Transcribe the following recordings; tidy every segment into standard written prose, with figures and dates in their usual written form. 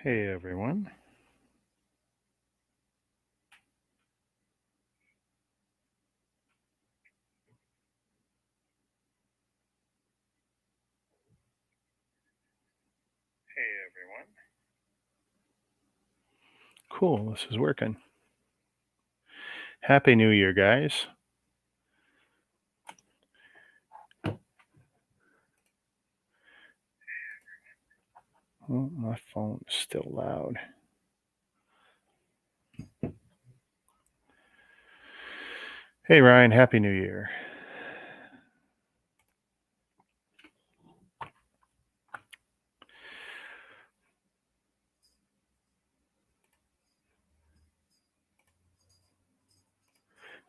Hey everyone. Hey everyone. Cool, this is working. Happy New Year, guys. Oh, my phone is still loud. Hey Ryan, Happy New Year.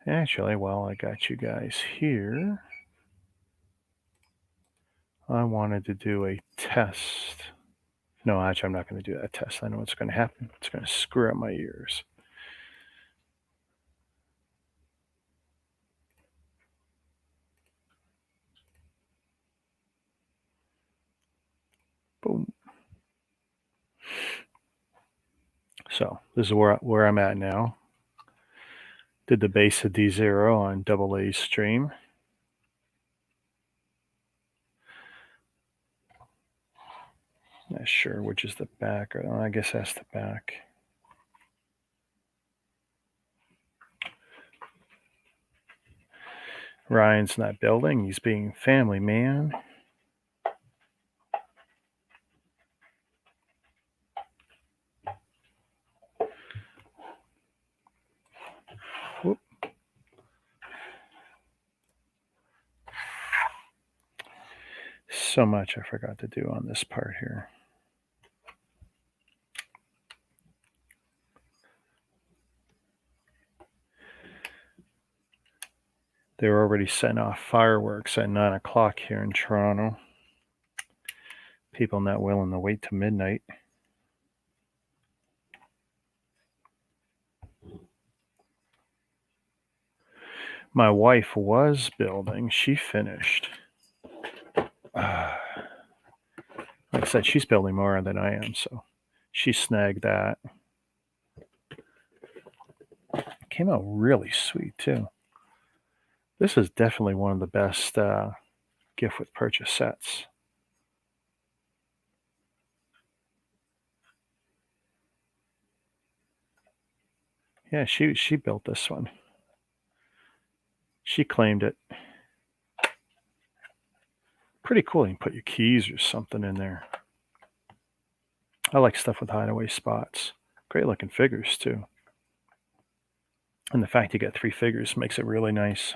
Actually, while I got you guys here, I wanted to do a test. No, actually, I'm not going to do that test. I know what's going to happen. It's going to screw up my ears. Boom. So this is where I'm at now. Did the base of D0 on AA stream. Not sure which is the back, or I guess that's the back. Ryan's not building. He's being family man. Whoop. So much I forgot to do on this part here. They were already setting off fireworks at 9 o'clock here in Toronto. People not willing to wait till midnight. My wife was building. She finished. Like I said, she's building more than I am, so she snagged that. It came out really sweet, too. This is definitely one of the best gift with purchase sets. Yeah, she built this one. She claimed it. Pretty cool. You can put your keys or something in there. I like stuff with hideaway spots. Great looking figures, too. And the fact you get 3 figures makes it really nice.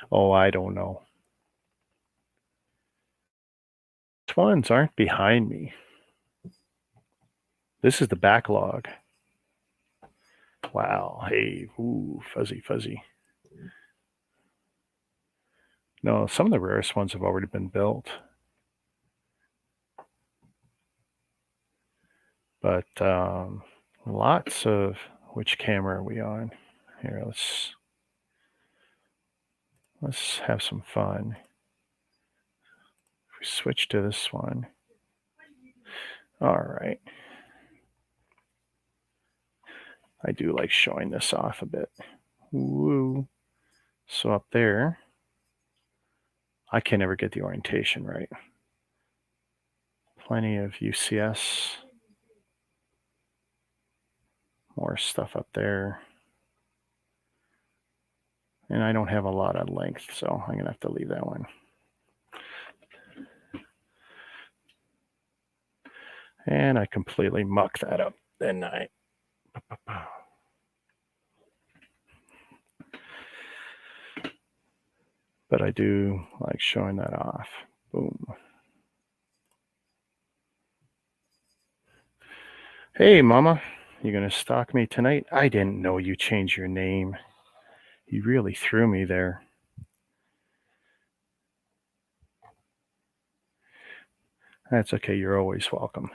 Oh, I don't know. Which ones aren't behind me? This is the backlog. Wow. Hey, ooh, fuzzy. No, some of the rarest ones have already been built. But lots of, which camera are we on? Here, let's have some fun. If we switch to this one. All right. I do like showing this off a bit. Woo. So up there, I can never get the orientation right. Plenty of UCS. More stuff up there. And I don't have a lot of length, so I'm going to have to leave that one. And I completely mucked that up, didn't I? But I do like showing that off. Boom. Hey, Mama, you going to stalk me tonight? I didn't know you changed your name. You really threw me there. That's okay. You're always welcome.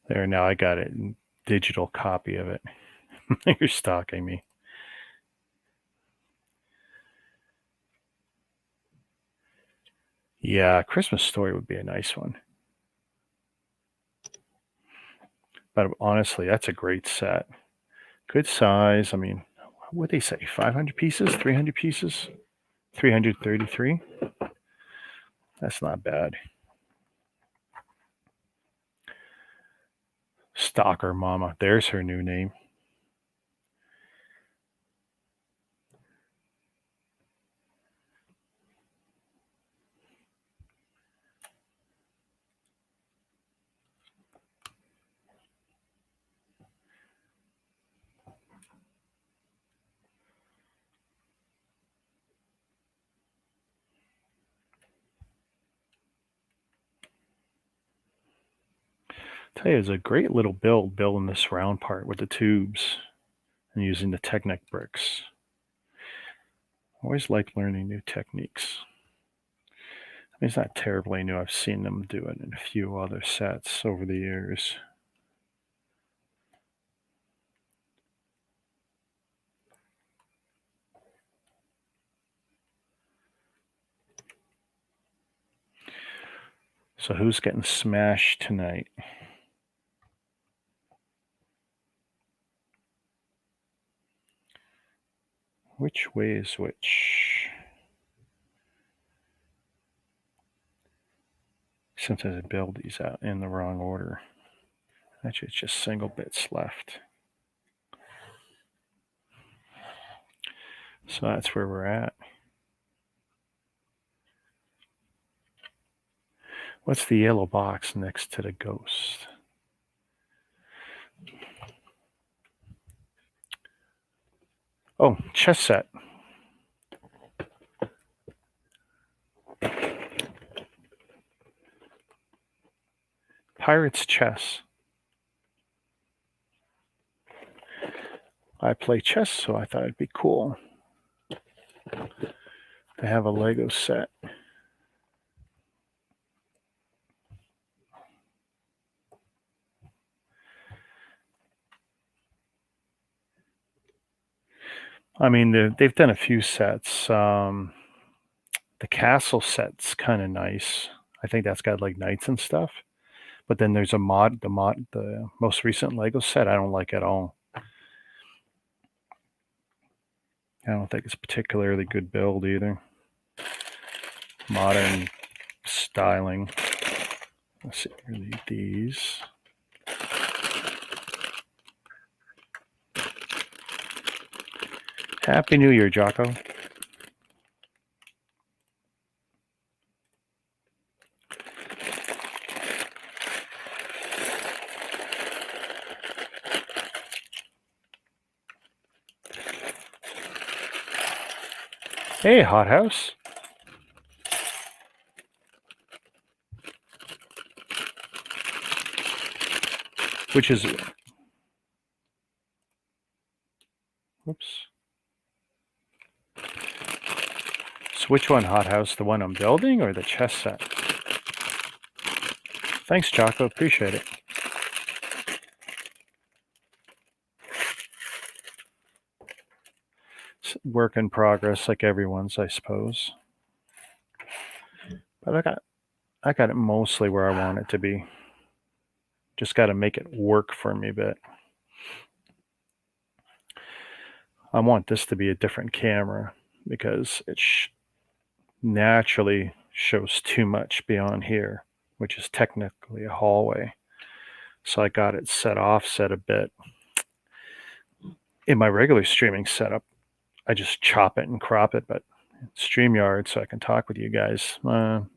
There, now I got it. Digital copy of it. You're stalking me. Yeah, Christmas Story would be a nice one. But honestly, that's a great set. Good size. I mean, what they say? 500 pieces? 300 pieces? 333? That's not bad. Stalker Mama. There's her new name. Tell you, it's a great little build building this round part with the tubes and using the Technic bricks. Always like learning new techniques. I mean, it's not terribly new. I've seen them do it in a few other sets over the years. So who's getting smashed tonight? Which way is which? Sometimes I build these out in the wrong order. Actually, it's just single bits left. So that's where we're at. What's the yellow box next to the ghost? Oh, chess set. Pirates chess. I play chess, so I thought it'd be cool to have a Lego set. I mean, they've done a few sets. The castle set's kind of nice. I think that's got like knights and stuff. But then there's the most recent Lego set. I don't like at all. I don't think it's a particularly good build either. Modern styling. Let's see, really these. Happy New Year, Jocko. Hey, Hothouse. Which is it? Oops. So which one, Hothouse? The one I'm building or the chess set? Thanks, Jocko. Appreciate it. It's work in progress, like everyone's, I suppose. But I got it mostly where I want it to be. Just got to make it work for me a bit. I want this to be a different camera because it naturally shows too much beyond here, which is technically a hallway. So I got it offset a bit. In my regular streaming setup, I just chop it and crop it, but StreamYard, so I can talk with you guys, not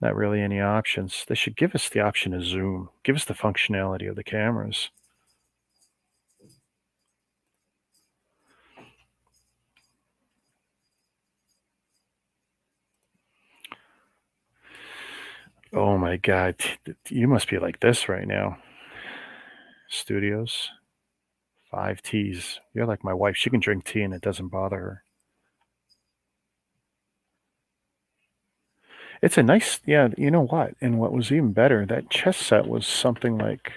really any options. They should give us the option to zoom, give us the functionality of the cameras. Oh my God, you must be like this right now. Studios, 5 teas. You're like my wife. She can drink tea and it doesn't bother her. It's a nice, yeah, you know what? And what was even better, that chess set was something like,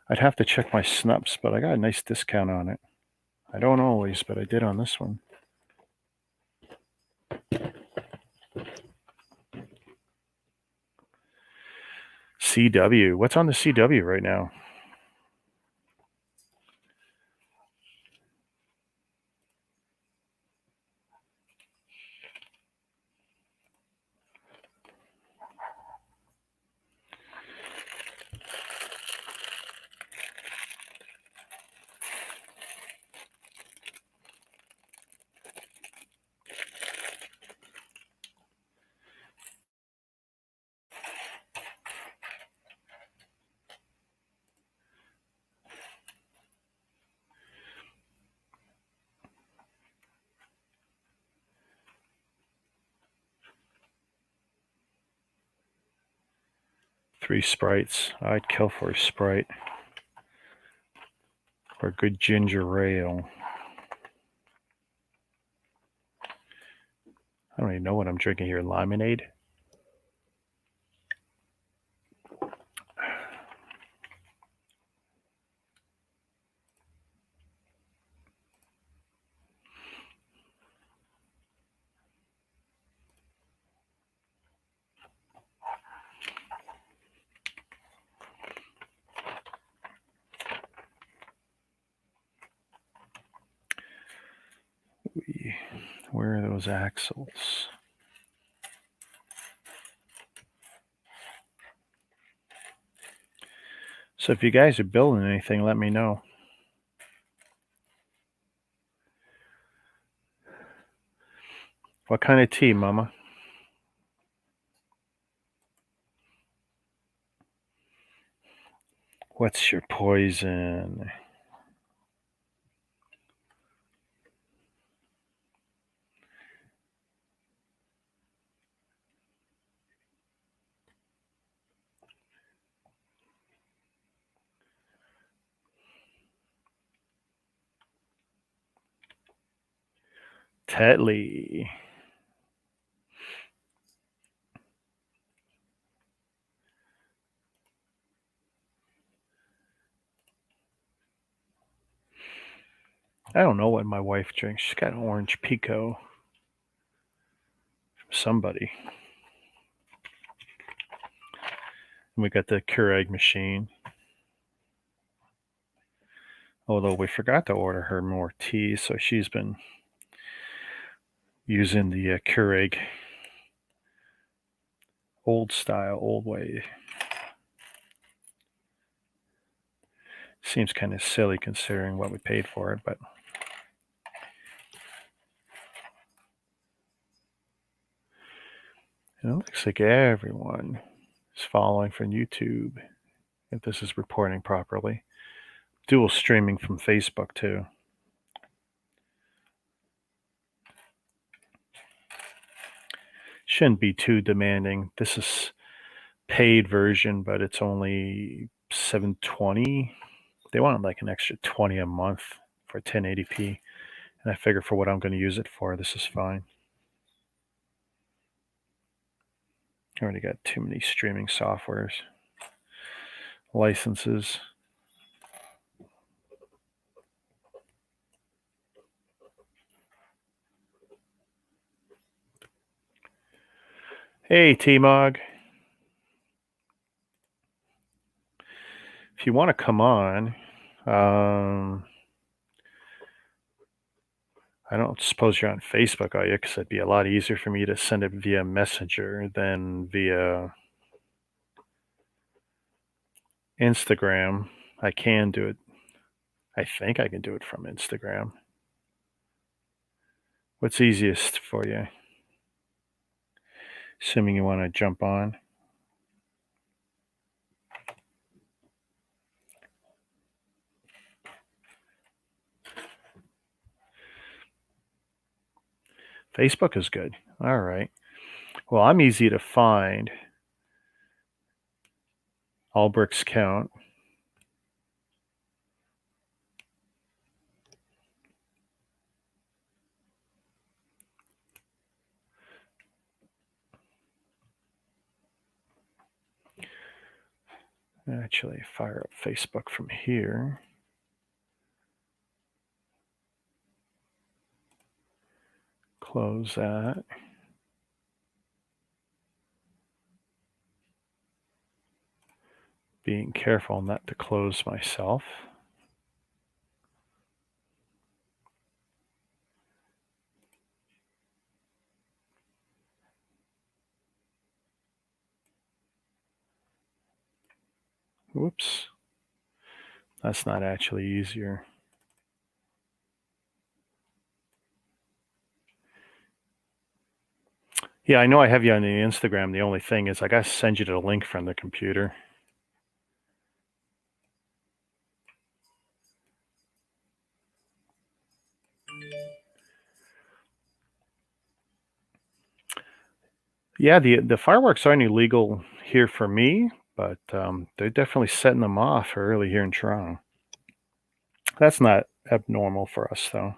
I'd have to check my snups, but I got a nice discount on it. I don't always, but I did on this one. CW. What's on the CW right now? Three sprites. I'd kill for a sprite. Or a good ginger ale. I don't even know what I'm drinking here. Limonade? Where are those axles? So if you guys are building anything, let me know. What kind of tea, Mama? What's your poison? Tetley. I don't know what my wife drinks. She's got orange pico from somebody. And we got the Keurig machine. Although we forgot to order her more tea, so she's been using the Keurig old style, old way. Seems kind of silly considering what we paid for it, but it looks like everyone is following from YouTube, if this is reporting properly. Dual streaming from Facebook too. Shouldn't be too demanding. This is paid version, but it's only $720. They want like an extra 20 a month for 1080p, and I figure for what I'm going to use it for, this is fine. I already got too many streaming softwares, licenses. Hey, T-Mog. If you want to come on, I don't suppose you're on Facebook, are you? Because it'd be a lot easier for me to send it via Messenger than via Instagram. I can do it. I think I can do it from Instagram. What's easiest for you? Assuming you want to jump on. Facebook is good. All right. Well, I'm easy to find. Albrecht's count. Actually, fire up Facebook from here. Close that. Being careful not to close myself. Whoops. That's not actually easier. Yeah, I know I have you on the Instagram. The only thing is I got to send you the link from the computer. Yeah, the fireworks aren't illegal here for me, but they're definitely setting them off early here in Toronto. That's not abnormal for us, though.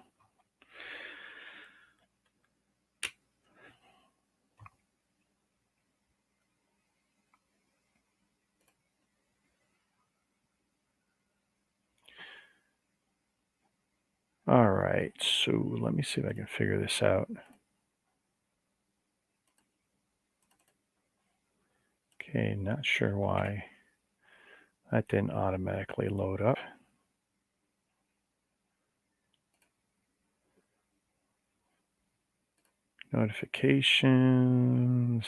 All right, so let me see if I can figure this out. Okay, not sure why that didn't automatically load up. Notifications.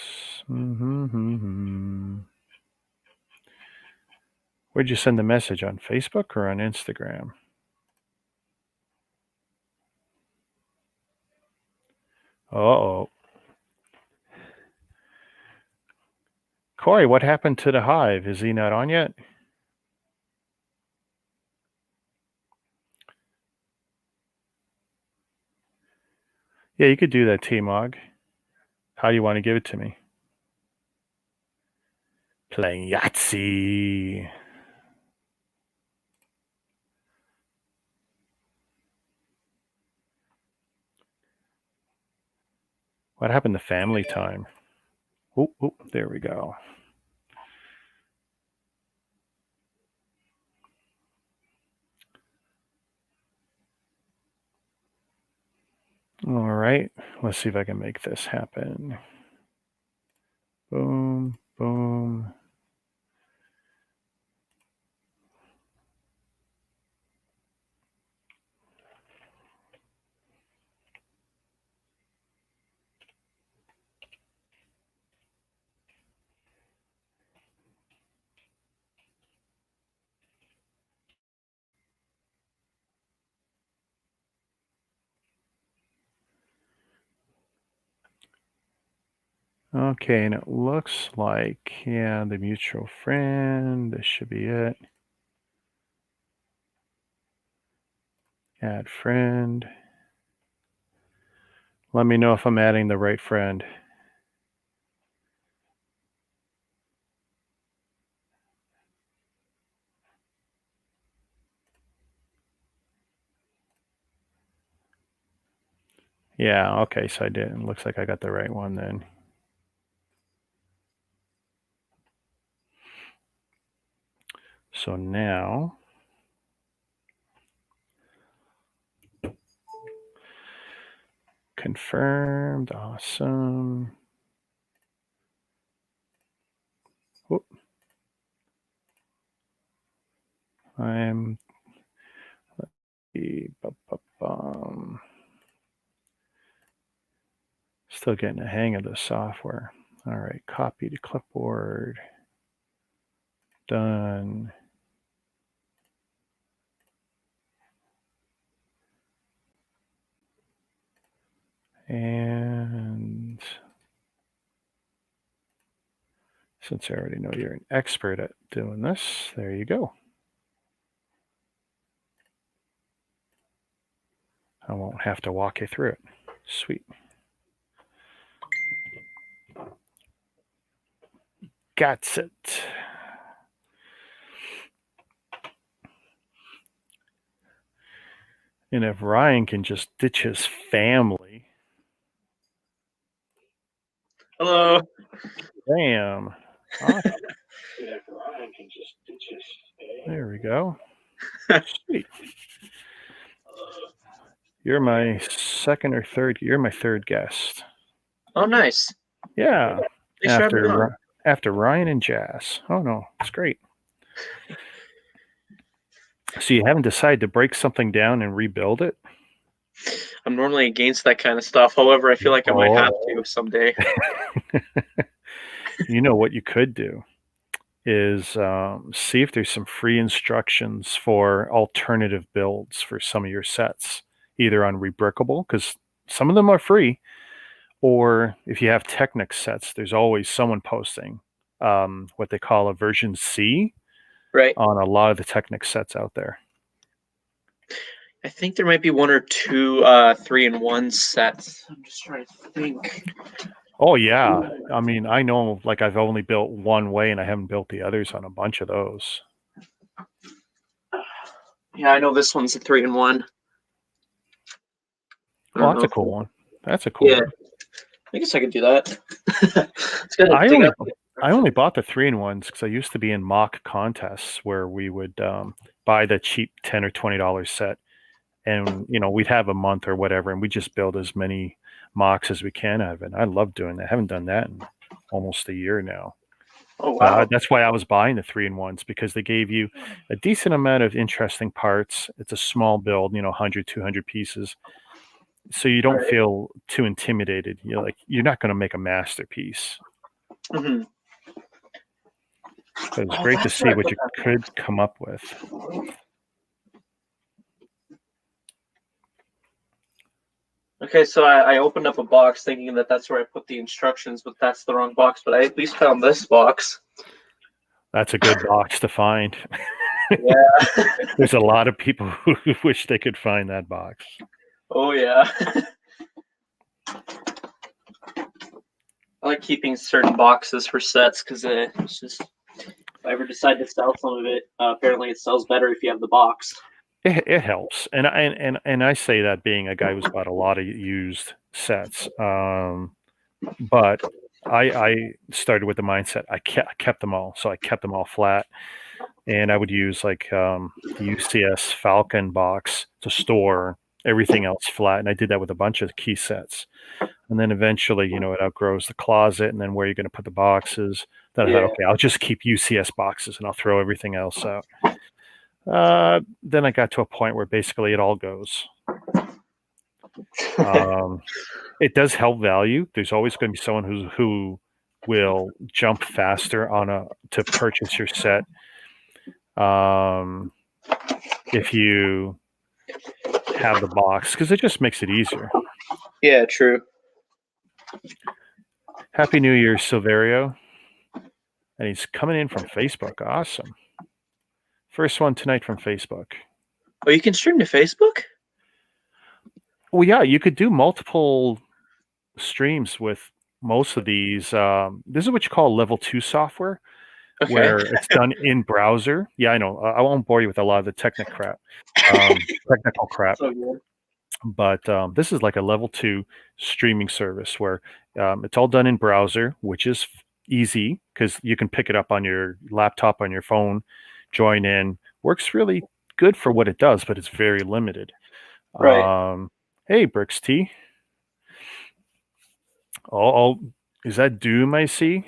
Where'd you send the message? On Facebook or on Instagram? Uh-oh. Corey, what happened to the Hive? Is he not on yet? Yeah, you could do that, T-Mog. How do you want to give it to me? Playing Yahtzee. What happened to family time? Oh, there we go. All right, let's see if I can make this happen. Boom, boom. Okay, and it looks like, yeah, the mutual friend, this should be it. Add friend. Let me know if I'm adding the right friend. Yeah, okay, so I did. It looks like I got the right one then. So now, confirmed, awesome. Whoop. I'm, let's see, still getting the hang of the software. All right, copy to clipboard. Done. And since I already know you're an expert at doing this, there you go. I won't have to walk you through it. Sweet. Got it. And if Ryan can just ditch his family. Hello. Damn. Awesome. There we go. Sweet. You're my second or third. You're my third guest. Oh, nice. Yeah. Thanks for having me on. After Ryan and Jazz. Oh no, it's great. So you haven't decided to break something down and rebuild it? I'm normally against that kind of stuff. However, I feel like I might have to someday. You know what you could do is see if there's some free instructions for alternative builds for some of your sets, either on Rebrickable, because some of them are free, or if you have Technic sets, there's always someone posting what they call a version C Right. on a lot of the Technic sets out there. I think there might be one or two 3-in-1 sets. I'm just trying to think. Oh yeah, I mean, I know, like, I've only built one way and I haven't built the others on a bunch of those. Yeah, I know this one's a 3-in-1. Oh, that's a cool one. That's a cool one. I guess I could do that. I only bought the 3-in-1s because I used to be in mock contests where we would buy the cheap $10 or $20 set, and we'd have a month or whatever, and we just build as many mocks as we can out of it. I love doing that. I haven't done that in almost a year now. Oh wow! That's why I was buying the 3-in-1s, because they gave you a decent amount of interesting parts. It's a small build, 100, 200 pieces. So you don't feel too intimidated. You're not going to make a masterpiece. Mm-hmm. But it's great to see what you could come up with. Okay, so I opened up a box thinking that that's where I put the instructions, but that's the wrong box. But I at least found this box. That's a good box to find. Yeah. There's a lot of people who wish they could find that box. Oh yeah. I like keeping certain boxes for sets because it's just, if I ever decide to sell some of it, apparently it sells better if you have the box. It helps, and I say that being a guy who's bought a lot of used sets, but I started with the mindset I kept them all, so I kept them all flat, and I would use like the UCS Falcon box to store everything else flat, and I did that with a bunch of key sets, and then eventually it outgrows the closet, and then where you're going to put the boxes. Then I thought, okay, I'll just keep UCS boxes and I'll throw everything else out. Then I got to a point where basically it all goes. It does help value. There's always going to be someone who will jump faster to purchase your set if you have the box, because it just makes it easier. Yeah, true. Happy New Year, Silverio. And he's coming in from Facebook. Awesome. First one tonight from Facebook. Oh, you can stream to Facebook? Well, yeah, you could do multiple streams with most of these. This is what you call level 2 software, where it's done in browser. Yeah, I know. I won't bore you with a lot of the technical crap. So good. But this is like a level 2 streaming service where it's all done in browser, which is easy because you can pick it up on your laptop, on your phone, join in. Works really good for what it does, but it's very limited. Right. Hey, Bricks T. Oh, is that Doom I see?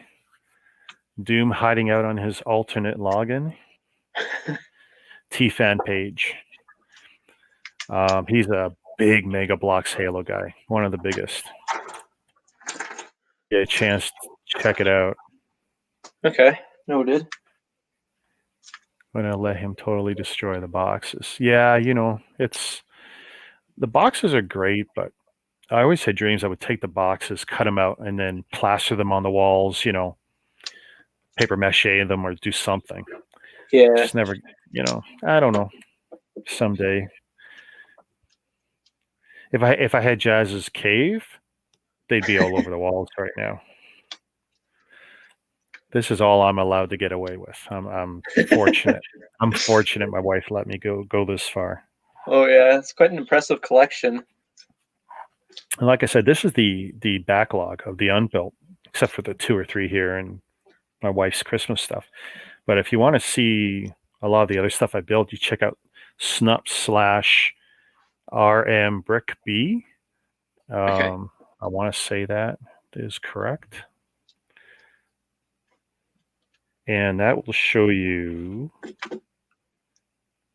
Doom hiding out on his alternate login. T-Fan page. He's a big Mega Bloks Halo guy, one of the biggest. Get a chance to check it out. Okay, noted. I'm gonna let him totally destroy the boxes. Yeah, it's the boxes are great, but I always had dreams I would take the boxes, cut them out, and then plaster them on the walls, paper mache them or do something. Yeah. Just never, I don't know. Someday. If I had Jazz's cave, they'd be all over the walls right now. This is all I'm allowed to get away with. I'm fortunate. I'm fortunate my wife let me go this far. Oh yeah, it's quite an impressive collection. And like I said, this is the backlog of the unbuilt, except for the 2 or 3 here and my wife's Christmas stuff. But if you want to see a lot of the other stuff I built, you check out Snup/RM Brick B. Okay. I want to say that is correct. And that will show you,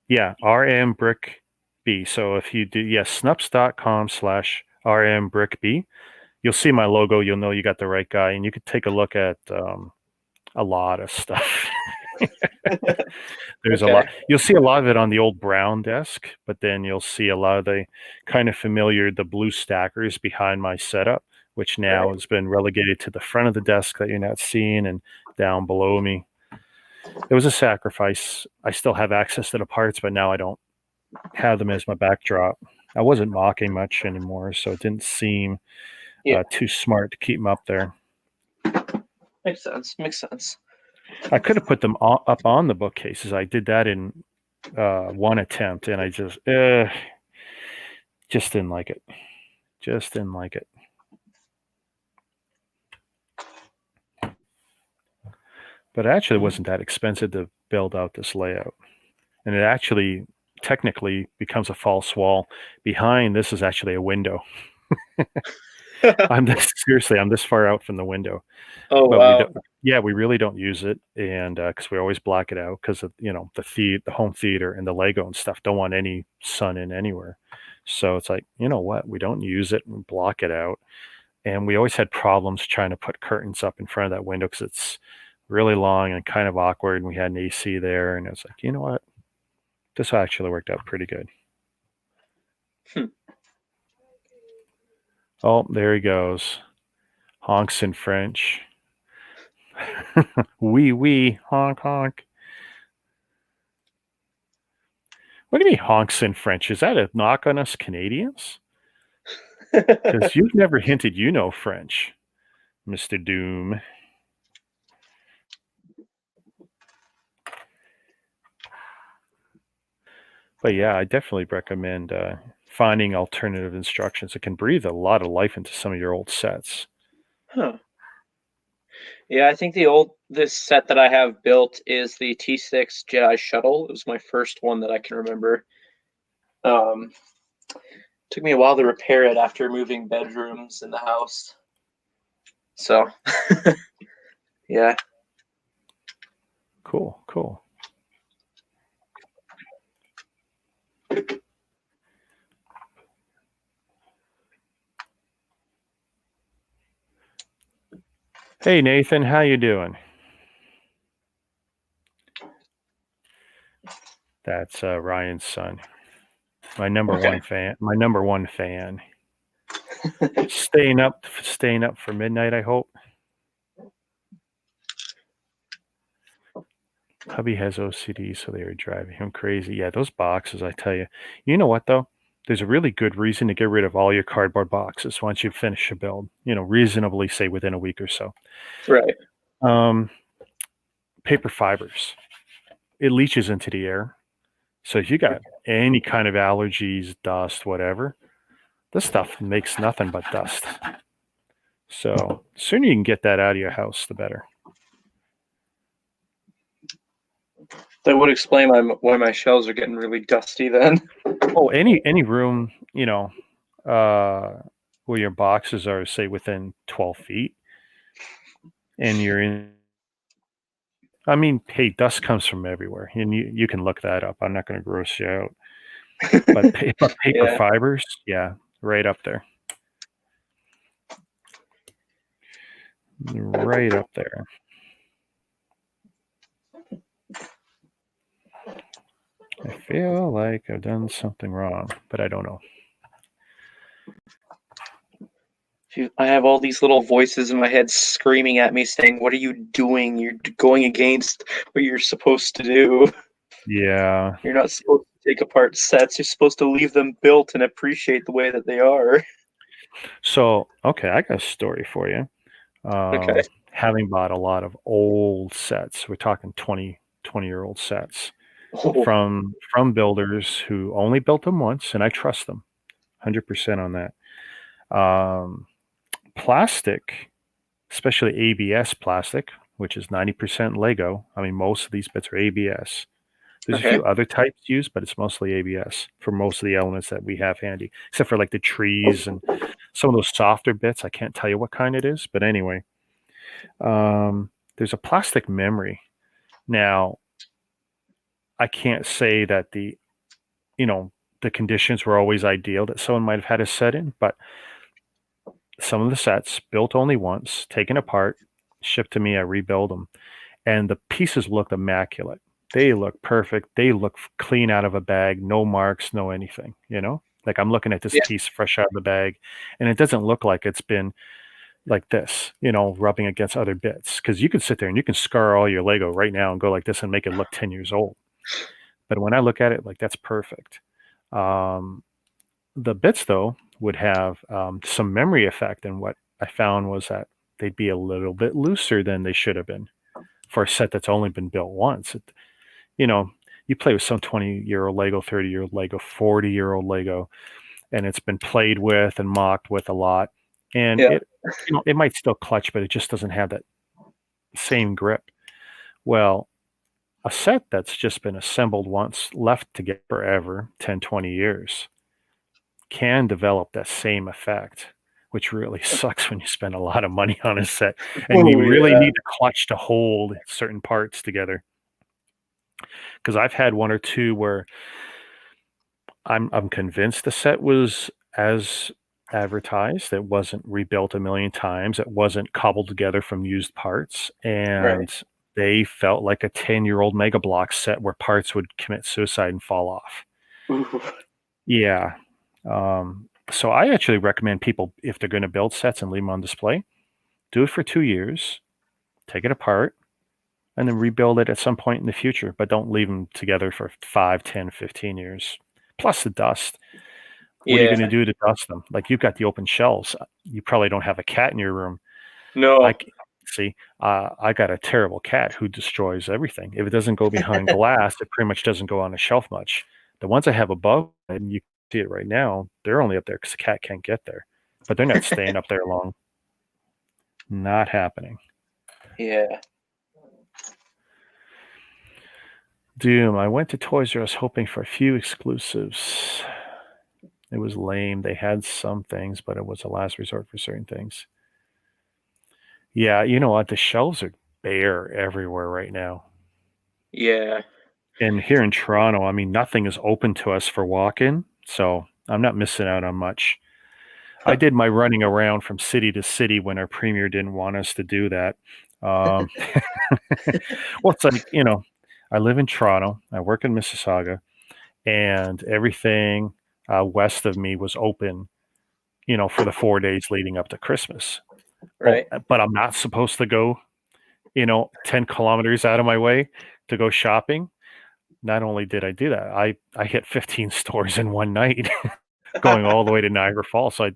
yeah, RM Brick B. So if you do, yes, snups.com/RM Brick B, you'll see my logo. You'll know you got the right guy, and you could take a look at a lot of stuff. There's a lot. Okay. You'll see a lot of it on the old brown desk, but then you'll see a lot of the kind of familiar, the blue stackers behind my setup, which now Right. has been relegated to the front of the desk that you're not seeing and down below me. It was a sacrifice. I still have access to the parts, but now I don't have them as my backdrop. I wasn't mocking much anymore, so it didn't seem Yeah. too smart to keep them up there. Makes sense. Makes sense. I could have put them up on the bookcases. I did that in one attempt, and I just didn't like it. Just didn't like it. But it actually wasn't that expensive to build out this layout. And it actually technically becomes a false wall. Behind this is actually a window. I'm this far out from the window. Oh But wow. we really don't use it, and because we always block it out because of the home theater and the Lego and stuff don't want any sun in anywhere. So it's like, you know what, we don't use it and block it out. And we always had problems trying to put curtains up in front of that window because it's really long and kind of awkward, and we had an AC there, and it was like, you know what, this actually worked out pretty good. Oh, there he goes, honks in French. Oui, honk, honk. What do you mean honks in French? Is that a knock on us Canadians? Because you've never hinted you know French, Mr. Doom. But yeah, I definitely recommend finding alternative instructions. It can breathe a lot of life into some of your old sets. Huh. Yeah, I think this set that I have built is the T6 Jedi Shuttle. It was my first one that I can remember. Took me a while to repair it after moving bedrooms in the house. So, yeah. Cool. Hey Nathan, how you doing? That's Ryan's son. My number one fan. Staying up for midnight, I hope. Hubby has OCD, so they were driving him crazy. Yeah, those boxes, I tell you. You know what, though? There's a really good reason to get rid of all your cardboard boxes once you finish a build. Reasonably, say, within a week or so. Right. Paper fibers. It leaches into the air. So if you got any kind of allergies, dust, whatever, this stuff makes nothing but dust. So the sooner you can get that out of your house, the better. That would explain why my shelves are getting really dusty then. Oh, any room, where your boxes are, say, within 12 feet, and you're in. I mean, hey, dust comes from everywhere, and you can look that up. I'm not going to gross you out. But paper Yeah. fibers, yeah, right up there. Right up there. I feel like I've done something wrong, but I don't know. I have all these little voices in my head screaming at me saying, "What are you doing? You're going against what you're supposed to do. Yeah. You're not supposed to take apart sets. You're supposed to leave them built and appreciate the way that they are." So, okay, I got a story for you. Okay. Having bought a lot of old sets, we're talking 20-year-old sets Oh, from builders who only built them once, and I trust them 100% on that. Plastic, especially ABS plastic, which is 90% Lego. I mean, most of these bits are ABS. There's a Okay. few other types used, but it's mostly ABS for most of the elements that we have handy, except for like the trees and some of those softer bits. I can't tell you what kind it is, but anyway, there's a plastic memory. Now, I can't say that you know, the conditions were always ideal that someone might have had a set in, but some of the sets built only once, taken apart, shipped to me, I rebuild them, and the pieces look immaculate. They look perfect. They look clean out of a bag, no marks, no anything, you know? Like I'm looking at this Yeah. piece fresh out of the bag, and it doesn't look like it's been like this, you know, rubbing against other bits. Because you can sit there and you can scar all your Lego right now and go like this and make it look 10 years old. But when I look at it, like that's perfect. Um, the bits, though, would have some memory effect. And what I found was that they'd be a little bit looser than they should have been for a set that's only been built once. You know, you play with some 20-year-old Lego, 30-year-old Lego, 40-year-old Lego, and it's been played with and mocked with a lot. And Yeah. it might still clutch, but it just doesn't have that same grip. Well, a set that's just been assembled once, left to get forever, 10, 20 years, can develop that same effect, which really sucks when you spend a lot of money on a set and you Oh really yeah. need a clutch to hold certain parts together. Because I've had one or two where I'm convinced the set was as advertised. It wasn't rebuilt a million times. It wasn't cobbled together from used parts, Right. and they felt like a 10-year-old Mega Bloks set where parts would commit suicide and fall off. Ooh. Yeah. So I actually recommend people, if they're going to build sets and leave them on display, do it for 2 years, take it apart, and then rebuild it at some point in the future, but don't leave them together for 5, 10, 15 years. Plus the dust. What are you Yeah. going to do to dust them? Like you've got the open shelves. You probably don't have a cat in your room. I No. see. I got a terrible cat who destroys everything. If it doesn't go behind glass, it pretty much doesn't go on a shelf much. The ones I have above, and you can see it right now, they're only up there because the cat can't get there. But they're not staying up there long. Not happening. Yeah. Doom. I went to Toys R Us hoping for a few exclusives. It was lame. They had some things, but it was a last resort for certain things. Yeah, you know what? The shelves are bare everywhere right now. Yeah. And here in Toronto, I mean, nothing is open to us for walk-in, so I'm not missing out on much. I did my running around from city to city when our premier didn't want us to do that. Um, well, it's like, you know, I live in Toronto, I work in Mississauga, and everything west of me was open, you know, for the 4 days leading up to Christmas. Oh, Right. but I'm not supposed to go, you know, 10 kilometers out of my way to go shopping. Not only did I do that, I hit 15 stores in one night, going all the way to Niagara Falls. So I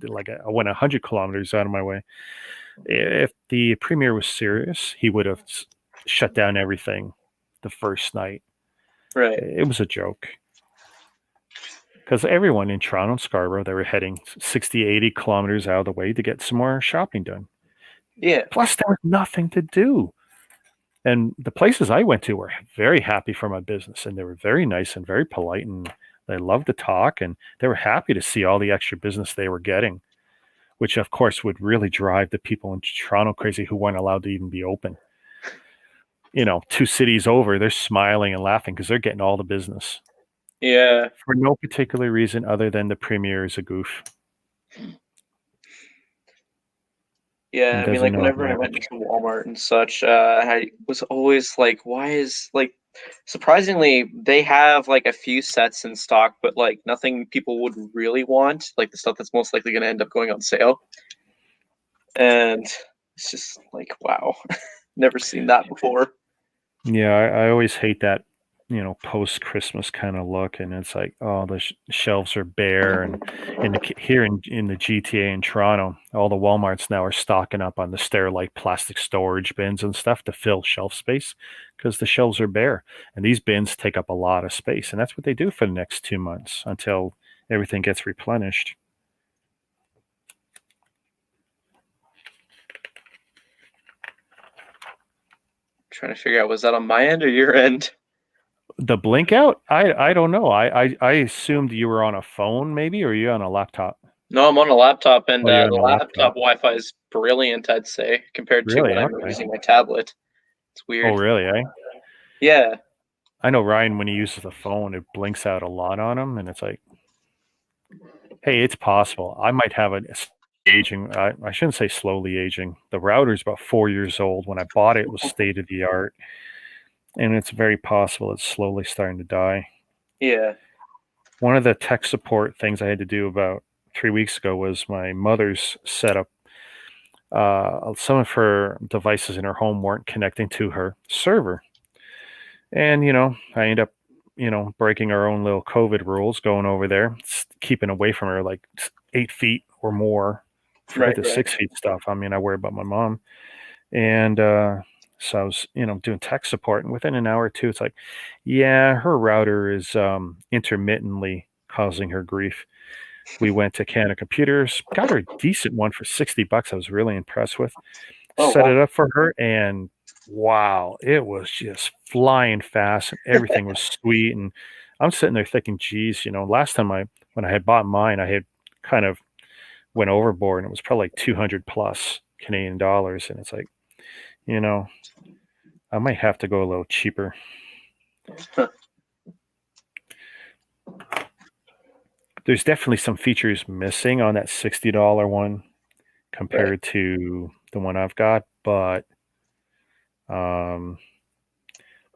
went 100 kilometers out of my way. If the premier was serious, he would have shut down everything the first night. Right. It was a joke. Because everyone in Toronto and Scarborough, they were heading 60, 80 kilometers out of the way to get some more shopping done. Yeah. Plus, there was nothing to do. And the places I went to were very happy for my business, and they were very nice and very polite, and they loved to talk, and they were happy to see all the extra business they were getting, which of course would really drive the people in Toronto crazy who weren't allowed to even be open. You know, 2 cities over, they're smiling and laughing because they're getting all the business Yeah. for no particular reason other than the premier is a goof Yeah. and I mean, doesn't like know how to whenever I went manage. into Walmart and such, I was always like, why is like surprisingly they have like a few sets in stock, but like nothing people would really want, like the stuff that's most likely going to end up going on sale. And it's just like, wow, never seen that before. Yeah, I always hate that, you know, post Christmas kind of look, and it's like, oh, the shelves are bare, and here in the GTA in Toronto, all the WalMarts now are stocking up on the Sterilite plastic storage bins and stuff to fill shelf space because the shelves are bare, and these bins take up a lot of space, and that's what they do for the next 2 months until everything gets replenished. trying to figure out, was that on my end or your end? The blink out? I don't know. I assumed you were on a phone maybe, or you on a laptop? No, I'm on a laptop, and Oh, you're on the a laptop. laptop Wi-Fi is brilliant, I'd say, compared to Really? when I'm Okay. using my tablet. It's Oh, weird. really? Eh? Yeah. I know Ryan, when he uses the phone, it blinks out a lot on him, and it's like, hey, it's possible. I might have a aging. I shouldn't say slowly aging. The router's about 4 years old. When I bought it, it was state of the art, and it's very possible it's slowly starting to die. Yeah. One of the tech support things I had to do about 3 weeks ago was my mother's setup. Some of her devices in her home weren't connecting to her server. And, I end up, breaking our own little COVID rules going over there, keeping away from her like 8 feet or more. Forget Right, the right. 6 feet stuff. I mean, I worry about my mom. And so I was, doing tech support. And within an hour or two, it's like, yeah, her router is intermittently causing her grief. We went to Canada Computers, got her a decent one for $60. I was really impressed with. Oh, Set wow. it up for her, and wow, it was just flying fast, and everything was sweet. And I'm sitting there thinking, geez, last time when I had bought mine, I had kind of went overboard, and it was probably like 200 plus Canadian dollars. And it's like, you know, I might have to go a little cheaper. There's definitely some features missing on that $60 one Right. compared to the one I've got, but um,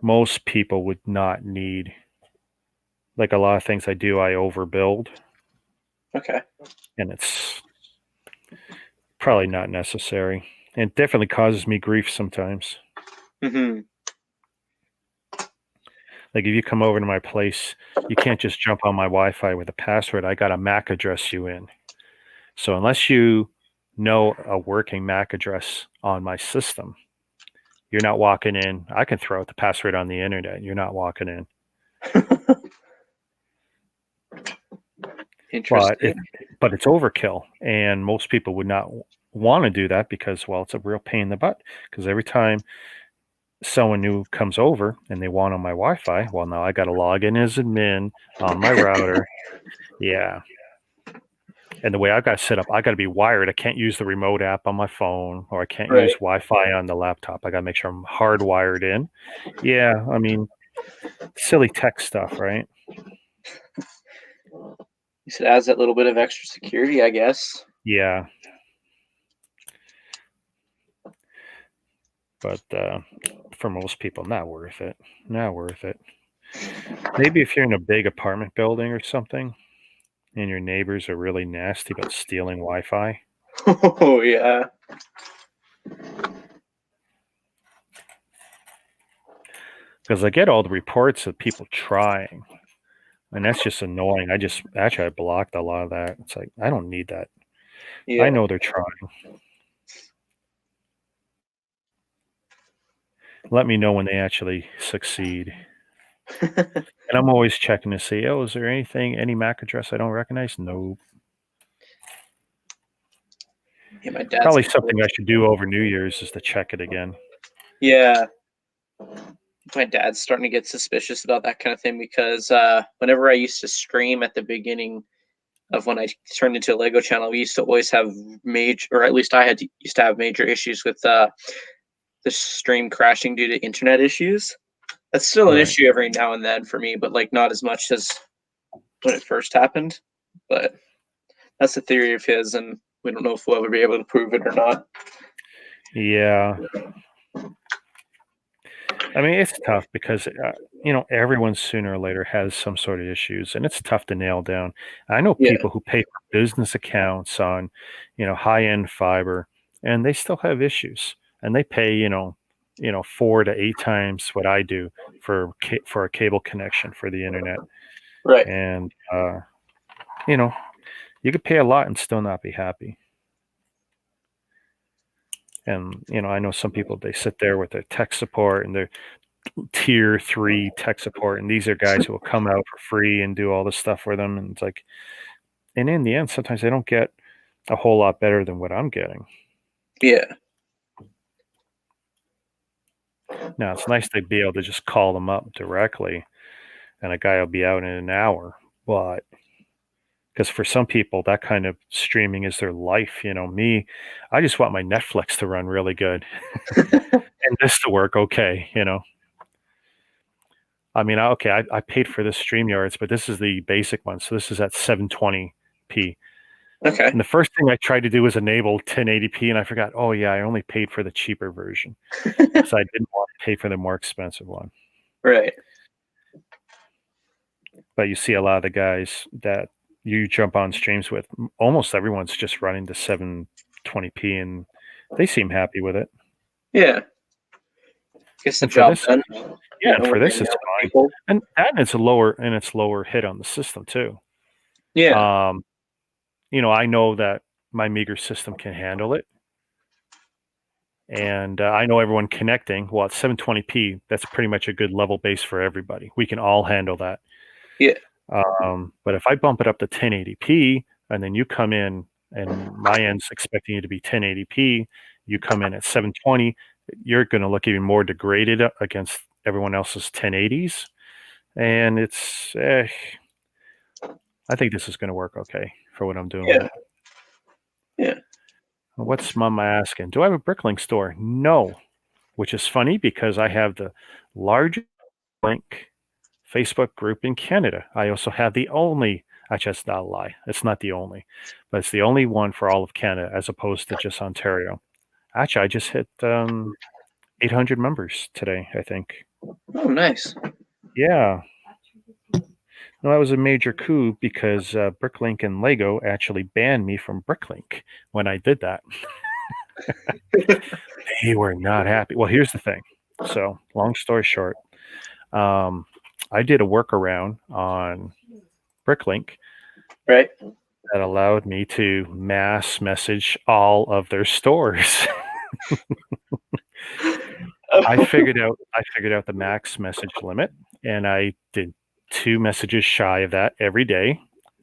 most people would not need, like a lot of things I do, I overbuild, Okay. and it's probably not necessary. And it definitely causes me grief sometimes. Hmm. Like if you come over to my place, you can't just jump on my Wi-Fi with a password. I got a MAC address you in. So unless you know a working MAC address on my system, you're not walking in. I can throw out the password on the internet. You're not walking in. But Interesting. but it's overkill, and most people would not want to do that because, well, it's a real pain in the butt. Because every time someone new comes over and they want on my Wi-Fi, well, now I got to log in as admin on my router. Yeah, and the way I've got set up, I got to be wired. I can't use the remote app on my phone, or I can't use Right. Wi-Fi on the laptop. I got to make sure I'm hardwired in. Yeah, I mean, silly tech stuff, right? It adds that little bit of extra security, I guess. Yeah, but for most people, not worth it. Not worth it. Maybe if you're in a big apartment building or something, and your neighbors are really nasty about stealing Wi-Fi. Oh, yeah. Because I get all the reports of people trying, and that's just annoying. I blocked a lot of that. It's like, I don't need that. I Yeah. know they're trying. Let me know when they actually succeed. And I'm always checking to see, oh, is there any MAC address I don't recognize? No. Yeah, my dad's. Probably something I should do over New Year's is to check it again. Yeah. My dad's starting to get suspicious about that kind of thing because whenever I used to stream at the beginning of when I turned into a Lego channel, we used to always have major, or at least used to have major issues with the stream crashing due to internet issues. That's still an Right. issue every now and then for me, but like not as much as when it first happened. But that's the theory of his, and we don't know if we'll ever be able to prove it or not. Yeah. I mean, it's tough because, everyone sooner or later has some sort of issues, and it's tough to nail down. I know Yeah, people who pay for business accounts on, high-end fiber, and they still have issues, and they pay, 4 to 8 times what I do for a cable connection for the internet. right. And you know, you could pay a lot and still not be happy. And I know some people, they sit there with their tech support and their tier 3 tech support, and these are guys who will come out for free and do all this stuff for them, and it's like, and in the end sometimes they don't get a whole lot better than what I'm getting. Yeah. Now it's nice to be able to just call them up directly, and a guy will be out in an hour. But because for some people, that kind of streaming is their life. Me, I just want my Netflix to run really good and this to work okay. I mean, I paid for this StreamYards, but this is the basic one. So this is at 720p. Okay. And the first thing I tried to do was enable 1080p, and I forgot, oh, yeah, I only paid for the cheaper version. So I didn't want to pay for the more expensive one. Right. But you see a lot of the guys that you jump on streams with, almost everyone's just running to 720p, and they seem happy with it. Yeah. Gets the And for job this, done. yeah, and for when this, you're it's out with fine. people. And it's lower hit on the system too. Yeah. I know that my meager system can handle it, and I know everyone connecting. Well, at 720p, that's pretty much a good level base for everybody. We can all handle that. Yeah. But if I bump it up to 1080p, and then you come in, and my end's expecting you to be 1080p, you come in at 720, you're going to look even more degraded against everyone else's 1080s. And it's, I think this is going to work okay for what I'm doing with it. Yeah. What's Mama asking? Do I have a Bricklink store? No, which is funny because I have the largest Link Facebook group in Canada. I also have the only, actually, that's not a lie. It's not the only, but it's the only one for all of Canada as opposed to just Ontario. Actually, I just hit 800 members today, I think. Oh, nice. Yeah. No, that was a major coup because Bricklink and Lego actually banned me from Bricklink when I did that. They were not happy. Well, here's the thing. So, long story short, I did a workaround on Bricklink Right. that allowed me to mass message all of their stores. I figured out the max message limit, and I did 2 messages shy of that every day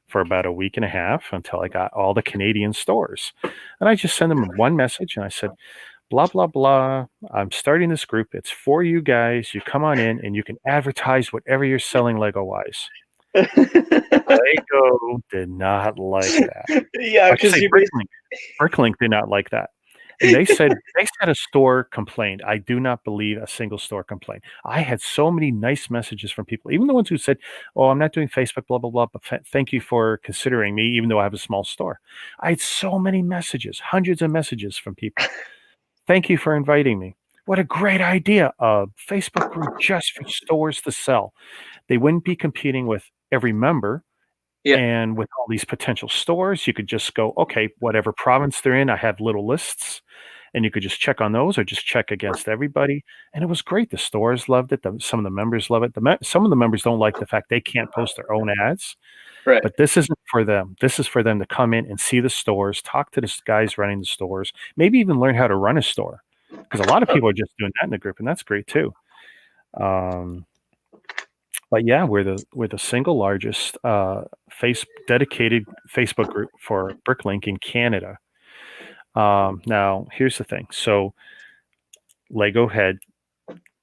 for about a week and a half until I got all the Canadian stores. And I just sent them one message, and I said, blah, blah, blah. I'm starting this group. It's for you guys. You come on in, and you can advertise whatever you're selling Lego-wise. Lego did not like that. Yeah, because you Bricklink did not like that. And they said a store complained. I do not believe a single store complained. I had so many nice messages from people, even the ones who said, "Oh, I'm not doing Facebook, blah blah blah, but thank you for considering me, even though I have a small store." I had so many messages, hundreds of messages from people. Thank you for inviting me. What a great idea! A Facebook group just for stores to sell. They wouldn't be competing with every member. Yeah. And with all these potential stores, you could just go, okay, whatever province they're in, I have little lists, and you could just check on those or just check against everybody. And it was great. The stores loved it. Some of the members love it. Some of the members don't like the fact they can't post their own ads. Right. But this isn't for them. This is for them to come in and see the stores, talk to the guys running the stores, maybe even learn how to run a store. Because a lot of people are just doing that in the group, and that's great too. But yeah, we're the single largest dedicated Facebook group for Bricklink in Canada. Now, here's the thing. So Lego had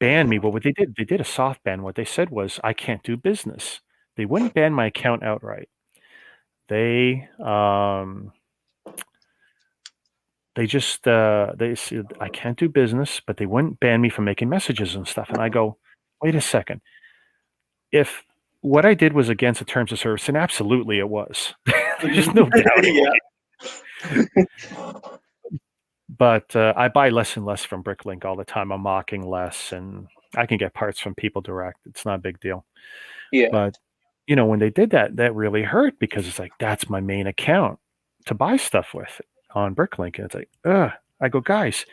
banned me, but what they did a soft ban. What they said was I can't do business. They wouldn't ban my account outright. They just they said I can't do business, but they wouldn't ban me from making messages and stuff. And I go, wait a second. If what I did was against the terms of service, and absolutely it was. There's no doubt. But I buy less and less from Bricklink all the time. I'm mocking less, and I can get parts from people direct. It's not a big deal. Yeah. But when they did that, that really hurt because it's like that's my main account to buy stuff with on Bricklink, and it's like, I go, guys.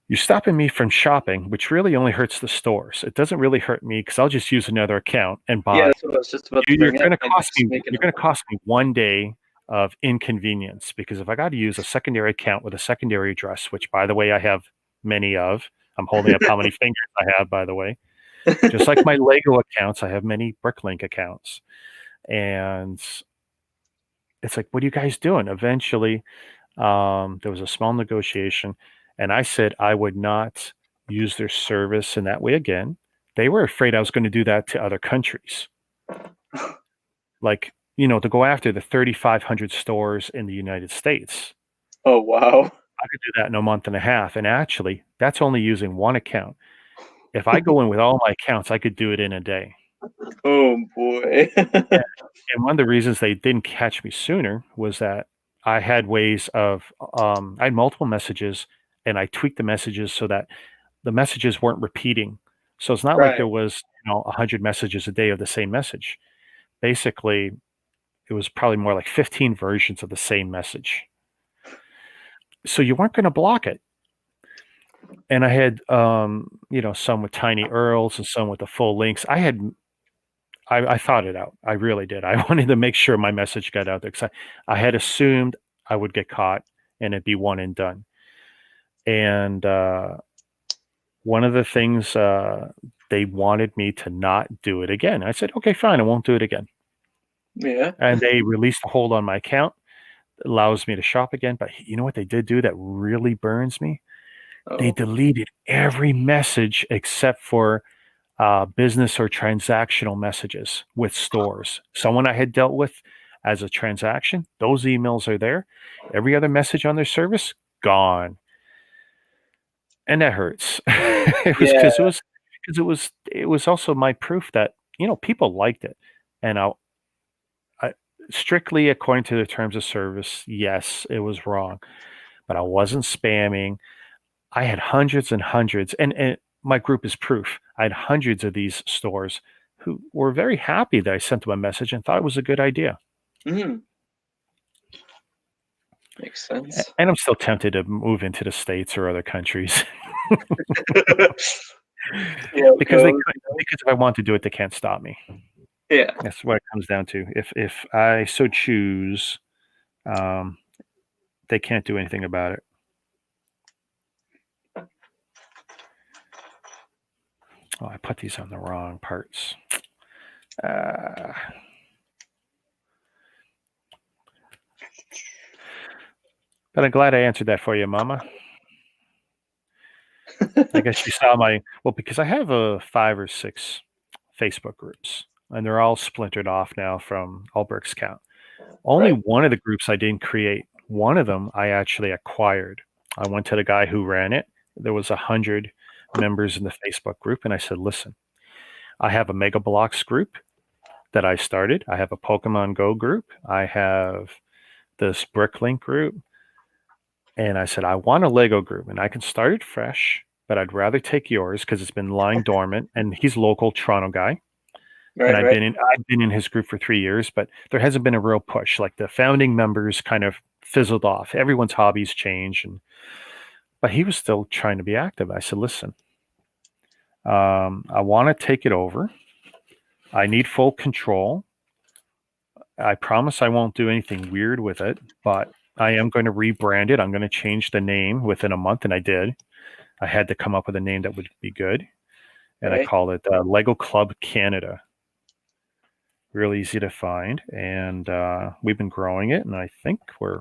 You're stopping me from shopping, which really only hurts the stores. It doesn't really hurt me because I'll just use another account and buy. Yeah, that's what I was just about to You're bring going to up. cost me 1 day of inconvenience because if I got to use a secondary account with a secondary address, which by the way I have many of, I'm holding up how many fingers I have, by the way. Just like my Lego accounts, I have many Bricklink accounts, and it's like, what are you guys doing? Eventually, there was a small negotiation. And I said I would not use their service in that way again. They were afraid I was going to do that to other countries. Like, to go after the 3,500 stores in the United States. Oh wow. I could do that in a month and a half. And actually, that's only using one account. If I go in with all my accounts, I could do it in a day. Oh boy. And one of the reasons they didn't catch me sooner was that I had ways of, I had multiple messages and I tweaked the messages so that the messages weren't repeating. So it's not like Right. there was, 100 messages a day of the same message. Basically, it was probably more like 15 versions of the same message. So you weren't going to block it. And I had, some with tiny URLs and some with the full links. I thought it out. I really did. I wanted to make sure my message got out there because I had assumed I would get caught and it'd be one and done. And one of the things they wanted me to not do it again. I said, okay, fine, I won't do it again. Yeah. And they released a hold on my account, allows me to shop again. But you know what they did do that really burns me? They Oh. deleted every message except for business or transactional messages with stores. Someone I had dealt with as a transaction, those emails are there. Every other message on their service, gone. And that hurts. It was Yeah. because it was also my proof that, people liked it. And I strictly according to the terms of service, yes, it was wrong, but I wasn't spamming. I had hundreds and hundreds, and my group is proof. I had hundreds of these stores who were very happy that I sent them a message and thought it was a good idea. Mm. Makes sense. And I'm still tempted to move into the States or other countries Yeah, because go. because if I want to do it, they can't stop me. Yeah. That's what it comes down to. If I so choose, um, they can't do anything about it. Oh, I put these on the wrong parts. But I'm glad I answered that for you, Mama. I guess you saw because I have 5 or 6 Facebook groups, and they're all splintered off now from Albrecht's account. Only Right. one of the groups I didn't create. One of them I actually acquired. I went to the guy who ran it. There was 100 members in the Facebook group, and I said, "Listen, I have a Mega Bloks group that I started. I have a Pokemon Go group. I have this Bricklink group." And I said, "I want a Lego group, and I can start it fresh, but I'd rather take yours because it's been lying dormant." And he's local Toronto guy, and Right. Right. I've been in his group for 3 years, but there hasn't been a real push. Like the founding members kind of fizzled off. Everyone's hobbies change, but he was still trying to be active. I said, "Listen, I want to take it over. I need full control. I promise I won't do anything weird with it, but I am going to rebrand it. I'm going to change the name within a month." And I did. I had to come up with a name that would be good. And I Right. called it Lego Club Canada. Real easy to find. And we've been growing it. And I think we're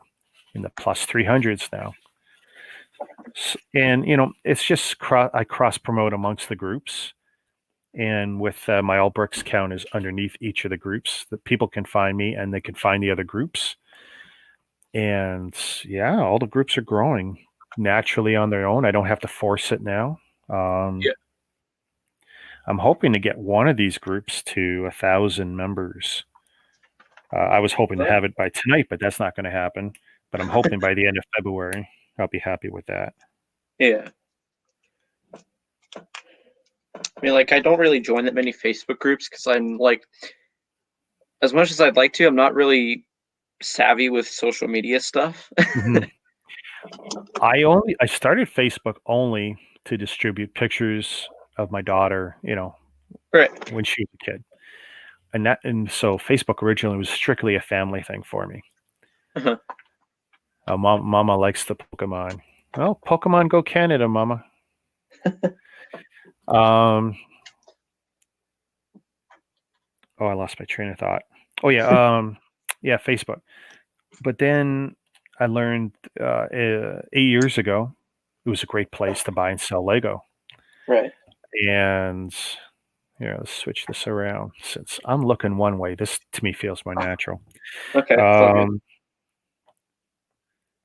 in the plus 300s now. And, it's just I cross promote amongst the groups. And with my Albrecht's account is underneath each of the groups that people can find me and they can find the other groups. And yeah, all the groups are growing naturally on their own. I don't have to force it now. Yeah. I'm hoping to get one of these groups to 1,000 members. I was hoping to have it by tonight, but that's not going to happen. But I'm hoping by the end of February, I'll be happy with that. Yeah. I mean, like, I don't really join that many Facebook groups because I'm like, as much as I'd like to, I'm not really savvy with social media stuff. Mhm. I started Facebook only to distribute pictures of my daughter, Right. when she was a kid. And so Facebook originally was strictly a family thing for me. Uh-huh. Mama likes the Pokemon. Well, Pokemon Go Canada, Mama. Oh, I lost my train of thought. Oh yeah, yeah, Facebook. But then I learned 8 years ago it was a great place to buy and sell Lego. Right. And here, let's switch this around. Since I'm looking one way, this to me feels more natural. Okay. It's all good. Um,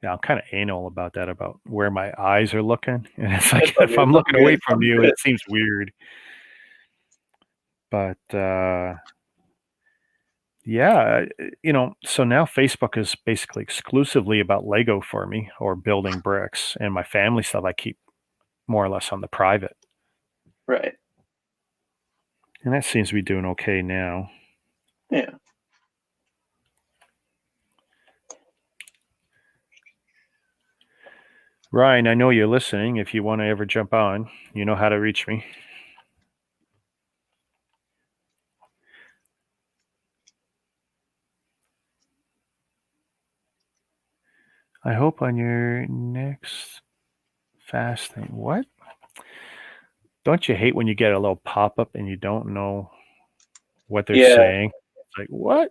yeah, I'm kind of anal about that, about where my eyes are looking. And it's It's like all if good. I'm It's all looking good. away It's all from you, good. it seems weird. But yeah, so now Facebook is basically exclusively about Lego for me or building bricks, and my family stuff I keep more or less on the private. Right. And that seems to be doing okay now. Yeah. Ryan, I know you're listening. If you want to ever jump on, you know how to reach me. I hope on your next fasting. What? Don't you hate when you get a little pop up and you don't know what they're Yeah. saying? It's like, what?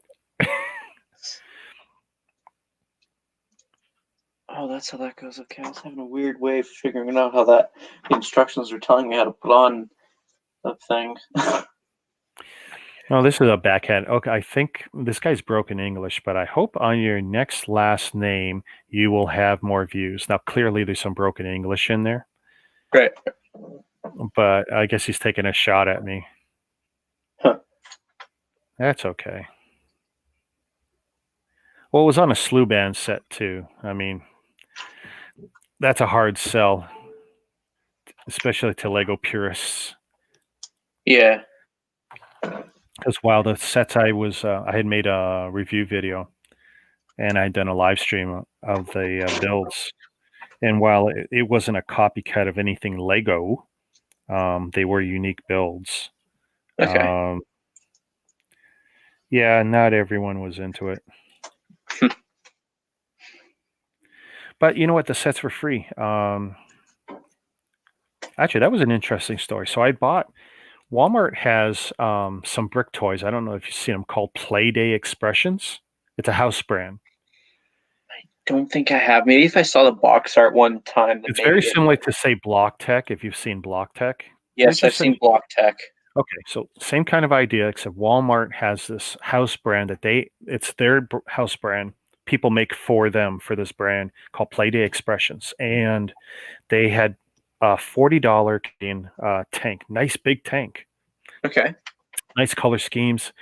Oh, that's how that goes. Okay, I was having a weird way of figuring out how the instructions are telling me how to put on the thing. No, this is a backhand. Okay, I think this guy's broken English, but I hope on your next last name you will have more views. Now, clearly there's some broken English in there, Great. but I guess he's taking a shot at me. Huh. That's okay. Well, it was on a Slew Band set too. I mean, that's a hard sell, especially to Lego purists. Yeah. Because while the sets I had made a review video and I'd done a live stream of the builds, and while it wasn't a copycat of anything Lego, they were unique builds. Okay. Yeah, not everyone was into it. But you know what? The sets were free. Actually, that was an interesting story. So I bought. Walmart has some brick toys. I don't know if you've seen them, called Playday Expressions. It's a house brand. Don't think I have. Maybe if I saw the box art one time, then It's very maybe. similar to, say, Block Tech, if you've seen Block Tech. They're Yes, I've just seen Block Tech. okay, so same kind of idea, except Walmart has this house brand that it's their house brand. People make for them for this brand called Playday Expressions, and they had a $40 Canadian tank, nice big tank, Okay. nice color schemes.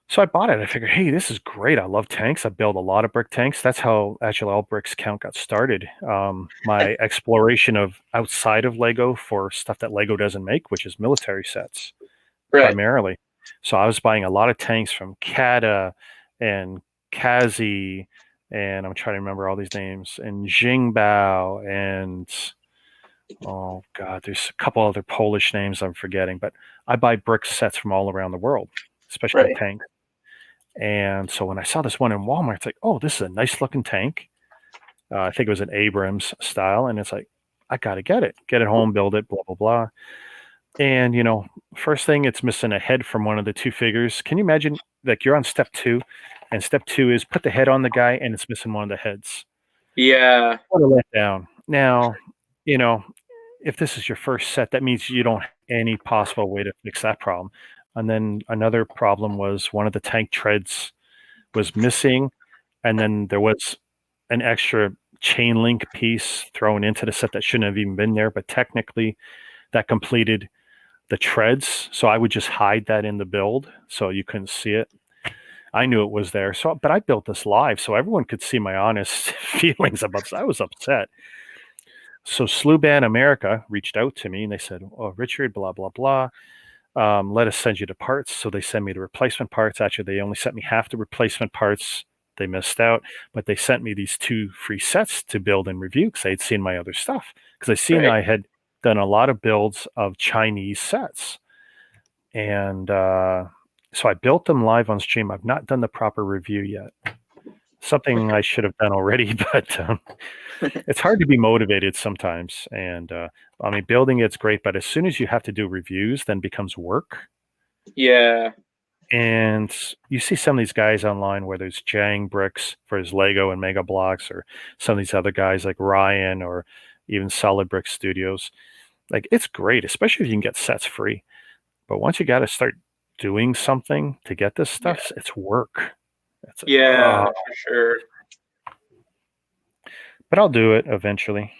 So I bought it. I figured, hey, this is great. I love tanks. I built a lot of brick tanks. That's how actually All Bricks Count got started. My exploration of outside of Lego for stuff that Lego doesn't make, which is military sets Right. primarily. So I was buying a lot of tanks from Kata and Kazi, and I'm trying to remember all these names, and Jingbao, and oh god, there's a couple other Polish names I'm forgetting. But I buy brick sets from all around the world, especially Right. tanks. And so when I saw this one in Walmart, it's like, oh, this is a nice looking tank. I think it was an Abrams style, and it's like, I got to get it home, build it, blah blah blah. And first thing, it's missing a head from one of the two figures. Can you imagine? Like, you're on step two, and step two is put the head on the guy, and it's missing one of the heads. Yeah. What a letdown. Now, you know, if this is your first set, that means you don't have any possible way to fix that problem. And then another problem was one of the tank treads was missing, and then there was an extra chain link piece thrown into the set that shouldn't have even been there, but technically that completed the treads. So I would just hide that in the build so you couldn't see it. I knew it was there. So, but I built this live so everyone could see my honest feelings about this. I was upset. So Slew Band America reached out to me and they said, "Oh, Richard, blah blah blah. Let us send you the parts." So they sent me the replacement parts. Actually, they only sent me half the replacement parts. They missed out, but they sent me these 2 free sets to build and review because they'd seen my other stuff. Because I seen Right. I had done a lot of builds of Chinese sets, and so I built them live on stream. I've not done the proper review yet. Something I should have done already, but it's hard to be motivated sometimes. And I mean, building it's great, but as soon as you have to do reviews, then becomes work. Yeah. And you see some of these guys online where there's Jang Bricks for his Lego and Mega Blocks, or some of these other guys like Ryan, or even Solid Brick Studios. Like it's great, especially if you can get sets free. But once you got to start doing something to get this Yeah. stuff, it's work. It's Yeah, for sure. but I'll do it eventually.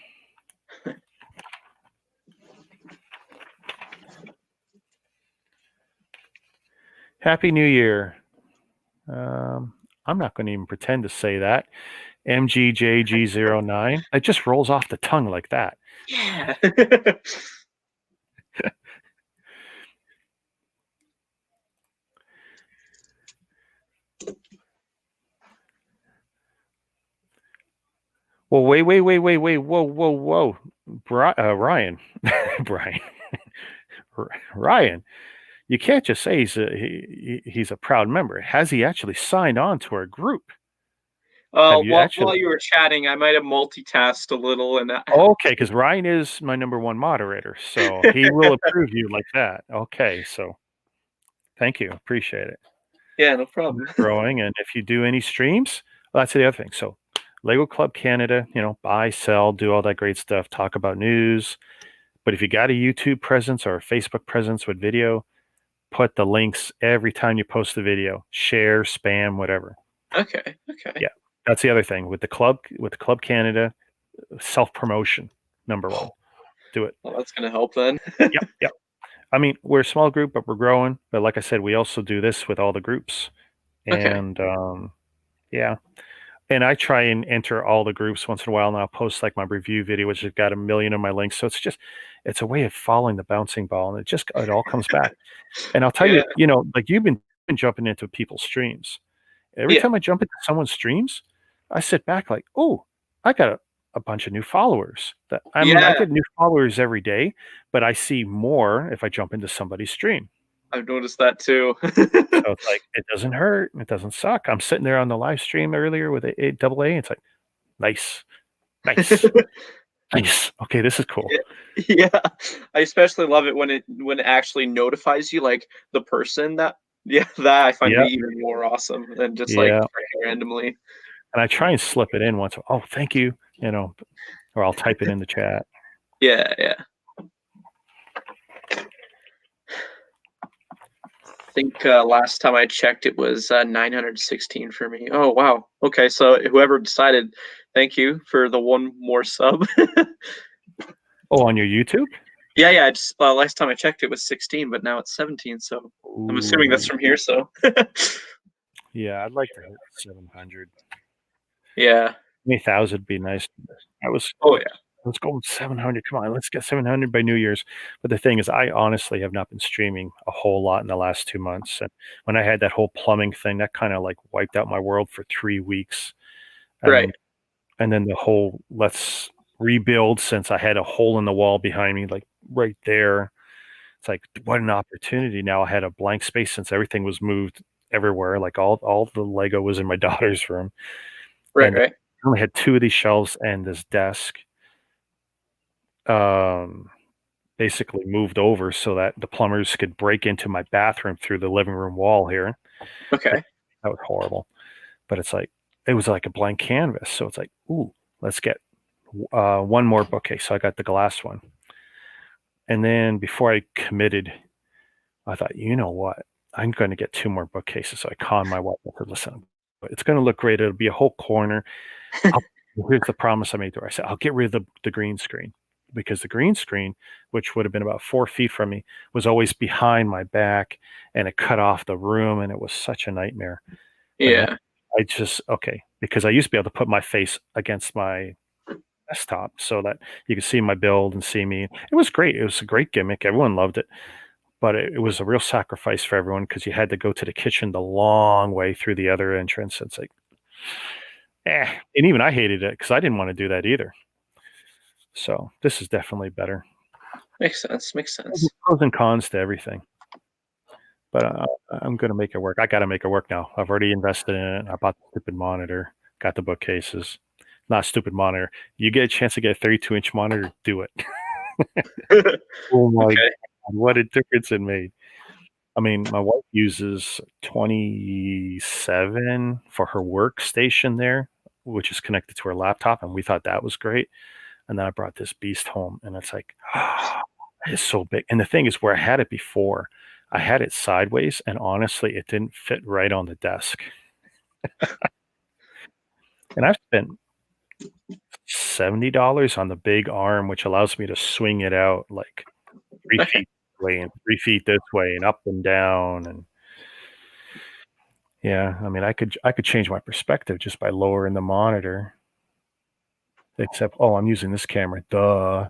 Happy New Year. I'm not going to even pretend to say that. MGJG09. It just rolls off the tongue like that. Yeah. Well, wait, whoa. Ryan, Brian, Ryan, you can't just say he's a proud member. Has he actually signed on to our group? Have you actually? While you were chatting, I might have multitasked a little, and Okay, because Ryan is my number one moderator, so he will approve you like that. Okay, so thank you, appreciate it. yeah, no problem. Growing, and if you do any streams, well, that's the other thing. So Lego Club Canada, buy, sell, do all that great stuff, talk about news. But if you got a YouTube presence or a Facebook presence with video, put the links every time you post the video. Share, spam, whatever. Okay. Yeah. That's the other thing. With the Club Canada, self-promotion, number one. Do it. Well, that's gonna help then. Yep. I mean, we're a small group, but we're growing. But like I said, we also do this with all the groups. Okay. And yeah. And I try and enter all the groups once in a while, and I'll post like my review video, which has got 1 million of my links. So it's a way of following the bouncing ball, and it all comes back. And I'll tell Yeah. you, like you've been jumping into people's streams. Every Yeah. time I jump into someone's streams, I sit back like, oh, I got a bunch of new followers. I mean, I Yeah. get new followers every day, but I see more if I jump into somebody's stream. I've noticed that too. So it's like, it doesn't hurt. It doesn't suck. I'm sitting there on the live stream earlier with a double A. It's like, nice. Nice. Okay, this is cool. Yeah. I especially love it when it actually notifies you, like the person that that I find to Yeah. be even more awesome than just like Yeah. randomly. And I try and slip it in once. Oh, thank you. Or I'll type it in the chat. Yeah. I think last time I checked, it was 916 for me. Oh wow. Okay, so whoever decided, thank you for the one more sub. Oh, on your YouTube? Yeah. Just last time I checked, it was 16, but now it's 17. So I'm assuming that's Ooh. from here. So Yeah, I'd like to hit 700. yeah. 20,000 would be nice. Oh yeah. Let's go with 700. Come on, let's get 700 by New Year's. But the thing is, I honestly have not been streaming a whole lot in the last 2 months. And when I had that whole plumbing thing, that kind of like wiped out my world for 3 weeks. Right. And then the whole let's rebuild, since I had a hole in the wall behind me, like right there. It's like, what an opportunity. Now I had a blank space since everything was moved everywhere. Like all the Lego was in my daughter's room. And Right. I only had 2 of these shelves and this desk. Basically moved over so that the plumbers could break into my bathroom through the living room wall here. Okay. That was horrible. But it's like, it was like a blank canvas. So it's like, ooh, let's get one more bookcase. So I got the glass one. And then before I committed, I thought, you know what? I'm going to get 2 more bookcases. So I conned my wife. I said, listen, it's going to look great. It'll be a whole corner. Here's the promise I made to her. I said, I'll get rid of the green screen, because the green screen, which would have been about 4 feet from me, was always behind my back, and it cut off the room, and it was such a nightmare. Yeah. Because I used to be able to put my face against my desktop so that you could see my build and see me. It was great. It was a great gimmick. Everyone loved it. But it was a real sacrifice for everyone, because you had to go to the kitchen the long way through the other entrance. It's like, and even I hated it because I didn't want to do that either. So this is definitely better. Makes sense. There's pros and cons to everything. But I'm going to make it work. I got to make it work now. I've already invested in it. I bought the stupid monitor, got the bookcases. Not stupid monitor. You get a chance to get a 32-inch monitor, do it. Oh my Okay. God, what a difference it made. I mean, my wife uses 27 for her workstation there, which is connected to her laptop, and we thought that was great. And then I brought this beast home, and it's like, It's so big. And the thing is, where I had it before, I had it sideways, and honestly, it didn't fit right on the desk. And I've spent $70 on the big arm, which allows me to swing it out like 3 feet this way and 3 feet this way and up and down. And yeah, I mean, I could change my perspective just by lowering the monitor. Except, oh, I'm using this camera. Duh.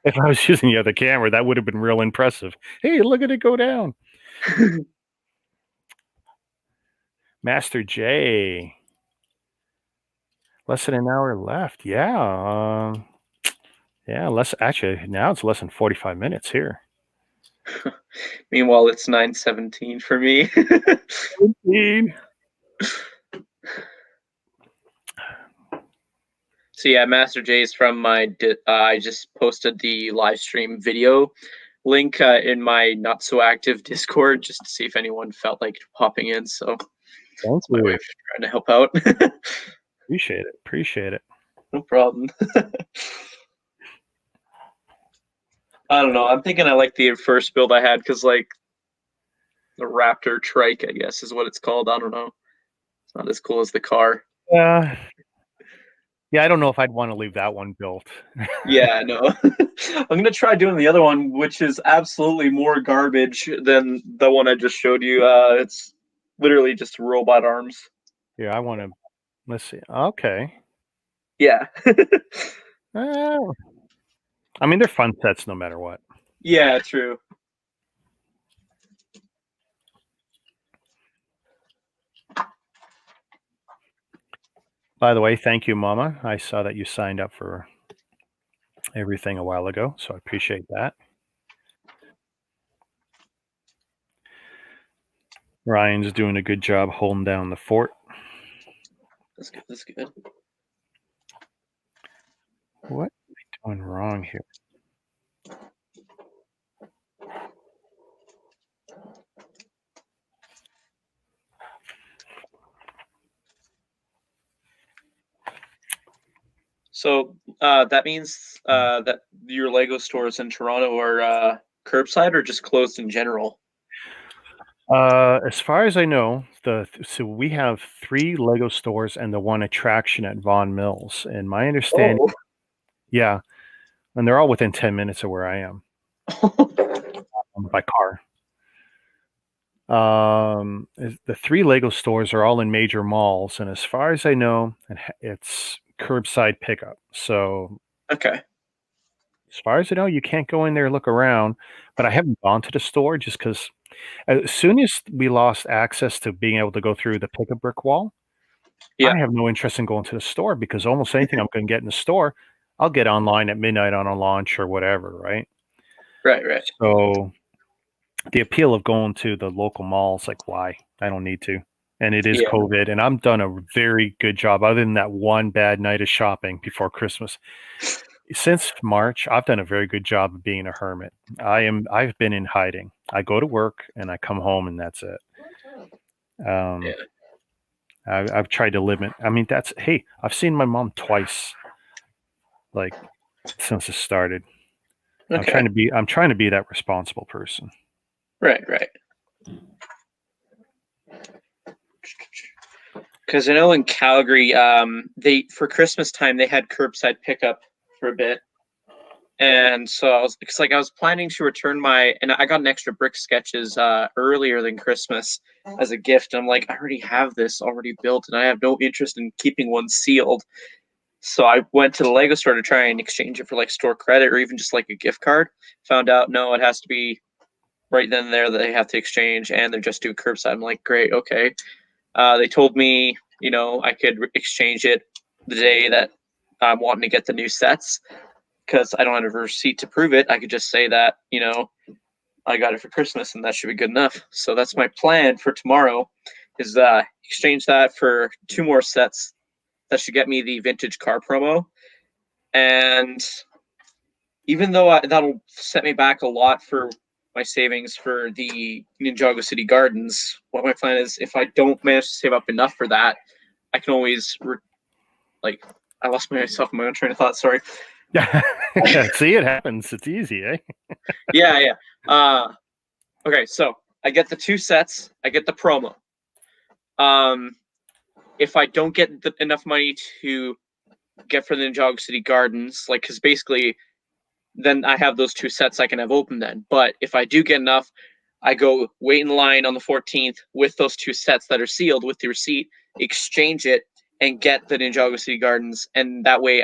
If I was using the other camera, that would have been real impressive. Hey, look at it go down. Master J. Less than an hour left. Yeah. Yeah, now it's less than 45 minutes here. Meanwhile, it's 9:17 for me. Indeed. So yeah, Master J is from my. I just posted the live stream video link in my not so active Discord just to see if anyone felt like popping in. So Thank my way you. of trying to help out. Appreciate it. Appreciate it. No problem. I don't know. I'm thinking I like the first build I had because like the Raptor Trike, I guess, is what it's called. I don't know. It's not as cool as the car. Yeah, I don't know if I'd want to leave that one built. Yeah, no. I'm gonna try doing the other one, which is absolutely more garbage than the one I just showed you. It's literally just robot arms. Yeah, I want to. Let's see. Okay. Yeah. I mean, they're fun sets no matter what. Yeah, true. By the way, thank you, Mama. I saw that you signed up for everything a while ago, so I appreciate that. Ryan's doing a good job holding down the fort. That's good. That's good. What am I doing wrong here? So that means that your Lego stores in Toronto are curbside or just closed in general? As far as I know, so we have 3 Lego stores and the one attraction at Vaughan Mills. And my understanding, Oh. yeah, and they're all within 10 minutes of where I am by car. The 3 Lego stores are all in major malls, and as far as I know, it's curbside pickup. So Okay. as far as I know, you can't go in there and look around. But I haven't gone to the store just because as soon as we lost access to being able to go through the pick a brick wall, Yeah. I have no interest in going to the store because almost anything I'm going to get in the store, I'll get online at midnight on a launch or whatever, right? Right. Right. So the appeal of going to the local malls, like, why? I don't need to. And it is Yeah. COVID, and I'm done a very good job, other than that one bad night of shopping before Christmas. Since March, I've done a very good job of being a hermit. I've been in hiding. I go to work and I come home and that's it. Yeah. I've tried to limit. I mean, hey, I've seen my mom twice, like since it started. Okay. I'm trying to be that responsible person. Right. Right. Because I know in Calgary, they for Christmas time they had curbside pickup for a bit, and so I was planning to return and I got an extra brick sketches earlier than Christmas as a gift. And I'm like, I already have this already built, and I have no interest in keeping one sealed. So I went to the Lego store to try and exchange it for like store credit or even just like a gift card. Found out no, it has to be right then and there that they have to exchange, and they're just doing curbside. I'm like, great, okay. They told me, I could exchange it the day that I'm wanting to get the new sets because I don't have a receipt to prove it. I could just say that, I got it for Christmas and that should be good enough. So that's my plan for tomorrow is exchange that for 2 more sets. That should get me the vintage car promo. And even though that'll set me back a lot for my savings for the Ninjago City Gardens, what my plan is, if I don't manage to save up enough for that, I can always I lost myself in my own train of thought. Sorry. Yeah. See, it happens. It's easy, eh? Yeah. Okay, so I get the 2 sets. I get the promo. If I don't get enough money to get for the Ninjago City Gardens, like, because basically, then I have those 2 sets I can have open then. But if I do get enough, I go wait in line on the 14th with those 2 sets that are sealed with the receipt, exchange it, and get the Ninjago City Gardens. And that way,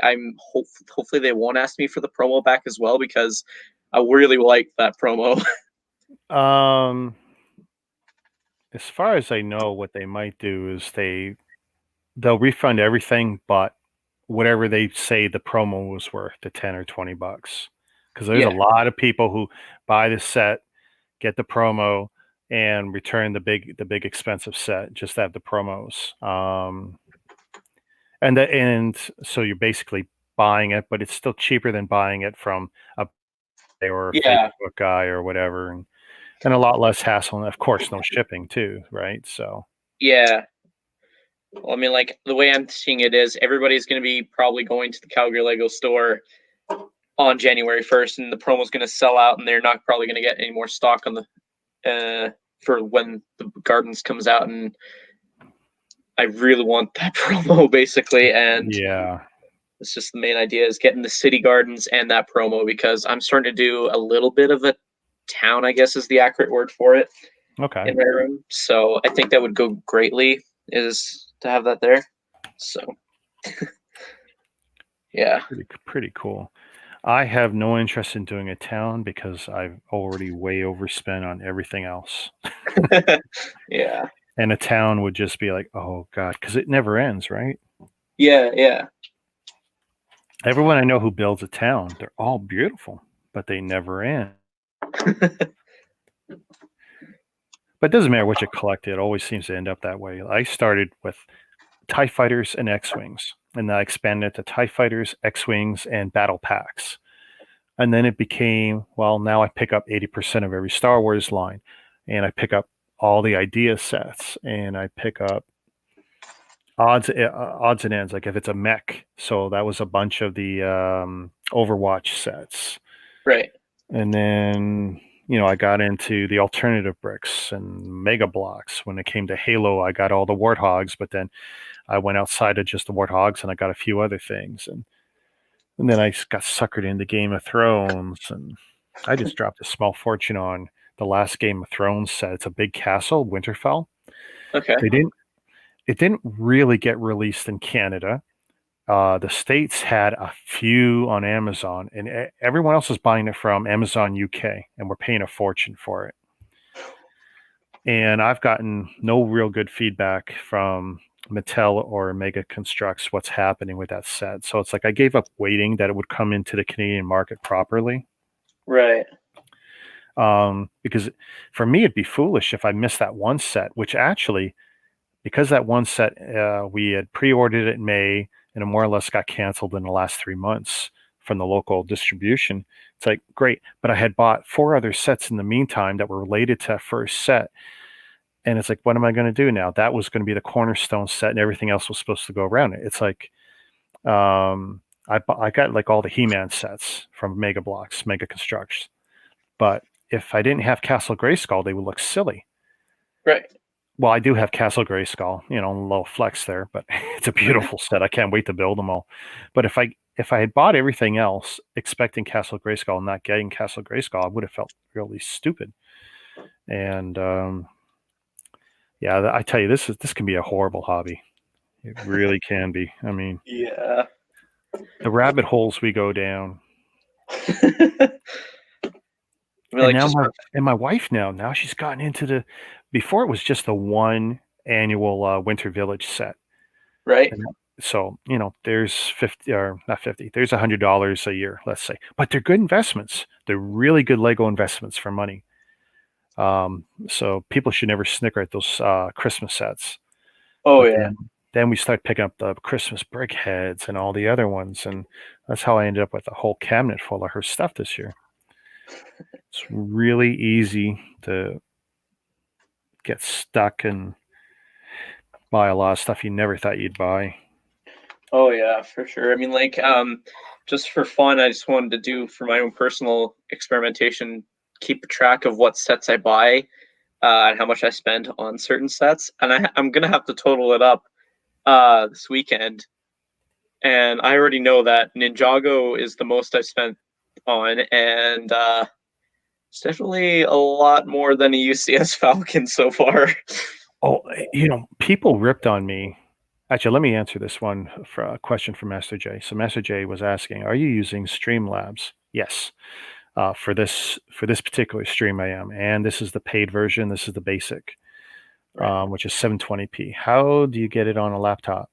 hopefully they won't ask me for the promo back as well, because I really like that promo. Um, as far as I know, what they might do is they'll refund everything, but whatever they say the promo was worth, the 10 or $20. Because there's a Yeah, lot of people who buy the set, get the promo, and return the big expensive set just to have the promos. And so you're basically buying it, but it's still cheaper than buying it from a or a yeah, Facebook guy or whatever, and a lot less hassle, and of course, no shipping too, right? So yeah. Well, I mean, like, the way I'm seeing it is everybody's going to be probably going to the Calgary Lego store on January 1st, and the promo's going to sell out, and they're not probably going to get any more stock on the for when the Gardens comes out. And I really want that promo, basically, and yeah, it's just the main idea is getting the City Gardens and that promo, because I'm starting to do a little bit of a town, I guess is the accurate word for it, okay, in my room. So I think that would go greatly, is to have that there. So yeah. pretty cool. I have no interest in doing a town because I've already way overspent on everything else. Yeah. And a town would just be like, oh God, because it never ends, right? Yeah. Everyone I know who builds a town, they're all beautiful, but they never end. But it doesn't matter what you collect, it always seems to end up that way. I started with TIE fighters and X-Wings, and then I expanded to TIE fighters, X-Wings, and battle packs. And then it became, well, now I pick up 80% of every Star Wars line, and I pick up all the idea sets, and I pick up odds and ends. Like if it's a mech, so that was a bunch of the Overwatch sets, Right. and then I got into the alternative bricks and mega blocks. When it came to Halo, I got all the warthogs, but then I went outside of just the warthogs and I got a few other things, and then I got suckered into Game of Thrones, and I just dropped a small fortune on the last Game of Thrones set. It's a big castle, Winterfell. Okay. They didn't. It didn't really get released in Canada. The states had a few on Amazon, and everyone else is buying it from Amazon UK, and we're paying a fortune for it. And I've gotten no real good feedback from Mattel or Mega Constructs what's happening with that set. So it's like I gave up waiting that it would come into the Canadian market properly. Right. Because for me, it'd be foolish if I missed that one set, which actually, because that one set, we had pre-ordered it in May and it more or less got canceled in the last 3 months from the local distribution. It's like, great. But I had bought 4 other sets in the meantime that were related to that first set. And it's like, what am I going to do now? That was going to be the cornerstone set and everything else was supposed to go around it. It's like, I got like all the He-Man sets from Mega Blocks, Mega Constructs. But if I didn't have Castle Grayskull, they would look silly. Right. Well, I do have Castle Grayskull, a little flex there, but it's a beautiful set. I can't wait to build them all. But if I had bought everything else expecting Castle Grayskull and not getting Castle Grayskull, I would have felt really stupid. And yeah, I tell you, this can be a horrible hobby. It really can be. I mean, Yeah. the rabbit holes we go down. I mean, And like, now just my wife now she's gotten into the. Before it was just the one annual Winter Village set. right. And so, there's 50 or not 50, there's $100 a year, let's say, but they're good investments. They're really good Lego investments for money. So people should never snicker at those Christmas sets. Oh But yeah. then we start picking up the Christmas brick heads and all the other ones. And that's how I ended up with a whole cabinet full of her stuff this year. It's really easy to get stuck and buy a lot of stuff you never thought you'd buy. Oh yeah, for sure. I mean, like, just for fun, I just wanted to do for my own personal experimentation, keep track of what sets I buy, and how much I spend on certain sets, and I'm gonna have to total it up this weekend. And I already know that Ninjago is the most I've spent on, and it's definitely a lot more than a UCS Falcon so far. Oh, people ripped on me. Actually, let me answer this one for a question from Master J. So Master J was asking, "Are you using Streamlabs?" Yes. For this particular stream, I am, and this is the paid version. This is the basic, Right. which is 720p. How do you get it on a laptop?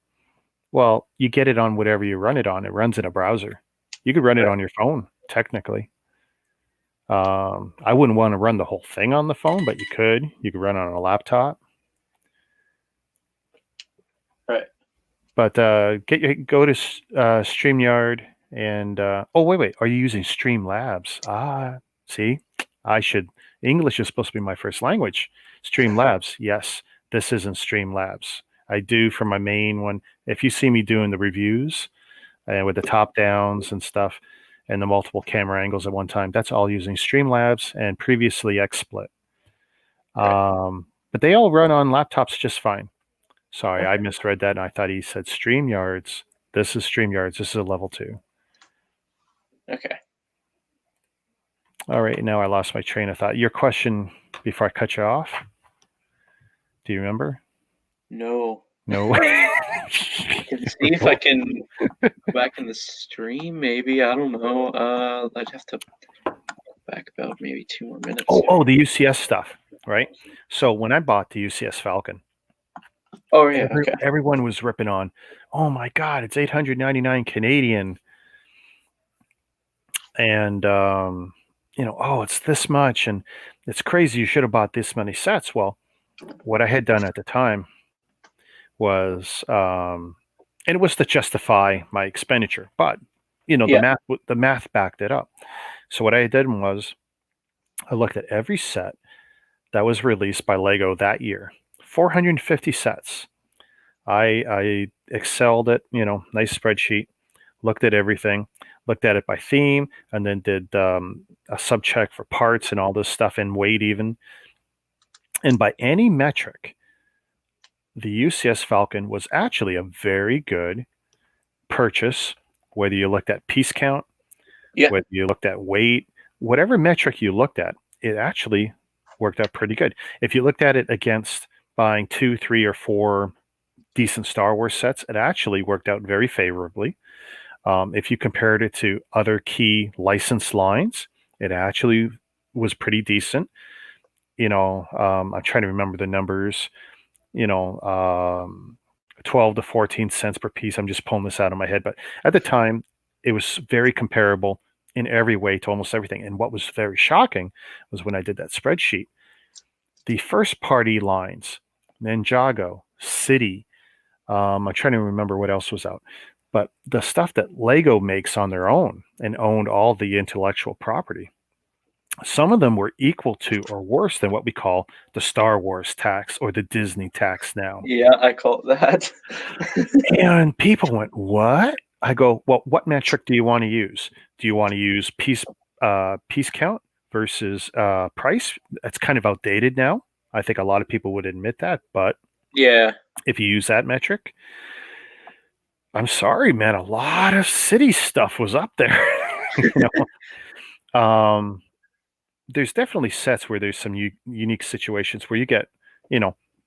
Well, you get it on whatever you run it on. It runs in a browser. You could run it Right. on your phone, technically. I wouldn't want to run the whole thing on the phone, but you could. You could run it on a laptop. Right. But go to StreamYard and oh wait, are you using Streamlabs? See, I should. English is supposed to be my first language. Streamlabs, yes. This isn't Streamlabs. I do for my main one. If you see me doing the reviews and with the top downs and stuff and the multiple camera angles at one time, that's all using Streamlabs and previously XSplit. Right. But they all run on laptops just fine. Sorry, I Okay. misread that, and I thought he said StreamYards. This is StreamYards. This is a level 2. Okay. All right, now I lost my train of thought. Your question before I cut you off. Do you remember? No. No. I can see if I can go back in the stream, maybe. I don't know. I'd have to go back about maybe 2 more minutes. Oh, the UCS stuff, right? So when I bought the UCS Falcon, Oh yeah. Okay. everyone was ripping on, oh my God, it's 899 Canadian. And, oh, it's this much. And it's crazy. You should have bought this many sets. Well, what I had done at the time was, and it was to justify my expenditure, but Yeah. the math backed it up. So what I did was I looked at every set that was released by Lego that year, 450 sets. I excelled it, nice spreadsheet, looked at everything, looked at it by theme, and then did a sub check for parts and all this stuff and weight even. And by any metric, the UCS Falcon was actually a very good purchase, whether you looked at piece count, Yeah. whether you looked at weight, whatever metric you looked at, it actually worked out pretty good. If you looked at it against buying 2, 3, or 4 decent Star Wars sets, it actually worked out very favorably. If you compared it to other key licensed lines, it actually was pretty decent. I'm trying to remember the numbers. 12 to 14 cents per piece. I'm just pulling this out of my head, but at the time, it was very comparable in every way to almost everything. And what was very shocking was when I did that spreadsheet, the first party lines, Ninjago, City. I'm trying to remember what else was out, but the stuff that Lego makes on their own and owned all the intellectual property, some of them were equal to or worse than what we call the Star Wars tax or the Disney tax now. Yeah. I call it that. And people went, "What?" I go, "Well, what metric do you want to use? Do you want to use piece count versus price?" That's kind of outdated now. I think a lot of people would admit that, but Yeah. if you use that metric, I'm sorry, man, a lot of city stuff was up there. you know? There's definitely sets where there's some unique situations where you get,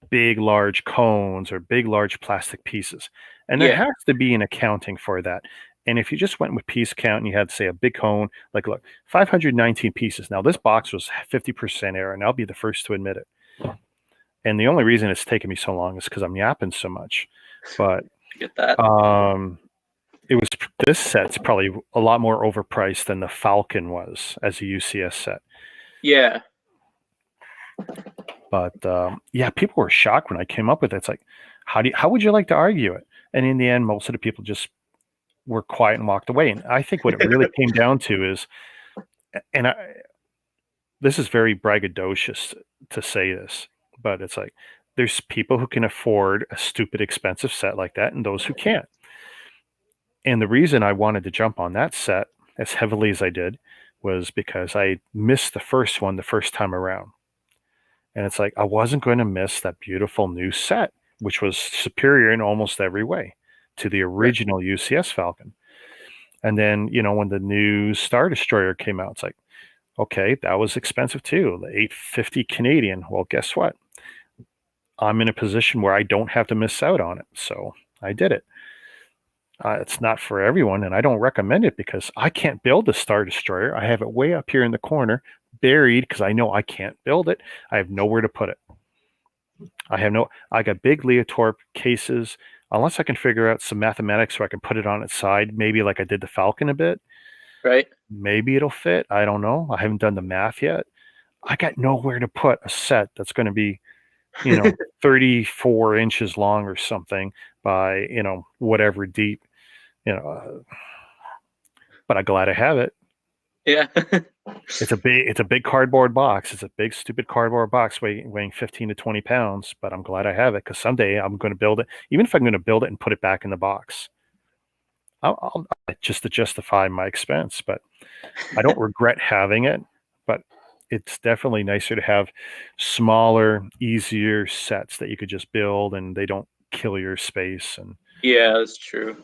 big, large cones or big, large plastic pieces. And there Yeah. has to be an accounting for that. And if you just went with piece count and you had, say, a big cone, like, look, 519 pieces. Now, this box was 50% error, and I'll be the first to admit it. And the only reason it's taken me so long is because I'm yapping so much. But I get that. it was this set's probably a lot more overpriced than the Falcon was as a UCS set. Yeah. But yeah, people were shocked when I came up with it. It's like, how would you like to argue it? And in the end, most of the people just were quiet and walked away. And I think what it really came down to is, and this is very braggadocious to say this, but it's like there's people who can afford a stupid expensive set like that, and those who can't. And the reason I wanted to jump on that set as heavily as I did was because I missed the first one the first time around. And it's like I wasn't going to miss that beautiful new set, which was superior in almost every way to the Right. original UCS Falcon. And then, when the new Star Destroyer came out, it's like, okay, that was expensive too, the 850 Canadian. Well, guess what? I'm in a position where I don't have to miss out on it. So I did it. It's not for everyone, and I don't recommend it because I can't build the Star Destroyer. I have it way up here in the corner, buried because I know I can't build it. I have nowhere to put it. I got big Leotorp cases. Unless I can figure out some mathematics so I can put it on its side, maybe like I did the Falcon a bit, Right. maybe it'll fit. I don't know. I haven't done the math yet. I got nowhere to put a set that's going to be, 34 inches long or something by, whatever deep, but I'm glad I have it. Yeah. It's a big cardboard box. It's a big, stupid cardboard box weighing 15 to 20 pounds, but I'm glad I have it because someday I'm going to build it. Even if I'm going to build it and put it back in the box, I'll just to justify my expense, but I don't regret having it. But it's definitely nicer to have smaller, easier sets that you could just build and they don't kill your space. And Yeah, that's true.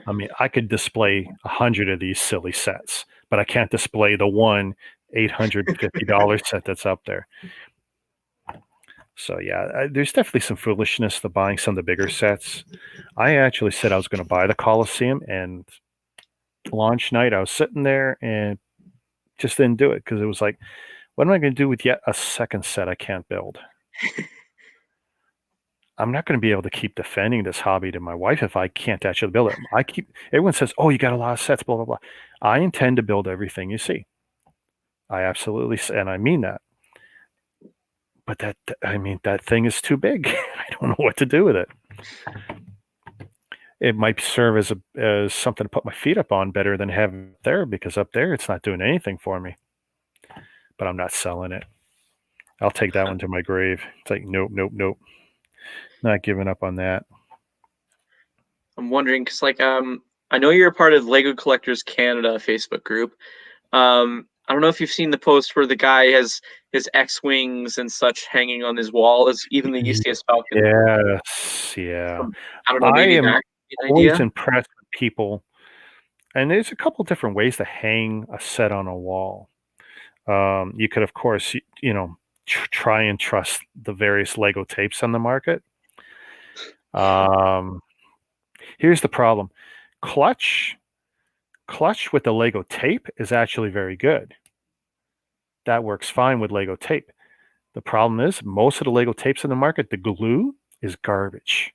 I mean, I could display 100 of these silly sets, but I can't display the one $850 set that's up there. So yeah, there's definitely some foolishness to buying some of the bigger sets. I actually said I was going to buy the Coliseum, and launch night I was sitting there and just didn't do it because it was like, what am I going to do with yet a second set I can't build? I'm not going to be able to keep defending this hobby to my wife if I can't actually build it. Everyone says, "Oh, you got a lot of sets, blah blah blah." I intend to build everything you see. I absolutely, and I mean that. But that thing is too big. I don't know what to do with it. It might serve as something to put my feet up on better than having it there, because up there it's not doing anything for me. But I'm not selling it. I'll take that one to my grave. It's like, nope, nope, nope. Not giving up on that. I'm wondering because I know you're a part of Lego Collectors Canada Facebook group. I don't know if you've seen the post where the guy has his X-wings and such hanging on his wall, as even the UCS Falcon. Yes, yeah. I don't know, I maybe am that could be an always idea. impressed with people, and there's a couple different ways to hang a set on a wall. You could, of course, try and trust the various Lego tapes on the market. Here's the problem: Clutch with the Lego tape is actually very good. That works fine with Lego tape. The problem is most of the Lego tapes in the market, the glue is garbage.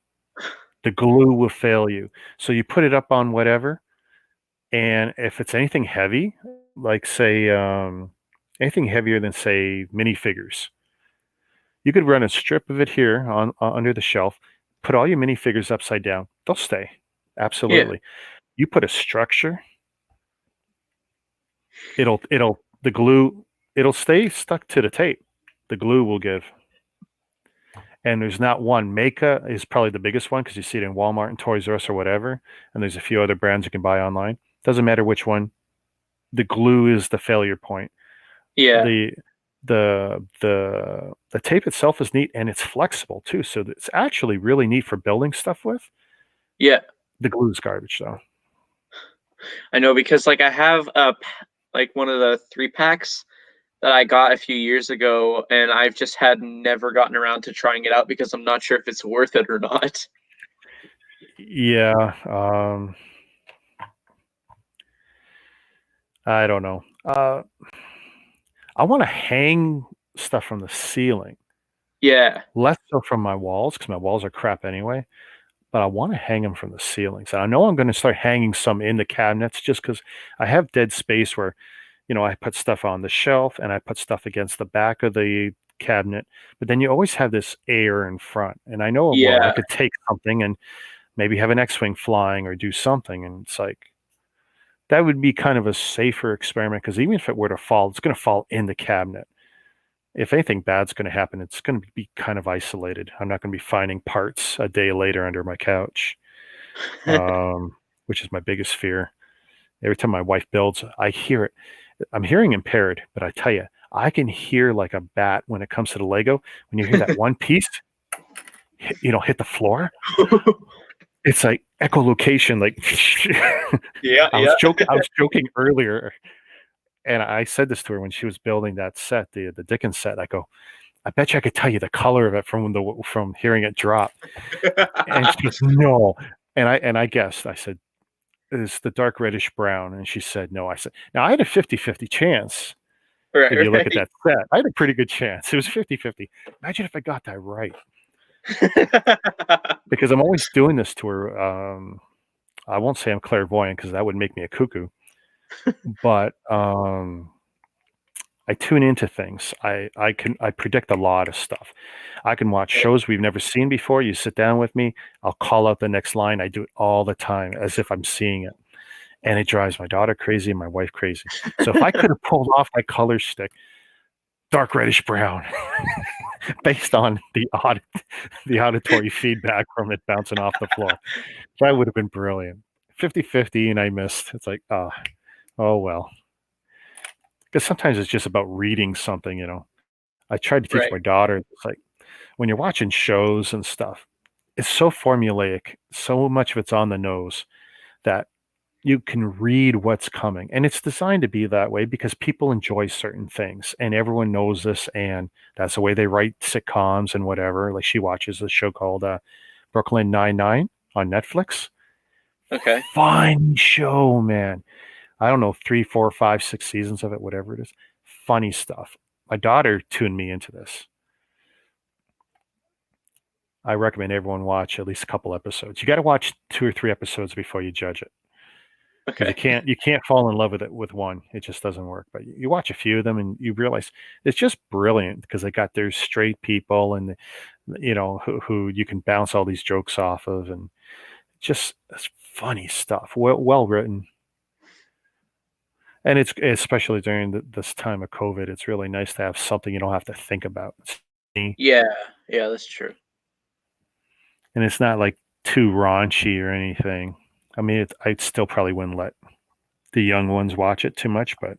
The glue will fail you. So you put it up on whatever, and if it's anything heavy, like say anything heavier than say minifigures, you could run a strip of it here on under the shelf, put all your minifigures upside down. They'll stay. Yeah, Absolutely. You put a structure, the glue, it'll stay stuck to the tape. The glue will give. And there's not one. Meka is probably the biggest one because you see it in Walmart and Toys R Us or whatever. And there's a few other brands you can buy online. Doesn't matter which one. The glue is the failure point. yeah, The the tape itself is neat and it's flexible too. So it's actually really neat for building stuff with. yeah. The glue is garbage though. I know because I have like one of the 3 packs that I got a few years ago, and I've just had never gotten around to trying it out because I'm not sure if it's worth it or not. Yeah. I don't know. I want to hang stuff from the ceiling, Yeah, less so from my walls because my walls are crap anyway. But I want to hang them from the ceilings. And I know I'm going to start hanging some in the cabinets just because I have dead space where, I put stuff on the shelf and I put stuff against the back of the cabinet. But then you always have this air in front. And I know, well, I yeah, could take something and maybe have an X-wing flying or do something. And it's like, that would be kind of a safer experiment because even if it were to fall, it's going to fall in the cabinet. If anything bad's going to happen, it's going to be kind of isolated. I'm not going to be finding parts a day later under my couch. Um, which is my biggest fear. Every time my wife builds, I hear it. I'm hearing impaired, but I tell you, I can hear like a bat when it comes to the Lego. When you hear that one piece, hit the floor, it's like echolocation. Like Yeah, I was yeah. joking. I was joking earlier, and I said this to her when she was building that set, the Dickens set. I go, I bet you I could tell you the color of it from hearing it drop. And she goes, no. And I guessed. I said, it's the dark reddish brown. And she said, no. I said, now I had a 50-50 chance. If Right, you look at that set, I had a pretty good chance. It was 50-50. Imagine if I got that right. right. Because I'm always doing this to her. I won't say I'm clairvoyant because that would make me a cuckoo. But I tune into things. I predict a lot of stuff. I can watch shows we've never seen before. You sit down with me, I'll call out the next line. I do it all the time as if I'm seeing it. And it drives my daughter crazy and my wife crazy. So if I could have pulled off that color stick, dark reddish brown, based on the auditory feedback from it bouncing off the floor, that would have been brilliant. 50-50 and I missed. It's like, oh well. Because sometimes it's just about reading something. I tried to teach my daughter, it's like when you're watching shows and stuff, it's so formulaic, so much of it's on the nose that you can read what's coming. And it's designed to be that way because people enjoy certain things and everyone knows this. And that's the way they write sitcoms and whatever. Like she watches a show called Brooklyn Nine-Nine on Netflix. Okay. Fun show, man. I don't know, 3, 4, 5, 6 seasons of it, whatever it is. Funny stuff. My daughter tuned me into this. I recommend everyone watch at least a couple episodes. You got to watch 2 or 3 episodes before you judge it. Because Okay. you can't fall in love with it with one. It just doesn't work. But you watch a few of them and you realize it's just brilliant because they got their straight people and who you can bounce all these jokes off of, and just it's funny stuff. Well written. And it's especially during this time of COVID, it's really nice to have something you don't have to think about. Yeah, yeah, that's true. And it's not like too raunchy or anything. I mean, I still probably wouldn't let the young ones watch it too much, but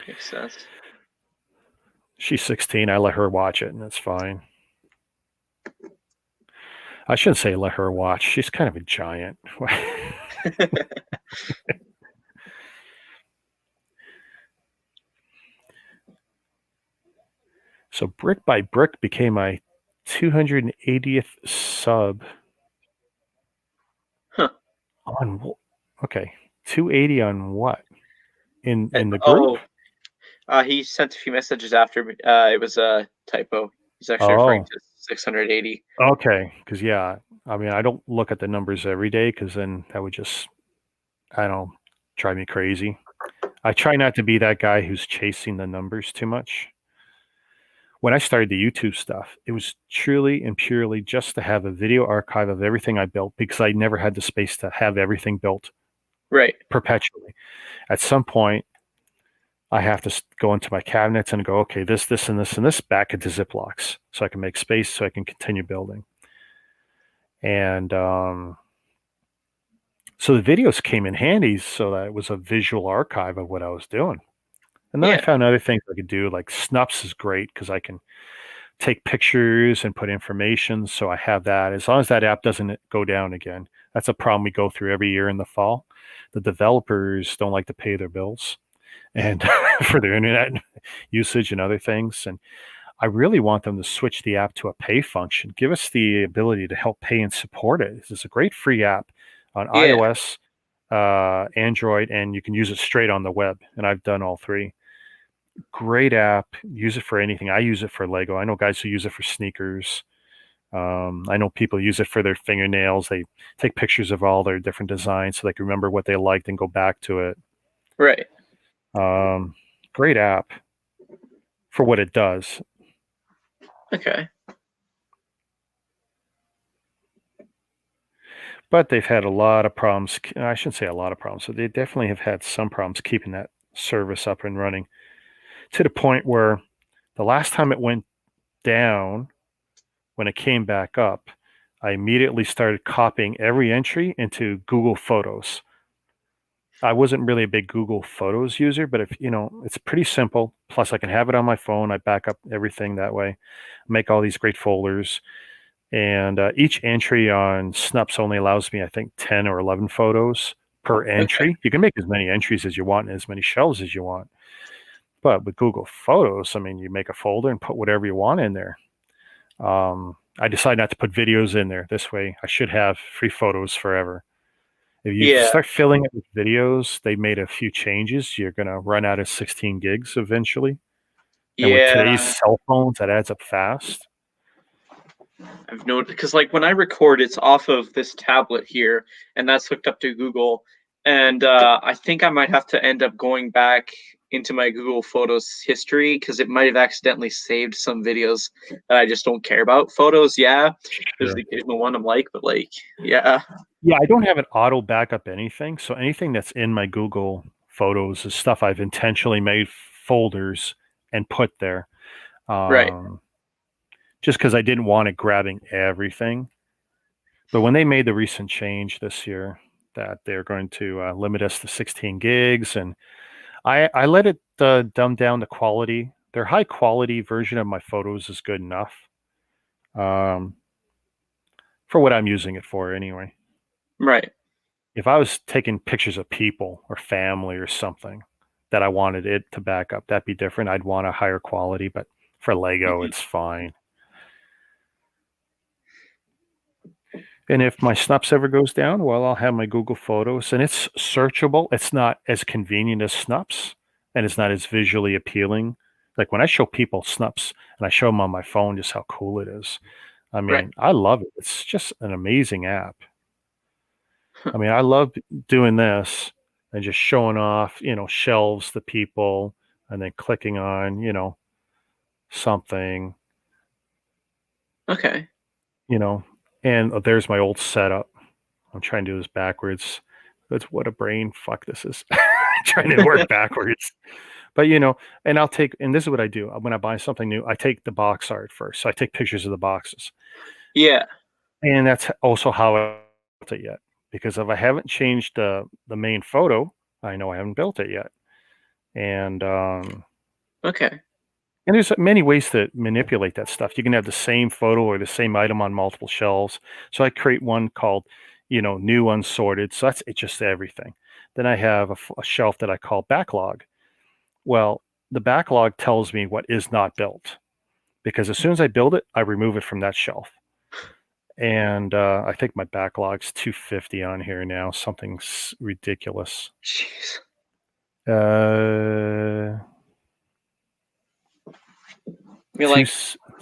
Makes sense. she's 16. I let her watch it, and it's fine. I shouldn't say let her watch. She's kind of a giant. So Brick by Brick became my 280th sub. Huh. Okay, 280 on what? In the group? He sent a few messages after me. It was a typo. He's actually referring to 680. Okay, because I mean, I don't look at the numbers every day because then that would just, I don't know, drive me crazy. I try not to be that guy who's chasing the numbers too much. When I started the YouTube stuff, it was truly and purely just to have a video archive of everything I built because I never had the space to have everything built perpetually. At some point, I have to go into my cabinets and go, okay, this, and this, and this back into Ziplocs so I can make space so I can continue building. And so the videos came in handy so that it was a visual archive of what I was doing. And then I found other things I could do, like Snups is great because I can take pictures and put information. So I have that. As long as that app doesn't go down again. That's a problem we go through every year in the fall. The developers don't like to pay their bills and for their internet usage and other things. And I really want them to switch the app to a pay function. Give us the ability to help pay and support it. This is a great free app on iOS, Android, and you can use it straight on the web. And I've done all 3. Great app. Use it for anything. I use it for Lego. I know guys who use it for sneakers. I know people use it for their fingernails. They take pictures of all their different designs so they can remember what they liked and go back to it. Right. Great app for what it does. Okay. But they've had a lot of problems. I shouldn't say a lot of problems. So they definitely have had some problems keeping that service up and running to the point where the last time it went down, when it came back up, I immediately started copying every entry into Google Photos. I wasn't really a big Google Photos user, but if it's pretty simple. Plus, I can have it on my phone. I back up everything that way, make all these great folders. And each entry on Snups only allows me, I think, 10 or 11 photos per Okay. entry. You can make as many entries as you want and as many shelves as you want. But with Google Photos, I mean, you make a folder and put whatever you want in there. I decided not to put videos in there. This way, I should have free photos forever. If you Yeah. start filling it with videos, they made a few changes. You're going to run out of 16 gigs eventually. And with today's Yeah. cell phones, that adds up fast. I've noted because like when I record, it's off of this tablet here, and that's hooked up to Google. And I think I might have to end up going back into my Google Photos history because it might have accidentally saved some videos that I just don't care about. Photos, yeah, there's Sure. the occasional one I'm like, but like, yeah, Yeah, I don't have it auto backup anything. So anything that's in my Google Photos is stuff I've intentionally made folders and put there. right, Um, just because I didn't want it grabbing everything. But when they made the recent change this year that they're going to limit us to 16 gigs, and I let it dumb down the quality. Their high quality version of my photos is good enough um, for what I'm using it for anyway. right. If I was taking pictures of people or family or something that I wanted it to back up, that'd be different. I'd want a higher quality, but for Lego, Mhm. it's fine. And if my Snups ever goes down, well, I'll have my Google Photos and it's searchable. It's not as convenient as Snups and it's not as visually appealing. Like when I show people Snups and I show them on my phone just how cool it is. I Right. mean, I love it. It's just an amazing app. I mean, I love doing this and just showing off, shelves to people and then clicking on, something, Okay. you know, and there's my old setup. I'm trying to do this backwards. That's what a brain fuck this is. Trying to work backwards. But and and this is what I do. When I buy something new, I take the box art first. So I take pictures of the boxes. Yeah. And that's also how I built it yet. Because if I haven't changed the main photo, I know I haven't built it yet. And Okay. and there's many ways to manipulate that stuff. You can have the same photo or the same item on multiple shelves. So I create one called, new unsorted. So that's it's just everything. Then I have a shelf that I call backlog. Well, the backlog tells me what is not built because as soon as I build it, I remove it from that shelf. And I think my backlog's 250 on here now, something ridiculous. Jeez. Uh, I mean, two, like,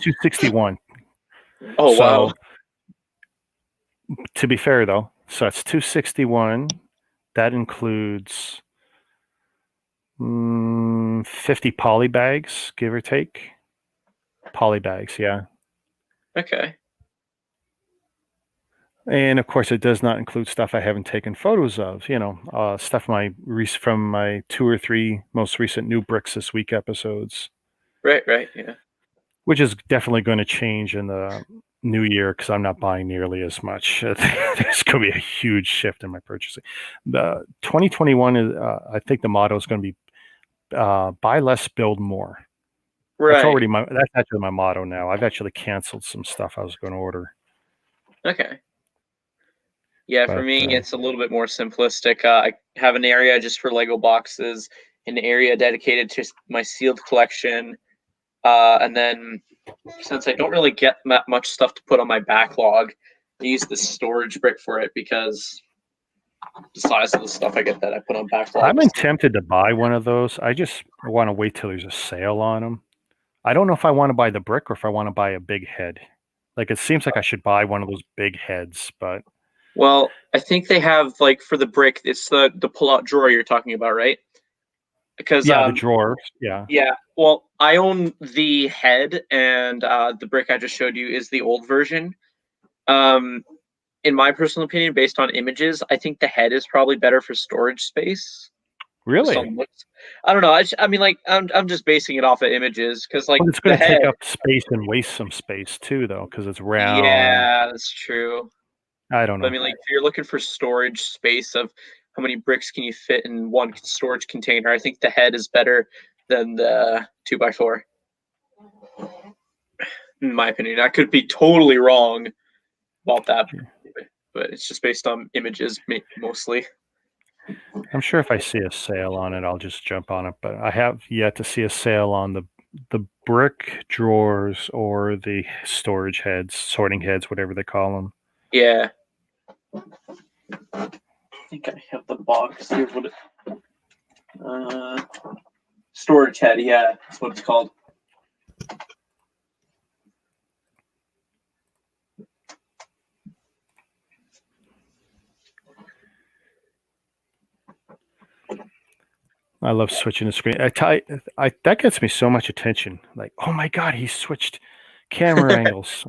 261. oh wow. So to be fair though, so it's 261. That includes 50 poly bags, give or take. Poly bags, yeah. Okay. And of course, it does not include stuff I haven't taken photos of. Stuff from my 2 or 3 most recent New Bricks This Week episodes, Right. Right. Yeah. which is definitely going to change in the new year because I'm not buying nearly as much. There's going to be a huge shift in my purchasing. The 2021 is, I think, the motto is going to be buy less, build more. Right. That's actually my motto now. I've actually canceled some stuff I was going to order, Okay. Yeah, for but me, it's a little bit more simplistic. I have an area just for Lego boxes, an area dedicated to my sealed collection, and then since I don't really get much stuff to put on my backlog, I use the storage brick for it because the size of the stuff I get that I put on I've backlogs. been tempted to buy one of those. I just want to wait till there's a sale on them. I don't know if I want to buy the brick or if I want to buy a big head. Like it seems like I should buy one of those big heads, but Well, I think they have like for the brick, it's the pull-out drawer you're talking about, right? Because yeah, the drawers. Yeah. yeah, well, I own the head, and the brick I just showed you is the old version. Um, in my personal opinion, based on images, I think the head is probably better for storage space. Just Really? on looks. I don't know. I mean, like, I'm just basing it off of images because, like, Well, it's the going to head. take up space and waste some space too, though, because it's round. Yeah, that's true. I don't But I know. mean, like, if you're looking for storage space of how many bricks can you fit in one storage container, I think the head is better than the 2x4, in my opinion. I could be totally wrong about that, but it's just based on images mostly. I'm sure if I see a sale on it, I'll just jump on it. But I have yet to see a sale on the brick drawers or the storage heads, sorting heads, whatever they call them. Yeah. I think I have the box here. What storage head, yeah, that's what it's called. I love switching the screen. That gets me so much attention. Like, oh my God, he switched camera angles.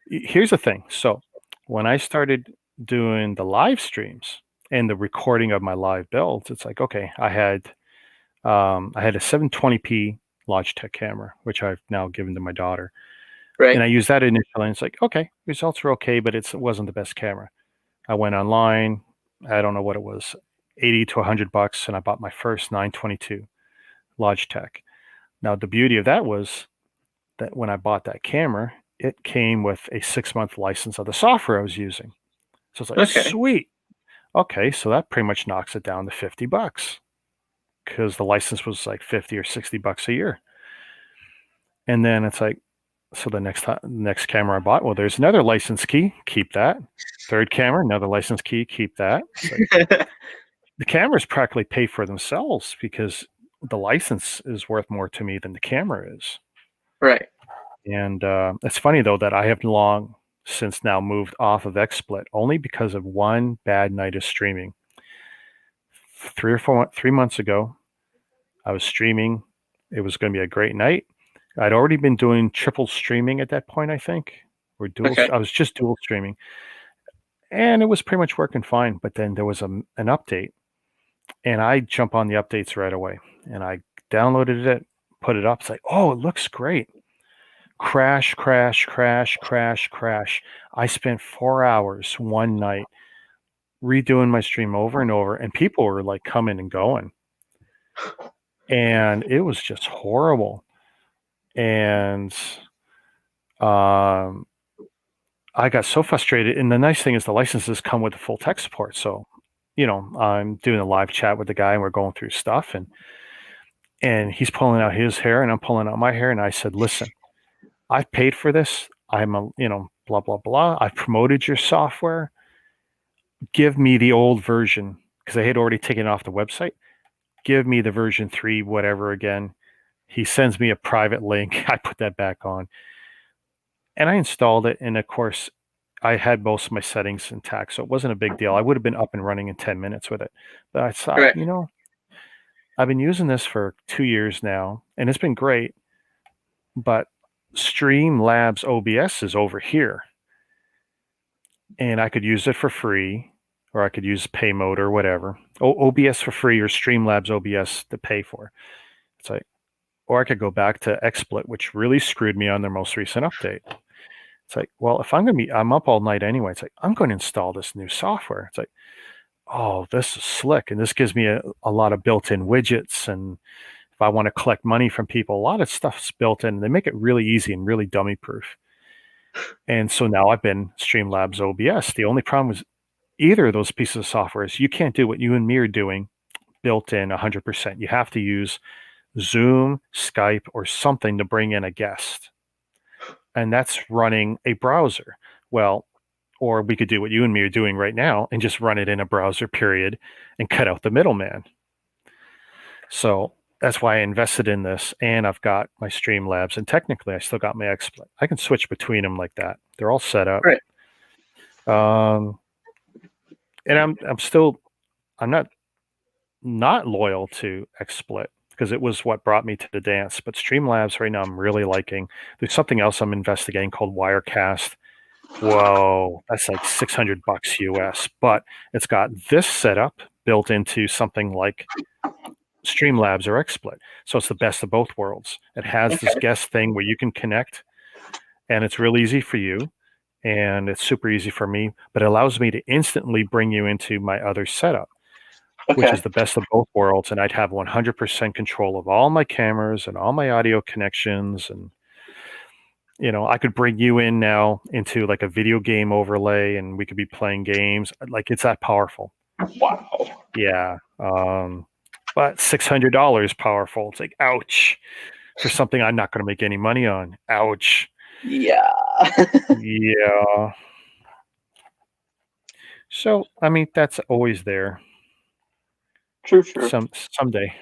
Here's the thing. So when I started doing the live streams and the recording of my live builds, it's like, okay, I had a 720p Logitech camera, which I've now given to my daughter. Right. And I used that initially, and it's like, okay, results were okay, but it wasn't the best camera. I went online. I don't know what it was, 80 to $100, and I bought my first 922 Logitech. Now, the beauty of that was that when I bought that camera, it came with a 6-month license of the software I was using. So it's like, Okay. sweet. Okay, so that pretty much knocks it down to $50 because the license was like 50 or $60 a year. And then it's like, so the next camera I bought, well, there's another license key, keep that. Third camera, another license key, keep that. Like, the cameras practically pay for themselves because the license is worth more to me than the camera is. Right. And it's funny though that I have long since now moved off of XSplit only because of one bad night of streaming. 3 months ago, I was streaming. It was going to be a great night. I'd already been doing triple streaming at that point, I think, or dual. Okay. I was just dual streaming, and it was pretty much working fine. But then there was an update, and I jump on the updates right away, and I downloaded it, put it up. It's like, oh, it looks great. Crash, crash, crash, crash, crash. I spent 4 hours one night redoing my stream over and over, and people were like coming and going, and it was just horrible. And I got so frustrated. And the nice thing is the licenses come with the full tech support. So, I'm doing a live chat with the guy and we're going through stuff and he's pulling out his hair and I'm pulling out my hair. And I said, listen, I've paid for this. I'm blah, blah, blah. I've promoted your software. Give me the old version because I had already taken it off the website. Give me the version 3, whatever again. He sends me a private link. I put that back on. And I installed it. And of course, I had most of my settings intact. So it wasn't a big deal. I would have been up and running in 10 minutes with it. But I thought, Right. I've been using this for 2 years now, and it's been great. But Streamlabs OBS is over here. And I could use it for free, or I could use pay mode or whatever. OBS for free or Streamlabs OBS to pay for. It's like, or I could go back to XSplit, which really screwed me on their most recent update. It's like, well, if I'm up all night anyway. It's like, I'm going to install this new software. It's like, oh, this is slick. And this gives me a lot of built-in widgets. And if I want to collect money from people, a lot of stuff's built in. They make it really easy and really dummy proof. And so now I've been Streamlabs OBS. The only problem is either of those pieces of software is you can't do what you and me are doing built in 100%. You have to use Zoom, Skype, or something to bring in a guest. And that's running a browser. Well, or we could do what you and me are doing right now and just run it in a browser period and cut out the middleman. So that's why I invested in this. And I've got my Streamlabs, and technically I still got my XSplit. I can switch between them like that. They're all set up. Right. And I'm not loyal to XSplit because it was what brought me to the dance. But Streamlabs right now I'm really liking. There's something else I'm investigating called Wirecast. Whoa, that's like $600 US, but it's got this setup built into something like Streamlabs or XSplit. So it's the best of both worlds. It has this guest thing where you can connect, and it's real easy for you, and it's super easy for me, but it allows me to instantly bring you into my other setup, which is the best of both worlds. And I'd have 100% control of all my cameras and all my audio connections. And, I could bring you in now into like a video game overlay, and we could be playing games. Like, it's that powerful. Wow. Yeah. But $600 powerful. It's like, ouch, for something I'm not going to make any money on. Ouch. Yeah. Yeah. So, I mean, that's always there. True. Someday.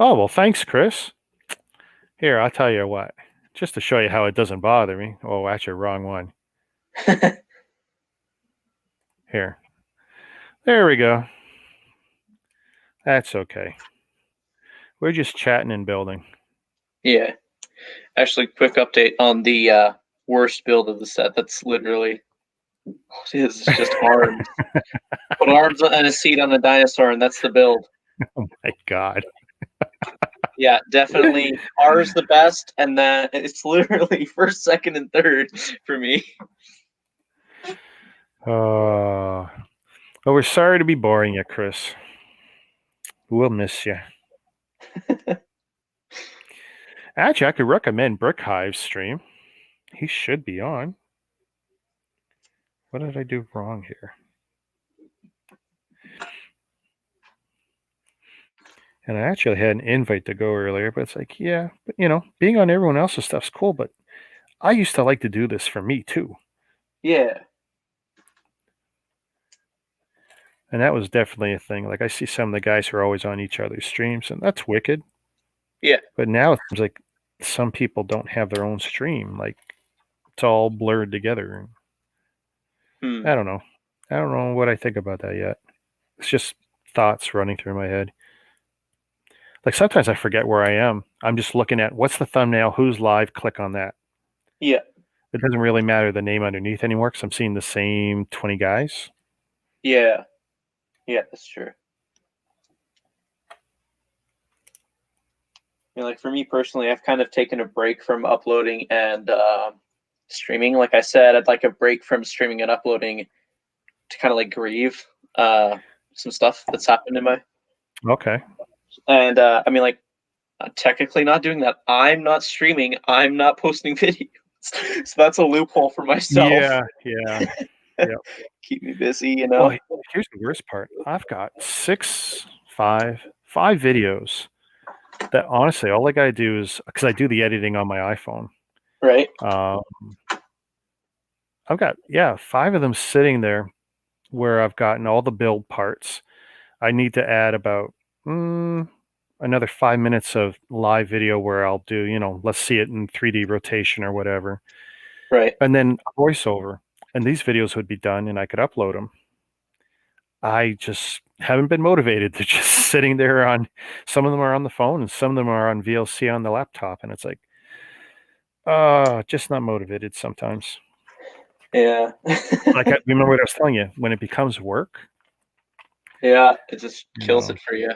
Oh, well, thanks, Chris. Here, I'll tell you what, just to show you how it doesn't bother me. Oh, actually, wrong one. Here. There we go. That's okay. We're just chatting and building. Yeah. Actually, quick update on the worst build of the set. That's literally it's just arms. Put arms and a seat on a dinosaur, and that's the build. Oh my God. Yeah, definitely ours the best, and then it's literally first, second, and third for me. Well, we're sorry to be boring you, Chris. We'll miss you. Actually, I could recommend Brickhive's stream. He should be on. What did I do wrong here? And I actually had an invite to go earlier, but it's like, yeah, but being on everyone else's stuff's cool, but I used to like to do this for me too. Yeah. And that was definitely a thing. Like, I see some of the guys who are always on each other's streams, and that's wicked. Yeah. But now it seems like some people don't have their own stream. Like, it's all blurred together. I don't know. I don't know what I think about that yet. It's just thoughts running through my head. Like, sometimes I forget where I am. I'm just looking at what's the thumbnail, who's live, click on that. Yeah. It doesn't really matter the name underneath anymore because I'm seeing the same 20 guys. Yeah. Yeah, that's true. Like for me personally, I've kind of taken a break from uploading and streaming. Like I said, I'd like a break from streaming and uploading to kind of like grieve some stuff that's happened in my. Okay. And I mean, like, technically not doing that. I'm not streaming. I'm not posting videos. So that's a loophole for myself. Yeah. Keep me busy, Well, here's the worst part. I've got five videos that honestly, all I got to do is, because I do the editing on my iPhone. Right. I've got, 5 of them sitting there where I've gotten all the build parts. I need to add about another 5 minutes of live video where I'll do, let's see it in 3D rotation or whatever. Right. And then a voiceover. And these videos would be done and I could upload them. I just haven't been motivated. They're just sitting there some of them are on the phone and some of them are on VLC on the laptop. And it's like, just not motivated sometimes. Yeah. Like, I remember what I was telling you, when it becomes work. Yeah, it just kills it for you.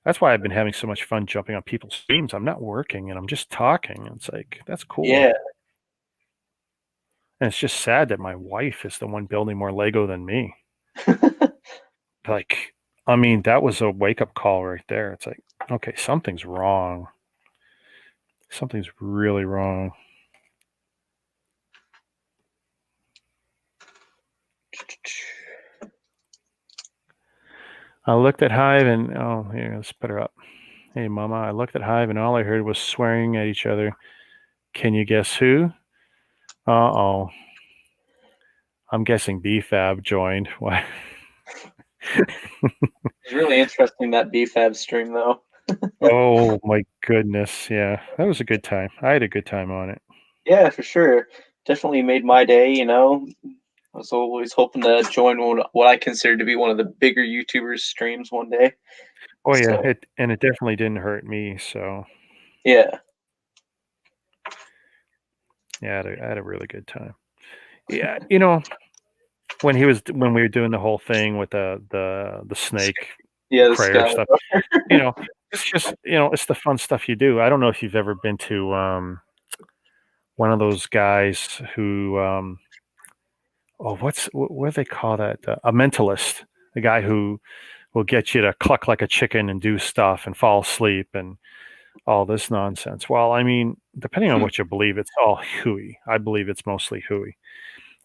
That's why I've been having so much fun jumping on people's streams. I'm not working and I'm just talking. It's like, that's cool. Yeah. And it's just sad that my wife is the one building more Lego than me. Like, I mean, that was a wake-up call right there. It's like, okay, something's wrong. Something's really wrong. I looked at Hive and, here, let's put her up. Hey, Mama, I looked at Hive and all I heard was swearing at each other. Can you guess who? Uh-oh. I'm guessing BFAB joined. Why? It's really interesting, that BFAB stream, though. Oh, my goodness. Yeah, that was a good time. I had a good time on it. Yeah, for sure. Definitely made my day, I was always hoping to join what I consider to be one of the bigger YouTubers' streams one day. Oh, yeah, it definitely didn't hurt me, so. Yeah. Yeah, I had a really good time. Yeah, when we were doing the whole thing with the snake Yeah, this prayer guy. stuff, it's just it's the fun stuff you do. I don't know if you've ever been to one of those guys who what do they call that? A mentalist, a guy who will get you to cluck like a chicken and do stuff and fall asleep and all this nonsense. Well, I mean, depending on Hmm. what you believe, it's all hooey. I believe it's mostly hooey,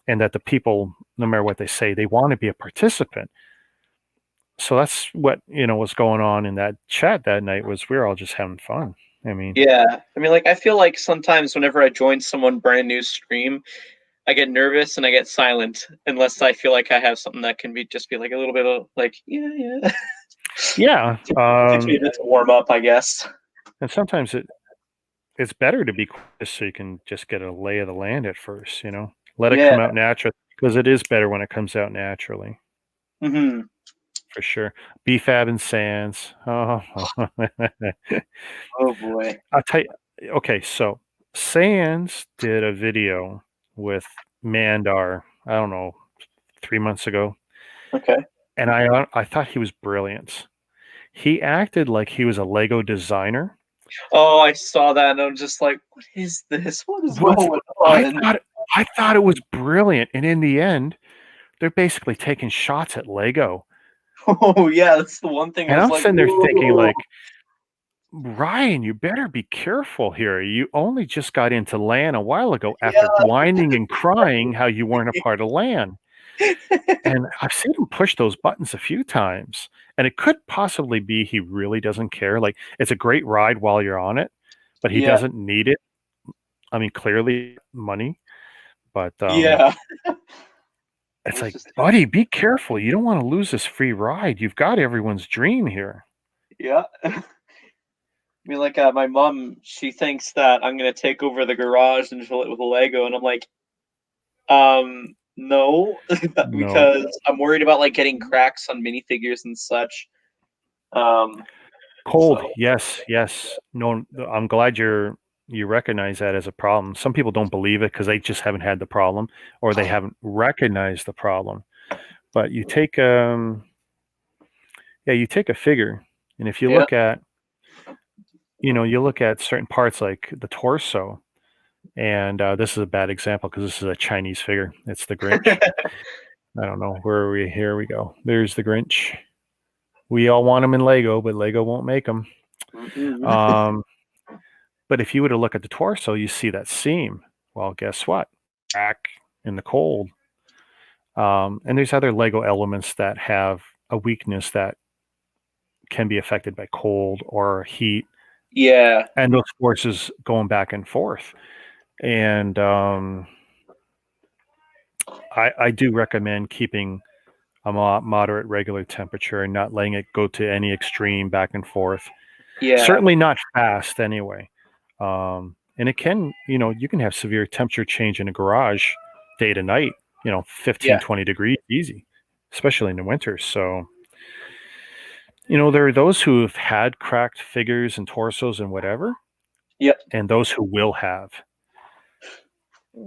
and that the people, no matter what they say, they want to be a participant. So that's what was going on in that chat that night. Was we were all just having fun. I mean, Yeah, I mean, like I feel like sometimes whenever I join someone brand new stream, I get nervous and I get silent unless I feel like I have something that can be like a little bit of like yeah. yeah. Takes me a bit to warm up, I guess. And sometimes it's better to be quiet so you can just get a lay of the land at first. Let it Yeah. come out natural because it is better when it comes out naturally. Hmm. For sure. BFAB and Sands. Oh, Oh boy. I'll tell you. Okay, so Sands did a video with Mandar, I don't know, 3 months ago, Okay. and I thought he was brilliant. He acted like he was a Lego designer. Oh, I saw that and I'm just like, what is this? What is What's going I on? thought I thought it was brilliant, and in the end, they're basically taking shots at Lego. Oh yeah, that's the one thing I And was I'm like, sitting there thinking, whoa. like, Ryan, you better be careful here. You only just got into LAN a while ago after whining and crying how you weren't a part of LAN. And I've seen him push those buttons a few times. And it could possibly be he really doesn't care. Like, it's a great ride while you're on it, but he Yeah, doesn't need it. I mean, clearly money, but yeah. it's It's like, just buddy, be careful. You don't want to lose this free ride. You've got everyone's dream here. yeah. I mean, like my mom, she thinks that I'm gonna take over the garage and fill it with Lego, and I'm like, no, No. because I'm worried about like getting cracks on minifigures and such. Um, Cold, so yes, yes. No, I'm glad you recognize that as a problem. Some people don't believe it because they just haven't had the problem or they haven't recognized the problem. But you take a figure, and if you yeah, look at, you look at certain parts like the torso, and this is a bad example because this is a Chinese figure. It's the Grinch. I don't know where are we. Here we go. There's the Grinch. We all want them in Lego, but Lego won't make them. Mhm. Um, But if you were to look at the torso, you see that seam. Well, guess what? Back in the cold. And there's other Lego elements that have a weakness that can be affected by cold or heat, Yeah, and those forces going back and forth. And I do recommend keeping a moderate regular temperature and not letting it go to any extreme back and forth. yeah, Certainly not fast anyway. And it can, you can have severe temperature change in a garage day to night, 15, yeah, 20 degrees easy, especially in the winter. So, there are those who have had cracked figures and torsos and whatever, yep. and those who will have.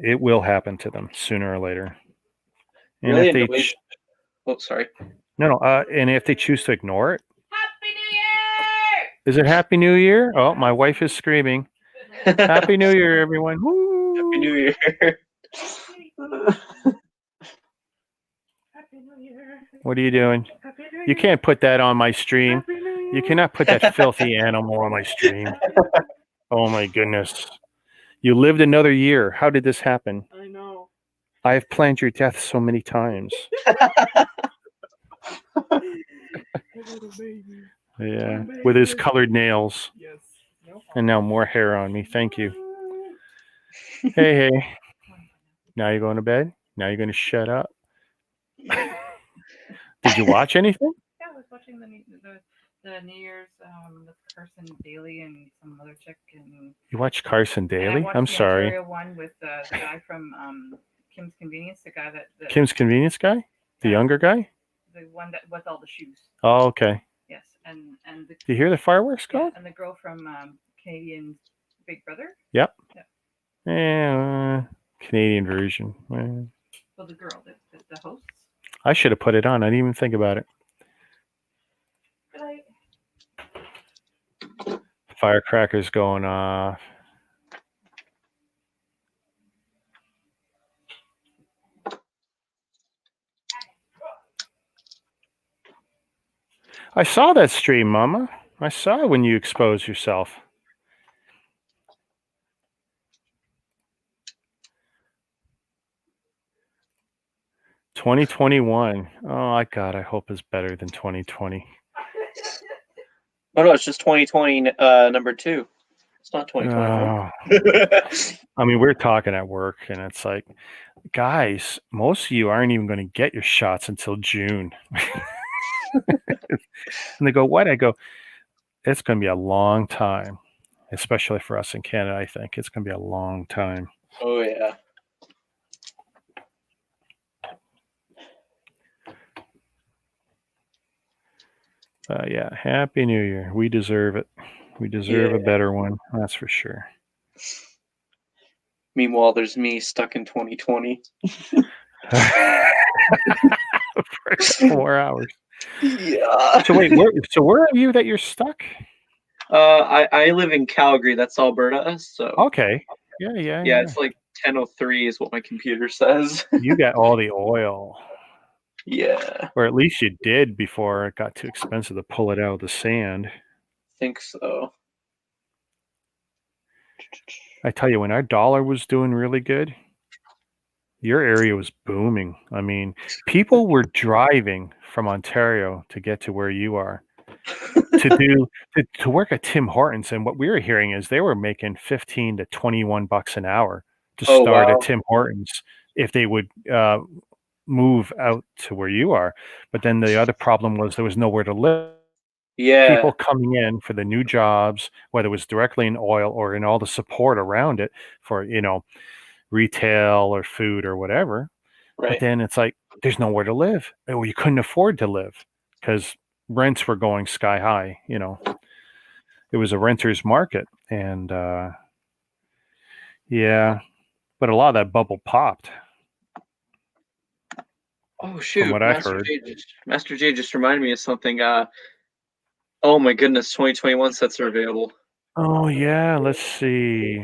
It will happen to them sooner or later. And Really if they, annoys. Oh, sorry. no, no, and if they choose to ignore it, Happy New Year! is it Happy New Year? Oh, my wife is screaming. Happy New Year, everyone. Happy New Woo! Year. Happy New Year! What are you doing? Happy New Year! You can't put that on my stream. Happy New Year! You cannot put that filthy animal on my stream. Oh my goodness. You lived another year. How did this happen? I know. I have planned your death so many times. Little baby. Yeah, with his colored nails. Yes. No And now more hair on me. Thank you. Hey, hey. Now you're going to bed? Now you're going to shut up? Did you watch anything? Yeah, I was watching the New Year's with Carson Daly and some other chick, and You watched Carson and I Daly? watched I'm the sorry. Ontario one with the guy from Kim's Convenience, the guy that Kim's Convenience guy? The younger guy? the one that with all the shoes. Oh, okay. Yes, and the Do you hear the fireworks yeah, going? and the girl from Canadian Big Brother. Yep. Yeah, Canadian version. Well, the girl, the hosts. I should have put it on. I didn't even think about it. But I, Firecrackers going off. I saw that stream, Mama. I saw when you exposed yourself. $2021. Oh, God, I hope it's better than 2020. Oh no, it's just 2020 number 2. It's not 2021. I mean, we're talking at work, and it's like, guys, most of you aren't even going to get your shots until June. And they go, what? I go, it's going to be a long time, especially for us in Canada, I think. It's going to be a long time. Oh, yeah. Yeah, Happy New Year. We deserve it. We deserve a better one. That's for sure. Meanwhile, there's me stuck in 2020. For 4 hours. Yeah. So wait, where are you that you're stuck? I live in Calgary. That's Alberta. So Okay. Yeah. it's like 10:03 is what my computer says. You got all the oil. Yeah. Or at least you did before it got too expensive to pull it out of the sand. I think so. I tell you, when our dollar was doing really good, your area was booming. I mean, people were driving from Ontario to get to where you are to work at Tim Hortons. And what we were hearing is they were making $15 to $21 an hour to start at Tim Hortons if they would move out to where you are. But then the other problem was there was nowhere to live. Yeah. People coming in for the new jobs, whether it was directly in oil or in all the support around it for, retail or food or whatever. Right. But then it's like, there's nowhere to live. Or you couldn't afford to live because rents were going sky high. It was a renter's market. And yeah, but a lot of that bubble popped. Oh, shoot. From what I've heard. Master J just reminded me of something. Oh, my goodness. 2021 sets are available. Oh, yeah. Let's see.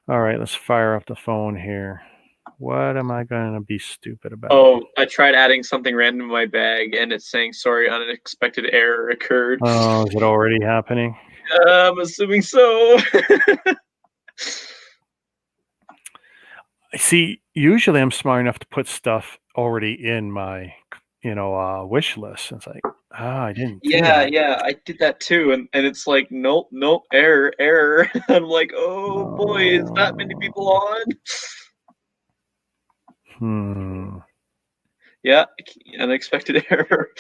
All right. Let's fire up the phone here. What am I going to be stupid about? Oh, I tried adding something random in my bag, and it's saying, sorry, unexpected error occurred. Oh, is it already happening? I'm assuming so. See, usually I'm smart enough to put stuff already in my, wish list. It's like, I didn't. Yeah, I did that too, and it's like, nope, error. I'm like, oh boy, is that many people on? Yeah, unexpected error.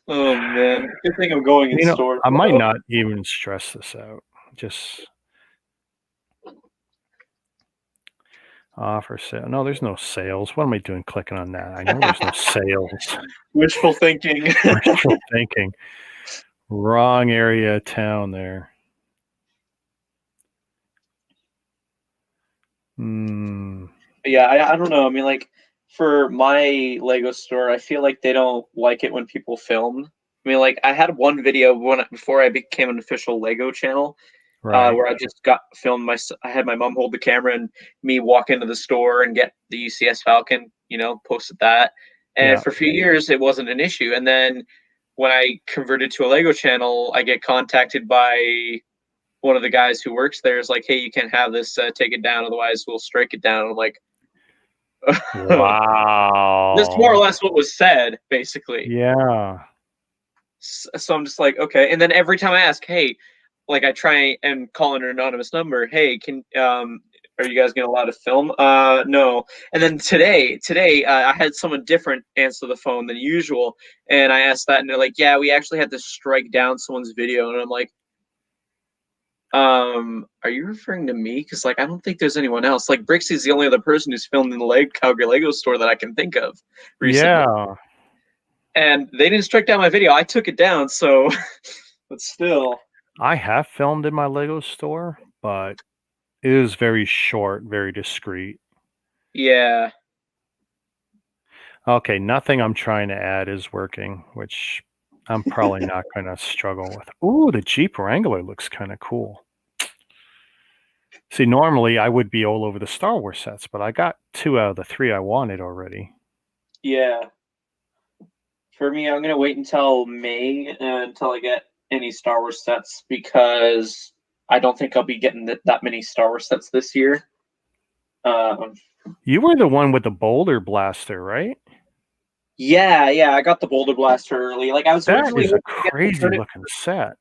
Oh man, good thing I'm going in store. I might not even stress this out. Just offer sale. No, there's no sales. What am I doing clicking on that? I know there's no sales. Wishful thinking. Wishful thinking. Wrong area of town there. Yeah, I don't know. I mean, like, for my Lego store, I feel like they don't like it when people film. I mean, like, I had one video before I became an official Lego channel, where I just filmed I had my mom hold the camera and me walk into the store and get the UCS Falcon, posted that. And for a few years, it wasn't an issue. And then when I converted to a Lego channel, I get contacted by one of the guys who works there. Is like, hey, you can't have this, take it down, otherwise we'll strike it down. And I'm like, wow. That's more or less what was said, basically. Yeah. So I'm just like, okay. And then every time I ask, hey, like I try and call an anonymous number, hey, are you guys gonna allow to film? No. And then today, I had someone different answer the phone than usual, and I asked that, and they're like, yeah, we actually had to strike down someone's video, and I'm like, are you referring to me? Because like I don't think there's anyone else. Like Brixie's the only other person who's filmed in the Calgary Lego store that I can think of recently. Yeah. And they didn't strike down my video. I took it down, so but still. I have filmed in my Lego store, but it is very short, very discreet. Yeah. Okay, nothing I'm trying to add is working, which I'm probably not going to struggle with. Ooh, the Jeep Wrangler looks kind of cool. See, normally I would be all over the Star Wars sets, but I got 2 out of the 3 I wanted already. Yeah. For me, I'm gonna wait until May until I get any Star Wars sets because I don't think I'll be getting that many Star Wars sets this year. Um, You were the one with the Boulder Blaster, right? yeah, I got the Boulder Blaster early. Like I was That originally is a hoping to get the crazy looking set.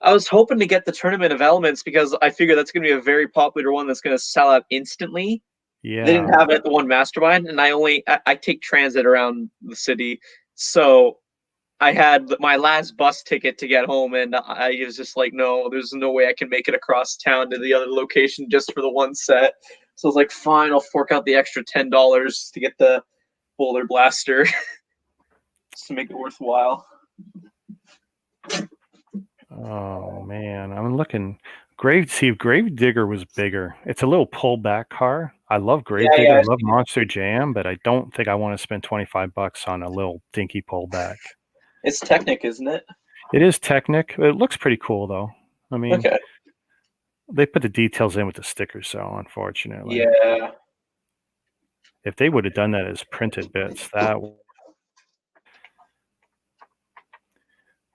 I was hoping to get the Tournament of Elements because I figure that's gonna be a very popular one that's gonna sell out instantly. They didn't Yeah. have it at the one Mastermind, and I take transit around the city, so I had my last bus ticket to get home, and I was just like, no, there's no way I can make it across town to the other location just for the one set. So I was like, fine, I'll fork out the extra $10 to get the Boulder Blaster just to make it worthwhile. Oh man, I'm looking. Gravedigger was bigger. It's a little pullback car. I love Gravedigger. Yeah, I love Monster Jam, but I don't think I want to spend $25 on a little dinky pullback. it's Technic, isn't it? It is Technic. It looks pretty cool though. I mean, Okay. they put the details in with the stickers, so unfortunately. Yeah. If they would have done that as printed bits, that.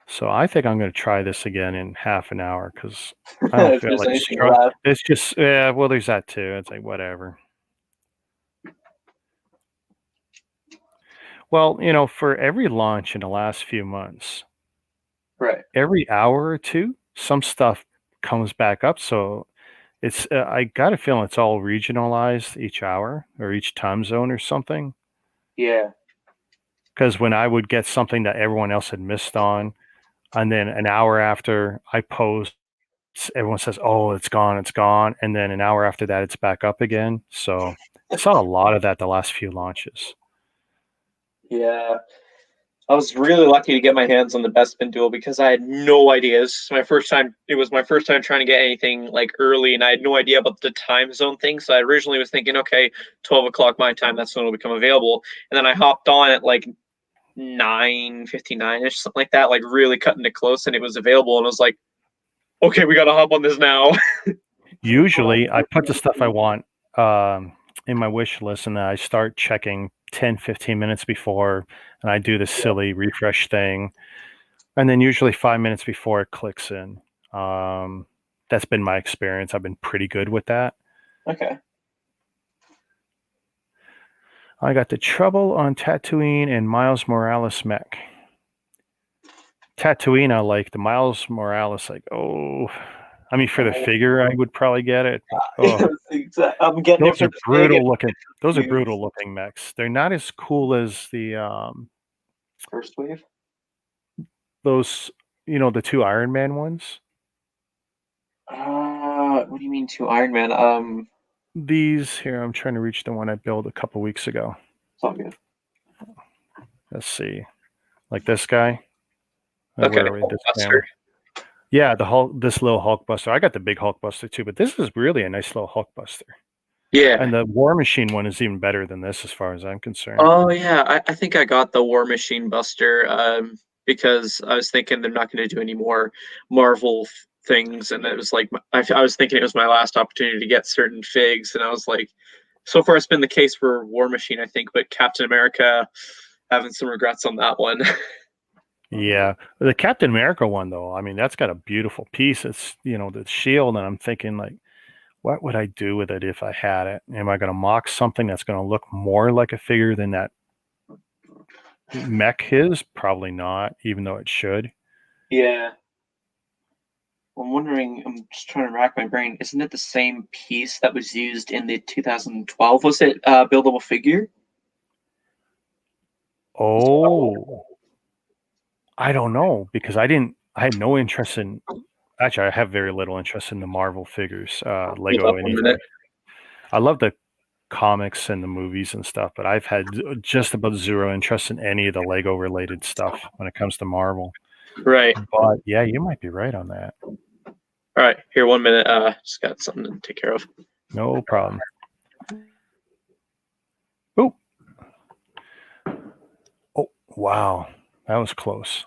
So I think I'm going to try this again in half an hour because I don't If feel there's like anything left. it's just yeah. Well, there's that too. It's like whatever. Well, for every launch in the last few months, Right. every hour or two, some stuff comes back up. So it's I got a feeling it's all regionalized each hour or each time zone or something. Yeah. Because when I would get something that everyone else had missed on, and then an hour after I post, everyone says, "Oh, it's gone," and then an hour after that, it's back up again. So I saw a lot of that the last few launches. Yeah. I was really lucky to get my hands on the Bespin Duel because I had no idea. This is my first time. It was my first time trying to get anything like early, and I had no idea about the time zone thing. So I originally was thinking, okay, 12 o'clock my time, that's when it'll become available. And then I hopped on at like 9:59 ish, something like that, like really cutting it close, and it was available. And I was like, okay, we gotta hop on this now. Usually, I put the stuff I want in my wish list, and then I start checking 10, 15 minutes before, and I do the silly refresh thing. And then usually 5 minutes before it clicks in. That's been my experience. I've been pretty good with that. Okay. I got the Trouble on Tatooine and Miles Morales mech. Tatooine, I like. The Miles Morales, like, oh, I mean, for the figure, I would probably get it. Oh, I'm getting those it are for the brutal looking. Those are Yes. brutal looking mechs. They're not as cool as the first wave. those, the 2 Iron Man ones. What do you mean two Iron Man? These here, I'm trying to reach the one I built a couple weeks ago. It's all good. Let's see, like this guy. Okay. Where are we? This camera. Yeah, this little Hulkbuster. I got the big Hulkbuster too, but this is really a nice little Hulkbuster. Yeah. And the War Machine one is even better than this, as far as I'm concerned. Oh yeah, I think I got the War Machine Buster because I was thinking they're not going to do any more Marvel things, and it was like I was thinking it was my last opportunity to get certain figs, and I was like, so far it's been the case for War Machine, I think, but Captain America, having some regrets on that one. Yeah, the Captain America one though, I mean, that's got a beautiful piece. It's the shield, and I'm thinking like, what would I do with it if I had it? Am I going to mock something that's going to look more like a figure than that mech is? Probably not, even though it should. Yeah. I'm wondering, I'm just trying to rack my brain. Isn't it the same piece that was used in the 2012? Was it buildable figure? Oh, I don't know because I had no interest in. Actually, I have very little interest in the Marvel figures, Lego, anything. I love the comics and the movies and stuff, but I've had just about zero interest in any of the Lego related stuff when it comes to Marvel. Right. But yeah, you might be right on that. All right, here, 1 minute. Just got something to take care of. No problem. Wow, that was close.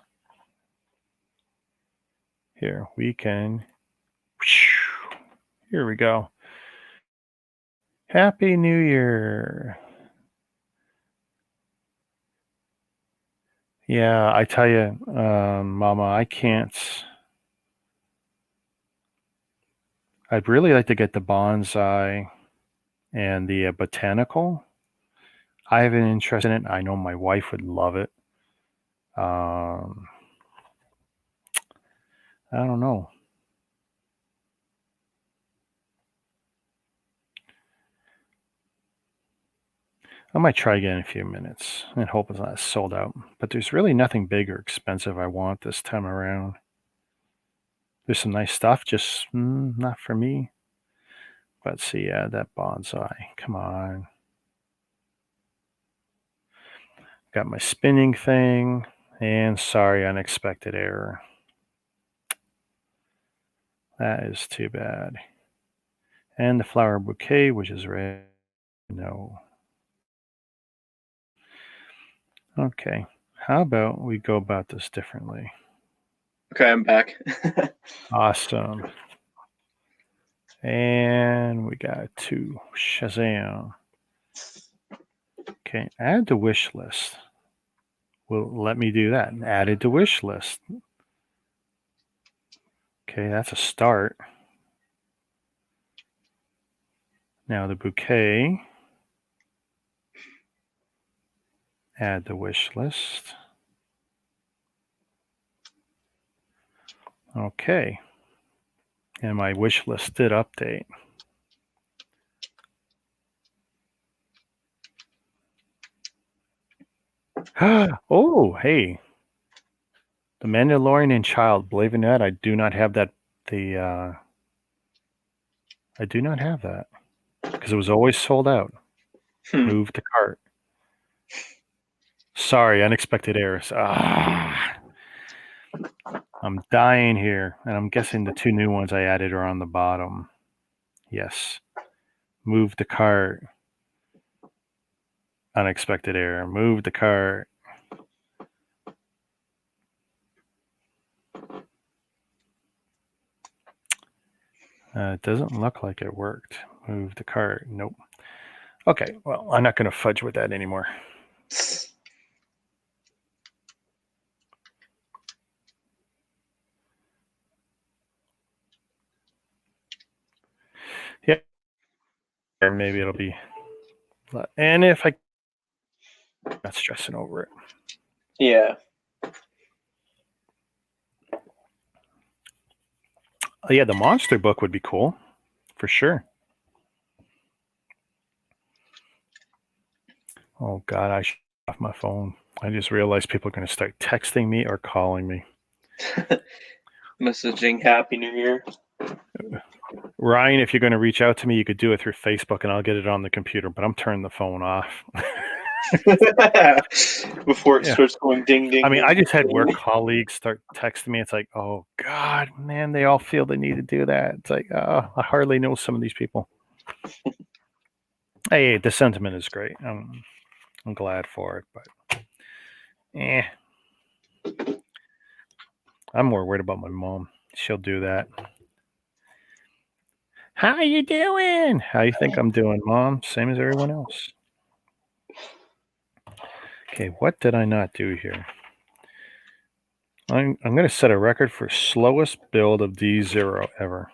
Here, we can. Here we go. Happy New Year. Yeah, I tell you, Mama, I can't. I'd really like to get the bonsai and the botanical. I have an interest in it. I know my wife would love it. I don't know. I might try again in a few minutes and hope it's not sold out. But there's really nothing big or expensive I want this time around. There's some nice stuff, just not for me. But see, yeah, that bonsai. Come on. Got my spinning thing. And sorry, unexpected error. That is too bad. And the flower bouquet, which is red. No. Okay. How about we go about this differently? Okay, I'm back. Awesome. And we got 2. Shazam. Okay, add to wish list. Will let me do that. Added to wish list. Okay, that's a start. Now the bouquet. Add to wish list. Okay. And my wish list did update. Oh, hey. The Mandalorian and Child. Believe it or not, I do not have that. I do not have that because it was always sold out. Move to cart. Sorry, unexpected errors. I'm dying here, and I'm guessing the 2 new ones I added are on the bottom. Yes. Move to cart. Unexpected error. Move the cart. It doesn't look like it worked. Move the cart. Nope. Okay, well, I'm not going to fudge with that anymore. Yeah. Or maybe it'll be... And if I'm not stressing over it. Yeah. Yeah, the monster book would be cool. For sure. Oh, God, I should off my phone. I just realized people are going to start texting me or calling me. Messaging Happy New Year. Ryan, if you're going to reach out to me, you could do it through Facebook and I'll get it on the computer, but I'm turning the phone off. Before it starts going ding, ding. I mean, ding, I just had ding. work colleagues start texting me. It's like, oh, God, man, they all feel the need to do that. It's like, I hardly know some of these people. Hey, the sentiment is great. I'm glad for it, but I'm more worried about my mom. She'll do that. How you doing? How you think I'm doing, Mom? Same as everyone else. Okay, what did I not do here? I'm going to set a record for slowest build of D0 ever.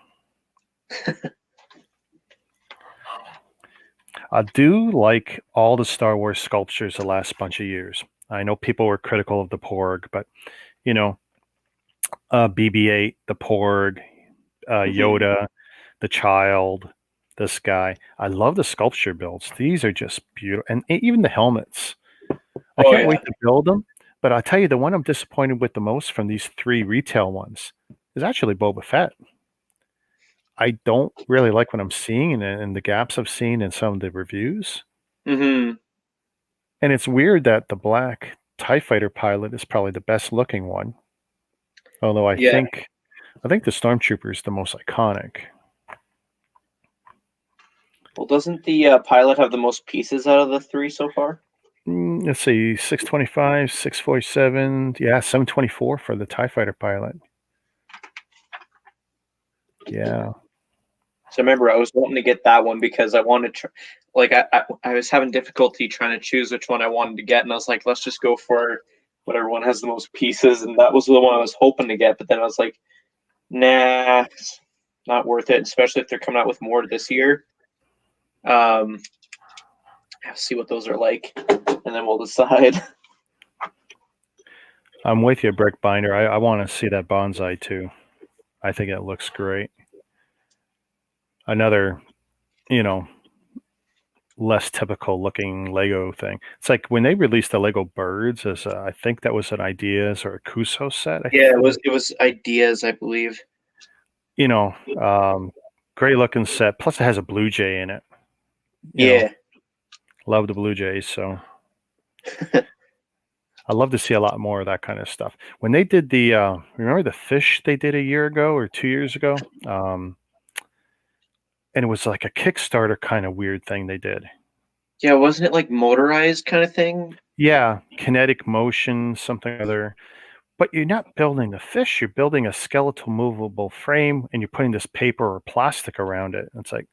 I do like all the Star Wars sculptures the last bunch of years. I know people were critical of the Porg, but, you know, BB-8, the Porg, Yoda, the Child, this guy. I love the sculpture builds. These are just beautiful. And even the helmets. I can't wait to build them. But I'll tell you, the one I'm disappointed with the most from these 3 retail ones is actually Boba Fett. I don't really like what I'm seeing and the gaps I've seen in some of the reviews. Mm-hmm. And it's weird that the black TIE Fighter pilot is probably the best looking one. Although I think the Stormtrooper is the most iconic. Well, doesn't the pilot have the most pieces out of the 3 so far? Let's see, 625, 647, yeah, 724 for the TIE fighter pilot. Yeah. So I remember I was wanting to get that one because I wanted to, like, I was having difficulty trying to choose which one I wanted to get, and I was like, let's just go for whatever one has the most pieces, and that was the one I was hoping to get. But then I was like, nah, it's not worth it, especially if they're coming out with more this year. See what those are like, and then we'll decide. I'm with you, Brick Binder. I want to see that bonsai too. I think it looks great. Another, less typical looking Lego thing. It's like when they released the Lego birds as I think that was an Ideas or a Kuso set. Yeah, it was Ideas, I believe. Great looking set. Plus it has a Blue Jay in it. Yeah. Love the Blue Jays, so I love to see a lot more of that kind of stuff. When they did the remember the fish they did a year ago or 2 years ago? And it was like a Kickstarter kind of weird thing they did. Yeah, wasn't it like motorized kind of thing? Yeah, kinetic motion, something or other. But you're not building the fish, you're building a skeletal movable frame and you're putting this paper or plastic around it. It's like,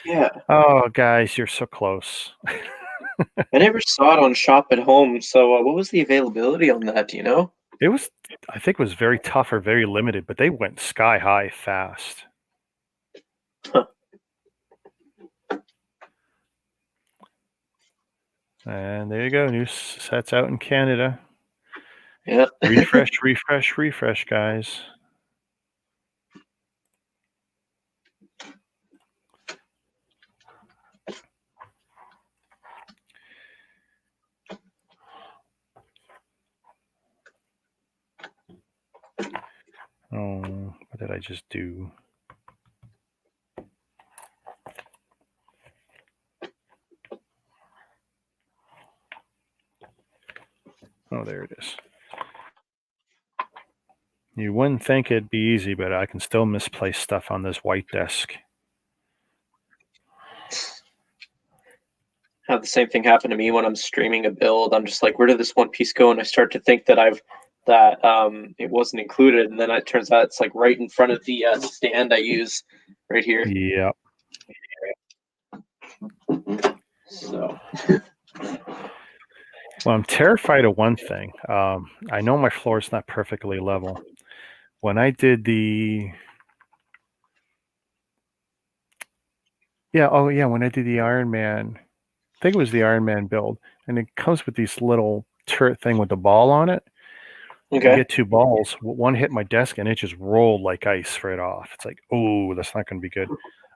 Yeah. oh, guys, you're so close. I never saw it on Shop at Home. So what was the availability on that? Do you know? I think it was very tough or very limited, but they went sky high fast. Huh. And there you go. New sets out in Canada. Yeah. refresh, guys. Oh, what did I just do? Oh, there it is. You wouldn't think it'd be easy, but I can still misplace stuff on this white desk. Have the same thing happen to me when I'm streaming a build. I'm just like, where did this one piece go? And I start to think that it wasn't included, and then it turns out it's like right in front of the stand I use right here. Yep. So. Well, I'm terrified of one thing. I know my floor is not perfectly level. When I did when I did the Iron Man, I think it was the Iron Man build, and it comes with these little turret thing with the ball on it. Okay. You get two balls. One hit my desk, and it just rolled like ice right off. It's like, oh, that's not going to be good.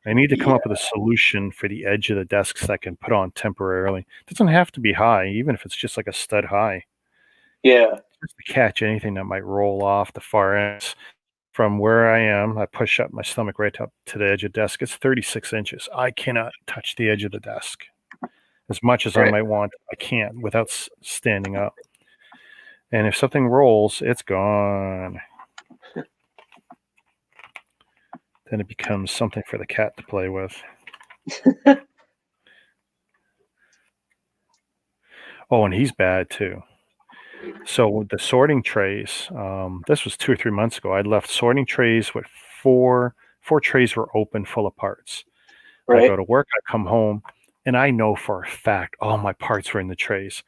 I need to come up with a solution for the edge of the desks that I can put on temporarily. It doesn't have to be high, even if it's just like a stud high. Yeah. Just to catch anything that might roll off the far ends. From where I am, I push up my stomach right up to the edge of the desk. It's 36 inches. I cannot touch the edge of the desk. As much as I might want, I can't without standing up. And if something rolls, it's gone. Then it becomes something for the cat to play with. Oh, and he's bad too. So with the sorting trays, this was 2 or 3 months ago. I'd left sorting trays with four trays were open full of parts. Right. I go to work, I come home, and I know for a fact all my parts were in the trays.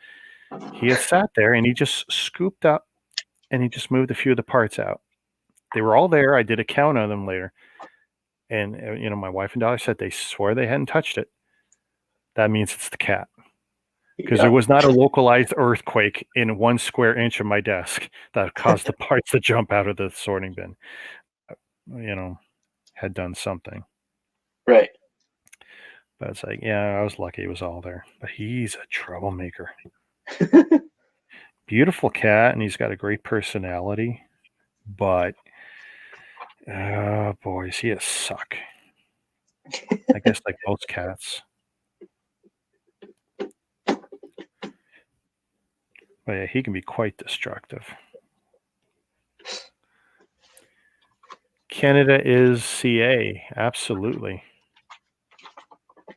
He had sat there and he just scooped up and he just moved a few of the parts out. They were all there. I did a count on them later. And, my wife and daughter said they swear they hadn't touched it. That means it's the cat. Because there was not a localized earthquake in 1 square inch of my desk that caused the parts to jump out of the sorting bin. Had done something. Right. But it's like, yeah, I was lucky it was all there. But he's a troublemaker. Beautiful cat, and he's got a great personality. But, boy, is he a suck. I guess like most cats. But yeah, he can be quite destructive. Canada is CA, absolutely.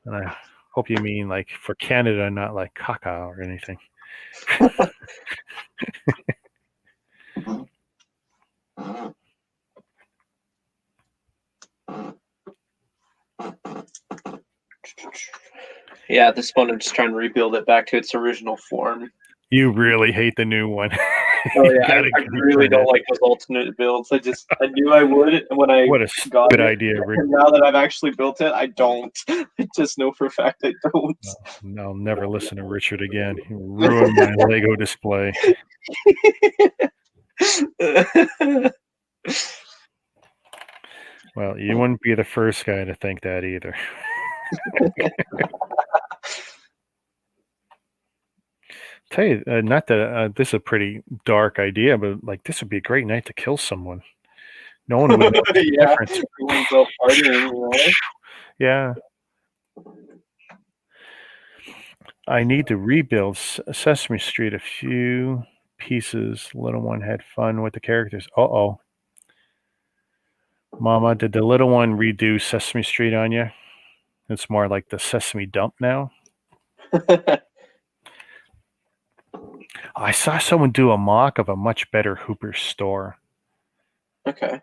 And I hope you mean like for Canada, not like caca or anything. Yeah, at this point I'm just trying to rebuild it back to its original form. You really hate the new one. Oh You yeah, I gotta really reprint don't it. like those alternate builds. I knew I would when I What a got stupid it. idea, Rick. And now that I've actually built it, I don't. I just know for a fact I don't. No, I'll never listen to Richard again. He ruined my Lego display. Well, you wouldn't be the first guy to think that either. Tell you, not that this is a pretty dark idea, but like this would be a great night to kill someone. No one would know the Yeah, difference. everyone's out partying, you know? Yeah. I need to rebuild Sesame Street a few pieces. Little one had fun with the characters. Uh-oh. Mama, did the little one redo Sesame Street on you? It's more like the Sesame Dump now. I saw someone do a mock of a much better Hooper store. Okay.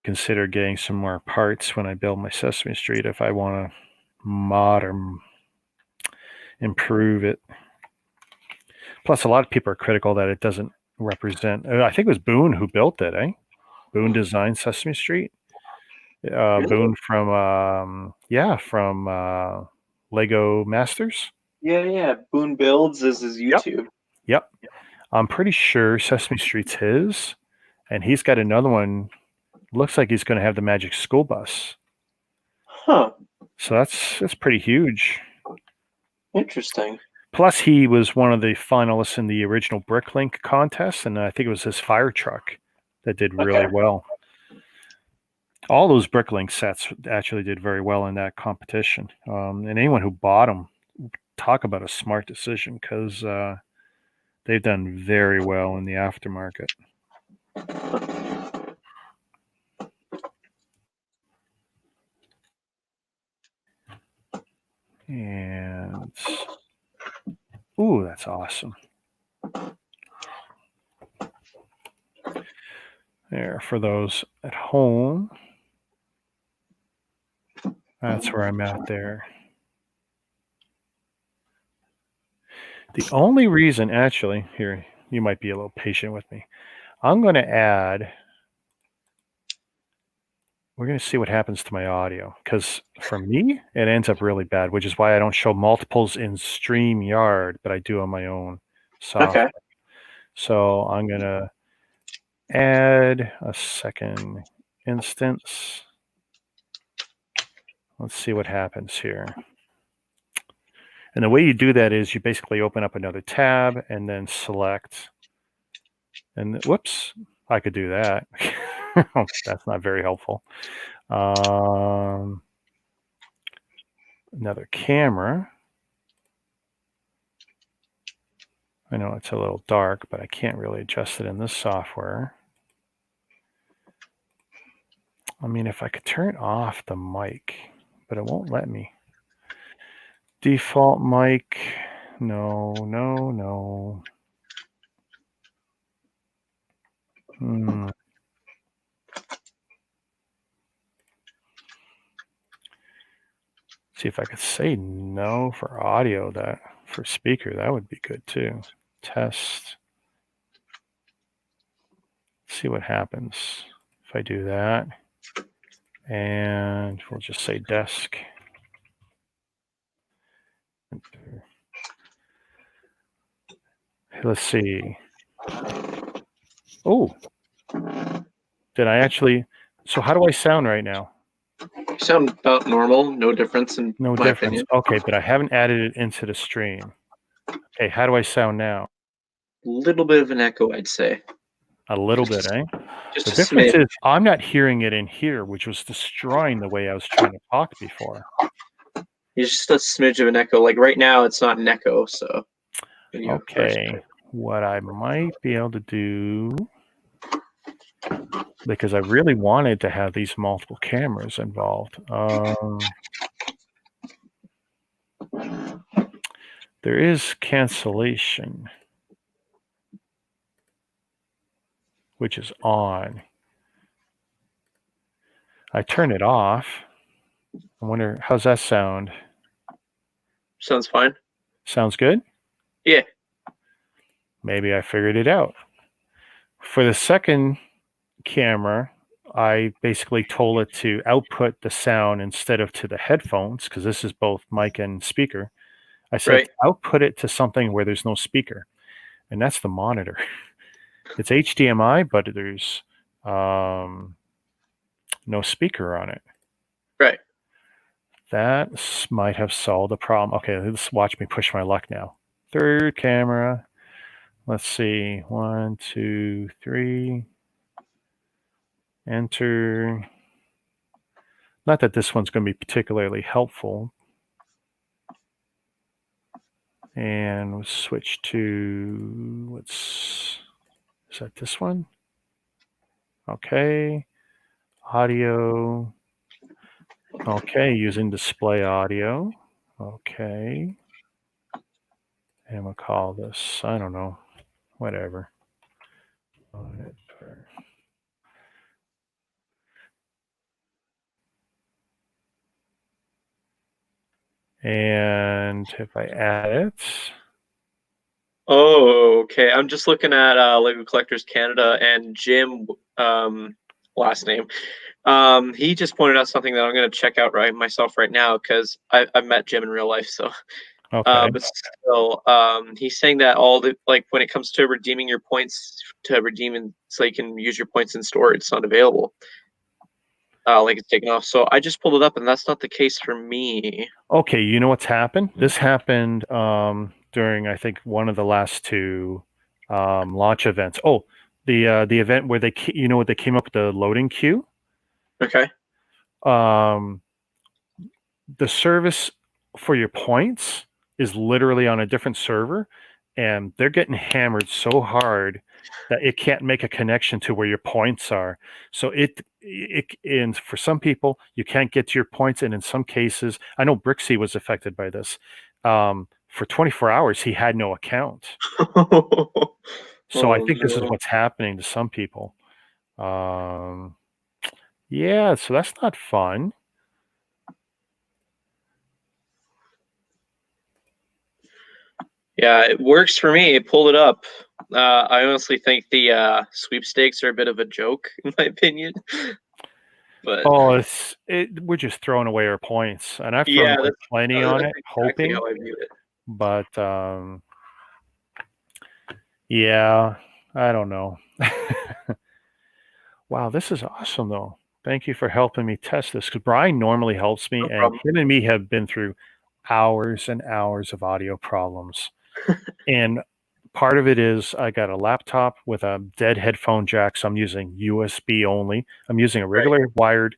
Consider getting some more parts when I build my Sesame Street if I want to mod or improve it. Plus, a lot of people are critical that it doesn't represent. I think it was Boone who built it, eh? Boone designed Sesame Street. Really? Boone from Lego Masters. Yeah. Boone Builds is his YouTube. Yep. I'm pretty sure Sesame Street's his, and he's got another one. Looks like he's going to have the Magic School Bus. Huh. So that's pretty huge. Interesting. Plus, he was one of the finalists in the original Bricklink contest, and I think it was his fire truck that did really Okay. well. All those Bricklink sets actually did very well in that competition. And anyone who bought them, talk about a smart decision, because they've done very well in the aftermarket. And ooh, that's awesome. There, for those at home, that's where I'm at there. The only reason, actually, here, you might be a little patient with me. I'm going to add, we're going to see what happens to my audio, because for me, it ends up really bad, which is why I don't show multiples in StreamYard, but I do on my own software. Okay. So I'm going to add a second instance. Let's see what happens here. And the way you do that is you basically open up another tab and then select. And whoops, I could do that. That's not very helpful. Another camera. I know it's a little dark, but I can't really adjust it in this software. I mean, if I could turn off the mic, but it won't let me. Default mic. No. See if I could say no for audio, that for speaker, that would be good too. Test. See what happens if I do that. And we'll just say desk. Let's see. Oh, did I actually? So how do I sound right now? You sound about normal. No difference in No my difference. opinion. Okay, but I haven't added it into the stream. Okay, how do I sound now? A little bit of an echo, I'd say. A little bit, eh? Just The a difference smidge. is I'm not hearing it in here, which was destroying the way I was trying to talk before. It's just a smidge of an echo. Like right now, it's not an echo. So. Okay, what I might be able to do, because I really wanted to have these multiple cameras involved. there is cancellation, which is on. I turn it off. I wonder, how's that sound? Sounds fine. Sounds good? Yeah. Maybe I figured it out. For the second camera, I basically told it to output the sound instead of to the headphones, because this is both mic and speaker. I said, Right. output it to something where there's no speaker, and that's the monitor. It's HDMI, but there's no speaker on it. Right. That might have solved the problem. Okay, let's watch me push my luck now. Third camera. Let's see. 1, 2, 3. Enter. Not that this one's going to be particularly helpful. And we'll switch to, is that this one? Okay. Audio. Okay, using display audio. Okay. And we'll call this, I don't know, whatever. And if I add it, Oh, okay. I'm just looking at Lego Collectors Canada and Jim, last name. He just pointed out something that I'm going to check out myself right now, because I've met Jim in real life. So, okay. but still, he's saying that when it comes to redeeming your points to redeem, so you can use your points in store, it's not available. It's taken off. So I just pulled it up, and that's not the case for me. Okay, you know what's happened? This happened during, I think, one of the last two launch events. Oh, the event where they came up with the loading queue. Okay. The service for your points is literally on a different server, and they're getting hammered so hard that it can't make a connection to where your points are. So and for some people, you can't get to your points, and in some cases, I know Brixie was affected by this. For 24 hours, he had no account. So I think this is what's happening to some people. Yeah, so that's not fun. Yeah, it works for me. Pulled it up. I honestly think the sweepstakes are a bit of a joke, in my opinion. But we're just throwing away our points, and I've yeah, thrown away plenty on it, exactly hoping. how I view it. But yeah, I don't know. Wow, this is awesome, though. Thank you for helping me test this, because Brian normally helps me, No and problem. him and me have been through hours and hours of audio problems. And part of it is I got a laptop with a dead headphone jack, so I'm using USB only. I'm using a regular wired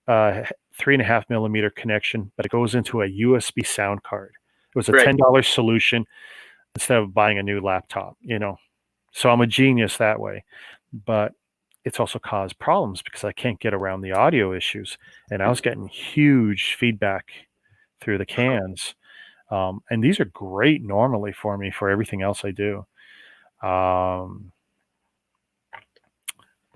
3.5 millimeter connection, but it goes into a USB sound card. It was a $10 solution instead of buying a new laptop, So I'm a genius that way. But it's also caused problems because I can't get around the audio issues. And I was getting huge feedback through the cans. And these are great normally for me for everything else I do. But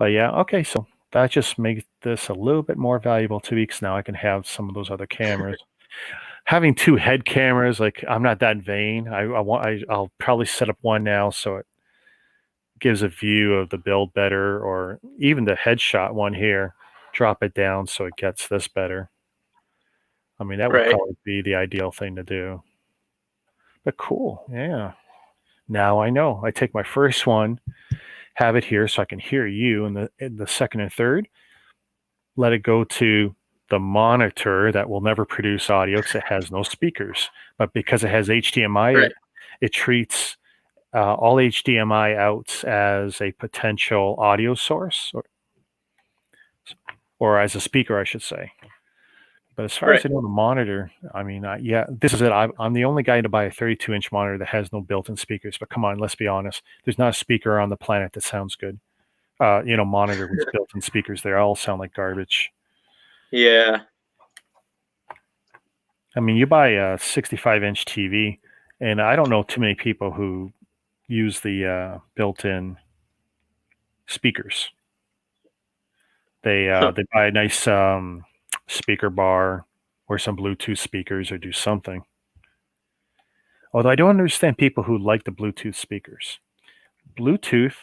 yeah, okay, so that just makes this a little bit more valuable to me, because now I can have some of those other cameras. Having two head cameras, like, I'm not that vain. I'll probably set up one now so it gives a view of the build better, or even the headshot one here, drop it down so it gets this better. I mean, that would probably be the ideal thing to do. But cool, yeah. Now I know. I take my first one, have it here so I can hear you in the second and third, let it go to the monitor that will never produce audio because it has no speakers. But because it has HDMI, it treats all HDMI outs as a potential audio source, or as a speaker, I should say. But as far as I know, the monitor, I mean, yeah, this is it. I'm the only guy to buy a 32-inch monitor that has no built-in speakers. But come on, let's be honest. There's not a speaker on the planet that sounds good. Monitor with built-in speakers. They all sound like garbage. Yeah. I mean, you buy a 65-inch TV, And I don't know too many people who use the built-in speakers. They Huh. they buy a nice speaker bar or some Bluetooth speakers or do something. Although I don't understand people who like the Bluetooth speakers. Bluetooth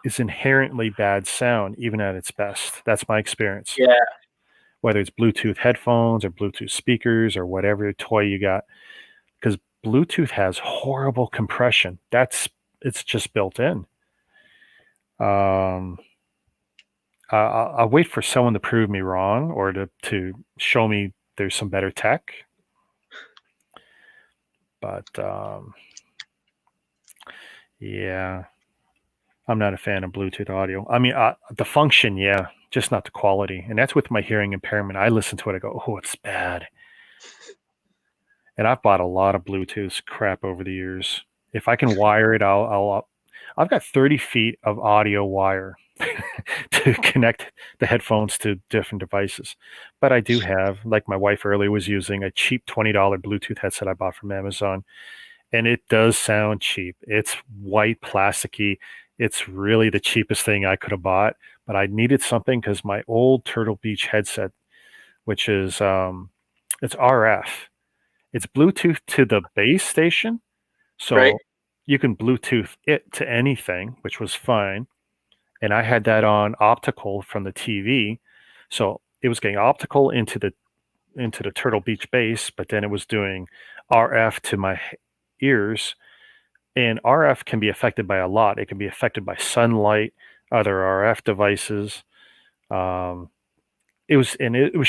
is inherently bad sound, even at its best. That's my experience. Yeah. Whether it's Bluetooth headphones or Bluetooth speakers or whatever toy you got, because Bluetooth has horrible compression. It's just built in. Um, I'll wait for someone to prove me wrong or to show me there's some better tech. But yeah, I'm not a fan of Bluetooth audio. I mean, the function, yeah, just not the quality. And that's with my hearing impairment. I listen to it, I go, oh, it's bad. And I've bought a lot of Bluetooth crap over the years. If I can wire it, I've got 30 feet of audio wire to connect the headphones to different devices. But I do have, like my wife earlier was using, a cheap $20 Bluetooth headset I bought from Amazon. And it does sound cheap. It's white, plasticky. It's really the cheapest thing I could have bought. But I needed something because my old Turtle Beach headset, which is it's RF, it's Bluetooth to the base station. Right. So you can Bluetooth it to anything, which was fine. And I had that on optical from the TV. So it was getting optical into the Turtle Beach base, but then it was doing RF to my ears. And RF can be affected by a lot. It can be affected by sunlight, other RF devices. Um, it was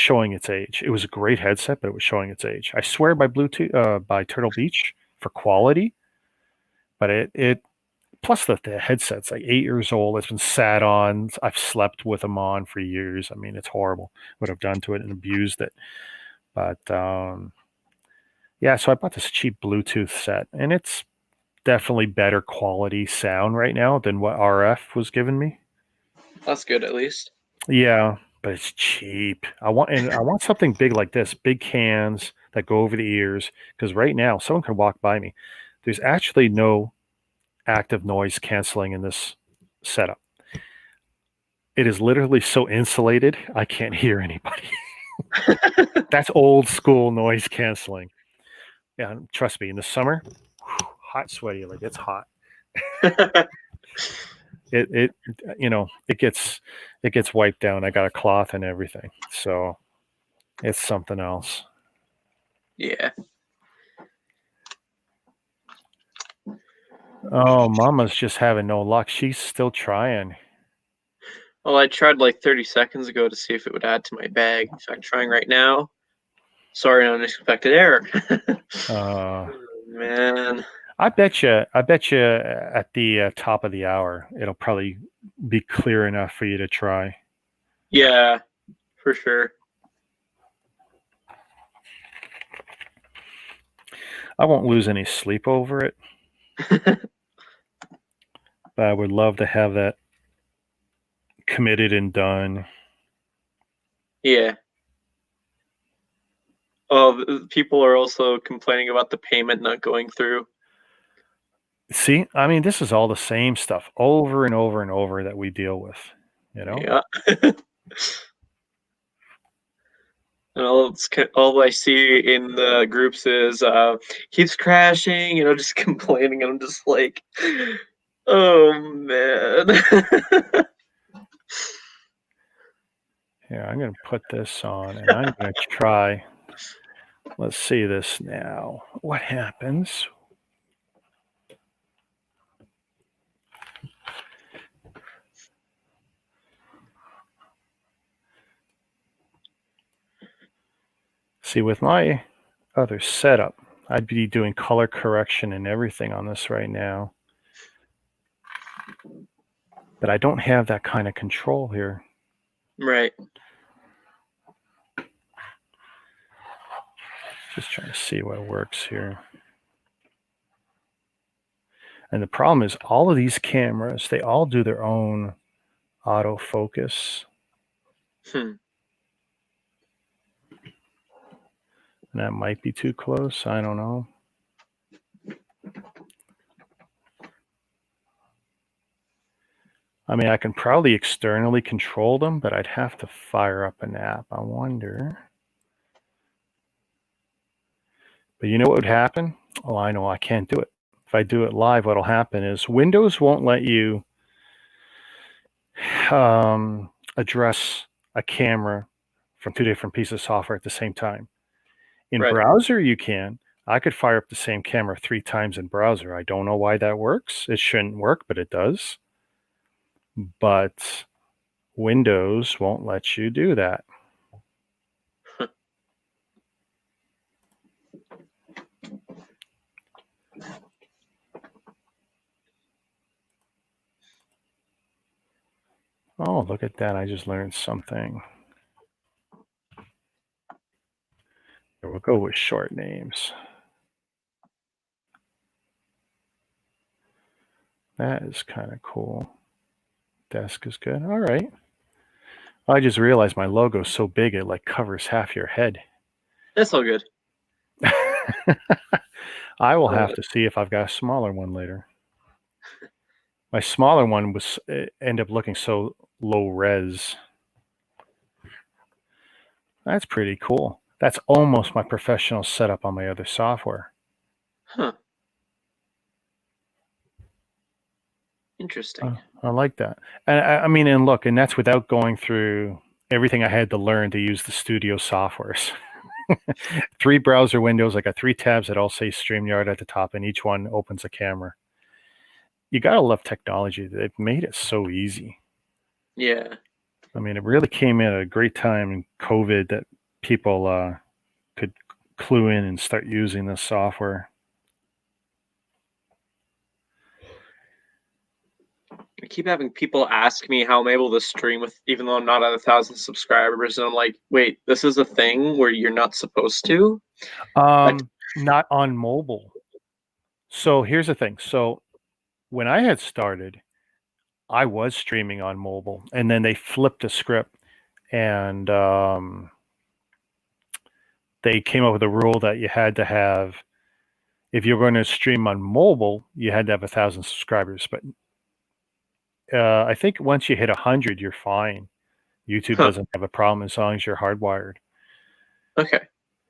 showing its age. It was a great headset, but it was showing its age. I swear by Bluetooth, by Turtle Beach for quality, but it plus the headset's like 8 years old. It's been sat on. I've slept with them on for years. I mean, it's horrible what I've done to it and abused it. But yeah, so I bought this cheap Bluetooth set, and it's definitely better quality sound right now than what RF was giving me. That's good at least. Yeah, but it's cheap. I want something big like this, big cans that go over the ears. Because right now, someone can walk by me. There's actually no active noise canceling in this setup. It is literally so insulated, I can't hear anybody. That's old school noise canceling. Yeah, trust me, in the summer, hot, sweaty, like it's hot. It it gets wiped down. I got a cloth and everything, so it's something else. Yeah. Oh, Mama's just having no luck. She's still trying. Well, I tried like 30 seconds ago to see if it would add to my bag. In fact, trying right now. Sorry, unexpected error. Uh, Man. I bet you at the top of the hour, it'll probably be clear enough for you to try. Yeah, for sure. I won't lose any sleep over it, but I would love to have that committed and done. Yeah. Oh, people are also complaining about the payment not going through. See, I mean, this is all the same stuff over and over and over that we deal with, you know? Yeah. And all I see in the groups is keeps crashing, just complaining, and I'm just like, oh man. Here, I'm going to put this on and I'm going to try. Let's see this now. What happens? See, with my other setup, I'd be doing color correction and everything on this right now. But I don't have that kind of control here. Right. Just trying to see what works here. And the problem is all of these cameras, they all do their own autofocus. Hmm. And that might be too close. I don't know. I mean, I can probably externally control them, but I'd have to fire up an app. I wonder. But you know what would happen? Oh, I know, I can't do it. If I do it live, what'll happen is Windows won't let you address a camera from two different pieces of software at the same time. In Right. browser, you can. I could fire up the same camera 3 times in browser. I don't know why that works. It shouldn't work, but it does. But Windows won't let you do that. Oh, look at that. I just learned something. We'll go with short names. That is kind of cool. Desk is good. All right. I just realized my logo is so big it like covers half your head. That's all good. I will have to see if I've got a smaller one later. My smaller one was end up looking so low res. That's pretty cool. That's almost my professional setup on my other software. Huh. Interesting. I like that. And I mean, and look, and that's without going through everything I had to learn to use the studio softwares. 3 browser windows. I got 3 tabs that all say StreamYard at the top, and each one opens a camera. You gotta love technology. They've made it so easy. Yeah. I mean, it really came in at a great time in COVID that people could clue in and start using this software. I keep having people ask me how I'm able to stream with, even though I'm not at 1,000 subscribers, and I'm like, wait, this is a thing where you're not supposed to? Not on mobile. So here's the thing. So when I had started, I was streaming on mobile, and then they flipped the script, and they came up with a rule that you had to have, if you're going to stream on mobile, you had to have 1,000 subscribers. But I think once you hit 100, you're fine. YouTube doesn't have a problem as long as you're hardwired. Okay.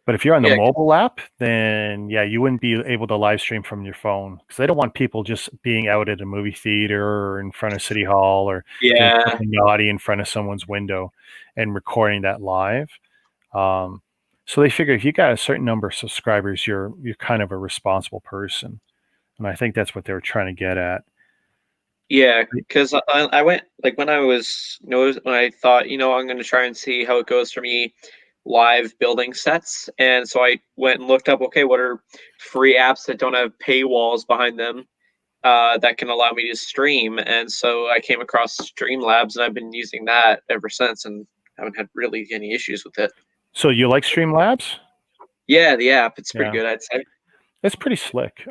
But if you're on the mobile app, then yeah, you wouldn't be able to live stream from your phone because they don't want people just being out at a movie theater or in front of City Hall or doing something naughty in front of someone's window and recording that live. So they figure if you got a certain number of subscribers, you're kind of a responsible person, and I think that's what they were trying to get at. Yeah, because I went, like, when I was, when I thought, I'm going to try and see how it goes for me live building sets. And so I went and looked up, okay, what are free apps that don't have paywalls behind them that can allow me to stream? And so I came across Streamlabs, and I've been using that ever since and haven't had really any issues with it. So you like Streamlabs? Yeah, the app, it's pretty good, I'd say. It's pretty slick.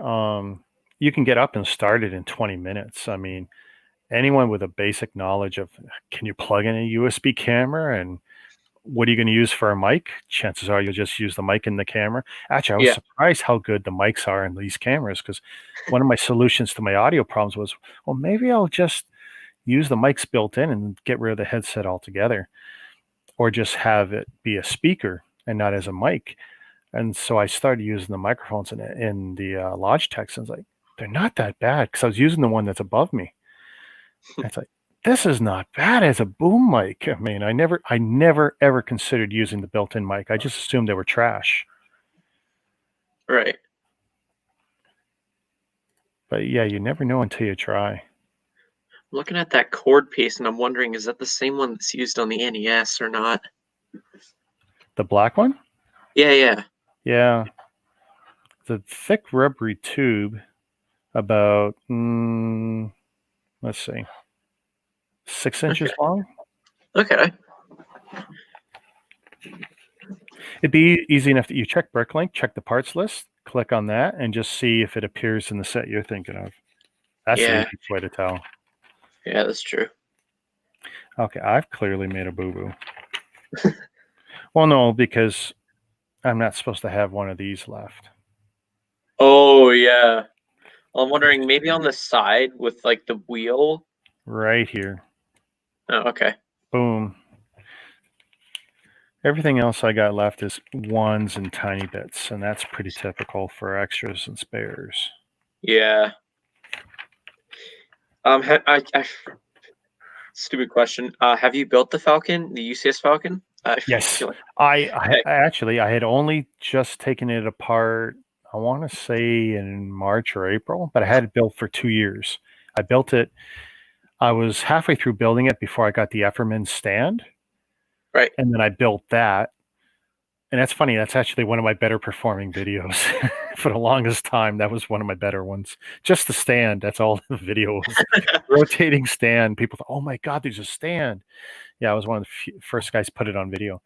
You can get up and started in 20 minutes. I mean, anyone with a basic knowledge of can you plug in a USB camera and what are you going to use for a mic? Chances are you'll just use the mic and the camera. Actually, I was surprised how good the mics are in these cameras because one of my solutions to my audio problems was, well, maybe I'll just use the mics built in and get rid of the headset altogether or just have it be a speaker and not as a mic. And so I started using the microphones in the Logitech, and I was like, they're not that bad because I was using the one that's above me. It's like, this is not bad as a boom mic. I mean, I never ever considered using the built-in mic. I just assumed they were trash. Right. But yeah, you never know until you try. I'm looking at that chord piece, and I'm wondering, is that the same one that's used on the NES or not? The black one? Yeah. Yeah. The thick rubbery tube, about let's see, 6 inches long. Okay. It'd be easy enough that you check Bricklink, check the parts list, click on that, and just see if it appears in the set you're thinking of. That's the easiest way to tell. Yeah, that's true. Okay, I've clearly made a boo-boo. Well, no, because I'm not supposed to have one of these left. Oh, yeah. I'm wondering, maybe on the side with, like, the wheel. right here. Oh, okay. Boom. Everything else I got left is ones and tiny bits, and that's pretty typical for extras and spares. Yeah. Stupid question. Have you built the Falcon, the UCS Falcon? I Yes, feel like I actually I had only just taken it apart. I want to say in March or April, but I had it built for 2 years. I built it. I was halfway through building it before I got the Efferman stand, right. and then I built that. And that's funny. That's actually one of my better performing videos. For the longest time, that was one of my better ones. Just the stand. That's all the video was. Rotating stand. People thought, "Oh my God, there's a stand." Yeah, I was one of the first guys to put it on video.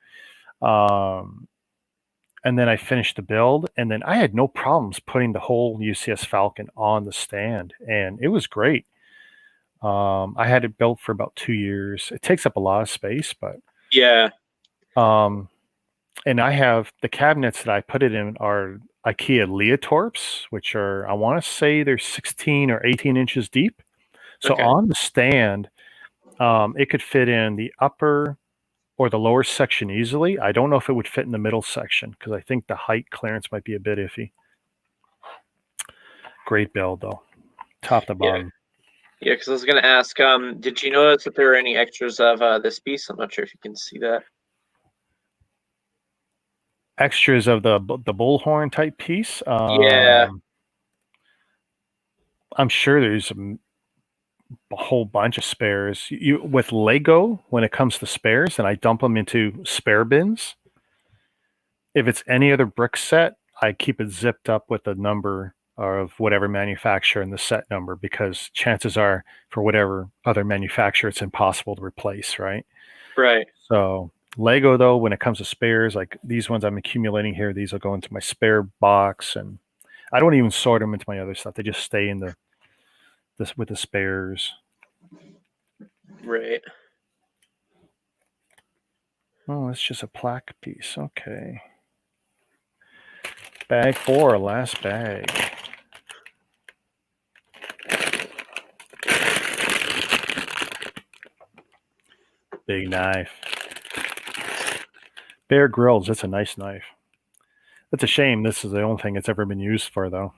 And then I finished the build, and then I had no problems putting the whole UCS Falcon on the stand, and it was great. I had it built for about 2 years. It takes up a lot of space, but Yeah. and I have the cabinets that I put it in are IKEA Leotorps, which are, I want to say they're 16 or 18 inches deep. So Okay. on the stand, it could fit in the upper or the lower section easily. I don't know if it would fit in the middle section because I think the height clearance might be a bit iffy. Great build though, top to bottom. Yeah, because I was gonna ask, did you notice that there were any extras of this piece? I'm not sure if you can see that. Extras of the bullhorn type piece. Yeah. I'm sure there's a whole bunch of spares. You with Lego, when it comes to spares, and I dump them into spare bins. If it's any other brick set, I keep it zipped up with the number of whatever manufacturer and the set number, because chances are for whatever other manufacturer, it's impossible to replace, right? Right. So Lego, though, when it comes to spares, like these ones I'm accumulating here, these will go into my spare box, and I don't even sort them into my other stuff. They just stay in this with the spares. Right. Oh, it's just a plaque piece. Okay. Bag 4, last bag. Big knife. Bear Grylls, that's a nice knife. It's a shame this is the only thing it's ever been used for, though.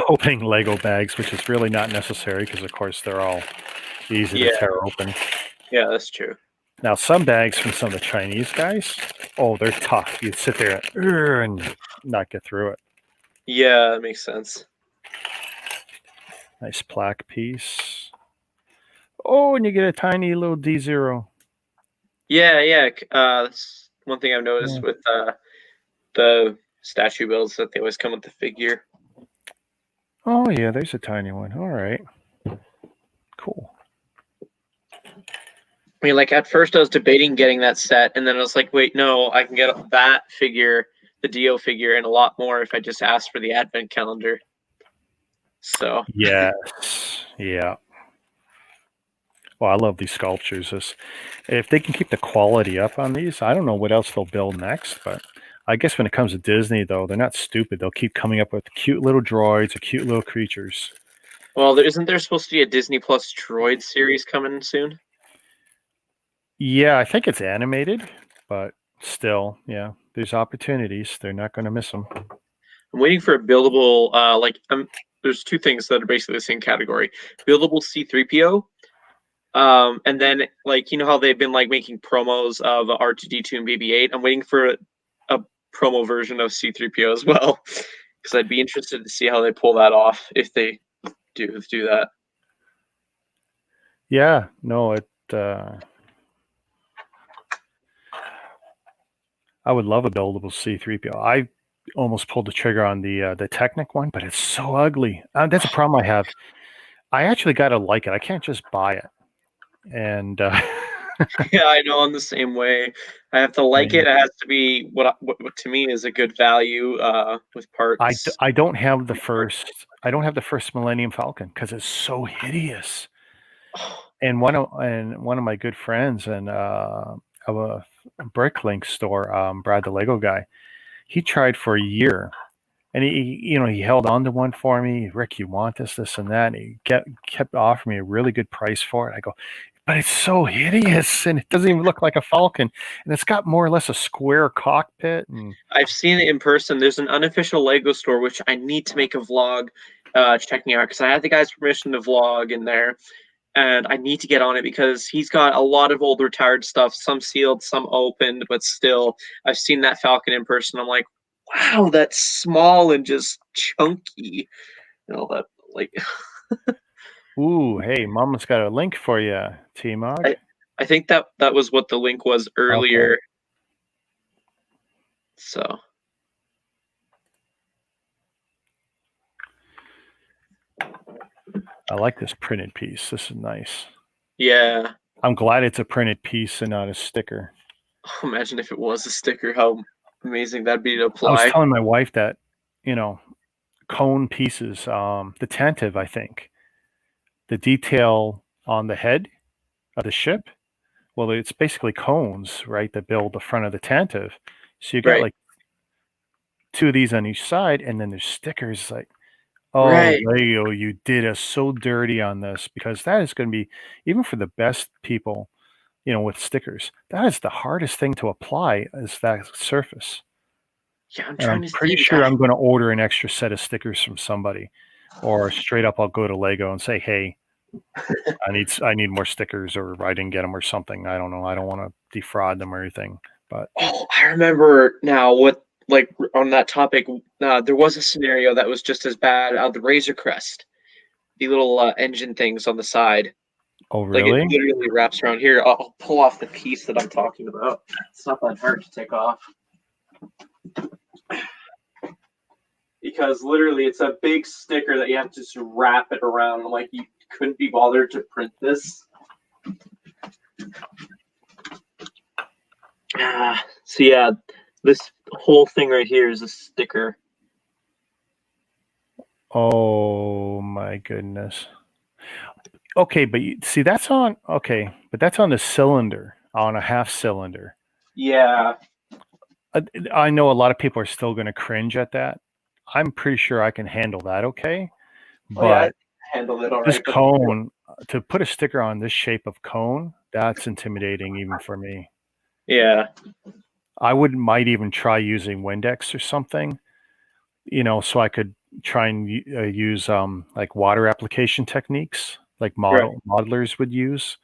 Opening Lego bags, which is really not necessary because, of course, they're all easy to tear open. Yeah, that's true. Now, some bags from some of the Chinese guys, oh, they're tough. You'd sit there and not get through it. Yeah, that makes sense. Nice plaque piece. Oh, and you get a tiny little D0. Yeah. That's one thing I've noticed with the statue builds, that they always come with the figure. Oh, yeah, there's a tiny one. All right. Cool. I mean, like at first I was debating getting that set, and then I was like, wait, no, I can get that figure, the Dio figure, and a lot more if I just ask for the advent calendar. So Yes. Yeah. Well, I love these sculptures. If they can keep the quality up on these, I don't know what else they'll build next, but I guess when it comes to Disney, though, they're not stupid. They'll keep coming up with cute little droids or cute little creatures. well, isn't there supposed to be a Disney Plus droid series coming soon? Yeah, I think it's animated, but still, yeah, there's opportunities. They're not going to miss them. I'm waiting for a buildable, there's two things that are basically the same category. Buildable C-3PO, and then, like, you know how they've been, like, making promos of R2-D2 and BB-8? I'm waiting for a promo version of C-3PO as well, because I'd be interested to see how they pull that off, if they do that. Yeah, no, I would love a buildable C-3PO. I almost pulled the trigger on the Technic one, but it's so ugly. That's a problem I have. I actually got to like it. I can't just buy it. And Yeah, I know. I'm the same way. I have to like it. It has to be what to me is a good value with parts. I don't have the first. I don't have the first Millennium Falcon because it's so hideous. And one of my good friends and of a Bricklink store, Brad the Lego guy, he tried for a year And he held on to one for me. Rick, you want this, and that. And he kept offering me a really good price for it. I go, but it's so hideous, and it doesn't even look like a Falcon, and it's got more or less a square cockpit. And I've seen it in person. There's an unofficial Lego store which I need to make a vlog checking out because I had the guy's permission to vlog in there, and I need to get on it because he's got a lot of old retired stuff, some sealed, some opened, but still, I've seen that Falcon in person. I'm like, wow, that's small and just chunky. That like ooh, hey, Mama's got a link for you, T-Mog. I think that was what the link was earlier. Okay. So I like this printed piece. This is nice. yeah. I'm glad it's a printed piece and not a sticker. Imagine if it was a sticker, how amazing that'd be to I was apply. telling my wife that, cone pieces, the Tantive, I think, the detail on the head of the ship, well, it's basically cones, right, that build the front of the Tantive. So you got Right. like two of these on each side, and then there's stickers like, oh, Right. Lego, you did us so dirty on this, because that is going to be, even for the best people, with stickers, that is the hardest thing to apply, is that surface. Yeah, I'm And trying I'm to pretty think. sure I'm going to order an extra set of stickers from somebody, or straight up I'll go to Lego and say, hey, I need more stickers, or I didn't get them or something. I don't know. I don't want to defraud them or anything. But Oh, I remember now what, like, on that topic, there was a scenario that was just as bad. The Razor Crest, the little engine things on the side. oh, Like, it really? literally wraps around here. I'll pull off the piece that I'm talking about. It's not that hard to take off. Because literally, it's a big sticker that you have to just wrap it around. Like, you couldn't be bothered to print this. So yeah, this whole thing right here is a sticker. Oh my goodness. Okay, but see, that's on the cylinder, on a half cylinder. Yeah. I know a lot of people are still going to cringe at that. I'm pretty sure I can handle that okay. Oh yeah, I But handled it all this right. But cone, to put a sticker on this shape of cone, that's intimidating even for me. yeah, I might even try using Windex or something, so I could try and use like water application techniques, like modelers would use,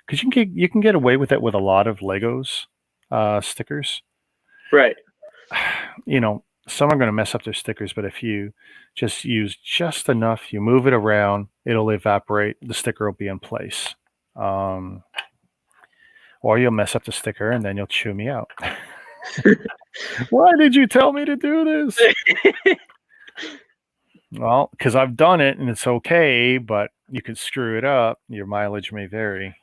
because you can get away with it with a lot of Legos stickers. right. Some are going to mess up their stickers, but if you just use just enough, you move it around, it'll evaporate. The sticker will be in place. Or you'll mess up the sticker and then you'll chew me out. Why did you tell me to do this? Well, because I've done it and it's okay, but you could screw it up. Your mileage may vary.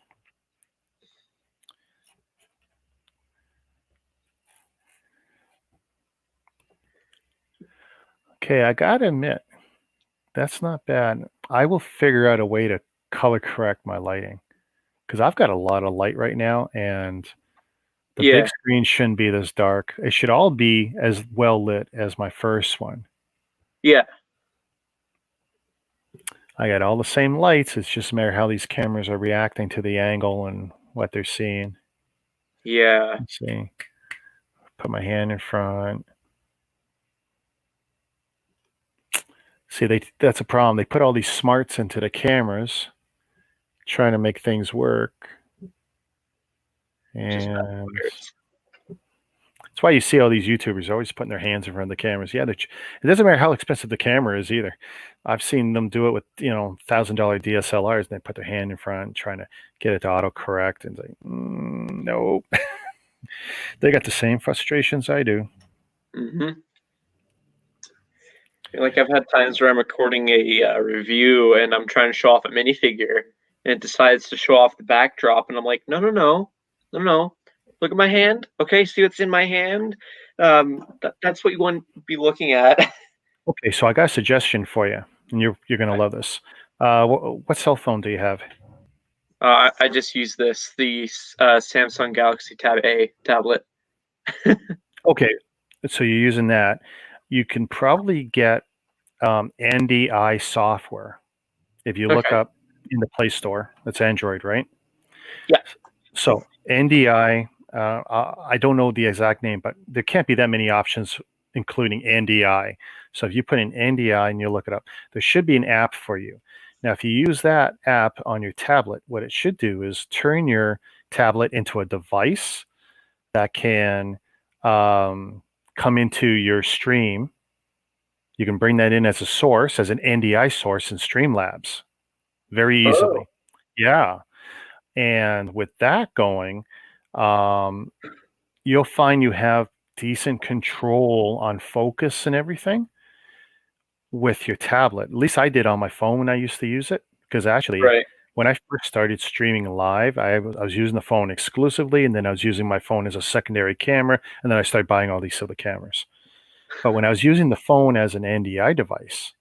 Okay, I gotta admit, that's not bad. I will figure out a way to color correct my lighting, because I've got a lot of light right now, and the big Yeah, screen shouldn't be this dark. It should all be as well lit as my first one. yeah, I got all the same lights. It's just a matter how these cameras are reacting to the angle and what they're seeing. yeah. Let's see. Put my hand in front. See, that's a problem. They put all these smarts into the cameras, trying to make things work. Just And that's why you see all these YouTubers always putting their hands in front of the cameras. Yeah, it doesn't matter how expensive the camera is either. I've seen them do it with $1,000 DSLRs, and they put their hand in front, trying to get it to autocorrect, and say, no. They got the same frustrations I do. Mm-hmm. Like, I've had times where I'm recording a review and I'm trying to show off a minifigure, and it decides to show off the backdrop, and I'm like, no, no, no, no, no. Look at my hand. Okay, see what's in my hand. That's what you want to be looking at. Okay, so I got a suggestion for you, and you're going to love this. What cell phone do you have? I just use the Samsung Galaxy Tab A tablet. Okay, so you're using that. you can probably get NDI software if you look Okay. up in the Play Store. That's Android, right? Yeah. So NDI, I don't know the exact name, but there can't be that many options, including NDI. So if you put in NDI and you look it up, there should be an app for you. Now, if you use that app on your tablet, what it should do is turn your tablet into a device that can come into your stream. You can bring that in as a source, as an NDI source in Streamlabs very easily. Oh. Yeah. And with that going, you'll find you have decent control on focus and everything with your tablet. At least I did on my phone when I used to use it. Because actually, Right. when I first started streaming live, I was using the phone exclusively, and then I was using my phone as a secondary camera, and then I started buying all these other cameras. But when I was using the phone as an NDI device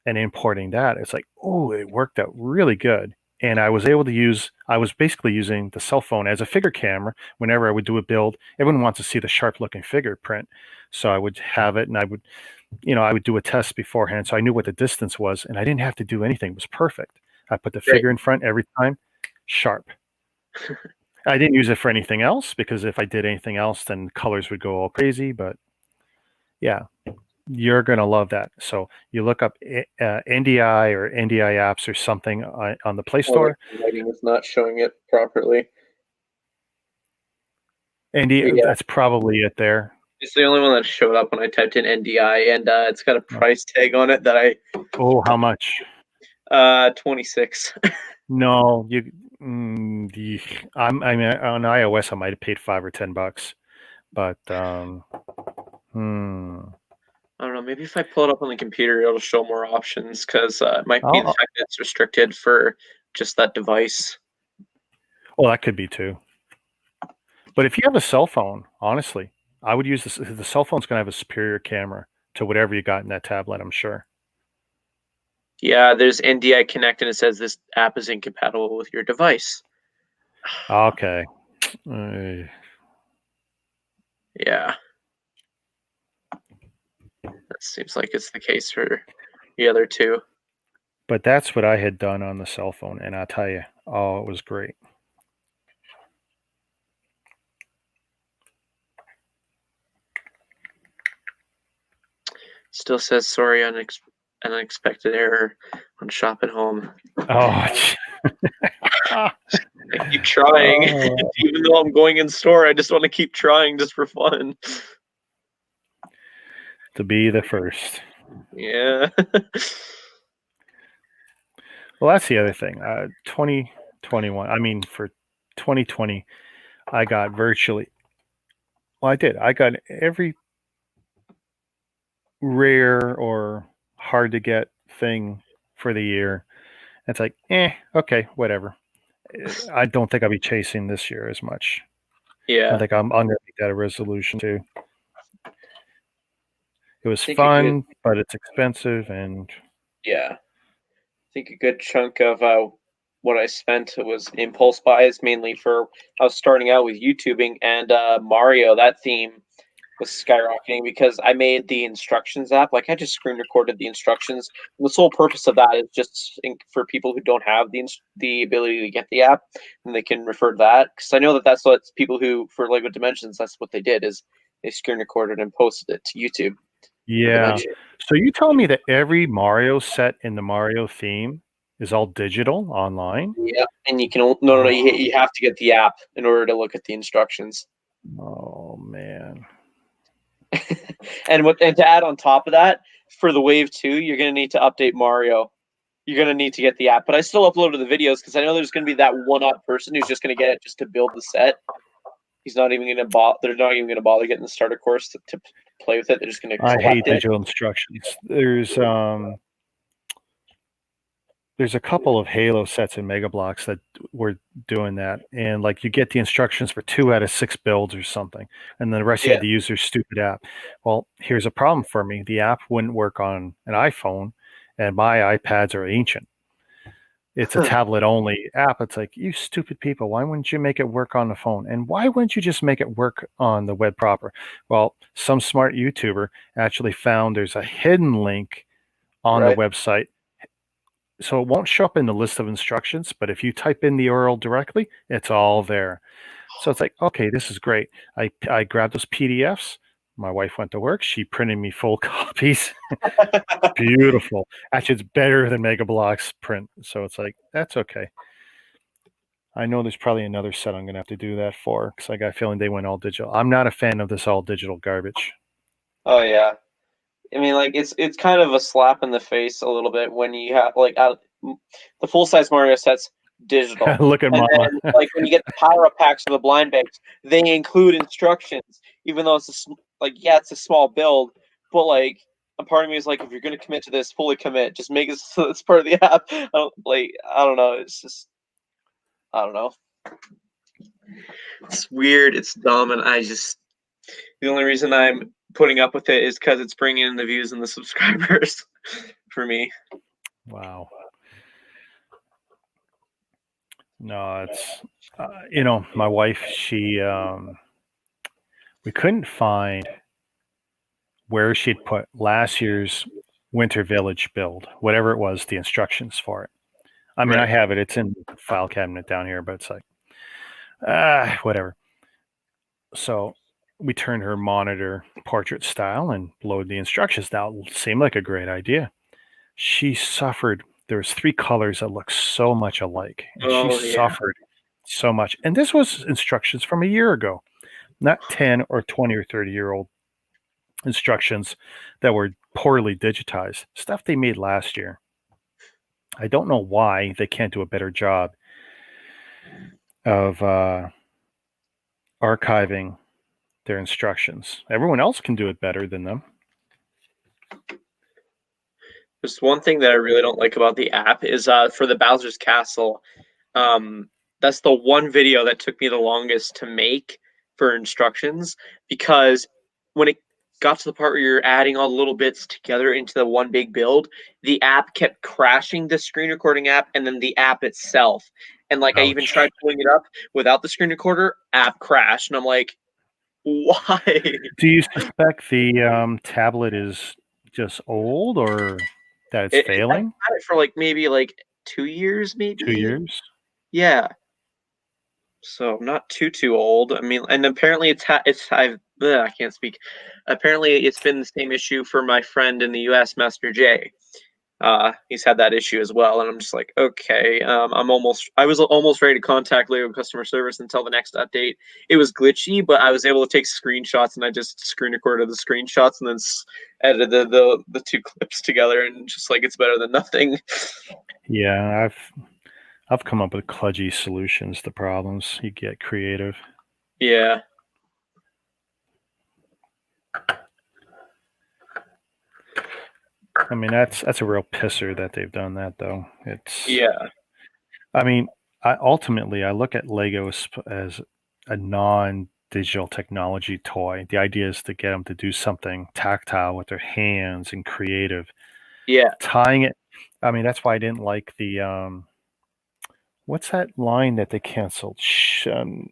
and importing that, it's like, oh, it worked out really good. And I was able to I was basically using the cell phone as a figure camera whenever I would do a build. Everyone wants to see the sharp looking fingerprint. So I would have it and I would do a test beforehand. So I knew what the distance was and I didn't have to do anything. It was perfect. I put the Right. figure in front every time, sharp. I didn't use it for anything else because if I did anything else, then colors would go all crazy. But yeah, you're going to love that. So you look up NDI or NDI apps or something on the Play Store. The lighting is not showing it properly. NDI, Yeah. that's probably it there. It's the only one that showed up when I typed in NDI, and it's got a price tag on it that Oh, how much? 26. No, I'm I mean on iOS I might have paid $5 or $10, but I don't know. Maybe if I pull it up on the computer, it'll show more options because it might be the fact that it's restricted for just that device. Well, that could be too. But if you have a cell phone, honestly, I would use this. The cell phone's going to have a superior camera to whatever you got in that tablet, I'm sure. Yeah, there's NDI Connect, and it says this app is incompatible with your device. Okay. Yeah. That seems like it's the case for the other two. But that's what I had done on the cell phone, and I'll tell you, oh, it was great. Still says sorry, unexpected error on shop at home. Oh, I keep trying. Even though I'm going in store, I just want to keep trying just for fun. To be the first. Yeah. Well, that's the other thing. 2021, I mean, for 2020, I got virtually, well, I did. I got every rare or hard to get thing for the year. It's like, okay, whatever. I don't think I'll be chasing this year as much. Yeah. I think I'm going to make that a resolution too. It was think fun, but it's expensive, and yeah, I think a good chunk of what I spent was impulse buys, mainly for I was starting out with YouTubing, and Mario, that theme was skyrocketing because I made the instructions app. Like I just screen recorded the instructions. The sole purpose of that is just for people who don't have the ability to get the app, and they can refer to that. Because I know that that's what people who for Lego Dimensions, that's what they did is they screen recorded and posted it to YouTube. yeah. So you tell me that every Mario set in the Mario theme is all digital online? Yeah, and you can no, you have to get the app in order to look at the instructions. Oh man. And to add on top of that, for the Wave 2, you're gonna need to update Mario. You're gonna need to get the app. But I still uploaded the videos because I know there's gonna be that one-up person who's just gonna get it just to build the set. He's not even gonna bother. They're not even gonna bother getting the starter course to play with it. They're just gonna. I hate digital instructions. There's a couple of Halo sets in Mega Bloks that were doing that, and like you get the instructions for 2 out of 6 builds or something, and then the rest you had to use their stupid app. Well, here's a problem for me: the app wouldn't work on an iPhone, and my iPads are ancient. It's a tablet only app. It's like, you stupid people, why wouldn't you make it work on the phone? And why wouldn't you just make it work on the web proper? Well, some smart YouTuber actually found there's a hidden link on the Right. website. So it won't show up in the list of instructions, but if you type in the URL directly, it's all there. So it's like, okay, this is great. I grabbed those PDFs. My wife went to work. She printed me full copies. Beautiful. Actually, it's better than Mega Bloks print. So it's like, that's okay. I know there's probably another set I'm going to have to do that for because I got a feeling they went all digital. I'm not a fan of this all digital garbage. Oh yeah. I mean, like it's kind of a slap in the face a little bit when you have like the full size Mario sets digital, Look at and Mama. then like when you get the power up packs of the blind bags, they include instructions, even though it's like yeah, it's a small build, but like a part of me is like, if you're gonna commit to this, fully commit. Just make it so it's part of the app. I don't know. It's just I don't know. It's weird. It's dumb, and the only reason I'm putting up with it is because it's bringing in the views and the subscribers for me. Wow. No, it's my wife. We couldn't find where she'd put last year's Winter Village build, whatever it was, the instructions for it. I mean, I Right. have it. It's in the file cabinet down here, but it's like, whatever. So we turned her monitor portrait style and load the instructions. Now, it seemed like a great idea. She suffered. There was 3 colors that looked so much alike, and she Oh yeah. suffered so much. And this was instructions from a year ago, not 10 or 20 or 30-year-old instructions that were poorly digitized. Stuff they made last year. I don't know why they can't do a better job of archiving their instructions. Everyone else can do it better than them. There's one thing that I really don't like about the app is for the Bowser's Castle. That's the one video that took me the longest to make for instructions because when it got to the part where you're adding all the little bits together into the one big build, the app kept crashing the screen recording app and then the app itself. And like I even Ouch. tried pulling it up without the screen recorder, app crashed, and I'm like, why? Do you suspect the tablet is just old or that it's I've failing? had it for like maybe like 2 years, 2 maybe. years? Yeah. So not too old. I mean, and apparently I can't speak. Apparently, it's been the same issue for my friend in the U.S., Master J. He's had that issue as well, and I'm just like, okay. I was almost ready to contact Lego customer service until the next update. It was glitchy, but I was able to take screenshots, and I just screen recorded the screenshots and then edited the 2 clips together, and just like it's better than nothing. Yeah, I've come up with kludgy solutions to problems. You get creative. Yeah. I mean, that's a real pisser that they've done that though. Yeah. I mean, ultimately I look at Lego as a non-digital technology toy. The idea is to get them to do something tactile with their hands and creative. Yeah. Tying it. I mean, that's why I didn't like the what's that line that they canceled? Shadowrun,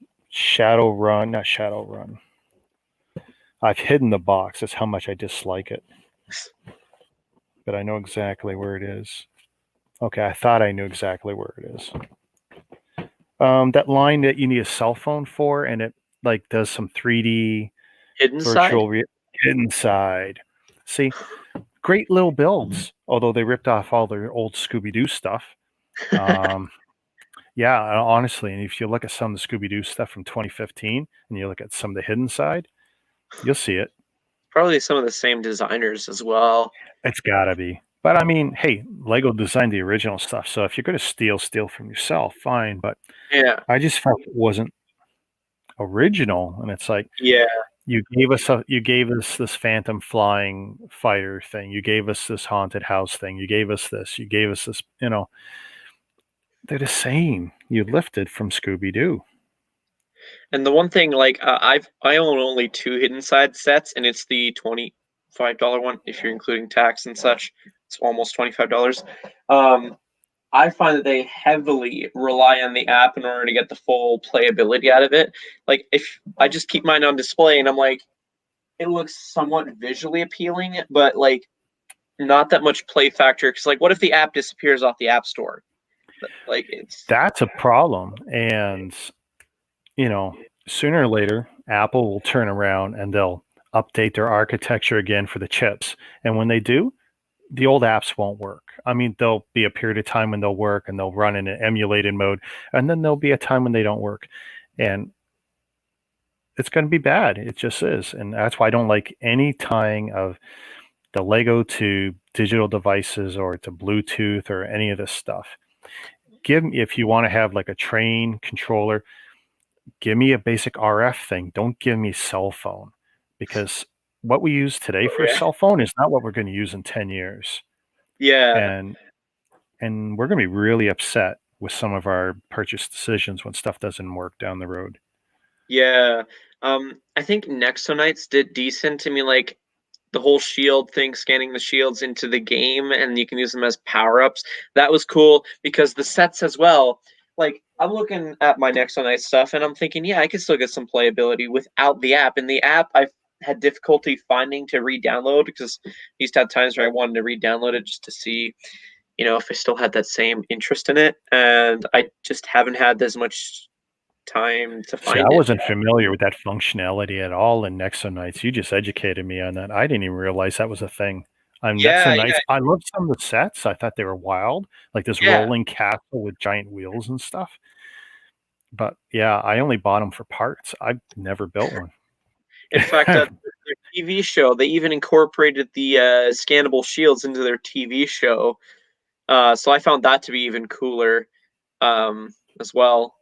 not Shadowrun. I've hidden the box. That's how much I dislike it. But I know exactly where it is. Okay, I thought I knew exactly where it is. That line that you need a cell phone for, and it like does some 3D Hidden side. virtual hidden side. See, great little builds. Although they ripped off all their old Scooby Doo stuff. Yeah, honestly, and if you look at some of the Scooby Doo stuff from 2015, and you look at some of the hidden side, you'll see it. Probably some of the same designers as well. It's gotta be. But I mean, hey, Lego designed the original stuff, so if you're gonna steal from yourself, fine. But Yeah. I just felt it wasn't original, and it's like Yeah. you gave us this phantom flying fighter thing, you gave us this haunted house thing, you gave us this, they're the same. You lifted from Scooby Doo. And the one thing, like, I own only 2 hidden side sets, and it's the $25 one if you're including tax and such. It's almost $25. I find that they heavily rely on the app in order to get the full playability out of it. Like if I just keep mine on display and I'm like, it looks somewhat visually appealing, but like not that much play factor. Because like, what if the app disappears off the app store? Like it's That's a problem. And, sooner or later, Apple will turn around and they'll update their architecture again for the chips. And when they do, the old apps won't work. I mean, there'll be a period of time when they'll work and they'll run in an emulated mode, and then there'll be a time when they don't work. And it's going to be bad. It just is. And that's why I don't like any tying of the Lego to digital devices or to Bluetooth or any of this stuff. Give me, if you want to have like a train controller, give me a basic RF thing. Don't give me cell phone, because what we use today for a cell phone is not what we're going to use in 10 years. yeah, And we're going to be really upset with some of our purchase decisions when stuff doesn't work down the road. yeah. I think Nexonites did decent. I mean, like the whole shield thing, scanning the shields into the game, and you can use them as power ups. That was cool because the sets as well. Like I'm looking at my Nexonite stuff, and I'm thinking, yeah, I could still get some playability without the app. In the app, I had difficulty finding to re-download because I used to have times where I wanted to re-download it just to see, if I still had that same interest in it, and I just haven't had as much time to See, find I it. wasn't familiar with that functionality at all in Nexonites. You just educated me on that. I didn't even realize that was a thing. Yeah, Nexonites, I loved some of the sets. I thought they were wild, like this yeah. rolling castle with giant wheels and stuff. But yeah, I only bought them for parts. I've never built one. In fact, their TV show, they even incorporated the scannable shields into their TV show. So I found that to be even cooler as well.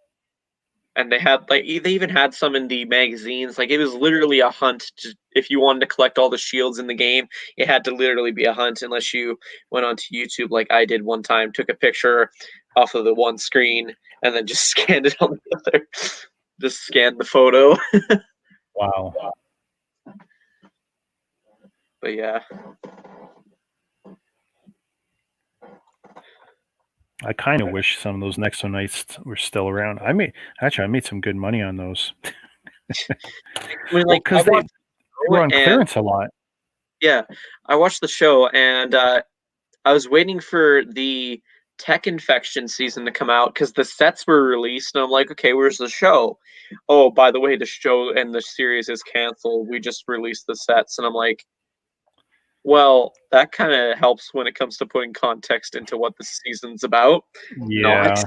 And they had they even had some in the magazines. Like it was literally a hunt. If you wanted to collect all the shields in the game, it had to literally be a hunt unless you went onto YouTube like I did one time, took a picture off of the one screen, and then just scanned it on the other. Just scanned the photo. Wow. But yeah. I kind of wish some of those Nexonites were still around. I made some good money on those. I mean, like, because they were on and clearance a lot. yeah, I watched the show and I was waiting for the Tech Infection season to come out because the sets were released, and I'm like, okay, where's the show? Oh, by the way, the show and the series is canceled. We just released the sets, and I'm like, well, that kind of helps when it comes to putting context into what the season's about. Yeah.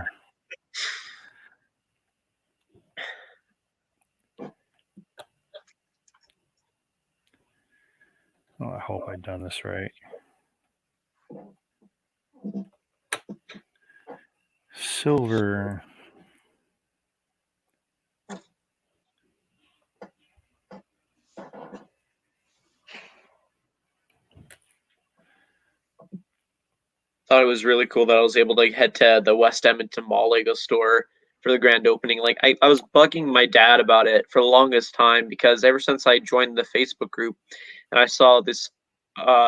Oh, I hope I've done this right. Silver. Thought it was really cool that I was able to head to the West Edmonton Mall Lego store for the grand opening. Like I was bugging my dad about it for the longest time because ever since I joined the Facebook group and I saw this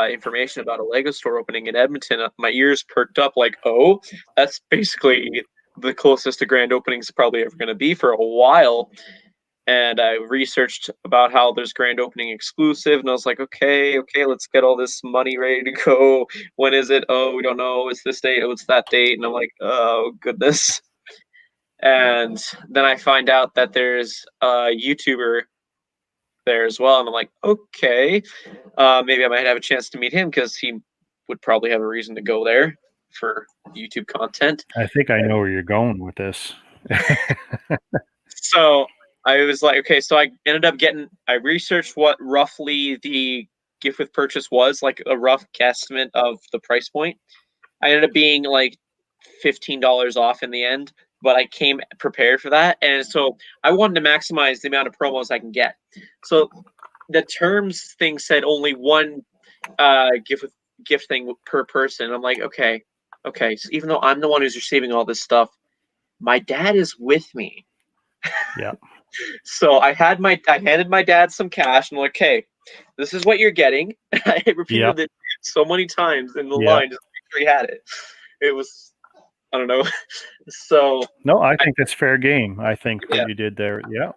information about a Lego store opening in Edmonton, my ears perked up like, oh, that's basically the closest to grand openings probably ever going to be for a while. And I researched about how there's grand opening exclusive, and I was like, okay, let's get all this money ready to go. When is it? Oh, we don't know. It's this date. Oh, it's that date. And I'm like, oh goodness. And then I find out that there's a YouTuber there as well, and I'm like, okay, maybe I might have a chance to meet him because he would probably have a reason to go there for YouTube content. I think I know where you're going with this. So I was like, okay, so I ended up I researched what roughly the gift with purchase was, like a rough guesstimate of the price point. I ended up being like $15 off in the end, but I came prepared for that. And so I wanted to maximize the amount of promos I can get. So the terms thing said only one gift thing per person. I'm like, okay. So even though I'm the one who's receiving all this stuff, my dad is with me. Yeah. So I handed my dad some cash and I'm like, okay, this is what you're getting. I repeated it so many times in the line just to make sure he had it. It was I don't know. So No, I think that's fair game. I think what Yeah. you did there, yeah.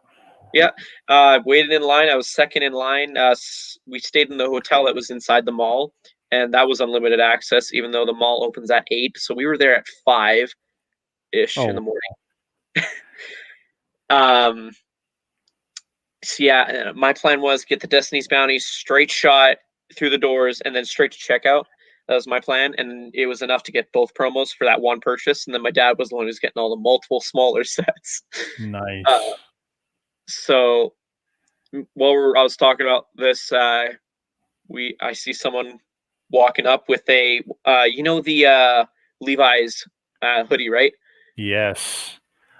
waited in line. I was second in line. We stayed in the hotel that was inside the mall, and that was unlimited access, even though the mall opens at 8. So we were there at 5-ish in Oh, the morning. Um, so yeah, my plan was get the Destiny's Bounty straight shot through the doors and then straight to checkout. That was my plan, and it was enough to get both promos for that one purchase. And then my dad was the one who was getting all the multiple smaller sets. Uh, nice. so while I was talking about this, I see someone walking up with a the Levi's hoodie, right? Yes.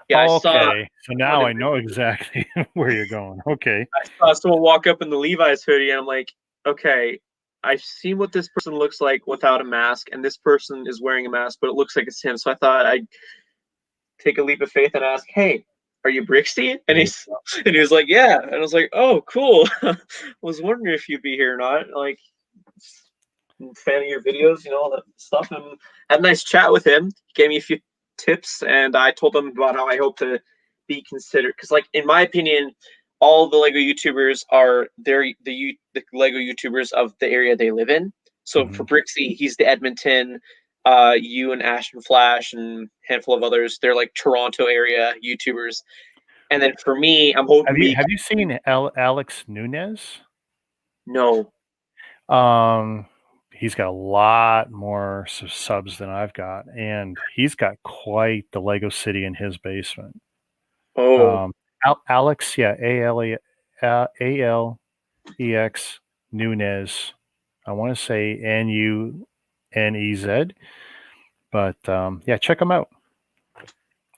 Yeah, Okay. So now one I of know exactly where you're going. Okay. I saw someone walk up in the Levi's hoodie, and I'm like, okay, I've seen what this person looks like without a mask, and this person is wearing a mask, but it looks like it's him. So I thought I'd take a leap of faith and ask, "Hey, are you Brixie?" And he was like, "Yeah," and I was like, "Oh, cool." I was wondering if you'd be here or not. Like, fan of your videos, all that stuff, and had a nice chat with him. He gave me a few tips, and I told him about how I hope to be considered. Because, like, in my opinion, all the Lego YouTubers are the Lego YouTubers of the area they live in. So for Brixie, he's the Edmonton. You and Ashton Flash and a handful of others, they're like Toronto area YouTubers. And then for me, I'm hoping to be Have you seen Alex Nunez? no. He's got a lot more subs than I've got, and he's got quite the Lego city in his basement. Oh, Alex, yeah, Alex Nunez. I want to say Nunez, but yeah, check him out.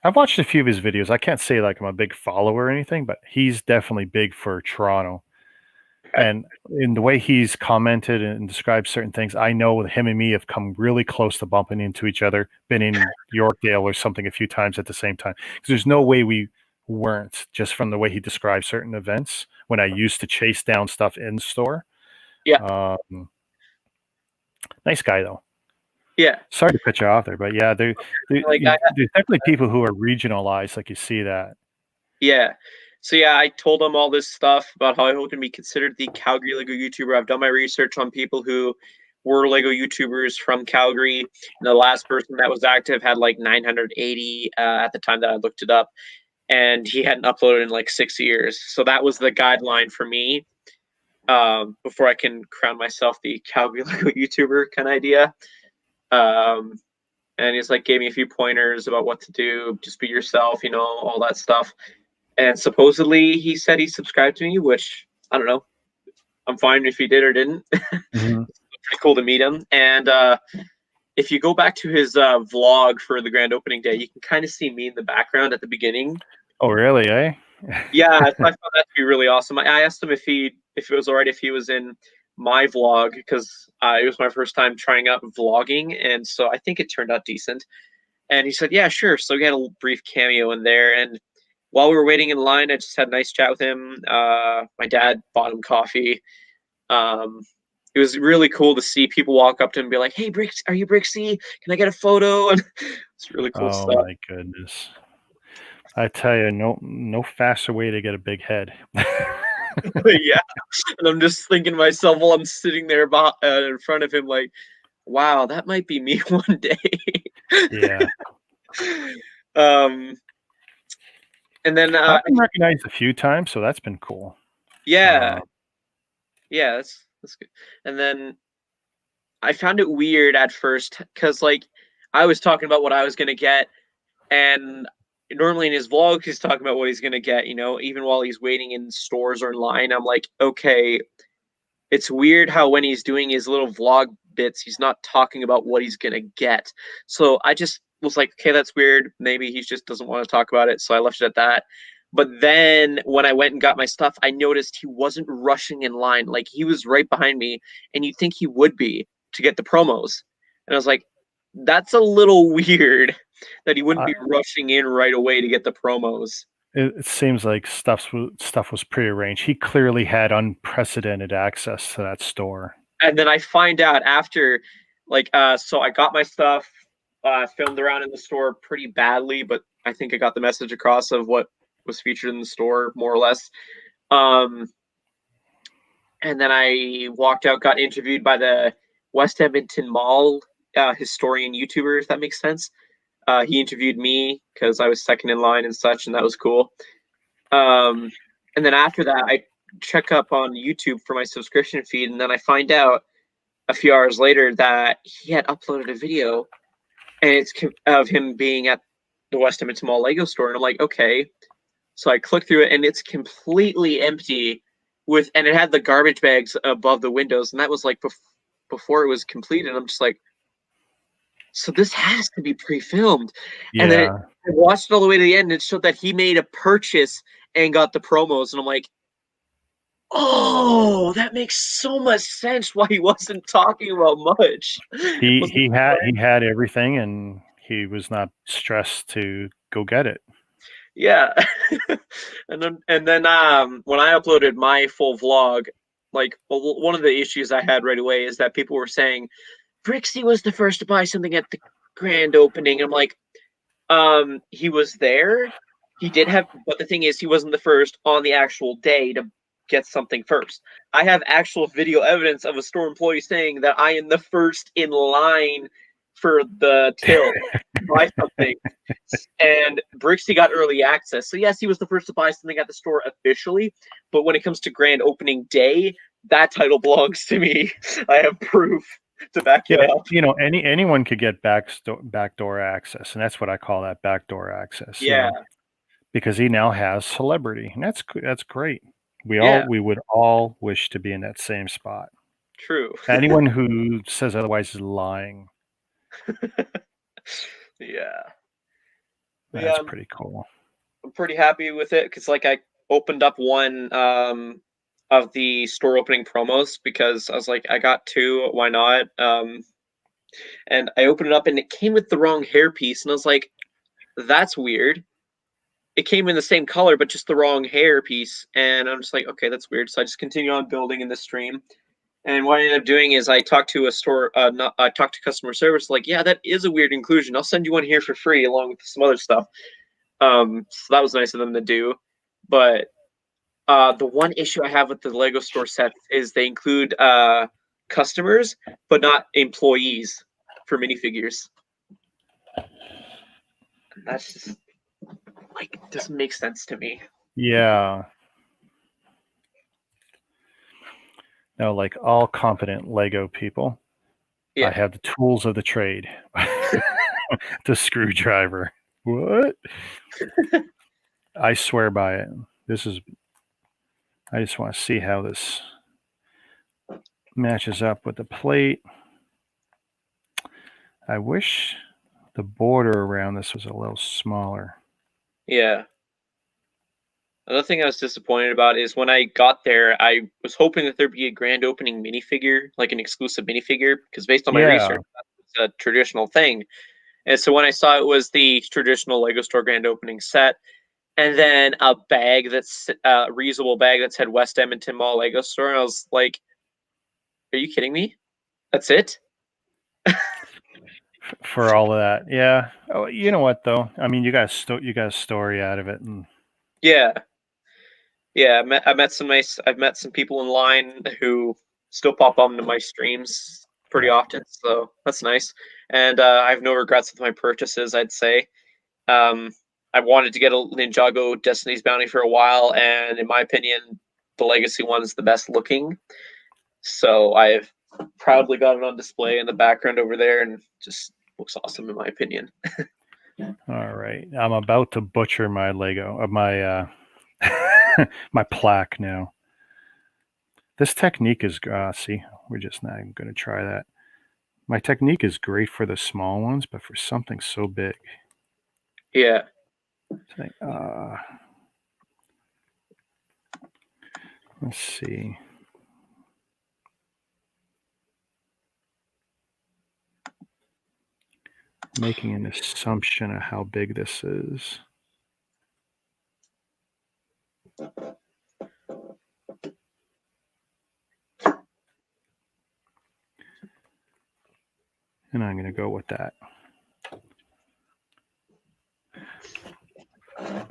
I've watched a few of his videos. I can't say like I'm a big follower or anything, but he's definitely big for Toronto. And in the way he's commented and described certain things, I know him and me have come really close to bumping into each other, been in Yorkdale or something a few times at the same time. Because there's no way we weren't, just from the way he described certain events when I used to chase down stuff in store. yeah, Nice guy, though. yeah. Sorry to cut you off there, but yeah, there's Like definitely people who are regionalized, like you see that. Yeah. So yeah, I told them all this stuff about how I hope to be considered the Calgary Lego YouTuber. I've done my research on people who were Lego YouTubers from Calgary. And the last person that was active had like 980 at the time that I looked it up, and he hadn't uploaded in like 6 years. So that was the guideline for me before I can crown myself the Calgary Lego YouTuber kind of idea. And he's like gave me a few pointers about what to do, just be yourself, all that stuff. And supposedly he said he subscribed to me, which I don't know. I'm fine if he did or didn't. Mm-hmm. Pretty cool to meet him. And if you go back to his vlog for the grand opening day, you can kind of see me in the background at the beginning. Oh, really? Eh? Yeah, I found that to be really awesome. I asked him if it was all right if he was in my vlog because it was my first time trying out vlogging, and so I think it turned out decent. And he said, "Yeah, sure." So we had a brief cameo in there, and while we were waiting in line, I just had a nice chat with him. My dad bought him coffee. It was really cool to see people walk up to him and be like, "Hey, Brix, are you Brixie? Can I get a photo?" And it's really cool Oh stuff. my goodness! I tell you, no faster way to get a big head. Yeah, and I'm just thinking to myself while I'm sitting there in front of him, like, "Wow, that might be me one day." Yeah. And then I've been recognized a few times, so that's been cool. yeah, yeah, that's good. And then I found it weird at first because like I was talking about what I was gonna get, and normally in his vlog he's talking about what he's gonna get. Even while he's waiting in stores or in line, I'm like, okay, it's weird how when he's doing his little vlog bits, he's not talking about what he's gonna get. So I just was like, okay, that's weird. Maybe he just doesn't want to talk about it. So I left it at that. But then when I went and got my stuff, I noticed he wasn't rushing in line. Like he was right behind me, and you'd think he would be to get the promos. And I was like, that's a little weird that he wouldn't be rushing in right away to get the promos. It seems like stuff was prearranged. He clearly had unprecedented access to that store. And then I find out after, like, so I got my stuff. filmed around in the store pretty badly, but I think I got the message across of what was featured in the store more or less. Um, and then I walked out, got interviewed by the West Edmonton Mall historian YouTuber, if that makes sense. He interviewed me because I was second in line and such, and that was cool. And then after that, I check up on YouTube for my subscription feed, and then I find out a few hours later that he had uploaded a video, and it's of him being at the West Edmonton Mall Lego store, and I'm like, okay. So I click through it, and it's completely empty, and it had the garbage bags above the windows, and that was like before it was completed. I'm just like, so this has to be pre-filmed. And then Yeah. I watched it all the way to the end, and it showed that he made a purchase and got the promos, and I'm like, oh, that makes so much sense why he wasn't talking about much. He had everything, and he was not stressed to go get it. Yeah. and then when I uploaded my full vlog, like one of the issues I had right away is that people were saying Brixie was the first to buy something at the grand opening. I'm like, he was there. He did have, but the thing is, he wasn't the first on the actual day to get something first. I have actual video evidence of a store employee saying that I am the first in line for the till to buy something. And Brixie got early access. So yes, he was the first to buy something at the store officially, but when it comes to grand opening day, that title belongs to me. I have proof to back it up. You know, anyone could get backdoor access, and that's what I call that, backdoor access. Yeah. You know, because he now has celebrity, and that's great. Yeah. We would all wish to be in that same spot. True. Anyone who says otherwise is lying. Yeah. That's pretty cool. I'm pretty happy with it because like I opened up one of the store opening promos because I was like, I got two, why not? And I opened it up and it came with the wrong hairpiece, and I was like, that's weird. It came in the same color, but just the wrong hairpiece, and I'm just like, okay, that's weird. So I just continue on building in the stream. And what I ended up doing is I talked to a store, I talked to customer service, like, yeah, that is a weird inclusion. I'll send you one here for free along with some other stuff. So that was nice of them to do. But the one issue I have with the Lego store sets is they include customers, but not employees for minifigures. And that's just like doesn't make sense to me. Yeah. No, like all competent Lego people, Yeah. I have the tools of the trade. The screwdriver. What? I swear by it. I just want to see how this matches up with the plate. I wish the border around this was a little smaller. Yeah. Another thing I was disappointed about is when I got there, I was hoping that there'd be a grand opening minifigure, like an exclusive minifigure, because based on my research, that's a traditional thing. And so when I saw it was the traditional Lego Store grand opening set, and then a bag that's a reusable bag that said West Edmonton Mall Lego Store, I was like, "Are you kidding me? That's it?" For all of that, yeah. Oh, you know what though? I mean, you got a story out of it, and Yeah, yeah. I've met some people in line who still pop onto my streams pretty often, so that's nice. And I have no regrets with my purchases. I'd say. I wanted to get a Ninjago Destiny's Bounty for a while, and in my opinion, the Legacy one is the best looking. So I've proudly got it on display in the background over there, and just looks awesome in my opinion. all right. I'm about to butcher my Lego, my my plaque now. This technique is, see, we're just not even going to try that. My technique is great for the small ones, but for something so big. Yeah. Let's see. Making an assumption of how big this is. And I'm going to go with that.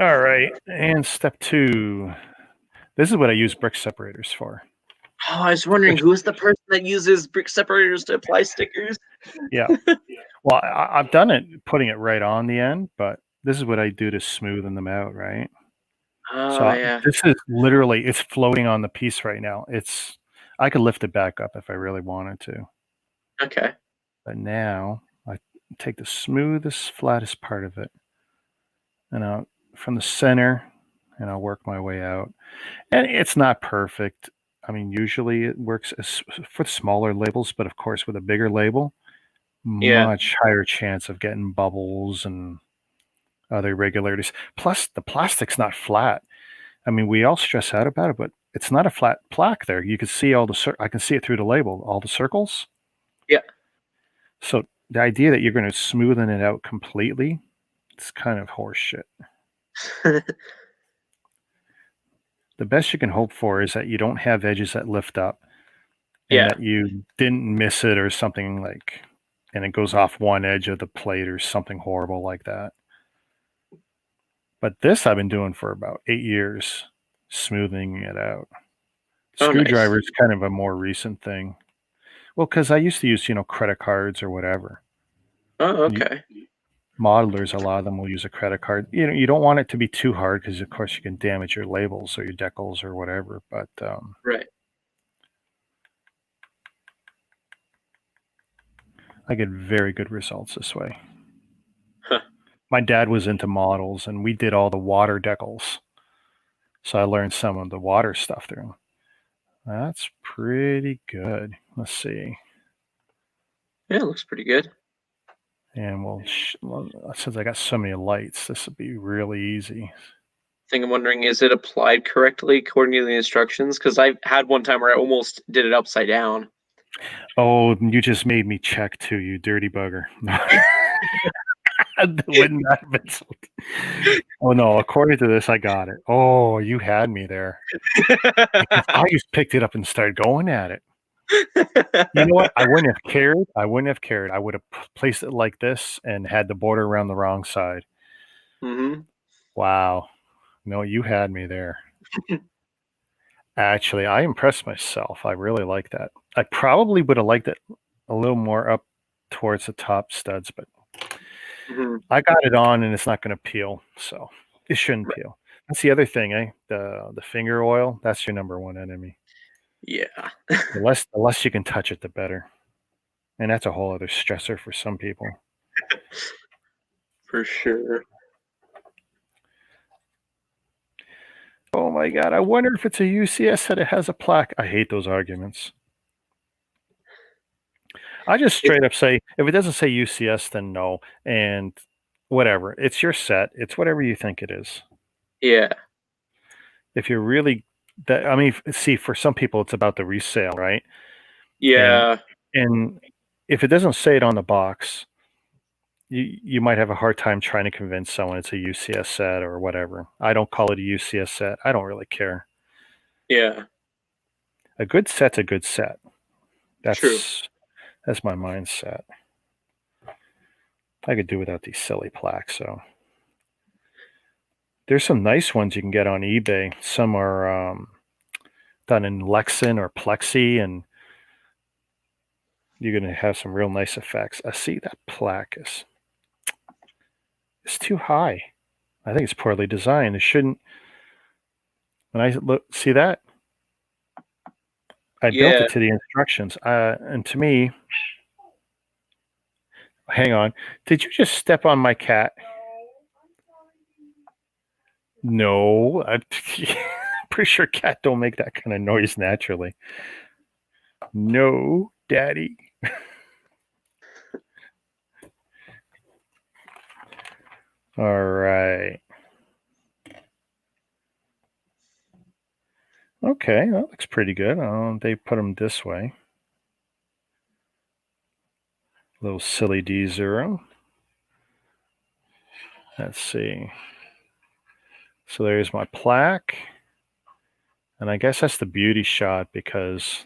All right. And step 2. This is what I use brick separators for. Oh, I was wondering who is the person that uses brick separators to apply stickers? Yeah. Well, I've done it putting it right on the end, but this is what I do to smoothen them out, right? So Oh yeah. this is literally, it's floating on the piece right now. I could lift it back up if I really wanted to. Okay. But now I take the smoothest, flattest part of it, and from the center, and I'll work my way out. And it's not perfect. I mean, usually it works for smaller labels, but of course, with a bigger label, Yeah. much higher chance of getting bubbles and other irregularities. Plus, the plastic's not flat. I mean, we all stress out about it, but it's not a flat plaque there. You can see I can see it through the label, all the circles. Yeah. So the idea that you're going to smoothen it out completely, it's kind of horseshit. The best you can hope for is that you don't have edges that lift up and Yeah. that you didn't miss it or something like, and it goes off one edge of the plate or something horrible like that. But this I've been doing for about 8 years, smoothing it out. Oh, nice. Screwdriver is kind of a more recent thing. Well, because I used to use, credit cards or whatever. Oh, okay. Modelers, a lot of them will use a credit card. You don't want it to be too hard because, of course, you can damage your labels or your decals or whatever. But Right. I get very good results this way. Huh. My dad was into models, and we did all the water decals. So I learned some of the water stuff through. That's pretty good. Let's see. Yeah, it looks pretty good. And since I got so many lights, this will be really easy. Thing I'm wondering, is it applied correctly according to the instructions? Because I had one time where I almost did it upside down. Oh, you just made me check too, you dirty bugger. Wouldn't that have been something? Oh no, according to this, I got it. Oh, you had me there. Because I just picked it up and started going at it. You know what? I wouldn't have cared. I would have placed it like this and had the border around the wrong side. Mm-hmm. Wow. No, you had me there. Actually, I impressed myself. I really like that. I probably would have liked it a little more up towards the top studs, but Mm-hmm. I got it on and it's not going to peel, so it shouldn't peel. That's the other thing, eh? The finger oil, that's your number one enemy. Yeah. The less you can touch it, the better. And that's a whole other stressor for some people. For sure. Oh my god, I wonder if it's a UCS that it has a plaque. I hate those arguments. I just straight up say, if it doesn't say UCS, then no. And whatever. It's your set. It's whatever you think it is. Yeah. If you're really I mean, see, for some people it's about the resale, right? Yeah. And if it doesn't say it on the box, you might have a hard time trying to convince someone it's a UCS set or whatever. I don't call it a UCS set. I don't really care. Yeah. A good set's a good set. True. That's my mindset. I could do without these silly plaques, so. There's some nice ones you can get on eBay. Some are done in Lexan or Plexi, and you're going to have some real nice effects. I see that plaque is too high. I think it's poorly designed. It shouldn't. When I see that, I built Yeah. it to the instructions. And to me, hang on. Did you just step on my cat? No, I'm pretty sure cat don't make that kind of noise naturally. No, daddy. All right. Okay, that looks pretty good. They put them this way. Little silly D0. Let's see. So there's my plaque. And I guess that's the beauty shot because,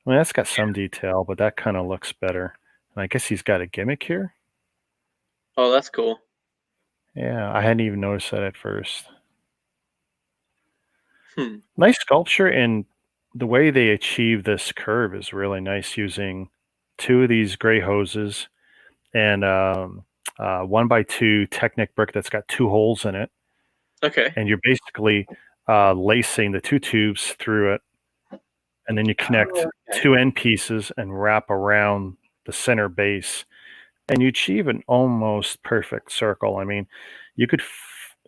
I mean, that's got some detail, but that kind of looks better. And I guess he's got a gimmick here. Oh, that's cool. Yeah, I hadn't even noticed that at first. Hmm. Nice sculpture, and the way they achieve this curve is really nice using two of these gray hoses and 1x2 Technic brick that's got two holes in it, Okay. and you're basically lacing the two tubes through it, and then you connect Oh, okay. two end pieces and wrap around the center base, and you achieve an almost perfect circle. I mean, you could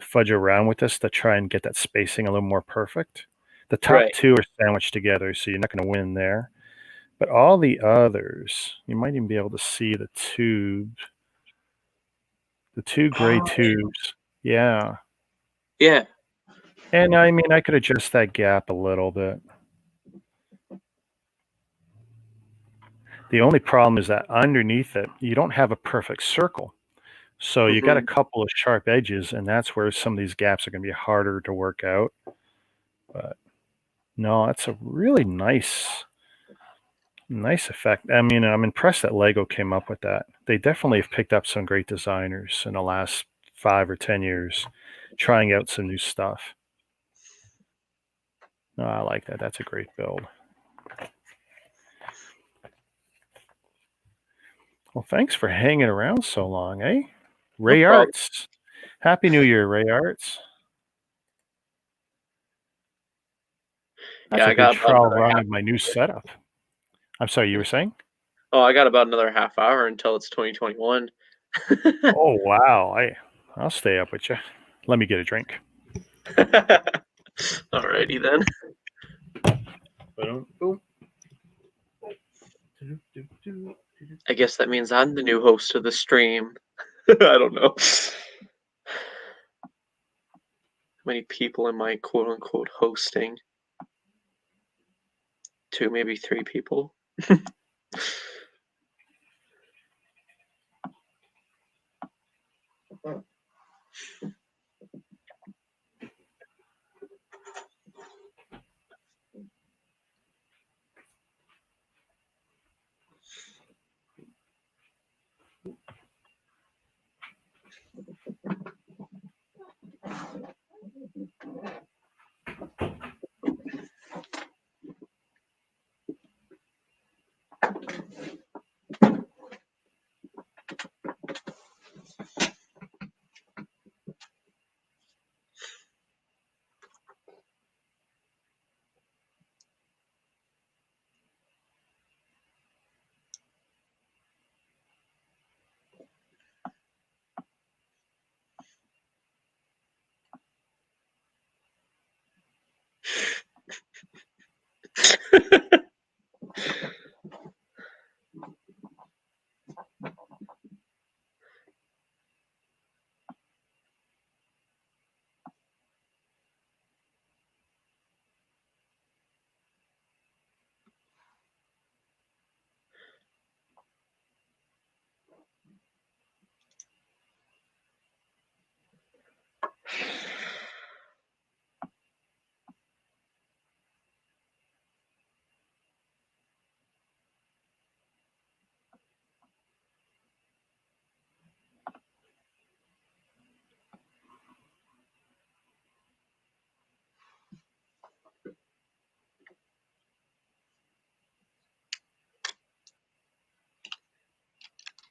fudge around with this to try and get that spacing a little more perfect. The top Right. two are sandwiched together, so you're not going to win there. But all the others, you might even be able to see the tubes, the two gray Oh, tubes. Yeah. yeah. And I mean, I could adjust that gap a little bit. The only problem is that underneath it, you don't have a perfect circle. So you got a Mhm. couple of sharp edges, and that's where some of these gaps are going to be harder to work out. But no, that's a really nice effect. I mean, I'm impressed that Lego came up with that. They definitely have picked up some great designers in the last 5 or 10 years, trying out some new stuff. No, I like that. That's a great build. Well, thanks for hanging around so long, eh? No Ray problem. Arts. Happy New Year, Ray Arts. That's Yeah, a I good got about trial another run half. of my new setup. I'm sorry, you were saying? Oh, I got about another half hour until it's 2021. Oh wow, I'll stay up with you. Let me get a drink. Alrighty then. I guess that means I'm the new host of the stream. I don't know. How many people am I quote unquote hosting? 2, maybe 3 people.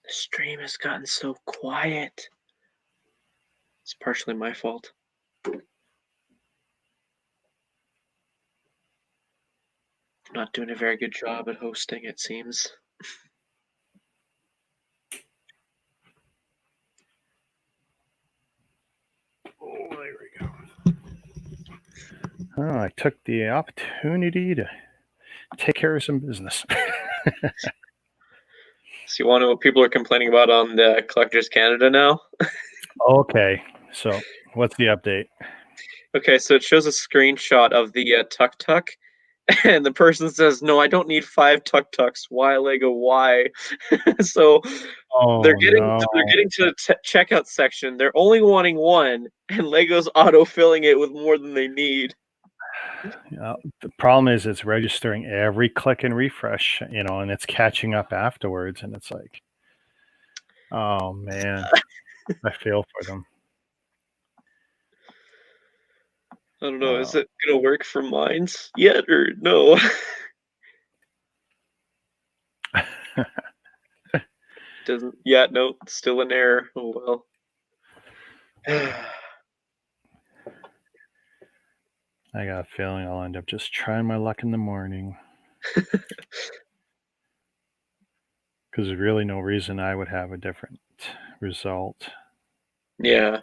The stream has gotten so quiet. It's partially my fault. I'm not doing a very good job at hosting, it seems. Oh, there we go. Oh, I took the opportunity to take care of some business. So you want to know what people are complaining about on the Collectors Canada now? Okay, so what's the update? Okay, so it shows a screenshot of the Tuk Tuk, and the person says, "No, I don't need 5 Tuk Tuks. Why Lego? Why?" so Oh no. they're getting to the checkout section. They're only wanting one, and Lego's auto filling it with more than they need. The problem is it's registering every click and refresh, and it's catching up afterwards, and it's like, oh man, I feel for them. I don't know. Is it gonna work for mines yet or no? Doesn't yet. No, it's still an error. Oh well. I got a feeling I'll end up just trying my luck in the morning. Because there's really no reason I would have a different result. Yeah.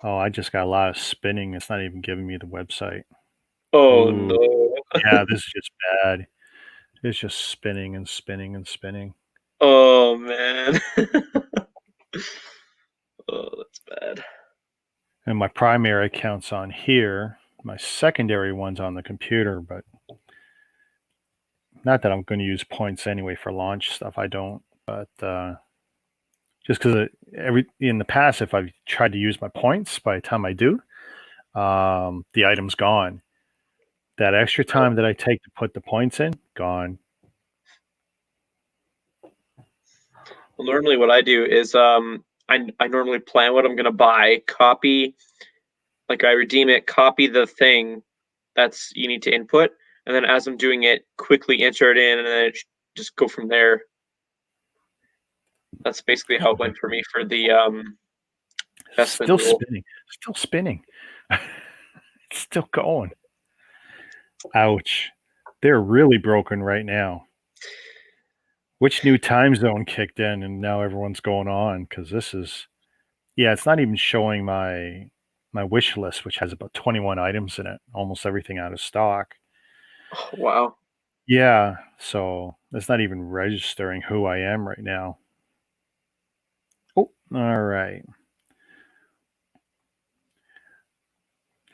Oh, I just got a lot of spinning. It's not even giving me the website. Oh Ooh. no. Yeah, this is just bad. It's just spinning and spinning and spinning. Oh man. Oh, that's bad. And my primary account's on here. My secondary one's on the computer, but not that I'm going to use points anyway for launch stuff. I don't, but just because in the past, if I've tried to use my points, by the time I do, the item's gone. That extra time that I take to put the points in, gone. Well, normally what I do is I normally plan what I'm gonna buy, copy, like I redeem it, copy the thing that's you need to input, and then as I'm doing it, quickly enter it in, and then just go from there. That's basically how it went for me for the investment Still rule. spinning. Still spinning. It's still going. Ouch. They're really broken right now. Which new time zone kicked in and now everyone's going on? Because this is, yeah, it's not even showing my wish list, which has about 21 items in it, almost everything out of stock. Oh, wow. Yeah, so it's not even registering who I am right now. Oh, all right.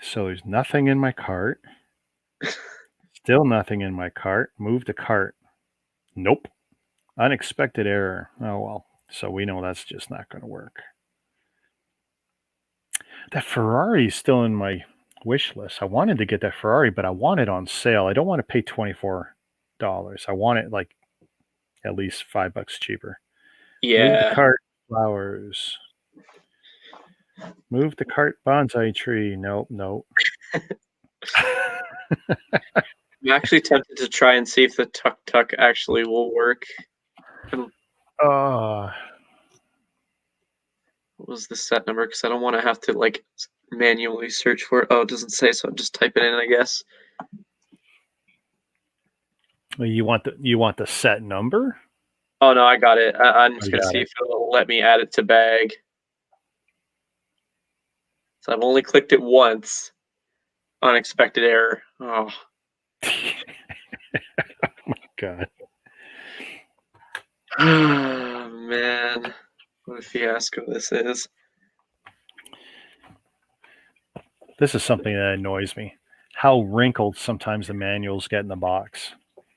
So there's nothing in my cart. Still nothing in my cart. Move the cart. Nope. Unexpected error. Oh, well. So we know that's just not going to work. That Ferrari is still in my wish list. I wanted to get that Ferrari, but I want it on sale. I don't want to pay $24. I want it like at least $5 cheaper. Move the Yeah. cart, flowers. Move the cart, bonsai tree. Nope, nope. I'm actually tempted to try and see if the tuk tuk actually will work. Oh, What was the set number? Because I don't want to have to like manually search for it. Oh, it doesn't say, so I'm just typing in, I guess. well, you want the set number? Oh no, I got it. I'm just You gonna got see it. if it'll let me add it to bag. So I've only clicked it once. Unexpected error. Oh, My God. man. What a fiasco this is. This is something that annoys me. How wrinkled sometimes the manuals get in the box.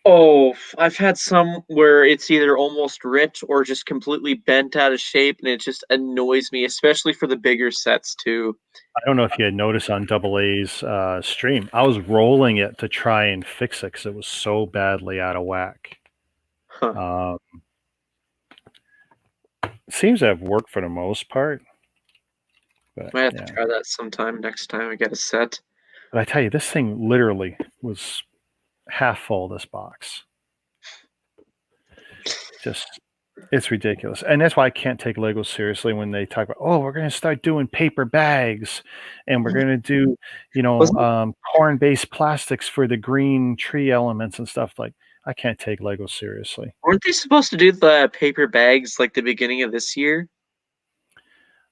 Oh, I've had some where it's either almost ripped or just completely bent out of shape, and it just annoys me, especially for the bigger sets too. I don't know if you had noticed on Double A's stream. I was rolling it to try and fix it because it was so badly out of whack. Huh. Seems to have worked for the most part. But, Might have yeah. to try that sometime next time I get a set. But I tell you, this thing literally was half full, this box. Just, it's ridiculous. And that's why I can't take Lego seriously when they talk about, oh, we're going to start doing paper bags and we're going to do, corn-based plastics for the green tree elements and stuff. Like, I can't take Lego seriously. Weren't they supposed to do the paper bags like the beginning of this year?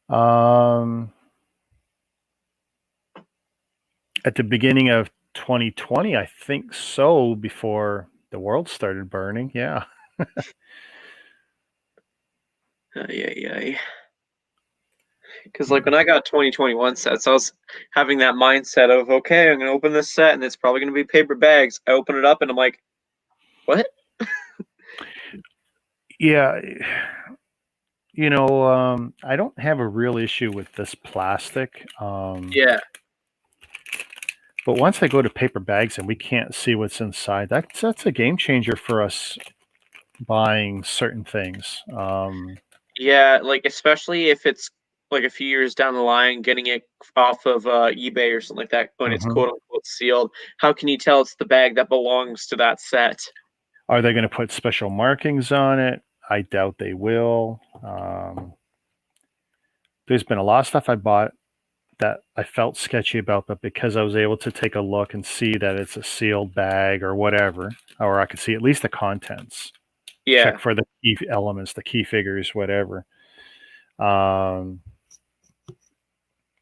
At the beginning of 2020, I think so, before the world started burning. Yeah. Yeah. Because like when I got 2021 sets, I was having that mindset of, okay, I'm gonna open this set and it's probably gonna be paper bags. I open it up and I'm like, what? Yeah. I don't have a real issue with this plastic. Yeah. But once I go to paper bags and we can't see what's inside, that's a game changer for us buying certain things. Yeah, like especially if it's like a few years down the line, getting it off of eBay or something like that when it's Mhm. quote unquote sealed, how can you tell it's the bag that belongs to that set? Are they going to put special markings on it? I doubt they will. There's been a lot of stuff I bought that I felt sketchy about, but because I was able to take a look and see that it's a sealed bag or whatever, or I could see at least the contents, check Yeah, for the key elements, the key figures, whatever. Um,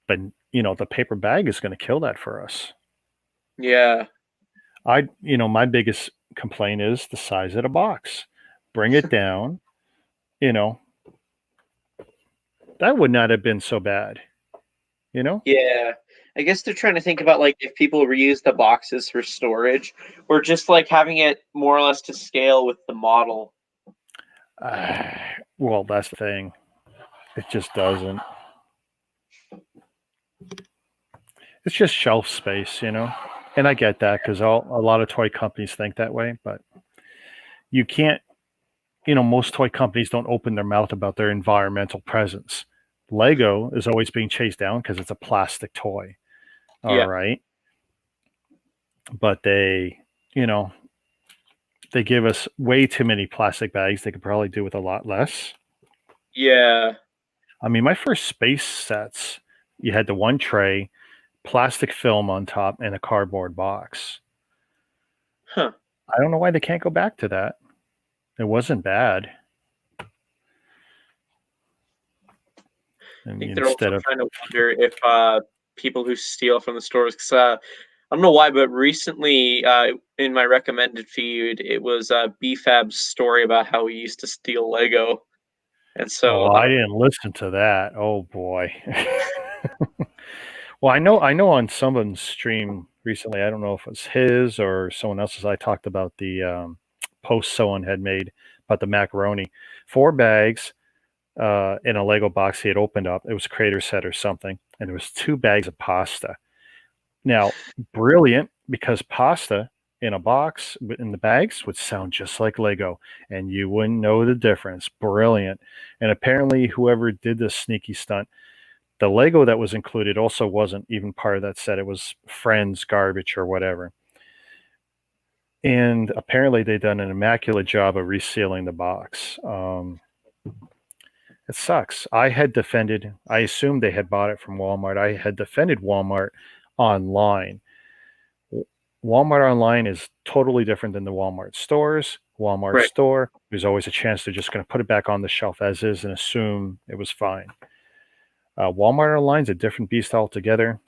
but the paper bag is going to kill that for us. yeah, My biggest complaint is the size of the box. Bring it down. You know, that would not have been so bad. yeah. I guess they're trying to think about like if people reuse the boxes for storage, or just like having it more or less to scale with the model. Uh, well, that's the thing. It just doesn't. It's just shelf space, And I get that because a lot of toy companies think that way, but you can't, most toy companies don't open their mouth about their environmental presence. Lego is always being chased down because it's a plastic toy. All Yeah, right. But you know, they give us way too many plastic bags. They could probably do with a lot less. yeah. I mean, my first space sets, you had the one tray, plastic film on top, and a cardboard box. Huh. I don't know why they can't go back to that. It wasn't bad. I And think they're also instead of trying to wonder if people who steal from the stores, because I don't know why, but recently in my recommended feed, it was BFAB's story about how he used to steal Lego, and so I didn't listen to that. Oh boy. Well, I know on someone's stream recently, I don't know if it was his or someone else's, I talked about the post someone had made about the macaroni. 4 bags in a Lego box he had opened up. It was a Creator set or something, and there was 2 bags of pasta. Now, brilliant, because pasta in a box in the bags would sound just like Lego, and you wouldn't know the difference. Brilliant. And apparently, whoever did this sneaky stunt, the Lego that was included also wasn't even part of that set. It was friends garbage or whatever. And apparently, they'd done an immaculate job of resealing the box. It sucks. I assumed they had bought it from Walmart. I had defended Walmart online. Walmart online is totally different than the Walmart stores. Walmart right. store, there's always a chance they're just going to put it back on the shelf as is and assume it was fine. Walmart online is a different beast altogether.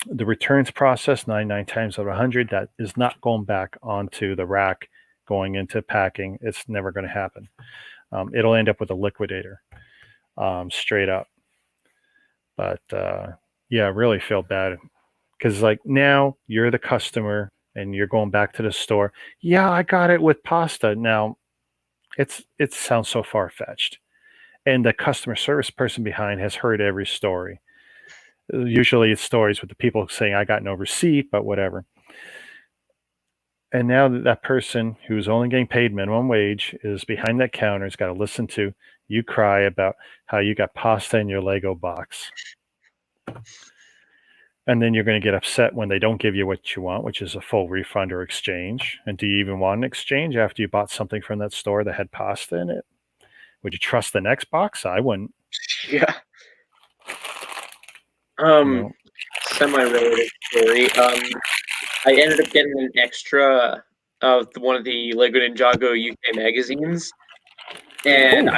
The returns process, 99 times out of 100, that is not going back onto the rack, going into packing. It's never going to happen. It'll end up with a liquidator, straight up. But yeah, I really feel bad because like now you're the customer and you're going back to the store. Yeah, I got it with pasta. Now it sounds so far fetched, and the customer service person behind has heard every story. Usually it's stories with the people saying I got no receipt, but whatever. And now that person who's only getting paid minimum wage is behind that counter, has got to listen to you cry about how you got pasta in your Lego box. And then you're going to get upset when they don't give you what you want, which is a full refund or exchange. And do you even want an exchange after you bought something from that store that had pasta in it? Would you trust the next box? I wouldn't. Yeah. You know, Semi-related story. I ended up getting an extra of one of the Lego Ninjago UK magazines, and Ooh,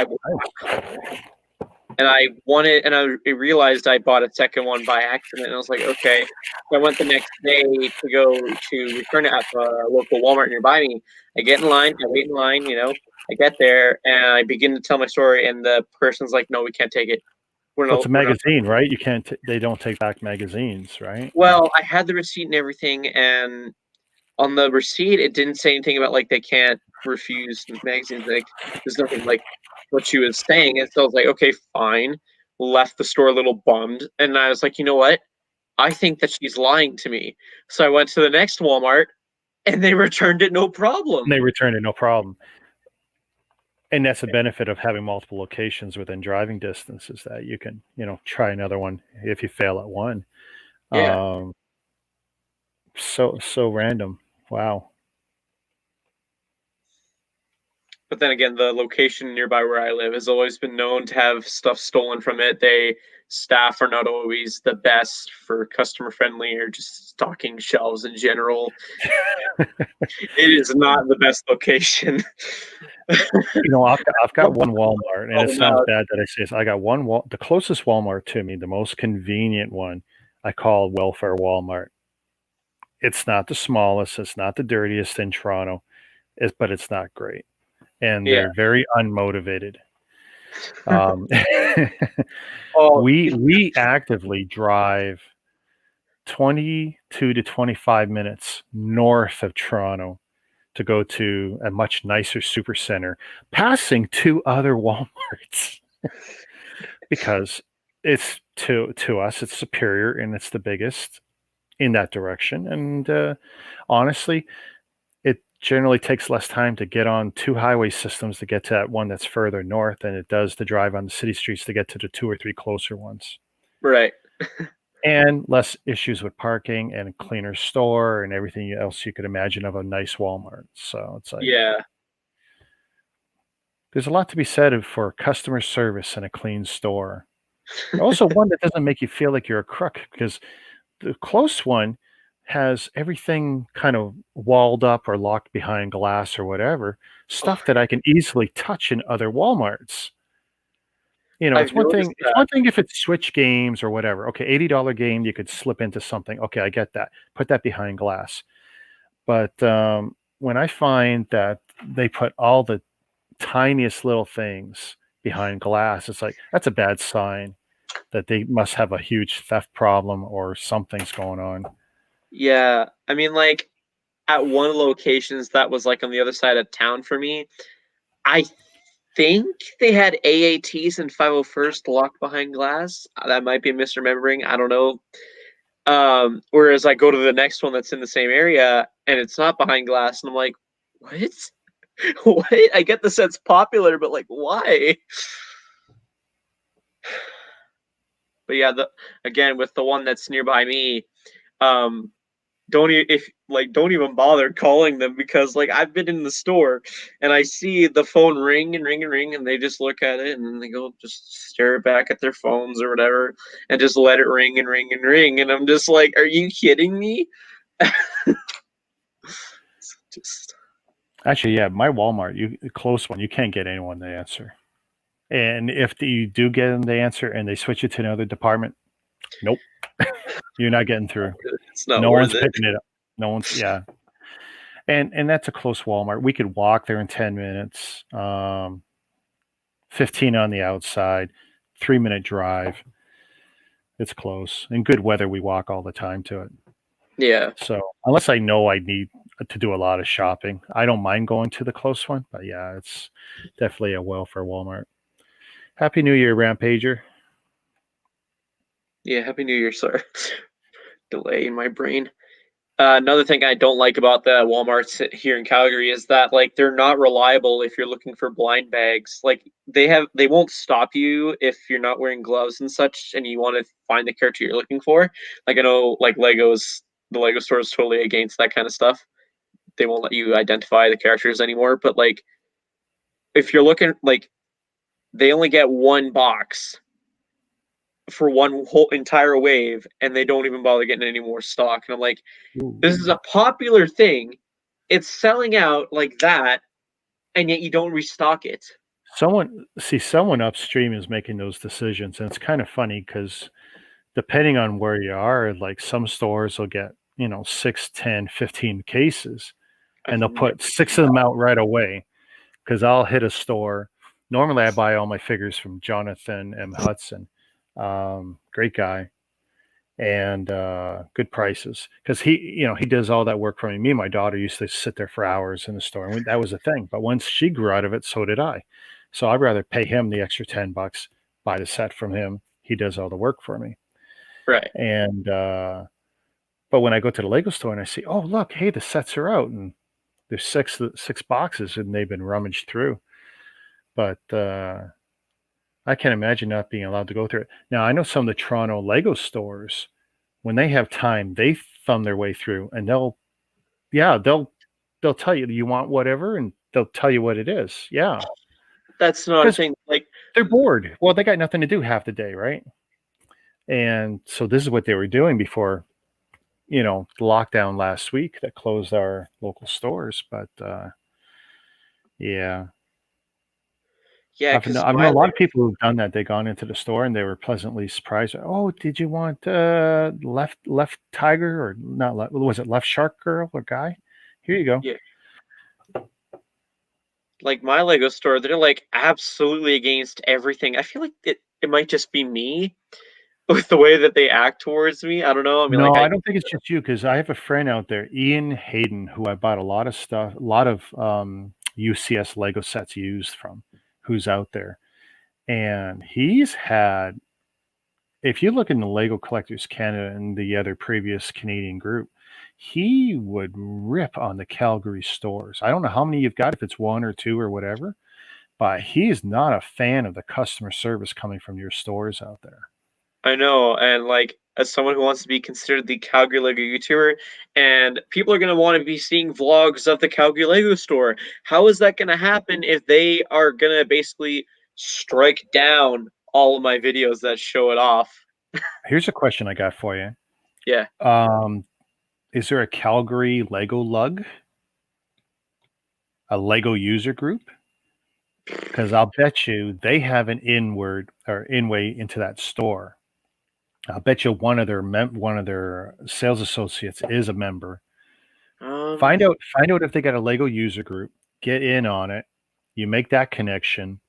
I wanted, and I realized I bought a second one by accident, and I was like, okay. So I went the next day to go to return it at the local Walmart nearby me. I get in line, I wait in line, I get there, and I begin to tell my story, and the person's like, no, we can't take it. well, it's a magazine, right? You can't. They don't take back magazines, right? Well, I had the receipt and everything, and on the receipt, it didn't say anything about like they can't refuse magazines. Like there's nothing like what she was saying, and so I was like, okay, fine. Left the store a little bummed, and I was like, you know what? I think that she's lying to me. So I went to the next Walmart, and they returned it no problem. And they returned it, no problem. And that's the benefit of having multiple locations within driving distance is that you can, try another one if you fail at one. Yeah. Um, so random. Wow. But then again, the location nearby where I live has always been known to have stuff stolen from it. They staff are not always the best for customer friendly or just stocking shelves in general. It is not the best location. I've got one Walmart, and Oh, it sounds no. bad that I say this. I got the closest Walmart to me, the most convenient one, I call Welfare Walmart. It's not the smallest, it's not the dirtiest in Toronto, but it's not great. And Yeah. they're very unmotivated. Um, Oh, we actively drive 22 to 25 minutes north of Toronto to go to a much nicer super center, passing two other Walmarts because it's to us it's superior and it's the biggest in that direction. And honestly, it generally takes less time to get on two highway systems to get to that one that's further north than it does to drive on the city streets to get to the two or three closer ones. right. And less issues with parking and a cleaner store and everything else you could imagine of a nice Walmart. So it's like Yeah. there's a lot to be said for customer service in a clean store. Also, one that doesn't make you feel like you're a crook because the close one has everything kind of walled up or locked behind glass or whatever, Oh, stuff that I can easily touch in other Walmarts. I've It's one noticed thing it's that. one thing if it's Switch games or whatever. Okay, $80 game, you could slip into something. Okay, I get that. Put that behind glass. But when I find that they put all the tiniest little things behind glass, it's like that's a bad sign that they must have a huge theft problem or something's going on. Yeah. I mean, like, at one locations that was like on the other side of town for me, I think they had AATs and 501st locked behind glass. That might be misremembering. I don't know. Whereas I go to the next one that's in the same area and it's not behind glass, and I'm like, what? What? I get the set's popular, but like, why? But yeah, the again with the one that's nearby me, um, don't even bother calling them because like I've been in the store and I see the phone ring and ring and ring and they just look at it and then they go just stare back at their phones or whatever and just let it ring and ring and ring and I'm just like, are you kidding me? Just Actually, yeah, my Walmart, the close one, you can't get anyone to answer. And if you do get them to answer and they switch it to another department, nope, you're not getting through. it's not No worth one's it. picking it up. No one's, yeah. And that's a close Walmart. We could walk there in 10 minutes, 15 on the outside, 3-minute drive. It's close. In good weather, we walk all the time to it. Yeah. So unless I know I need to do a lot of shopping, I don't mind going to the close one. But yeah, it's definitely a welfare Walmart. Happy New Year, Rampager. Yeah, Happy New Year, sir. Delay in my brain. Another thing I don't like about the Walmarts here in Calgary is that like they're not reliable if you're looking for blind bags. Like they won't stop you if you're not wearing gloves and such and you want to find the character you're looking for. Like I know like the Lego store is totally against that kind of stuff. They won't let you identify the characters anymore, but like if you're looking like they only get one box for one whole entire wave and they don't even bother getting any more stock. And I'm like, this is a popular thing. It's selling out like that, and yet you don't restock it. Someone upstream is making those decisions, and it's kind of funny because depending on where you are, like some stores will get 6, 10, 15 cases, I've and they'll never put six of them out right away. Because I'll hit a store. Normally, I buy all my figures from Jonathan M. Hudson. Great guy and good prices because he does all that work for me. Me and my daughter used to sit there for hours in the store, and that was a thing. But once she grew out of it, so did I. So I'd rather pay him the extra $10, buy the set from him. He does all the work for me. right. And but when I go to the Lego store and I see, oh look, hey, the sets are out, and there's six boxes, and they've been rummaged through. but I can't imagine not being allowed to go through it. Now, I know some of the Toronto Lego stores, when they have time, they thumb their way through, and they'll tell you, you want whatever, and they'll tell you what it is. Yeah, That's not a because thing. Like, they're bored. Well, they got nothing to do half the day, right? And so this is what they were doing before, the lockdown last week that closed our local stores. But yeah, yeah, I've because known a lot of people who've done that. They gone into the store and they were pleasantly surprised. Oh, did you want left tiger or not? Was it left shark girl or guy? Here you go. yeah, like my Lego store, they're like absolutely against everything. I feel like it might just be me with the way that they act towards me. I don't know. I mean, No, like I don't think it's just you because I have a friend out there, Ian Hayden, who I bought a lot of stuff, a lot of UCS Lego sets used from, who's out there. And he's had, if you look in the Lego Collectors Canada and the other previous Canadian group, he would rip on the Calgary stores. I don't know how many you've got, if it's one or two or whatever, but he is not a fan of the customer service coming from your stores out there. I know, and like as someone who wants to be considered the Calgary Lego YouTuber, and people are gonna want to be seeing vlogs of the Calgary Lego store. How is that gonna happen if they are gonna basically strike down all of my videos that show it off? Here's a question I got for you. Yeah. Is there a Calgary Lego lug? A Lego user group? Because I'll bet you they have an inward or inway into that store. I'll bet you one of their sales associates is a member. Find out if they got a Lego user group. Get in on it. You make that connection,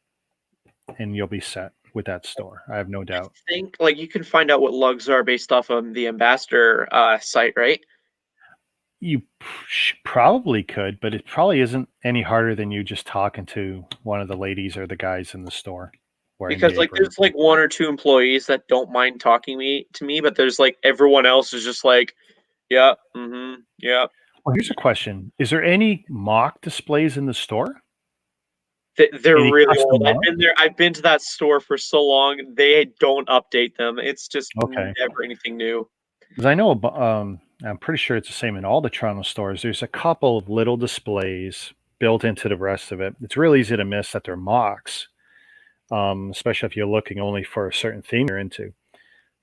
and you'll be set with that store. I have no doubt. I think like you can find out what lugs are based off of the Ambassador site, right? You probably could, but it probably isn't any harder than you just talking to one of the ladies or the guys in the store. Because like there's like one or two employees that don't mind talking to me, but there's like everyone else is just like, yeah, yeah. Well, here's a question: is there any mock displays in the store? They're Any really custom old. I've mock? been there. I've been to that store for so long. They don't update them. It's just Okay. never anything new. Because I know, I'm pretty sure it's the same in all the Toronto stores. There's a couple of little displays built into the rest of it. It's real easy to miss that they're mocks, especially if you're looking only for a certain theme you're into.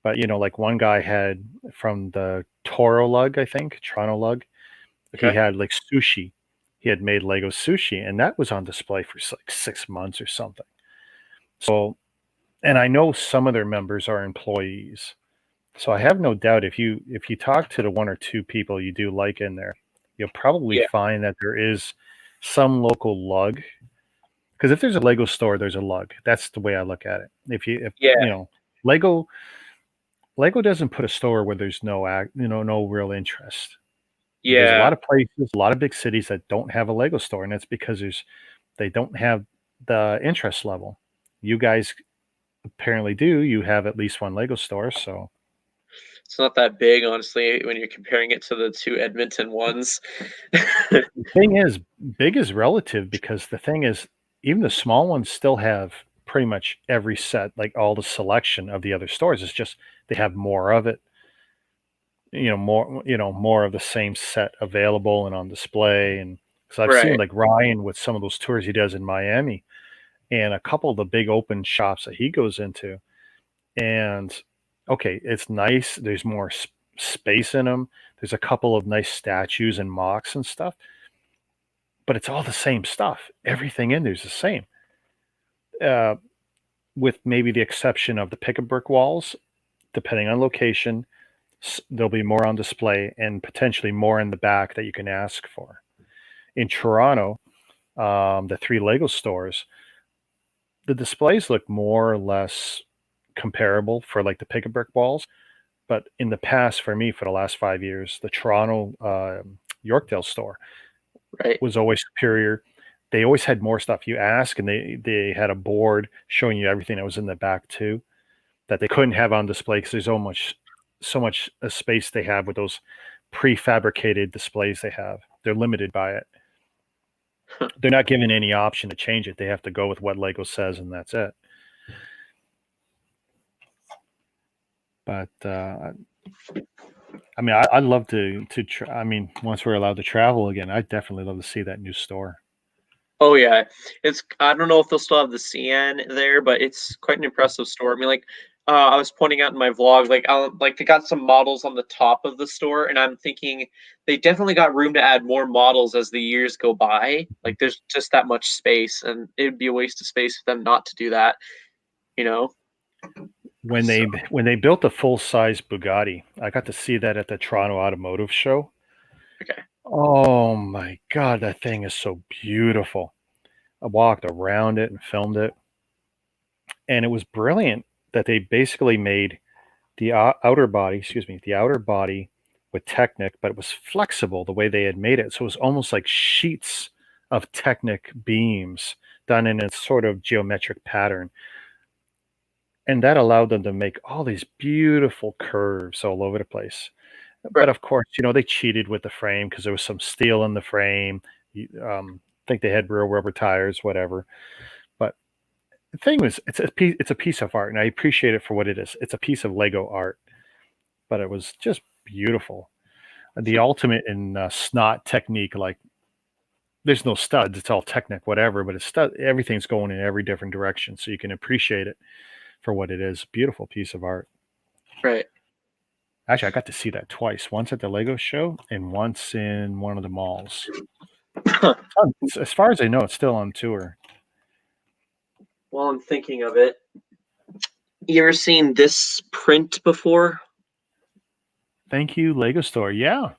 But like one guy had from the Toro lug, I think, Toronto lug. He Okay. had like sushi. He had made Lego sushi, and that was on display for like 6 months or something. So, and I know some of their members are employees. So I have no doubt if you talk to the one or two people you do like in there, you'll probably Yeah. find that there is some local lug. Because if there's a Lego store, there's a lug. That's the way I look at it. If Yeah. Lego doesn't put a store where there's no real interest. There's a Yeah. lot of places, a lot of big cities that don't have a Lego store, and it's because they don't have the interest level. You guys apparently do. You have at least one Lego store, so It's not that big, honestly, when you're comparing it to the two Edmonton ones. the thing is, big is relative because the thing is, even the small ones still have pretty much every set, like all the selection of the other stores. It's just they have more of it, more of the same set available and on display. And so I've seen Right. like Ryan with some of those tours he does in Miami and a couple of the big open shops that he goes into. And okay, it's nice. There's more space in them. There's a couple of nice statues and mocks and stuff, but it's all the same stuff. Everything in there's the same, uh, with maybe the exception of the pick and brick walls. Depending on location, there'll be more on display and potentially more in the back that you can ask for. In Toronto, the three Lego stores, the displays look more or less comparable for like the pick and brick walls. But in the past, for me, for the last 5 years, the Toronto Yorkdale store Right. was always superior. They always had more stuff. You ask, and they had a board showing you everything that was in the back too, that they couldn't have on display because there's so much space they have with those prefabricated displays they have. They're limited by it. They're not given any option to change it. They have to go with what Lego says, and that's it. But I mean, I'd love to. I mean, once we're allowed to travel again, I'd definitely love to see that new store. Oh yeah, it's I don't know if they'll still have the CN there, but it's quite an impressive store. I mean, like I was pointing out in my vlog, like they got some models on the top of the store, and I'm thinking they definitely got room to add more models as the years go by. Like there's just that much space, and it'd be a waste of space for them not to do that. You know? When So, they built the full size Bugatti, I got to see that at the Toronto Automotive Show. okay. Oh my God, that thing is so beautiful. I walked around it and filmed it, and it was brilliant that they basically made the outer body, the outer body with Technic, but it was flexible the way they had made it. So it was almost like sheets of Technic beams done in a sort of geometric pattern. And that allowed them to make all these beautiful curves all over the place. But Right. of course, they cheated with the frame because there was some steel in the frame. I think they had real rubber tires, whatever. But the thing was, it's a piece of art, and I appreciate it for what it is. It's a piece of Lego art, but it was just beautiful. The ultimate in snot technique, like there's no studs, it's all Technic, whatever, but everything's going in every different direction, so you can appreciate it for what it is. Beautiful piece of art. Right. Actually, I got to see that twice. Once at the Lego show and once in one of the malls. As far as I know, it's still on tour. While I'm thinking of it, you ever seen this print before? Thank you, Lego Store. Yeah.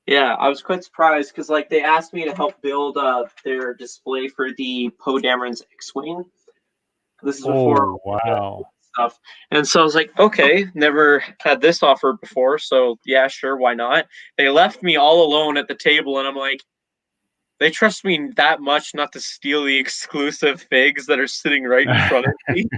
Yeah, I was quite surprised because like they asked me to help build their display for the Poe Dameron's X-wing. This is before Oh, wow. stuff, and so I was like, okay, never had this offer before, so yeah, sure, why not? They left me all alone at the table, and I'm like, they trust me that much not to steal the exclusive figs that are sitting right in front of me.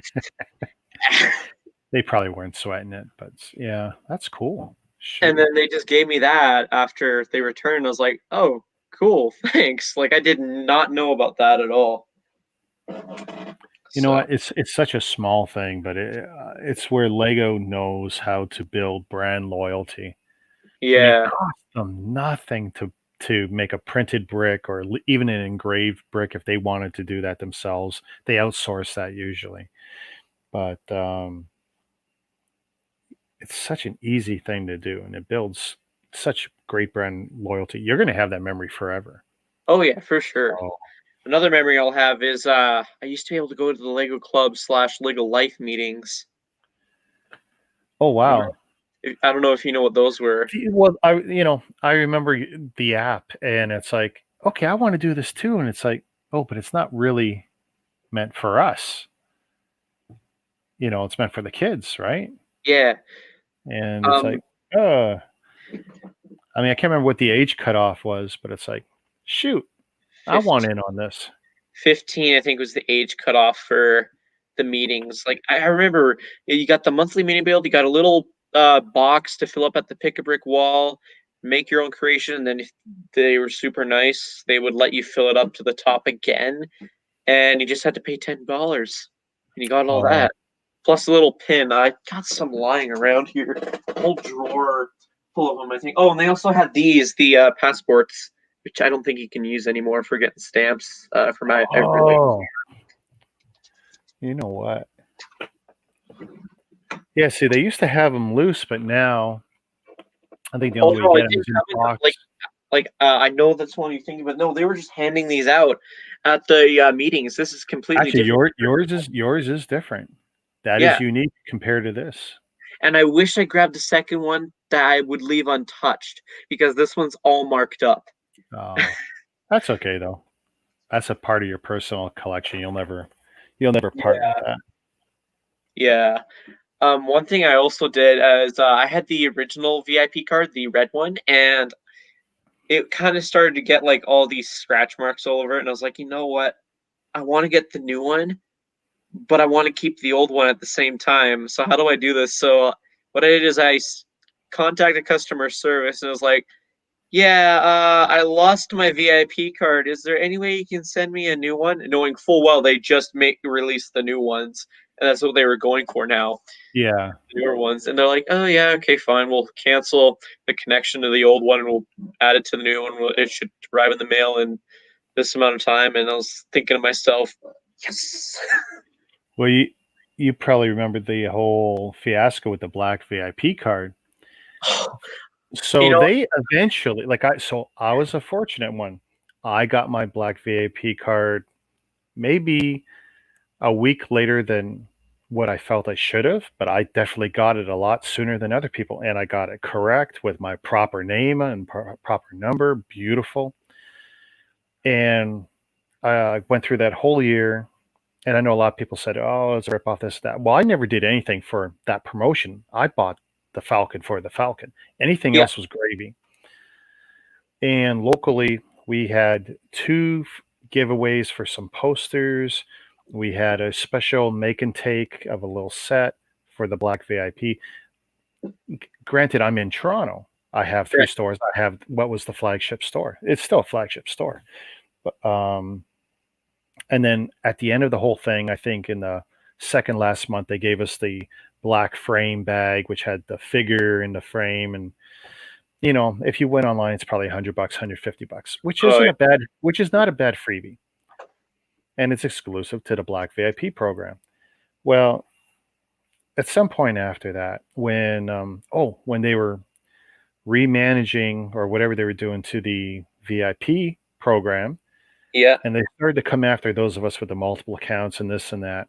They probably weren't sweating it, but yeah, that's cool. And Shoot. then they just gave me that after they returned. I was like, oh, cool, thanks. Like I did not know about that at all. You know So what? It's such a small thing, but it's where Lego knows how to build brand loyalty. I mean, it yeah, costs them nothing to make a printed brick or even an engraved brick if they wanted to do that themselves. They outsource that usually, but it's such an easy thing to do, and it builds such great brand loyalty. You're going to have that memory forever. oh yeah, for sure. So, Another memory I'll have is I used to be able to go to the Lego Club / Lego Life meetings. oh wow. I don't know if you know what those were. Well, I remember the app, and it's like, okay, I want to do this too, and it's like, oh, but it's not really meant for us. It's meant for the kids, right? Yeah. And it's like, I mean, I can't remember what the age cutoff was, but it's like, shoot, I want in on this. 15, I think, was the age cutoff for the meetings. Like I remember you got the monthly meeting build, you got a little box to fill up at the pick a brick wall, make your own creation, and then if they were super nice, they would let you fill it up to the top again. And you just had to pay $10. And you got all Oh, that. Plus a little pin. I got some lying around here. A whole drawer full of them, I think. Oh, and they also had the passports, which I don't think you can use anymore for getting stamps for my every like. oh, you know what? Yeah, see, they used to have them loose, but now I think the Oh only way no, to I get them do is in have a it. box. I know that's one you're thinking, but no, they were just handing these out at the meetings. This is completely Actually, different. yours is different. That Yeah, is unique compared to this. and I wish I grabbed the second one that I would leave untouched because this one's all marked up. Oh, that's okay though. That's a part of your personal collection. You'll never part with that. Yeah. One thing I also did is I had the original VIP card, the red one, and it kind of started to get like all these scratch marks all over it. And I was like, you know what? I want to get the new one, but I want to keep the old one at the same time. So how do I do this? So what I did is contacted customer service and I was like, Yeah, I lost my VIP card. Is there any way you can send me a new one? Knowing full well they just released the new ones, and that's what they were going for now, Yeah. the newer ones. And they're like, "Oh yeah, okay, fine. We'll cancel the connection to the old one, and we'll add it to the new one. It should arrive in the mail in this amount of time." And I was thinking to myself, "Yes." Well, you probably remember the whole fiasco with the black VIP card. You So know, they eventually, I was a fortunate one. I got my black VIP card maybe a week later than what I felt I should have, but I definitely got it a lot sooner than other people, and I got it correct with my proper name and proper number. Beautiful. And I went through that whole year, and I know a lot of people said, "Oh, it's a rip off this that." Well, I never did anything for that promotion. I bought the Falcon for the Falcon. Anything yeah, else was gravy. And locally, we had two giveaways for some posters. We had a special make and take of a little set for the Black VIP. Granted, I'm in Toronto. I have three right, stores. I have what was the flagship store. It's still a flagship store. But, and then at the end of the whole thing, I think in the second last month, they gave us the black frame bag, which had the figure in the frame. And, if you went online, it's probably $100, $150, oh, which is not a bad freebie. And it's exclusive to the Black VIP program. Well, at some point after that, when they were remanaging or whatever they were doing to the VIP program, yeah, and they started to come after those of us with the multiple accounts and this and that.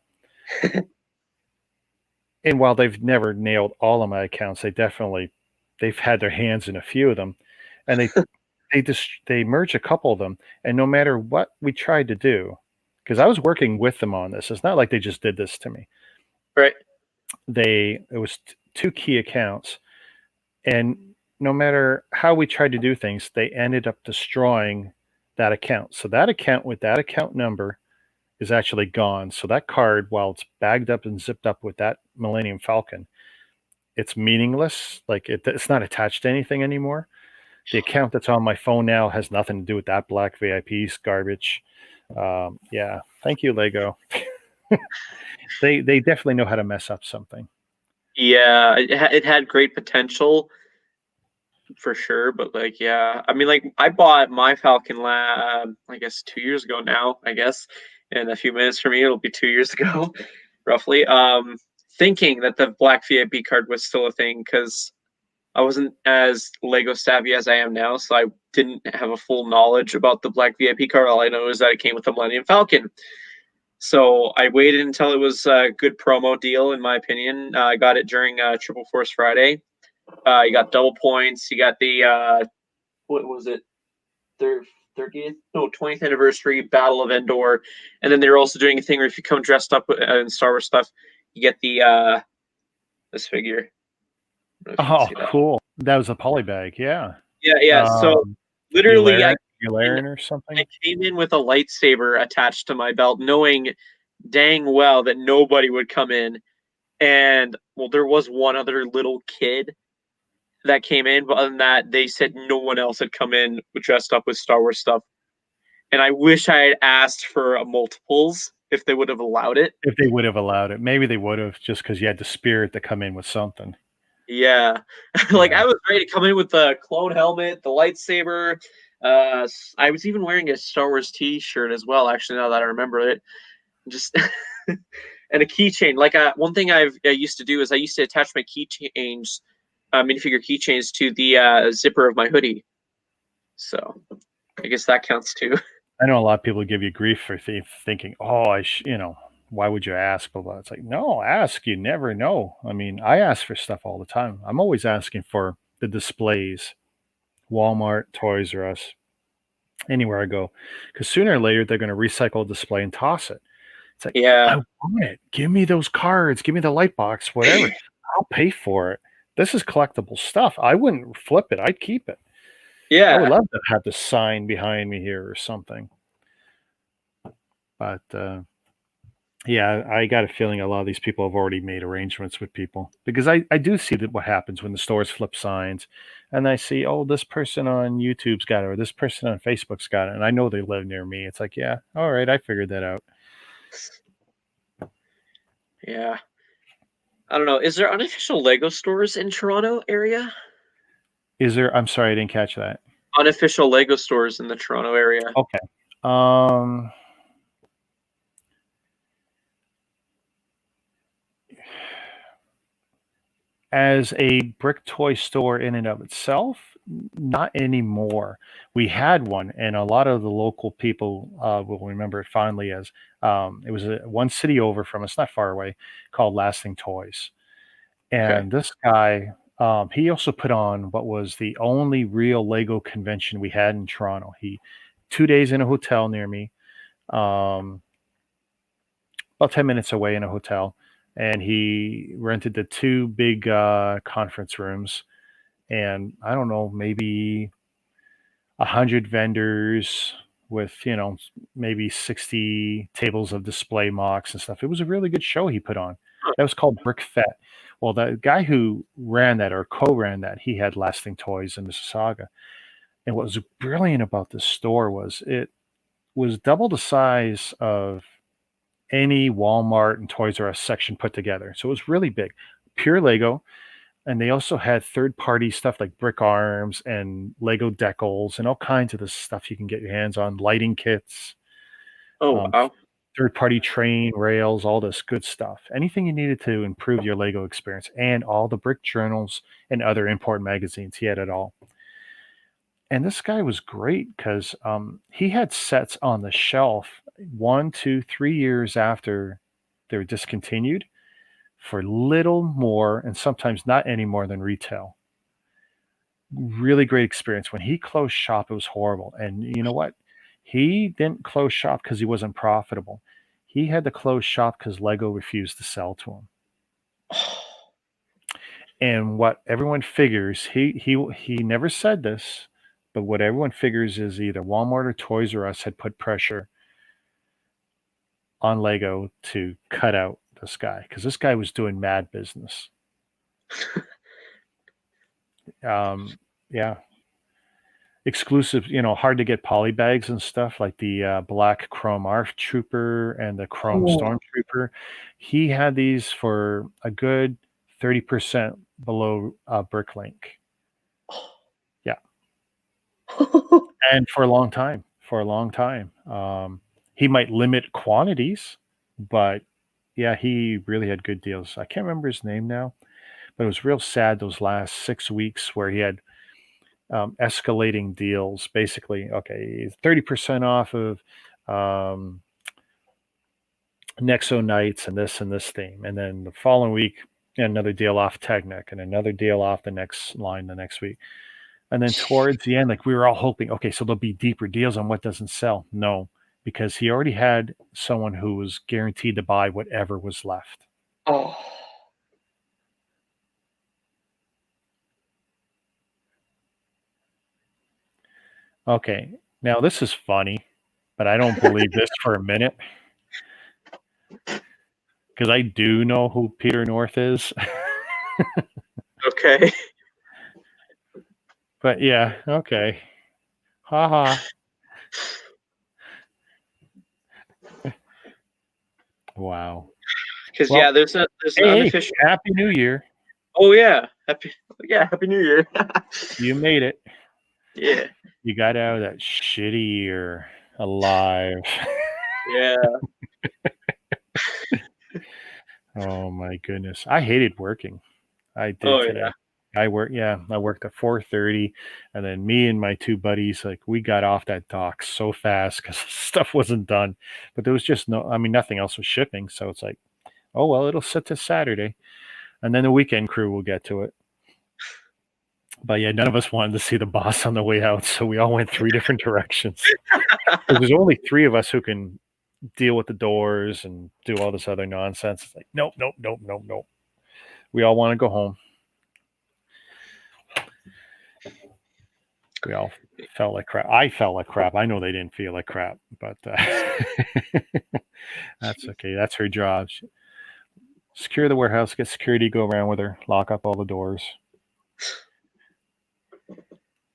And while they've never nailed all of my accounts, they've had their hands in a few of them, and they merged a couple of them. And no matter what we tried to do, because I was working with them on this, it's not like they just did this to me. right. It was two key accounts, and no matter how we tried to do things, they ended up destroying that account. So that account with that account number is actually gone. So that card, while it's bagged up and zipped up with that Millennium Falcon, it's meaningless. Like it's not attached to anything anymore. The account that's on my phone now has nothing to do with that black VIP's garbage. Yeah, thank you, Lego. They definitely know how to mess up something. Yeah, it had great potential for sure, but like, yeah, I mean, like, I bought my Falcon I guess 2 years ago now. I guess in a few minutes for me, it'll be 2 years ago, roughly. Thinking that the Black VIP card was still a thing because I wasn't as Lego savvy as I am now, so I didn't have a full knowledge about the Black VIP card. All I know is that it came with the Millennium Falcon. So I waited until it was a good promo deal, in my opinion. I got it during Triple Force Friday. You got double points. You got the what was it? 30th? No, 20th anniversary Battle of Endor, and then they were also doing a thing where if you come dressed up in Star Wars stuff, you get the this figure. I don't know if you can Oh, see that. cool. That was a polybag. Yeah. Yeah, yeah. So Um, literally, Yularen or something. I came in with a lightsaber attached to my belt, knowing dang well that nobody would come in. And well, there was one other little kid that came in, but other than that, they said no one else had come in dressed up with Star Wars stuff. And I wish I had asked for multiples if they would have allowed it. If they would have allowed it, maybe they would have, just because you had the spirit to come in with something. Yeah, like Yeah. I was ready to come in with the clone helmet, the lightsaber. I was even wearing a Star Wars T-shirt as well. Actually, now that I remember it, just and a keychain. Like one thing I used to do is I used to attach my keychains, minifigure keychains, to the zipper of my hoodie. So I guess that counts too. I know a lot of people give you grief for thinking, "Oh, why would you ask?" Blah, blah. It's like, no, ask. You never know. I mean, I ask for stuff all the time. I'm always asking for the displays, Walmart, Toys R Us, anywhere I go, because sooner or later they're going to recycle a display and toss it. It's like, I Yeah, want it. Give me those cards. Give me the light box, whatever. I'll pay for it. This is collectible stuff. I wouldn't flip it. I'd keep it. I would yeah. love to have the sign behind me here or something. But Yeah, I got a feeling a lot of these people have already made arrangements with people because I do see that what happens when the stores flip signs and I see, oh, this person on YouTube's got it or this person on Facebook's got it. And I know they live near me. It's like, yeah, all right, I figured that out. Yeah. I don't know. Is there unofficial Lego stores in Toronto area? Is there, I'm sorry, I didn't catch that. Unofficial Lego stores in the Toronto area. Okay. Um, as a brick toy store in and of itself, not anymore. We had one, and a lot of the local people will remember it fondly as it was one city over from us, not far away, called Lasting Toys. Okay. And this guy, he also put on what was the only real Lego convention we had in Toronto. He 2 days in a hotel near me, um, about 10 minutes away in a hotel, and he rented the two big conference rooms and I don't know, maybe 100 vendors with, maybe 60 tables of display mocks and stuff. It was a really good show he put on. Huh. That was called Brick Fet. Well, the guy who ran that or co-ran that, he had Lasting Toys in Mississauga. And what was brilliant about this store was it was double the size of any Walmart and Toys R Us section put together. So it was really big. Pure Lego, and they also had third party stuff like brick arms and Lego decals and all kinds of this stuff you can get your hands on, lighting kits, Oh um, wow. third party train rails, all this good stuff. Anything you needed to improve your Lego experience, and all the brick journals and other import magazines. He had it all. And this guy was great because he had sets on the shelf 1, 2, 3 years after they were discontinued for little more and sometimes not any more than retail. Really great experience. When he closed shop, it was horrible. And you know what? He didn't close shop because he wasn't profitable. He had to close shop because Lego refused to sell to him. And what everyone figures, he never said this, but what everyone figures is either Walmart or Toys R Us had put pressure on Lego to cut out this guy because this guy was doing mad business. Yeah, exclusive, hard to get poly bags and stuff like the black Chrome ARF Trooper and the Chrome Oh. Stormtrooper. He had these for a good 30% below Bricklink. Yeah. And for a long time. He might limit quantities, but yeah, he really had good deals. I can't remember his name now, but it was real sad those last 6 weeks where he had escalating deals. Basically, okay, 30% off of Nexo Nights and this theme, and then the following week another deal off Technic and another deal off the next line the next week. And then towards the end, like we were all hoping, okay, so there'll be deeper deals on what doesn't sell. No, because he already had someone who was guaranteed to buy whatever was left. Oh. Okay, now this is funny, but I don't believe this for a minute because I do know who Peter North is. Okay. But yeah, okay. Haha. Wow. Because Well, there's an hey, unofficial. Happy New Year. Oh yeah, happy New Year. You made it. Yeah. You got out of that shitty year alive. Yeah. Oh my goodness. I hated working. I did Oh today. yeah. I worked at 4:30, and then me and my two buddies, like we got off that dock so fast because stuff wasn't done. But there was just nothing else was shipping. So it's like, oh well, it'll sit to Saturday. And then the weekend crew will get to it. But yeah, none of us wanted to see the boss on the way out, so we all went 3 different directions. There's only 3 of us who can deal with the doors and do all this other nonsense. It's like, nope. We all want to go home. We all felt like crap. I felt like crap. I know they didn't feel like crap, but that's okay. That's her job. Secure the warehouse, get security, go around with her, lock up all the doors.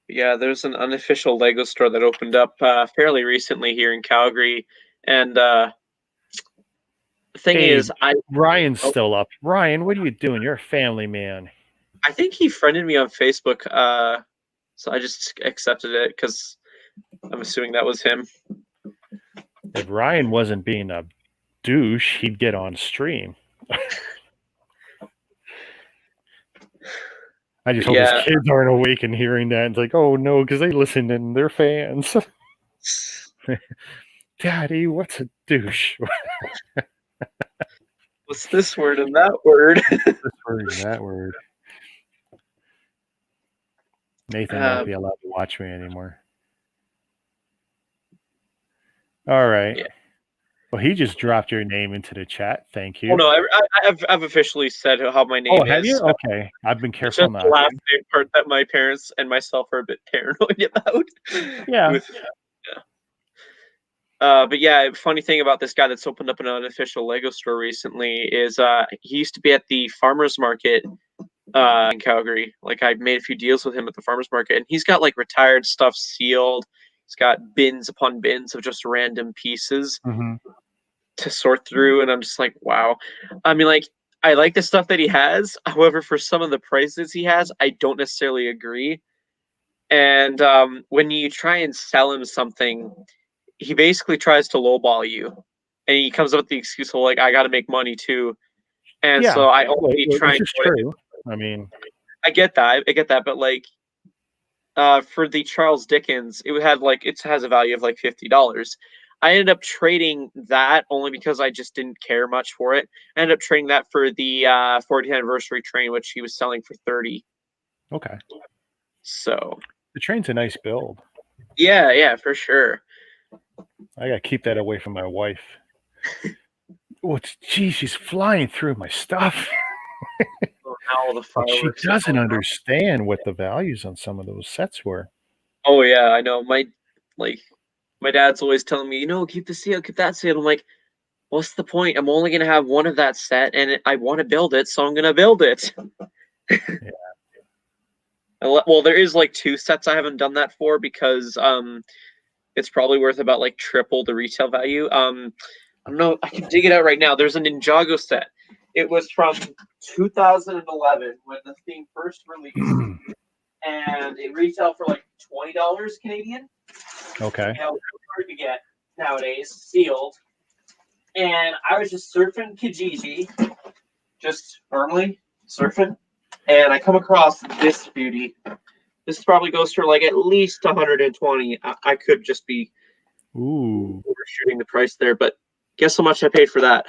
Yeah, there's an unofficial Lego store that opened up fairly recently here in Calgary, and the thing Hey, is, Ryan's oh, still up. Ryan, what are you doing? You're a family man. I think he friended me on Facebook, so I just accepted it because I'm assuming that was him. If Ryan wasn't being a douche, he'd get on stream. I just hope his Yeah, kids aren't awake and hearing that. It's like, oh no, because they listen and they're fans. Daddy, what's a douche? what's this word and that word? This word and that word. Nathan won't be allowed to watch me anymore. All right. Yeah. Well, he just dropped your name into the chat. Thank you. Oh no, I've officially said how my name Oh, have is. you? Okay. I've been It's careful just not the to. last name part that my parents and myself are a bit paranoid about. Yeah. But yeah, funny thing about this guy that's opened up an unofficial Lego store recently is he used to be at the farmers market in Calgary. Like I made a few deals with him at the farmers market, and he's got like retired stuff sealed. He's got bins upon bins of just random pieces Mm-hmm. to sort through, and I'm just like, wow. I mean, like I like the stuff that he has. However, for some of the prices he has, I don't necessarily agree. And when you try and sell him something, he basically tries to lowball you, and he comes up with the excuse of like, I got to make money too. And Yeah. so I only try Which and is true. I mean, I get that, but like for the Charles Dickens, it had like it has a value of like $50. I ended up trading that only because I just didn't care much for it. I ended up trading that for the 40th anniversary train, which he was selling for 30. okay. So The train's a nice build. yeah, for sure. I gotta keep that away from my wife. Geez, she's flying through my stuff. Oh, now all the But she fireworks. doesn't understand what the values on some of those sets were. Oh yeah, I know. My dad's always telling me, keep the seal, keep that seal. I'm like, what's the point? I'm only gonna have one of that set, and I want to build it, so I'm gonna build it. Yeah. Well, there is like two sets I haven't done that for because it's probably worth about like triple the retail value. I don't know. I can dig it out right now. There's a Ninjago set. It was from 2011 when the theme first released, and it retailed for like $20 Canadian. Okay. It's hard to get nowadays, sealed. And I was just surfing Kijiji, just normally surfing, and I come across this beauty. This probably goes for like at least 120. I could just be overshooting the price there, but guess how much I paid for that?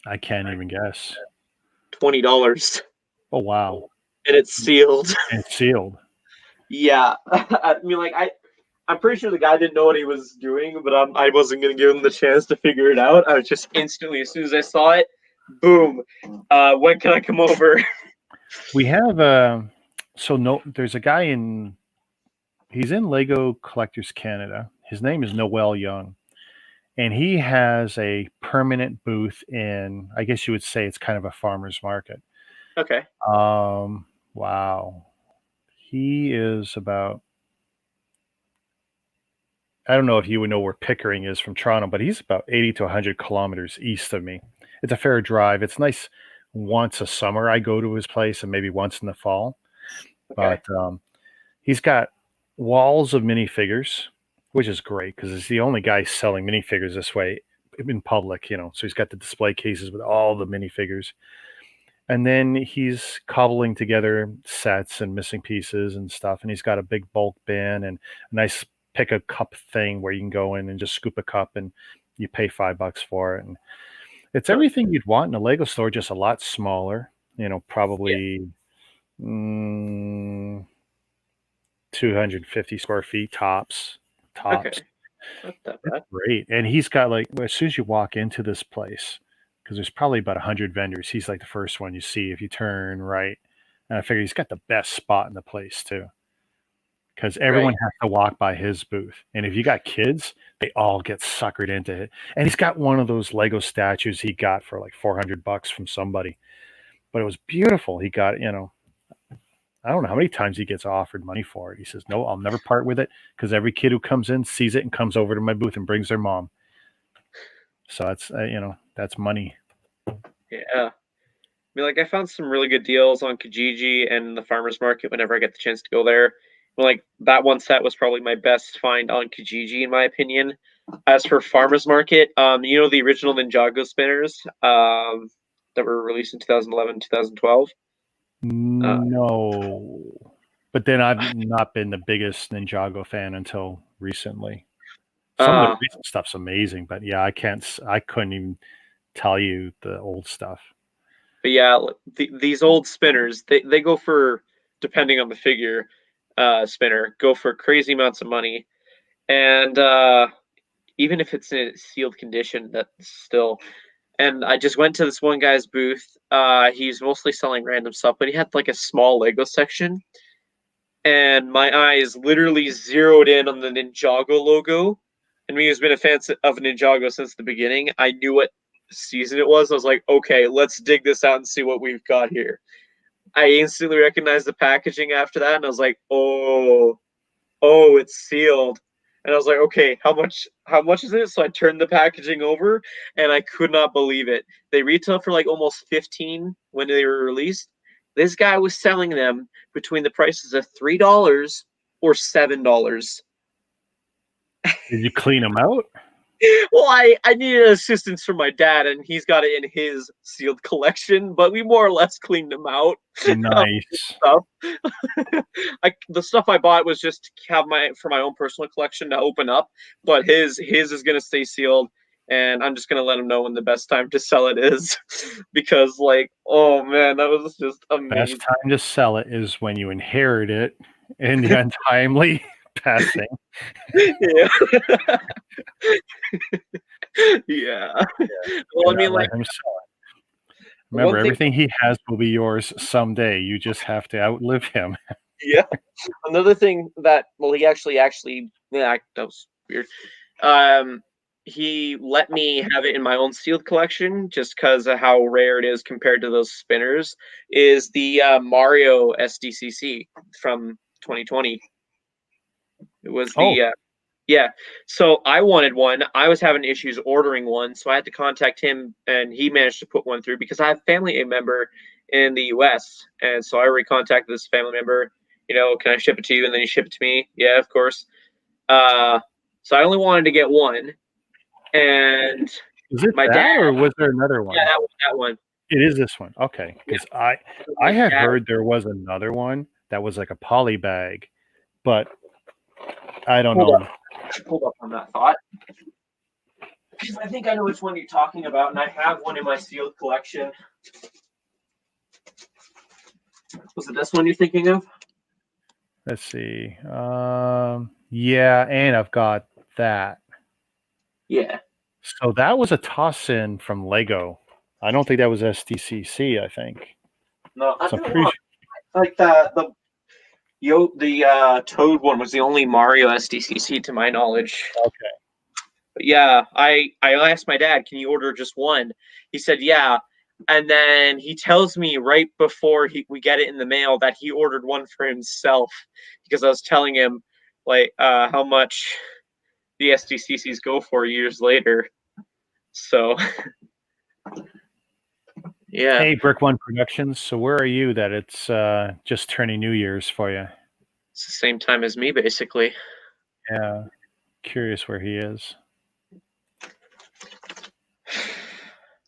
I can't even guess. $20. Oh wow. And it's sealed. And it's sealed. Yeah. I mean, like I'm pretty sure the guy didn't know what he was doing, but I wasn't gonna give him the chance to figure it out. I was just instantly, as soon as I saw it, boom. When can I come over? We have there's a guy he's in Lego Collectors Canada. His name is Noel Young. And he has a permanent booth in, I guess you would say it's kind of a farmer's market. Okay. Wow. He is about, I don't know if you would know where Pickering is from Toronto, but he's about 80 to 100 kilometers east of me. It's a fair drive. It's nice once a summer I go to his place and maybe once in the fall. Okay. But he's got walls of minifigures, which is great because he's the only guy selling minifigures this way in public, So he's got the display cases with all the minifigures. And then he's cobbling together sets and missing pieces and stuff. And he's got a big bulk bin and a nice pick a cup thing where you can go in and just scoop a cup and you pay $5 for it. And it's everything you'd want in a Lego store, just a lot smaller, probably 250 square feet tops. Okay. Not that bad. Great. And he's got as soon as you walk into this place, because there's probably about 100 vendors, he's like the first one you see if you turn right. And I figure he's got the best spot in the place too. because everyone has to walk by his booth. And if you got kids, they all get suckered into it. And he's got one of those Lego statues he got for like $400 from somebody, but it was beautiful. He got, I don't know how many times he gets offered money for it. He says, no, I'll never part with it because every kid who comes in sees it and comes over to my booth and brings their mom. So that's, that's money. Yeah. I mean, like, I found some really good deals on Kijiji and the farmer's market whenever I get the chance to go there. Like, that one set was probably my best find on Kijiji, in my opinion. As for farmer's market, the original Ninjago spinners that were released in 2011, 2012? No. But then I've not been the biggest Ninjago fan until recently. Some of the recent stuff's amazing, but yeah, I couldn't even tell you the old stuff. But yeah, these old spinners, they go for, depending on the figure spinner, go for crazy amounts of money. And even if it's in a sealed condition, that's still. And I just went to this one guy's booth. He's mostly selling random stuff, but he had like a small Lego section. And my eyes literally zeroed in on the Ninjago logo. And me who's been a fan of Ninjago since the beginning, I knew what season it was. I was like, okay, let's dig this out and see what we've got here. I instantly recognized the packaging after that, and I was like, oh, it's sealed. And I was like, okay, how much is it? So I turned the packaging over, and I could not believe it. They retail for like almost 15 when they were released. This guy was selling them between the prices of $3 or $7. Did you clean them out? Well, I needed assistance from my dad, and he's got it in his sealed collection, but we more or less cleaned them out. Nice. The stuff I bought was just to have for my own personal collection to open up, but his is going to stay sealed, and I'm just going to let him know when the best time to sell it is, because like, oh man, that was just amazing. Best time to sell it is when you inherit it in the untimely passing. Yeah. Yeah. Well, I mean, like, him sell it. Remember, everything he has will be yours someday. You just have to outlive him. Yeah. Another thing that, well, he actually, yeah, that was weird. He let me have it in my own sealed collection just because of how rare it is compared to those spinners. Is the Mario SDCC from 2020. It was the yeah. So I wanted one. I was having issues ordering one, so I had to contact him, and he managed to put one through because I have a family member in the U.S. And so I already contacted this family member. Can I ship it to you? And then you ship it to me. Yeah, of course. So I only wanted to get one. And is it my that, dad, or was there another one? Yeah, that one. It is this one. Okay, because I had heard there was another one that was like a poly bag, but I don't know. Hold up on that thought, because I think I know which one you're talking about, and I have one in my sealed collection. Was it this one you're thinking of? Let's see. Yeah, and I've got that. Yeah. So that was a toss-in from Lego. I don't think that was SDCC. I think. No, I'm pretty like the Toad one was the only Mario SDCC to my knowledge. Okay. But yeah, I asked my dad, can you order just one? He said, yeah. And then he tells me right before we get it in the mail that he ordered one for himself because I was telling him like how much the SDCCs go for years later. So yeah. Hey, Brick One Productions. So where are you that it's just turning New Year's for you? It's the same time as me, basically. Yeah. Curious where he is.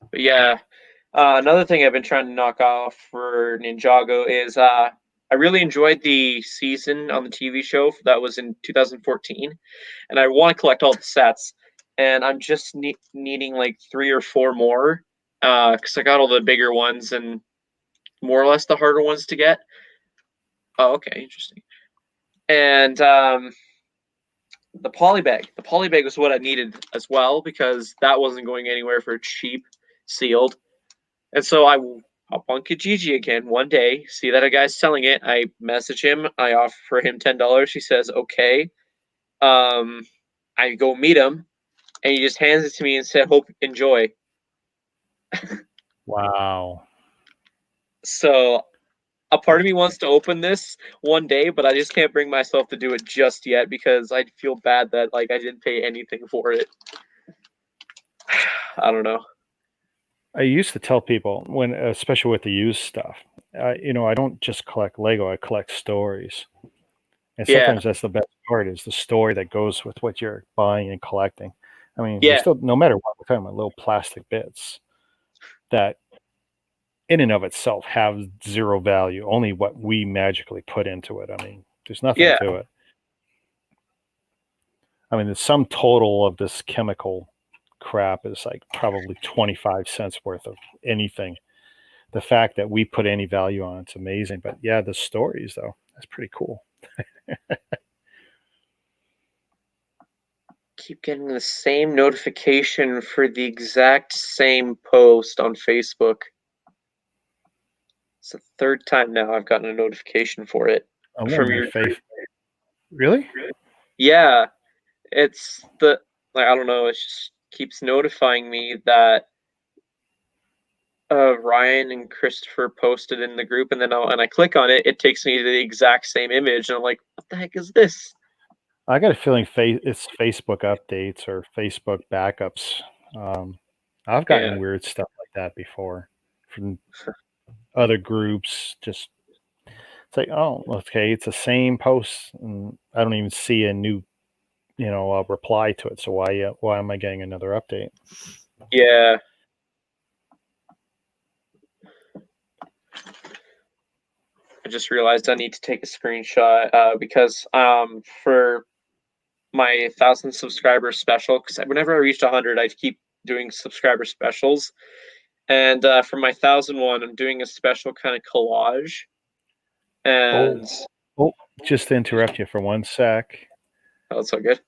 But yeah. Another thing I've been trying to knock off for Ninjago is I really enjoyed the season on the TV show that was in 2014, and I want to collect all the sets, and I'm just needing like 3 or 4 more because I got all the bigger ones and more or less the harder ones to get. Oh, okay, interesting. And the polybag was what I needed as well because that wasn't going anywhere for cheap sealed. And so hop on Kijiji again one day, see that a guy's selling it. I message him. I offer him $10. He says okay. I go meet him, and he just hands it to me and said, "Hope enjoy." Wow. So a part of me wants to open this one day, but I just can't bring myself to do it just yet because I feel bad that like I didn't pay anything for it. I don't know. I used to tell people when, especially with the used stuff, you know, I don't just collect Lego, I collect stories. And Yeah. sometimes that's the best part is the story that goes with what you're buying and collecting. I mean, Yeah. we're still, no matter what, we're talking about little plastic bits that in and of itself have zero value, only what we magically put into it. I mean, there's nothing Yeah. to it. I mean, the sum total of this chemical crap is like probably 25 cents worth of anything. The fact that we put any value on it's amazing. But yeah, the stories though, that's pretty cool. Keep getting the same notification for the exact same post on Facebook. It's the third time now I've gotten a notification for it. I'm From on your my face. Really? Yeah, it's the like I don't know. It just keeps notifying me that Ryan and Christopher posted in the group, and then I click on it. It takes me to the exact same image, and I'm like, "What the heck is this?" I got a feeling it's Facebook updates or Facebook backups. I've gotten Yeah. weird stuff like that before from other groups. Just it's like, oh, okay, it's the same post, and I don't even see a new, reply to it. So why am I getting another update? Yeah. I just realized I need to take a screenshot because for my 1,000 subscriber special, because whenever I reached 100, I keep doing subscriber specials, and for my 1,001, I'm doing a special kind of collage. And Just to interrupt you for one sec. oh, that's so good.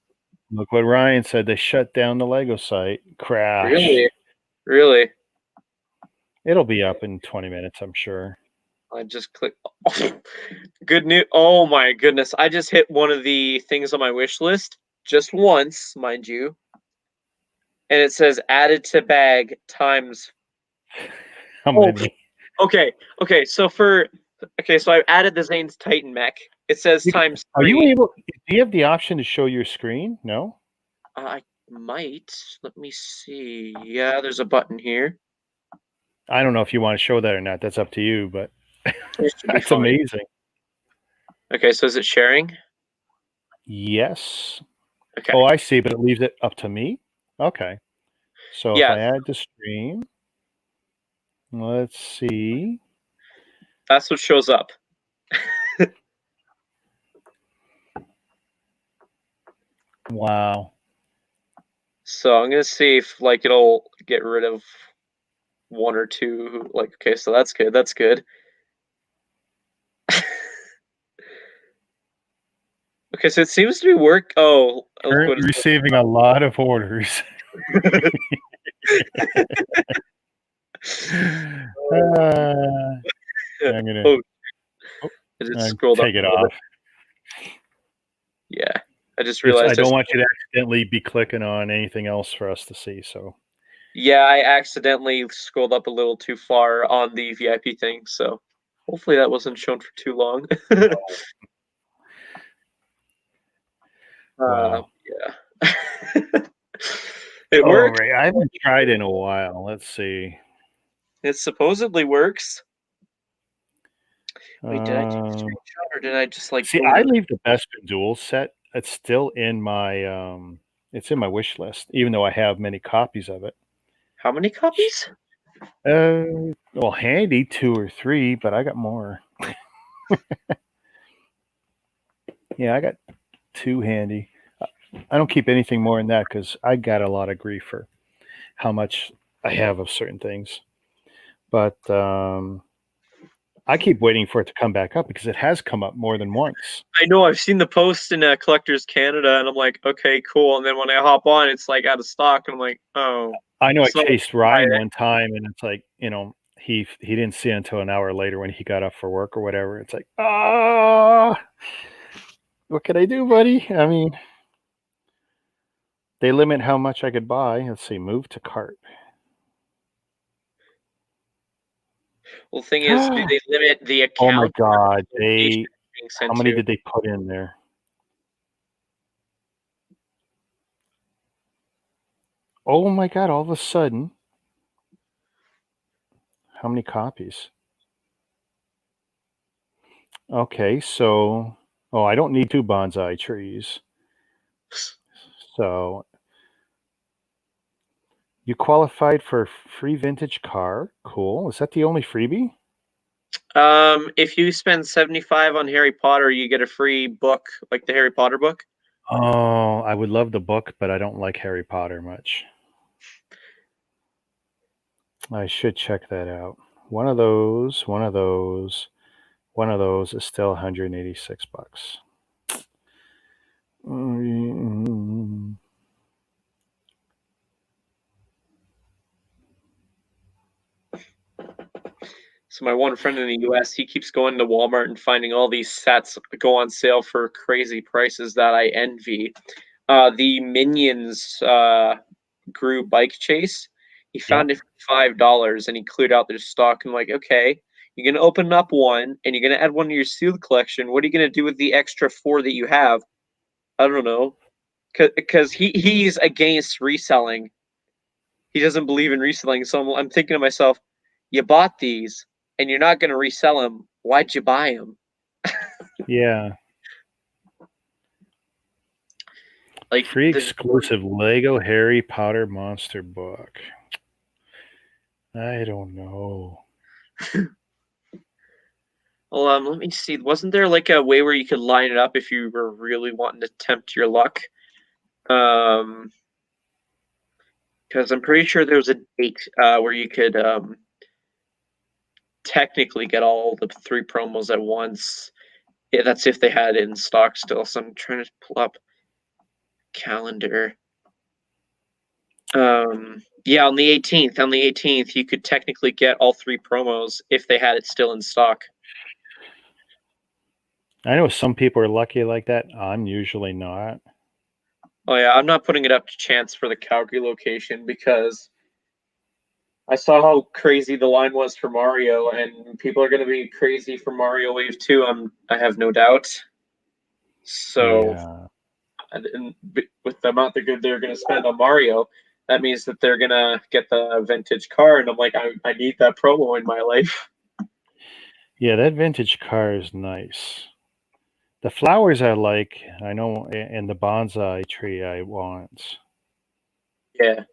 Look what Ryan said. They shut down the Lego site. Crash. Really? It'll be up in 20 minutes, I'm sure. I just clicked. Good news. Oh my goodness. I just hit one of the things on my wish list just once, mind you. And it says added to bag times. How many? Okay. So I've added the Zane's Titan mech. It says times 3. Are you able? Do you have the option to show your screen? No. I might. Let me see. Yeah, there's a button here. I don't know if you want to show that or not. That's up to you, but that's fine. amazing. Okay, so is it sharing? Yes. Okay. Oh, I see, but it leaves it up to me? Okay. So Yeah. if I add the stream, let's see. That's what shows up. Wow. So I'm gonna see if like it'll get rid of one or two. Like, okay, so that's good. That's good. Okay, so it seems to be work. Oh, Currently receiving a lot of orders. I'm gonna take it off. Yeah, I just realized. I don't want you to accidentally be clicking on anything else for us to see. So. Yeah, I accidentally scrolled up a little too far on the VIP thing, so hopefully that wasn't shown for too long. Wow. Yeah. It works. Right. I haven't tried in a while. Let's see. It supposedly works. Wait, did I take a screenshot or did I just like? See, I leave the Bespin Duel set. It's still in my it's in my wish list, even though I have many copies of it. How many copies? Well, handy 2 or 3, but I got more. Yeah, I got 2 handy. I don't keep anything more than that because I got a lot of grief for how much I have of certain things. But I keep waiting for it to come back up because it has come up more than once. I know. I've seen the post in Collectors Canada, and I'm like, okay, cool. And then when I hop on, it's like out of stock, and I'm like, oh. I know I chased Ryan one time, and it's like, he didn't see it until an hour later when he got up for work or whatever. It's like, ah, what can I do, buddy? I mean, they limit how much I could buy. Let's see, move to cart. Well, the thing is, do they limit the Oh my account? God, Being how sent many to? did they put in there? Oh my God, all of a sudden, how many copies? Okay, so, oh, I don't need 2 bonsai trees. So, you qualified for free vintage car. Cool. Is that the only freebie? If you spend 75 on Harry Potter, you get a free book, like the Harry Potter book. Oh, I would love the book, but I don't like Harry Potter much. I should check that out. One of those is still 186 bucks. So my one friend in the US, he keeps going to Walmart and finding all these sets go on sale for crazy prices that I envy. The Minions Gru bike chase, he found it for $5 and he cleared out their stock. I'm like, okay, you're gonna open up one and you're gonna add one to your sealed collection. What are you gonna do with the extra 4 that you have? I don't know, because he's against reselling. He doesn't believe in reselling. So I'm thinking to myself, you bought these and you're not going to resell them. Why'd you buy them? Yeah. Like Free this, exclusive Lego Harry Potter monster book. I don't know. well, let me see. Wasn't there like a way where you could line it up if you were really wanting to tempt your luck? Because I'm pretty sure there was a date where you could technically get all the 3 promos at once. Yeah, that's if they had it in stock still. So I'm trying to pull up calendar. Yeah, on the 18th, you could technically get all 3 promos if they had it still in stock. I know some people are lucky like that. I'm usually not. Oh yeah, I'm not putting it up to chance for the Calgary location because I saw how crazy the line was for Mario, and people are going to be crazy for Mario Wave 2. I have no doubt. So, Yeah. and with the amount they're going to spend on Mario, that means that they're going to get the vintage car, and I'm like, I need that promo in my life. Yeah, that vintage car is nice. The flowers I like, I know, and the bonsai tree I want. Yeah.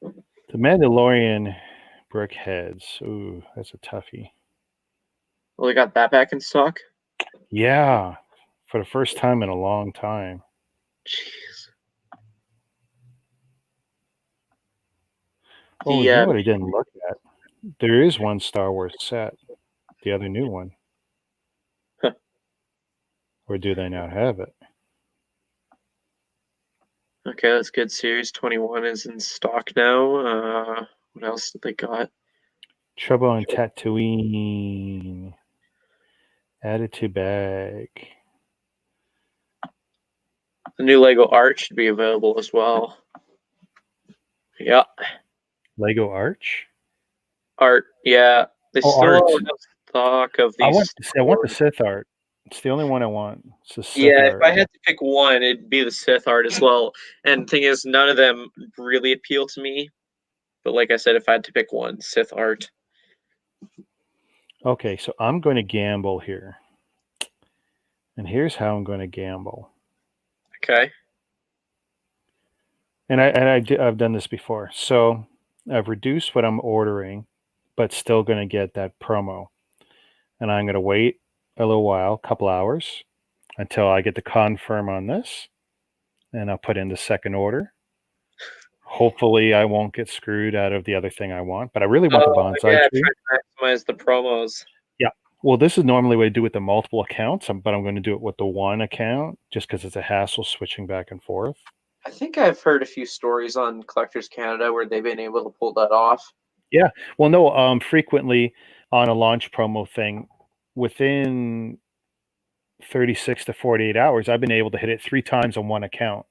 The Mandalorian brick heads. Ooh, that's a toughie. Well, they got that back in stock? Yeah, for the first time in a long time. Jeez. Oh, you know what I didn't look at? There is one Star Wars set, the other new one. Huh. Or do they not have it? Okay, that's good. Series 21 is in stock now. What else did they got? Trouble on Tatooine. Added to bag. The new Lego art should be available as well. Yeah. Lego Arch? Art, yeah. They Oh, still art. don't have stock of I these. want the Sith art. It's the only one I want. It's the Sith Yeah, art. if I had to pick one, it'd be the Sith art as well. And the thing is, none of them really appeal to me. But like I said, if I had to pick one, Sith art. Okay, so I'm going to gamble here. And here's how I'm going to gamble. Okay. And I've done this before. So I've reduced what I'm ordering, but still going to get that promo. And I'm going to wait a little while, a couple hours, until I get the confirm on this. And I'll put in the second order. Hopefully I won't get screwed out of the other thing I want, but I really want the bonsai tree. Try to maximize the promos. Yeah. Well, this is normally what I do with the multiple accounts, but I'm going to do it with the one account just because it's a hassle switching back and forth. I think I've heard a few stories on Collectors Canada where they've been able to pull that off. Well, no, frequently on a launch promo thing, within 36 to 48 hours, I've been able to hit it 3 times on one account.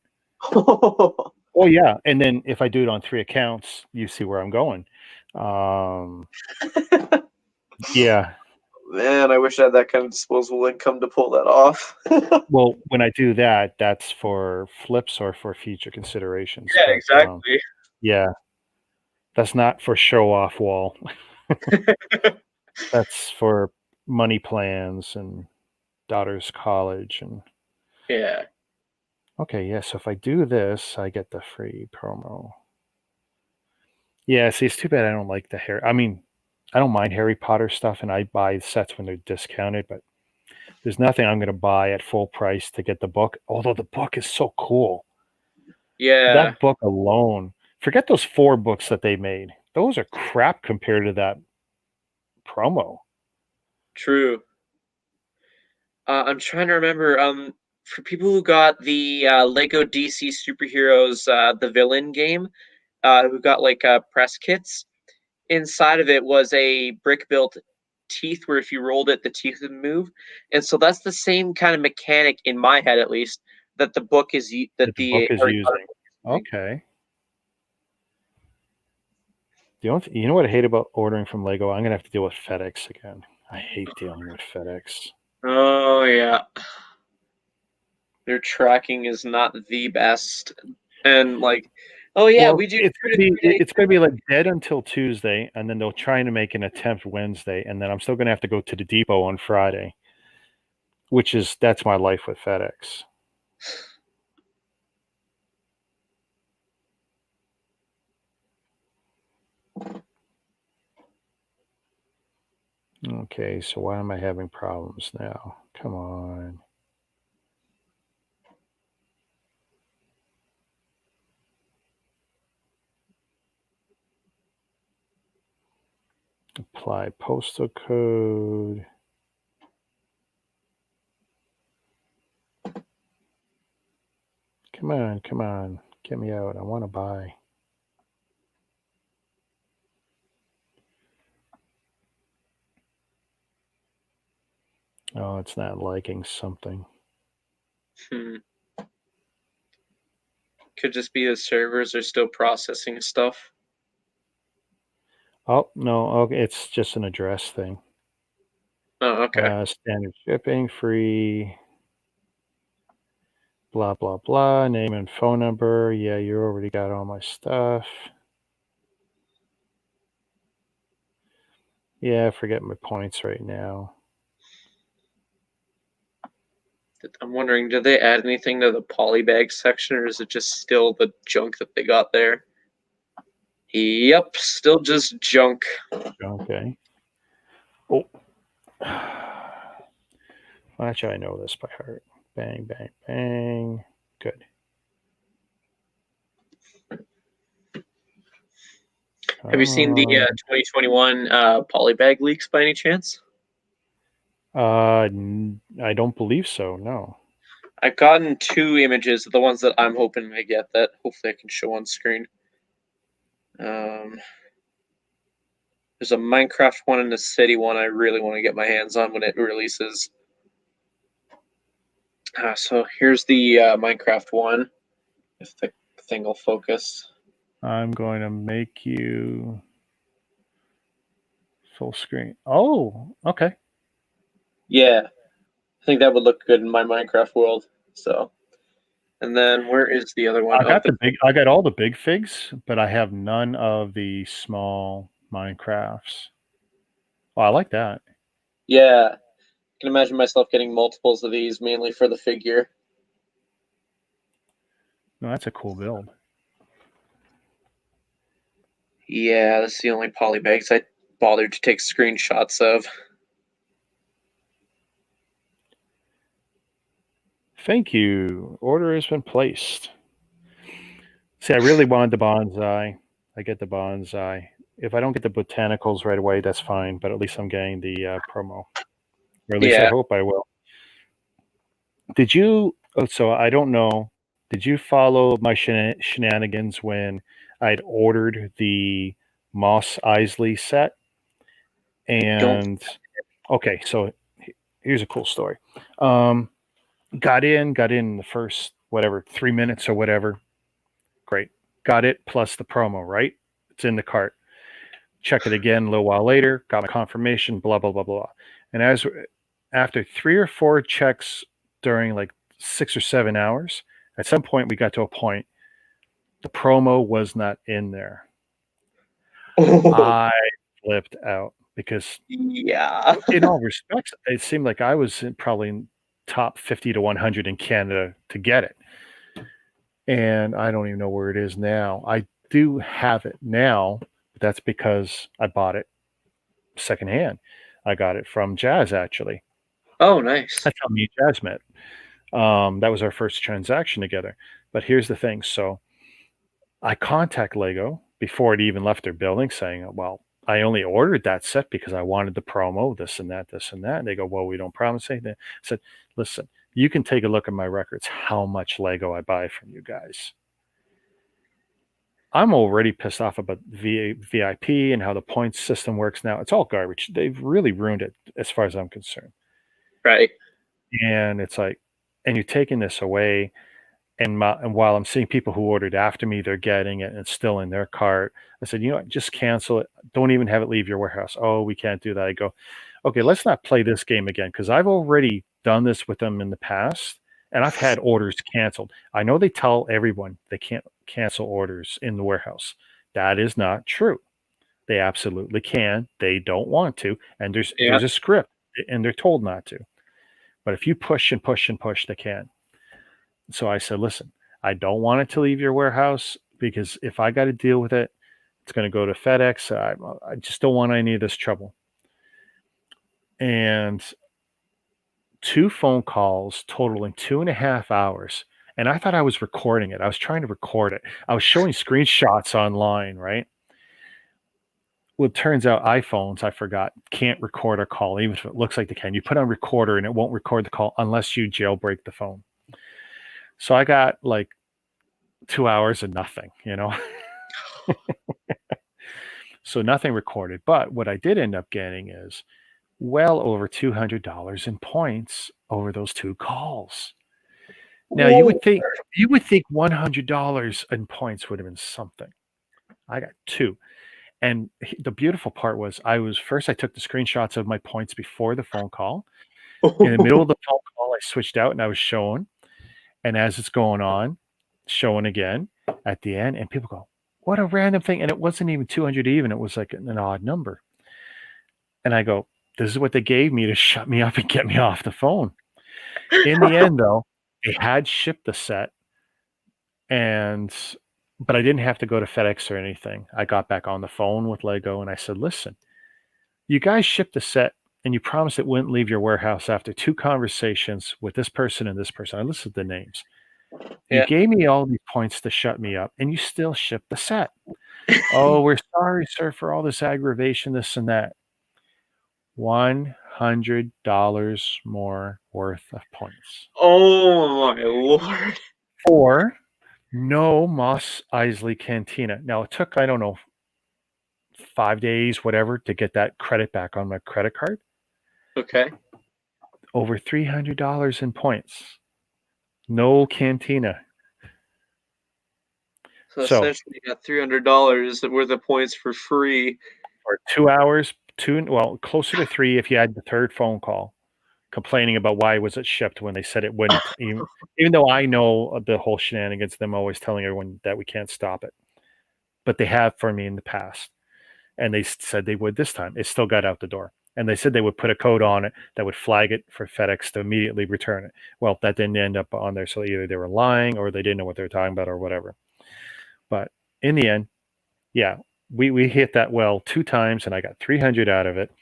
Oh yeah, and then if I do it on 3 accounts, you see where I'm going. Yeah. Man, I wish I had that kind of disposable income to pull that off. Well, when I do that, that's for flips or for future considerations. Yeah, But exactly. yeah, that's not for show off wall. That's for money plans and daughter's college and Yeah. okay, yeah. So if I do this, I get the free promo. Yeah, see, it's too bad I don't like the Harry. I mean, I don't mind Harry Potter stuff, and I buy sets when they're discounted, but there's nothing I'm going to buy at full price to get the book. Although the book is so cool. Yeah. That book alone, forget those 4 books that they made. Those are crap compared to that promo. True. I'm trying to remember. For people who got the Lego DC Superheroes, the villain game, who got like press kits, inside of it was a brick built teeth where if you rolled it, the teeth would move. And so that's the same kind of mechanic in my head, at least, that the book is That the book is using. Okay. You know what I hate about ordering from Lego? I'm gonna have to deal with FedEx again. I hate dealing with FedEx. Oh yeah. Their tracking is not the best. And like, oh yeah, Well, we do it's gonna be like dead until Tuesday, and then they'll try to make an attempt Wednesday, and then I'm still gonna have to go to the depot on Friday, that's my life with FedEx. Okay, so why am I having problems now? Come on. Apply postal code. Come on. Get me out. I want to buy. Oh, it's not liking something. Could just be the servers are still processing stuff. Oh, no. Okay, it's just an address thing. Oh, okay. Standard shipping, free. Blah, blah, blah. Name and phone number. Yeah, you already got all my stuff. Yeah, forget my points right now. I'm wondering, did they add anything to the polybag section, or is it just still the junk that they got there? Yep, still just junk. Okay. Oh. Actually, I know this by heart. Bang, bang, bang. Good. Have you seen the 2021 polybag leaks by any chance? I don't believe so. No. I've gotten 2 images, the ones that I'm hoping to get that hopefully I can show on screen. There's a Minecraft one and a city one I really want to get my hands on when it releases. So here's the Minecraft one, if the thing will focus. I'm going to make you full screen. Oh, okay. Yeah, I think that would look good in my Minecraft world. So, and then where is the other one? I got all the big figs, but I have none of the small Minecrafts. Oh, I like that. Yeah, I can imagine myself getting multiples of these, mainly for the figure. No, that's a cool build. Yeah, that's the only polybags I bothered to take screenshots of. Thank you. Order has been placed. See, I really wanted the bonsai. I get the bonsai. If I don't get the botanicals right away, that's fine. But at least I'm getting the promo, or at least I hope I will. Did you? Oh, so I don't know. Did you follow my shenanigans when I'd ordered the Moss Isley set. And okay, so here's a cool story. Got in the first, whatever, 3 minutes or whatever. Great. Got it plus the promo, right? It's in the cart. Check it again a little while later. Got my confirmation, blah, blah, blah, blah. And after 3 or 4 checks during like 6 or 7 hours, at some point we got to a point, the promo was not in there. I flipped out because Yeah. in all respects, it seemed like I was probably in top 50 to 100 in Canada to get it. And I don't even know where it is now. I do have it now, but that's because I bought it secondhand. I got it from Jazz, actually. Oh, nice. That's how me and Jazz met. That was our first transaction together. But here's the thing. So I contact Lego before it even left their building saying, well, I only ordered that set because I wanted the promo, this and that, this and that. And they go, well, we don't promise anything. I said, listen, you can take a look at my records, how much Lego I buy from you guys. I'm already pissed off about VIP and how the points system works now. It's all garbage. They've really ruined it as far as I'm concerned. Right. And it's like, and you're taking this away. And while I'm seeing people who ordered after me, they're getting it and it's still in their cart. I said, you know what, just cancel it. Don't even have it leave your warehouse. Oh, we can't do that. I go, okay, let's not play this game again because I've already done this with them in the past and I've had orders canceled. I know they tell everyone they can't cancel orders in the warehouse. That is not true. They absolutely can. They don't want to. And there's a script and they're told not to. But if you push and push and push, they can. So I said, listen, I don't want it to leave your warehouse because if I got to deal with it, it's going to go to FedEx. I just don't want any of this trouble. And 2 phone calls totaling 2.5 hours. And I thought I was recording it. I was trying to record it. I was showing screenshots online, right? Well, it turns out iPhones, I forgot, can't record a call, even if it looks like they can. You put on recorder and it won't record the call unless you jailbreak the phone. So I got like 2 hours of nothing, you know. So nothing recorded. But what I did end up getting is well over $200 in points over those 2 calls. Now you would think $100 in points would have been something. I got 2. And the beautiful part was I took the screenshots of my points before the phone call. In the middle of the phone call, I switched out and I was showing. And as it's going on, showing again at the end, and people go, what a random thing. And it wasn't even 200 even. It was like an odd number. And I go, this is what they gave me to shut me up and get me off the phone. In the end, though, they had shipped the set. But I didn't have to go to FedEx or anything. I got back on the phone with Lego and I said, listen, you guys shipped the set and you promised it wouldn't leave your warehouse after 2 conversations with this person and this person. I listed the names. You gave me all these points to shut me up, and you still shipped the set. Oh, we're sorry, sir, for all this aggravation, this and that. $100 more worth of points. Oh, my Lord. For no Moss Isley Cantina. Now, it took, I don't know, 5 days, whatever, to get that credit back on my credit card. Okay. Over $300 in points. No cantina. So essentially you got $300 worth of points for free. For 2 hours, closer to 3 if you had the 3rd phone call, complaining about why was it shipped when they said it wouldn't. Even though I know the whole shenanigans, them always telling everyone that we can't stop it. But they have for me in the past. And they said they would this time. It still got out the door. And they said they would put a code on it that would flag it for FedEx to immediately return it. Well, that didn't end up on there. So either they were lying or they didn't know what they were talking about or whatever. But in the end, yeah, we hit that well 2 times and I got 300 out of it.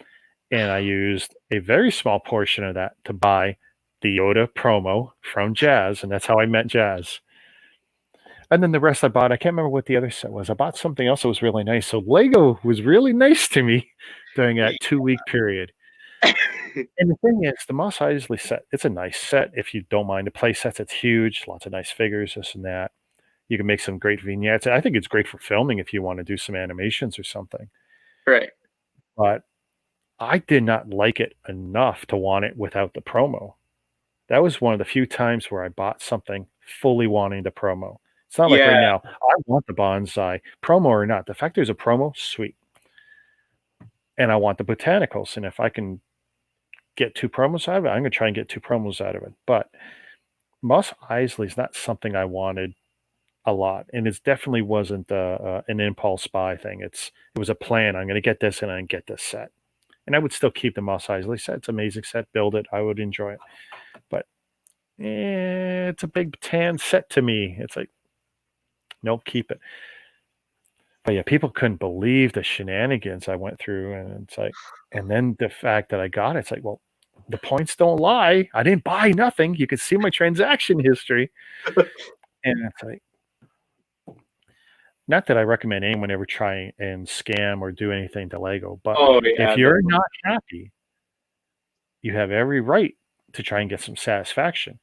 And I used a very small portion of that to buy the Yoda promo from Jazz. And that's how I met Jazz. And then the rest I bought, I can't remember what the other set was. I bought something else that was really nice. So Lego was really nice to me during that 2-week period. And the thing is, the Moss Isley set, it's a nice set if you don't mind the play sets. It's huge, lots of nice figures, this and that. You can make some great vignettes. I think it's great for filming if you want to do some animations or something. Right. But I did not like it enough to want it without the promo. That was one of the few times where I bought something fully wanting the promo. It's not like right Yeah. now, I want the bonsai, promo or not. The fact there's a promo, sweet. And I want the botanicals. And if I can get 2 promos out of it, I'm going to try and get 2 promos out of it. But Moss Isley is not something I wanted a lot. And it definitely wasn't an impulse buy thing. It was a plan. I'm going to get this and I get this set. And I would still keep the Moss Isley set. It's an amazing set. Build it. I would enjoy it. But it's a big tan set to me. It's like, nope, keep it. But yeah, people couldn't believe the shenanigans I went through. And it's like, and then the fact that I got it, it's like, well, the points don't lie. I didn't buy nothing. You can see my transaction history. And it's like, not that I recommend anyone ever try and scam or do anything to Lego, but if you're not happy, you have every right to try and get some satisfaction.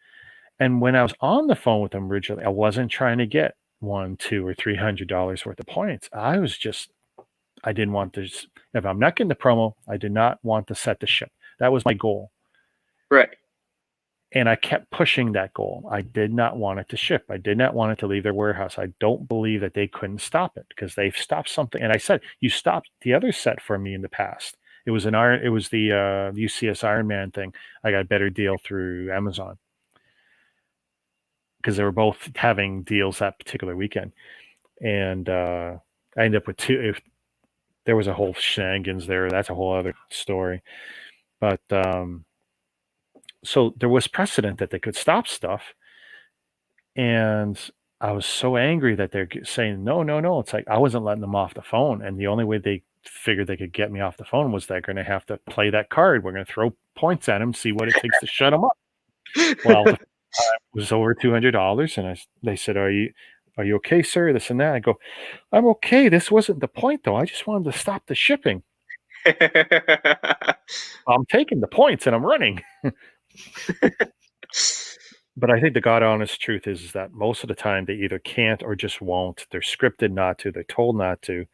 And when I was on the phone with them originally, I wasn't trying to get $100, $200, or $300 worth of points. I didn't want this. If I'm not getting the promo, I did not want the set to ship. That was my goal. Right. And I kept pushing that goal. I did not want it to ship. I did not want it to leave their warehouse. I don't believe that they couldn't stop it because they've stopped something. And I said, you stopped the other set for me in the past. It was the UCS Iron Man thing. I got a better deal through Amazon because they were both having deals that particular weekend. And I ended up with 2. If there was a whole shenanigans there, that's a whole other story. But so there was precedent that they could stop stuff. And I was so angry that they're saying, no. It's like I wasn't letting them off the phone. And the only way they figured they could get me off the phone was they're going to have to play that card. We're going to throw points at them, see what it takes to shut them up. Well, it was over $200. And they said, are you okay, sir? This and that. I go, I'm okay. This wasn't the point, though. I just wanted to stop the shipping. I'm taking the points and I'm running. But I think the God honest truth is that most of the time they either can't or just won't. They're scripted not to. They're told not to.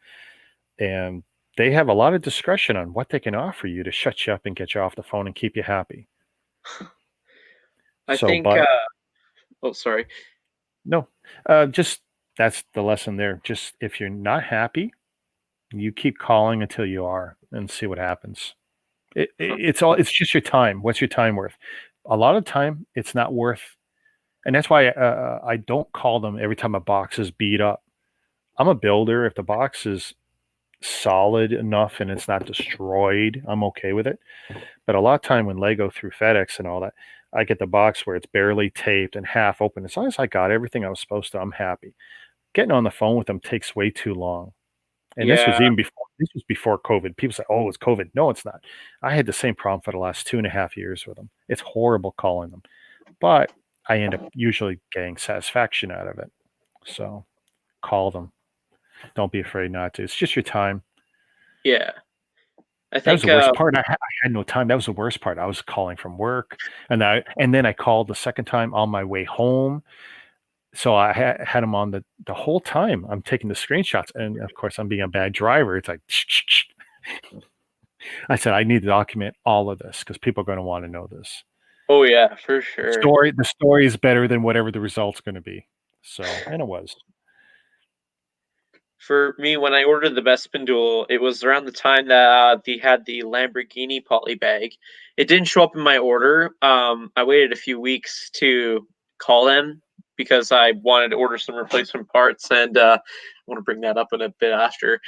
And they have a lot of discretion on what they can offer you to shut you up and get you off the phone and keep you happy. I think. Oh, sorry. No, just that's the lesson there. Just if you're not happy, you keep calling until you are and see what happens. It's just your time. What's your time worth? A lot of time it's not worth. And that's why I don't call them every time a box is beat up. I'm a builder. If the box is solid enough and it's not destroyed, I'm okay with it. But a lot of time when Lego through FedEx and all that, I get the box where it's barely taped and half open. As long as I got everything I was supposed to, I'm happy. Getting on the phone with them takes way too long. And this was before COVID. People say, oh, it's COVID. No, it's not. I had the same problem for the last 2.5 years with them. It's horrible calling them. But I end up usually getting satisfaction out of it. So call them. Don't be afraid not to. It's just your time. Yeah. I think that was the worst part. I had no time. That was the worst part. I was calling from work. And then I called the second time on my way home. So I had them on the whole time. I'm taking the screenshots. And of course, I'm being a bad driver. It's like, I said, I need to document all of this because people are going to want to know this. Oh, yeah, for sure. The story is better than whatever the result's going to be. So, and it was. For me, when I ordered the Bespin Duel, it was around the time that they had the Lamborghini poly bag. It didn't show up in my order. I waited a few weeks to call them because I wanted to order some replacement parts, and I want to bring that up in a bit after.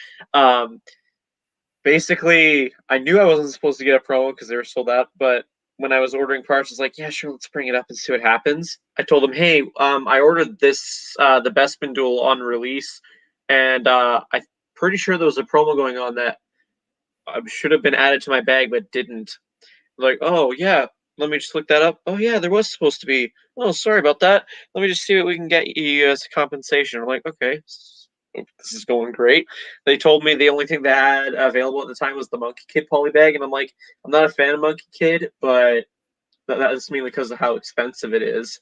Basically, I knew I wasn't supposed to get a promo because they were sold out, but when I was ordering parts, I was like, yeah, sure, let's bring it up and see what happens. I told them, hey, I ordered this, the Bespin Duel on release, and I'm pretty sure there was a promo going on that should have been added to my bag, but didn't. Like, oh, yeah, let me just look that up. Oh, yeah, there was supposed to be. Oh, sorry about that. Let me just see what we can get you as compensation. I'm like, okay, this is going great. They told me the only thing they had available at the time was the Monkey Kid poly bag, and I'm like, I'm not a fan of Monkey Kid, but that's mainly because of how expensive it is.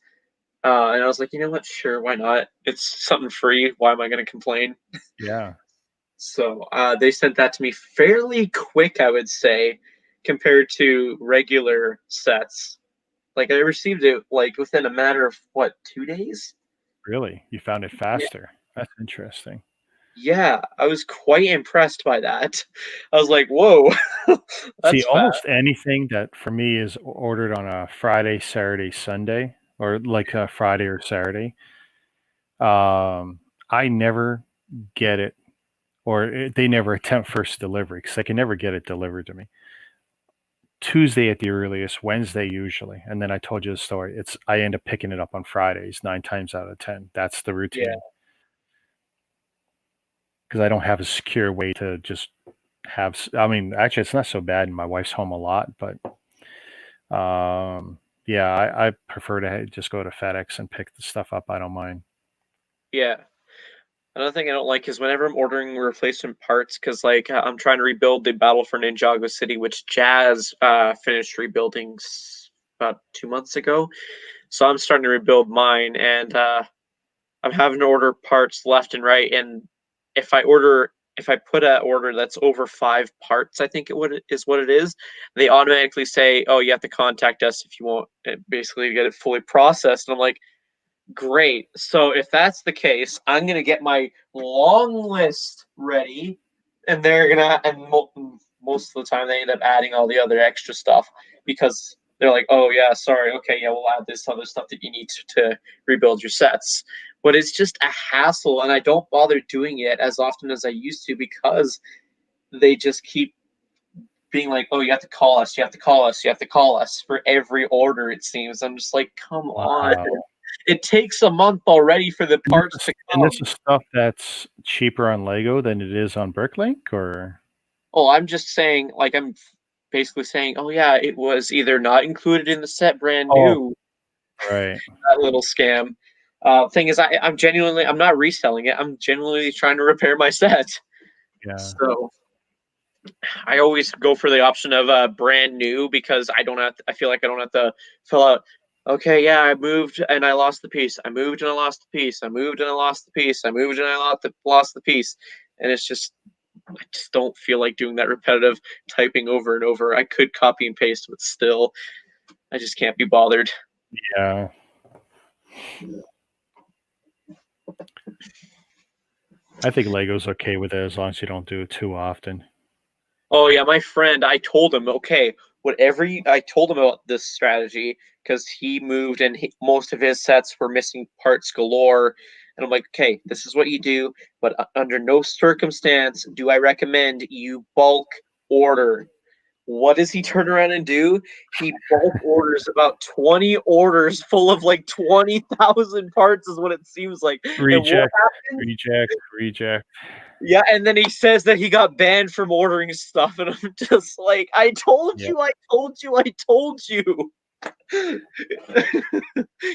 And I was like, you know what? Sure, why not? It's something free. Why am I going to complain? Yeah. So they sent that to me fairly quick, I would say, compared to regular sets. Like I received it like within a matter of what, 2 days? Really? You found it Yeah. faster. That's interesting. Yeah, I was quite impressed by that. I was like, whoa, See, that's fast. almost anything that for me is ordered on a Friday, Saturday, Sunday, or like a Friday or Saturday, I never get it, or they never attempt first delivery because I can never get it delivered to me. Tuesday at the earliest, Wednesday usually, and then I told you the story. It's I end up picking it up on Fridays 9 times out of 10. That's the Yeah, routine because I don't have a secure way to just have. I mean, actually, it's not so bad. My wife's home a lot, but yeah, I prefer to just go to FedEx and pick the stuff up. I don't mind. yeah. Another thing I don't like is whenever I'm ordering replacement parts, because like I'm trying to rebuild the battle for Ninjago City, which Jazz finished rebuilding about 2 months ago. So I'm starting to rebuild mine, and I'm having to order parts left and right. And if I put an order that's over 5 parts, I think is what it is, they automatically say, "Oh, you have to contact us if you want it, basically to get it fully processed." And I'm like, "Great! So if that's the case, I'm gonna get my long list ready, and they're gonna and most of the time they end up adding all the other extra stuff because." They're like, oh yeah, sorry, okay, yeah, we'll add this other stuff that you need to rebuild your sets, but it's just a hassle, and I don't bother doing it as often as I used to because they just keep being like, "Oh, you have to call us, you have to call us, you have to call us for every order." It seems I'm just like, "Come on, Wow. it takes a month already for the And this parts is to and this come." is stuff that's cheaper on Lego than it is on Bricklink, or Oh, I'm just saying, like, I'm basically saying, "Oh yeah, it was either not included in the set brand oh, new." right, That little scam. Thing is, I'm not reselling it. I'm genuinely trying to repair my set. yeah, So I always go for the option of brand new because I feel like I don't have to fill out. Okay, yeah, I moved and I lost the piece. I moved and I lost the piece. I moved and I lost the piece. I moved and I lost the piece. And it's just I just don't feel like doing that repetitive typing over and over. I could copy and paste, but still, I just can't be bothered. yeah. I think Lego's okay with it as long as you don't do it too often. Oh yeah, my friend, I told him, okay, I told him about this strategy because he moved and most of his sets were missing parts galore. And I'm like, okay, this is what you do, but under no circumstance do I recommend you bulk order. What does he turn around and do? He bulk orders about 20 orders full of like 20,000 parts, is what it seems like. And what Reject, happens? reject, reject. Yeah, and then he says that he got banned from ordering stuff, and I'm just like, I told Yeah, you, I told you, I told you.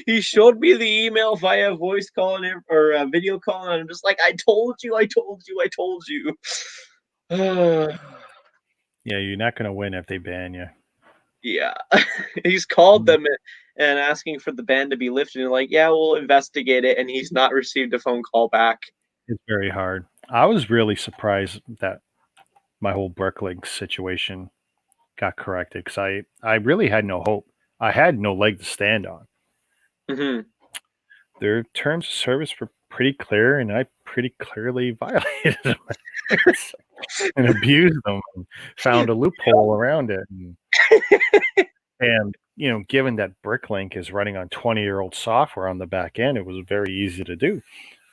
He showed me the email via voice call or video call, and I'm just like, I told you, I told you, I told you. yeah. You're not gonna win if they ban you. Yeah, he's called Mm. them and asking for the ban to be lifted, and like, yeah, we'll investigate it, and he's not received a phone call back. It's very hard. I was really surprised that my whole Bricklink situation got corrected because I really had no hope. I had no leg to stand on. Hmm. Their terms of service were pretty clear, and I pretty clearly violated them and abused them and found a loophole around it. And given that Bricklink is running on 20-year-old software on the back end, it was very easy to do.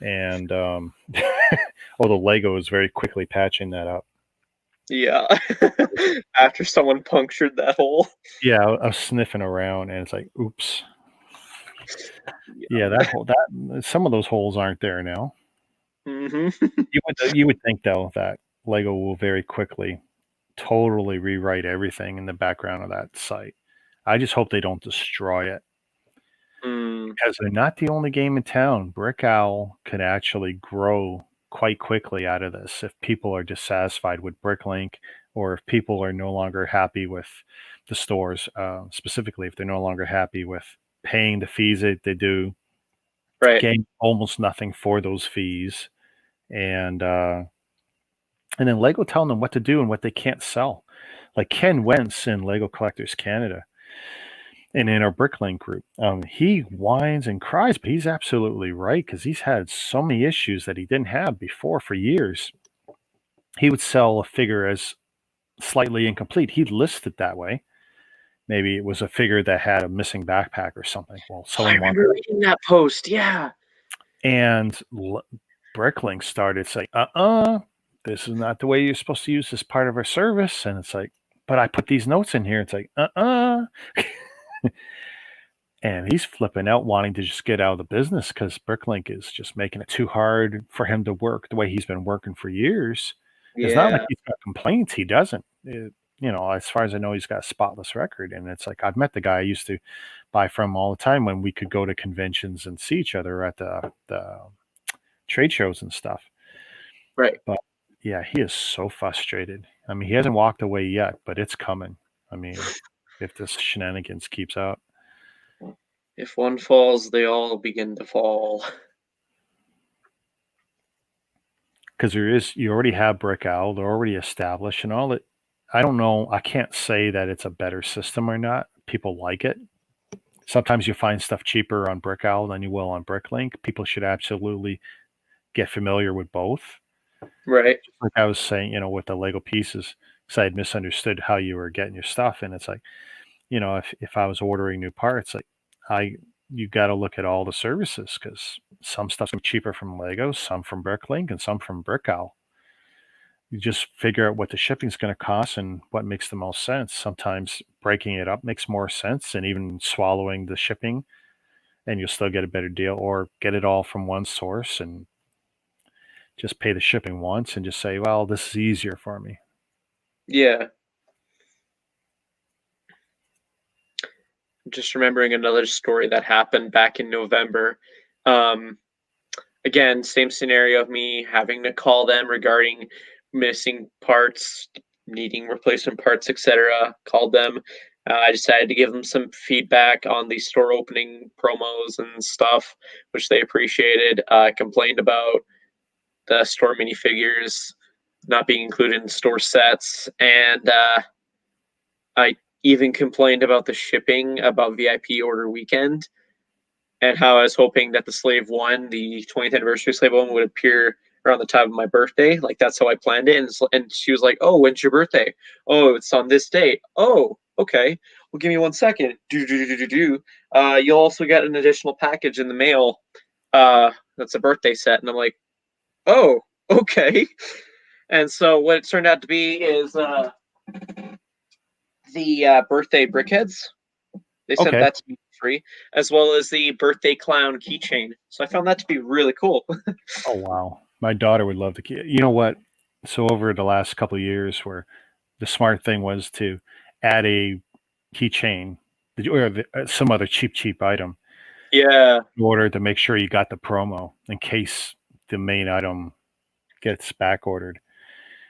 And although Lego is very quickly patching that up. Yeah, after someone punctured that hole. Yeah, I was sniffing around, and it's like, oops. Yeah. Yeah, that some of those holes aren't there now. Hmm. You would think though that Lego will very quickly totally rewrite everything in the background of that site. I just hope they don't destroy it Mm. because they're not the only game in town. Brick Owl could actually grow quite quickly out of this if people are dissatisfied with Bricklink or if people are no longer happy with the stores, specifically if they're no longer happy with paying the fees that they do. Right. gain almost nothing for those fees, and then Lego telling them what to do and what they can't sell. Like Ken Wentz in Lego Collectors Canada and in our Bricklink group, he whines and cries, but he's absolutely right because he's had so many issues that he didn't have before for years. He would sell a figure as slightly incomplete. He'd list it that way. Maybe it was a figure that had a missing backpack or something. Well, I someone wanted, remember reading that post. Yeah. and Bricklink started saying, this is not the way you're supposed to use this part of our service. And it's like, but I put these notes in here. It's like, and he's flipping out, wanting to just get out of the business because Bricklink is just making it too hard for him to work the way he's been working for years. It's not like Yeah. he's got complaints. He doesn't. As far as I know, he's got a spotless record. And it's like, I've met the guy I used to buy from all the time when we could go to conventions and see each other at the trade shows and stuff. Right. But yeah, he is so frustrated. I mean, he hasn't walked away yet, but it's coming. I mean, if this shenanigans keeps up. If one falls, they all begin to fall. Because you already have Brick Owl, they're already established and all that. I don't know. I can't say that it's a better system or not. People like it. Sometimes you find stuff cheaper on Brick Owl than you will on Bricklink. People should absolutely get familiar with both. Right. Like I was saying, with the Lego pieces, because I had misunderstood how you were getting your stuff. And it's like, if I was ordering new parts, like you got to look at all the services because some stuff's cheaper from Lego, some from Bricklink, and some from Brick Owl. You just figure out what the shipping's going to cost and what makes the most sense. Sometimes breaking it up makes more sense, and even swallowing the shipping, and you'll still get a better deal, or get it all from one source and just pay the shipping once and just say, well, this is easier for me. Yeah. I'm just remembering another story that happened back in November. Again, same scenario of me having to call them regarding missing parts, needing replacement parts, etc. Called them. I decided to give them some feedback on the store opening promos and stuff, which they appreciated. Complained about the store minifigures not being included in store sets, and I even complained about the shipping about VIP order weekend and how I was hoping that the Slave 1, the 20th anniversary Slave 1, would appear around the time of my birthday. Like, that's how I planned it. And she was like, oh, when's your birthday? Oh, it's on this date. Oh, okay. Well, give me 1 second. You'll also get an additional package in the mail. That's a birthday set. And I'm like, oh, okay. And so what it turned out to be is the birthday brickheads. They sent Okay. that to me free, as well as the birthday clown keychain. So I found that to be really cool. Oh, wow. My daughter would love the key. You know what? So over the last couple of years where the smart thing was to add a keychain or some other cheap item Yeah. in order to make sure you got the promo in case the main item gets back ordered.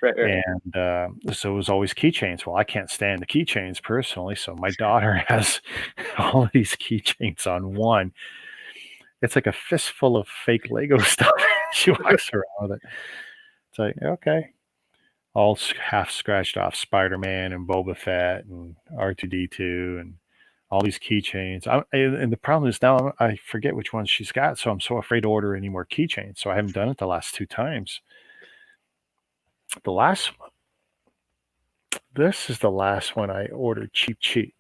Right. And so it was always keychains. Well, I can't stand the keychains personally, so my daughter has all these keychains on one. It's like a fistful of fake Lego stuff. She walks around with it. It's like, okay. All half scratched off Spider-Man and Boba Fett and R2-D2 and all these keychains. And the problem is now I forget which ones she's got, so I'm so afraid to order any more keychains. So I haven't done it the last 2 times. The last one, this is the last one I ordered cheap.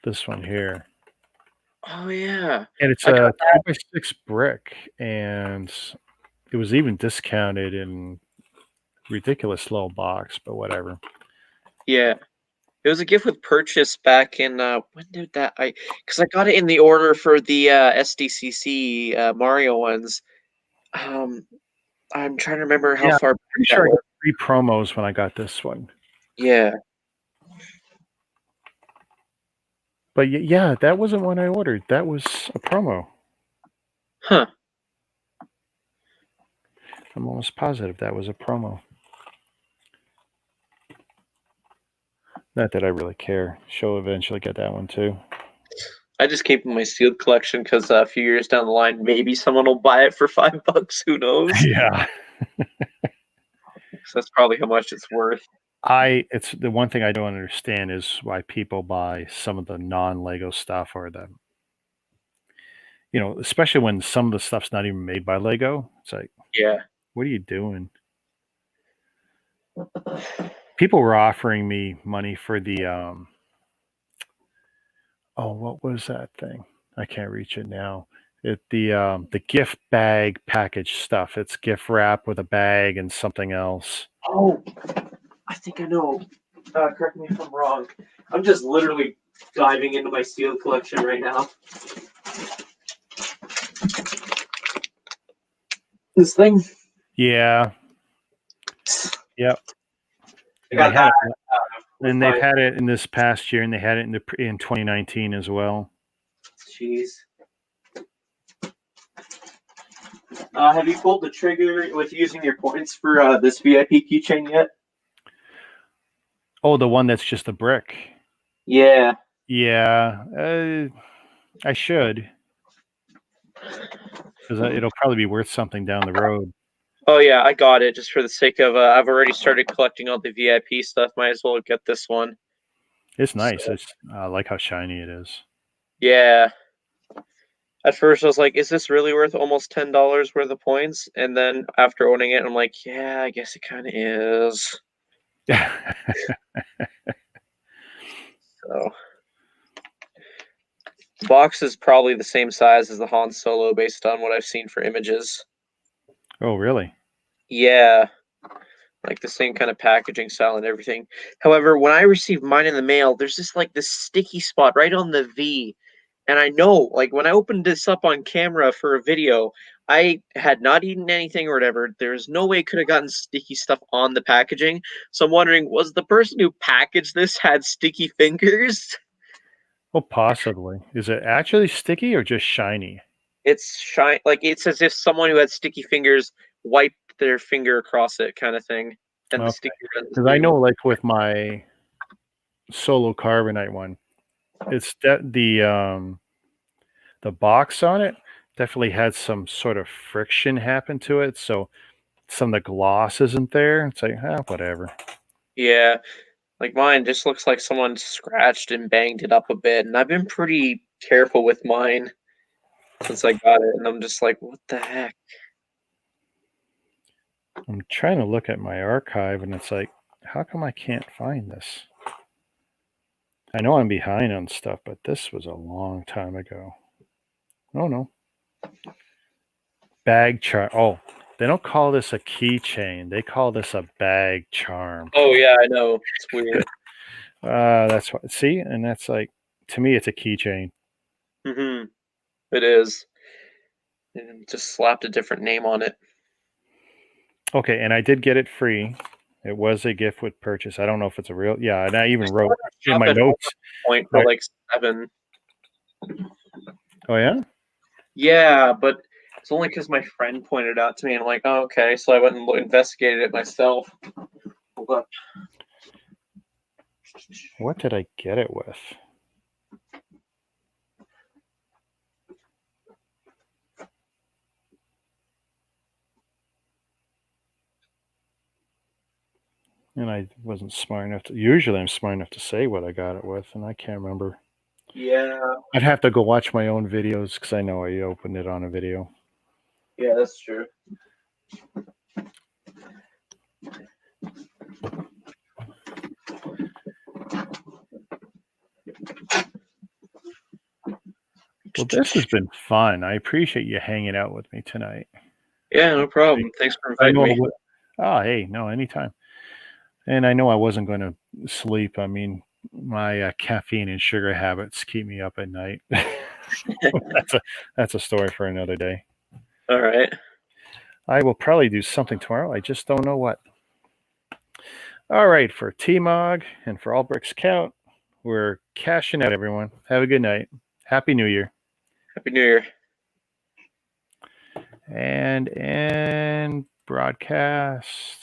This one here. Oh yeah. And it's I a got that. 3x6 brick, and it was even discounted in ridiculous low box, but whatever. Yeah. It was a gift with purchase back in when did that because I got it in the order for the SDCC Mario ones. I'm trying to remember how Yeah, far I'm back pretty that sure I was. got 3 promos when I got this one. Yeah. But yeah, that wasn't one I ordered. That was a promo. Huh. I'm almost positive that was a promo. Not that I really care. She'll eventually get that one too. I just keep my sealed collection because a few years down the line, maybe someone will buy it for $5. Who knows? Yeah. So that's probably how much it's worth. It's the one thing I don't understand is why people buy some of the non-Lego stuff or especially when some of the stuff's not even made by Lego. It's like, Yeah. what are you doing? People were offering me money for the what was that thing? I can't reach it now. The gift bag package stuff. It's gift wrap with a bag and something else. Oh, I think I know. Correct me if I'm wrong. I'm just literally diving into my sealed collection right now. This thing. Yeah. Yep. I got that. And they've had it in this past year, and they had it in 2019 as well. Jeez. Have you pulled the trigger with using your points for this VIP keychain yet? Oh, the one that's just a brick. Yeah. Yeah. I should. Because it'll probably be worth something down the road. Oh yeah, I got it just for the sake of. I've already started collecting all the VIP stuff. Might as well get this one. It's nice. I like how shiny it is. Yeah. At first, I was like, "Is this really worth almost $10 worth of points?" And then after owning it, I'm like, "Yeah, I guess it kind of is." So, the box is probably the same size as the Han Solo, based on what I've seen for images. Oh, really? Yeah, like the same kind of packaging style and everything. However, when I received mine in the mail, there's just like this sticky spot right on the V. And I know, like, when I opened this up on camera for a video, I had not eaten anything or whatever. There's no way it could have gotten sticky stuff on the packaging. So I'm wondering, was the person who packaged this had sticky fingers? Well, possibly. Is it actually sticky or just shiny? It's like it's as if someone who had sticky fingers wiped their finger across it, kind of thing. And the Okay. sticky. Because I know, like, with my Solo Carbonite one, it's the box on it definitely had some sort of friction happen to it, so some of the gloss isn't there. It's like, whatever. Yeah, like mine just looks like someone scratched and banged it up a bit, and I've been pretty careful with mine since I got it, and I'm just like, what the heck? I'm trying to look at my archive, and it's like, how come I can't find this? I know I'm behind on stuff, but this was a long time ago. Oh, no. Bag charm. Oh, they don't call this a keychain. They call this a bag charm. Oh yeah, I know. It's weird. That's what. See, and that's like, to me, it's a keychain. Mm-hmm. It is. And just slapped a different name on it. Okay, and I did get it free. It was a gift with purchase. I don't know if it's a real. Yeah, and I even wrote in my notes. Point for like 7. Oh yeah. Yeah, but it's only because my friend pointed out to me, and I'm like, oh, okay. So I went and investigated it myself. Hold up. What did I get it with? And I wasn't smart enough to. Usually, I'm smart enough to say what I got it with, and I can't remember. Yeah. I'd have to go watch my own videos because I know I opened it on a video. Yeah, that's true. Well, this has been fun. I appreciate you hanging out with me tonight. Yeah, no problem. Thanks for I inviting know. me. Hey, no, anytime. And I know I wasn't going to sleep. I mean, my caffeine and sugar habits keep me up at night. That's a story for another day. All right. I will probably do something tomorrow. I just don't know what. All right, for T-Mog and for All Bricks Count, we're cashing out, everyone. Have a good night. Happy New Year. Happy New Year. And broadcast.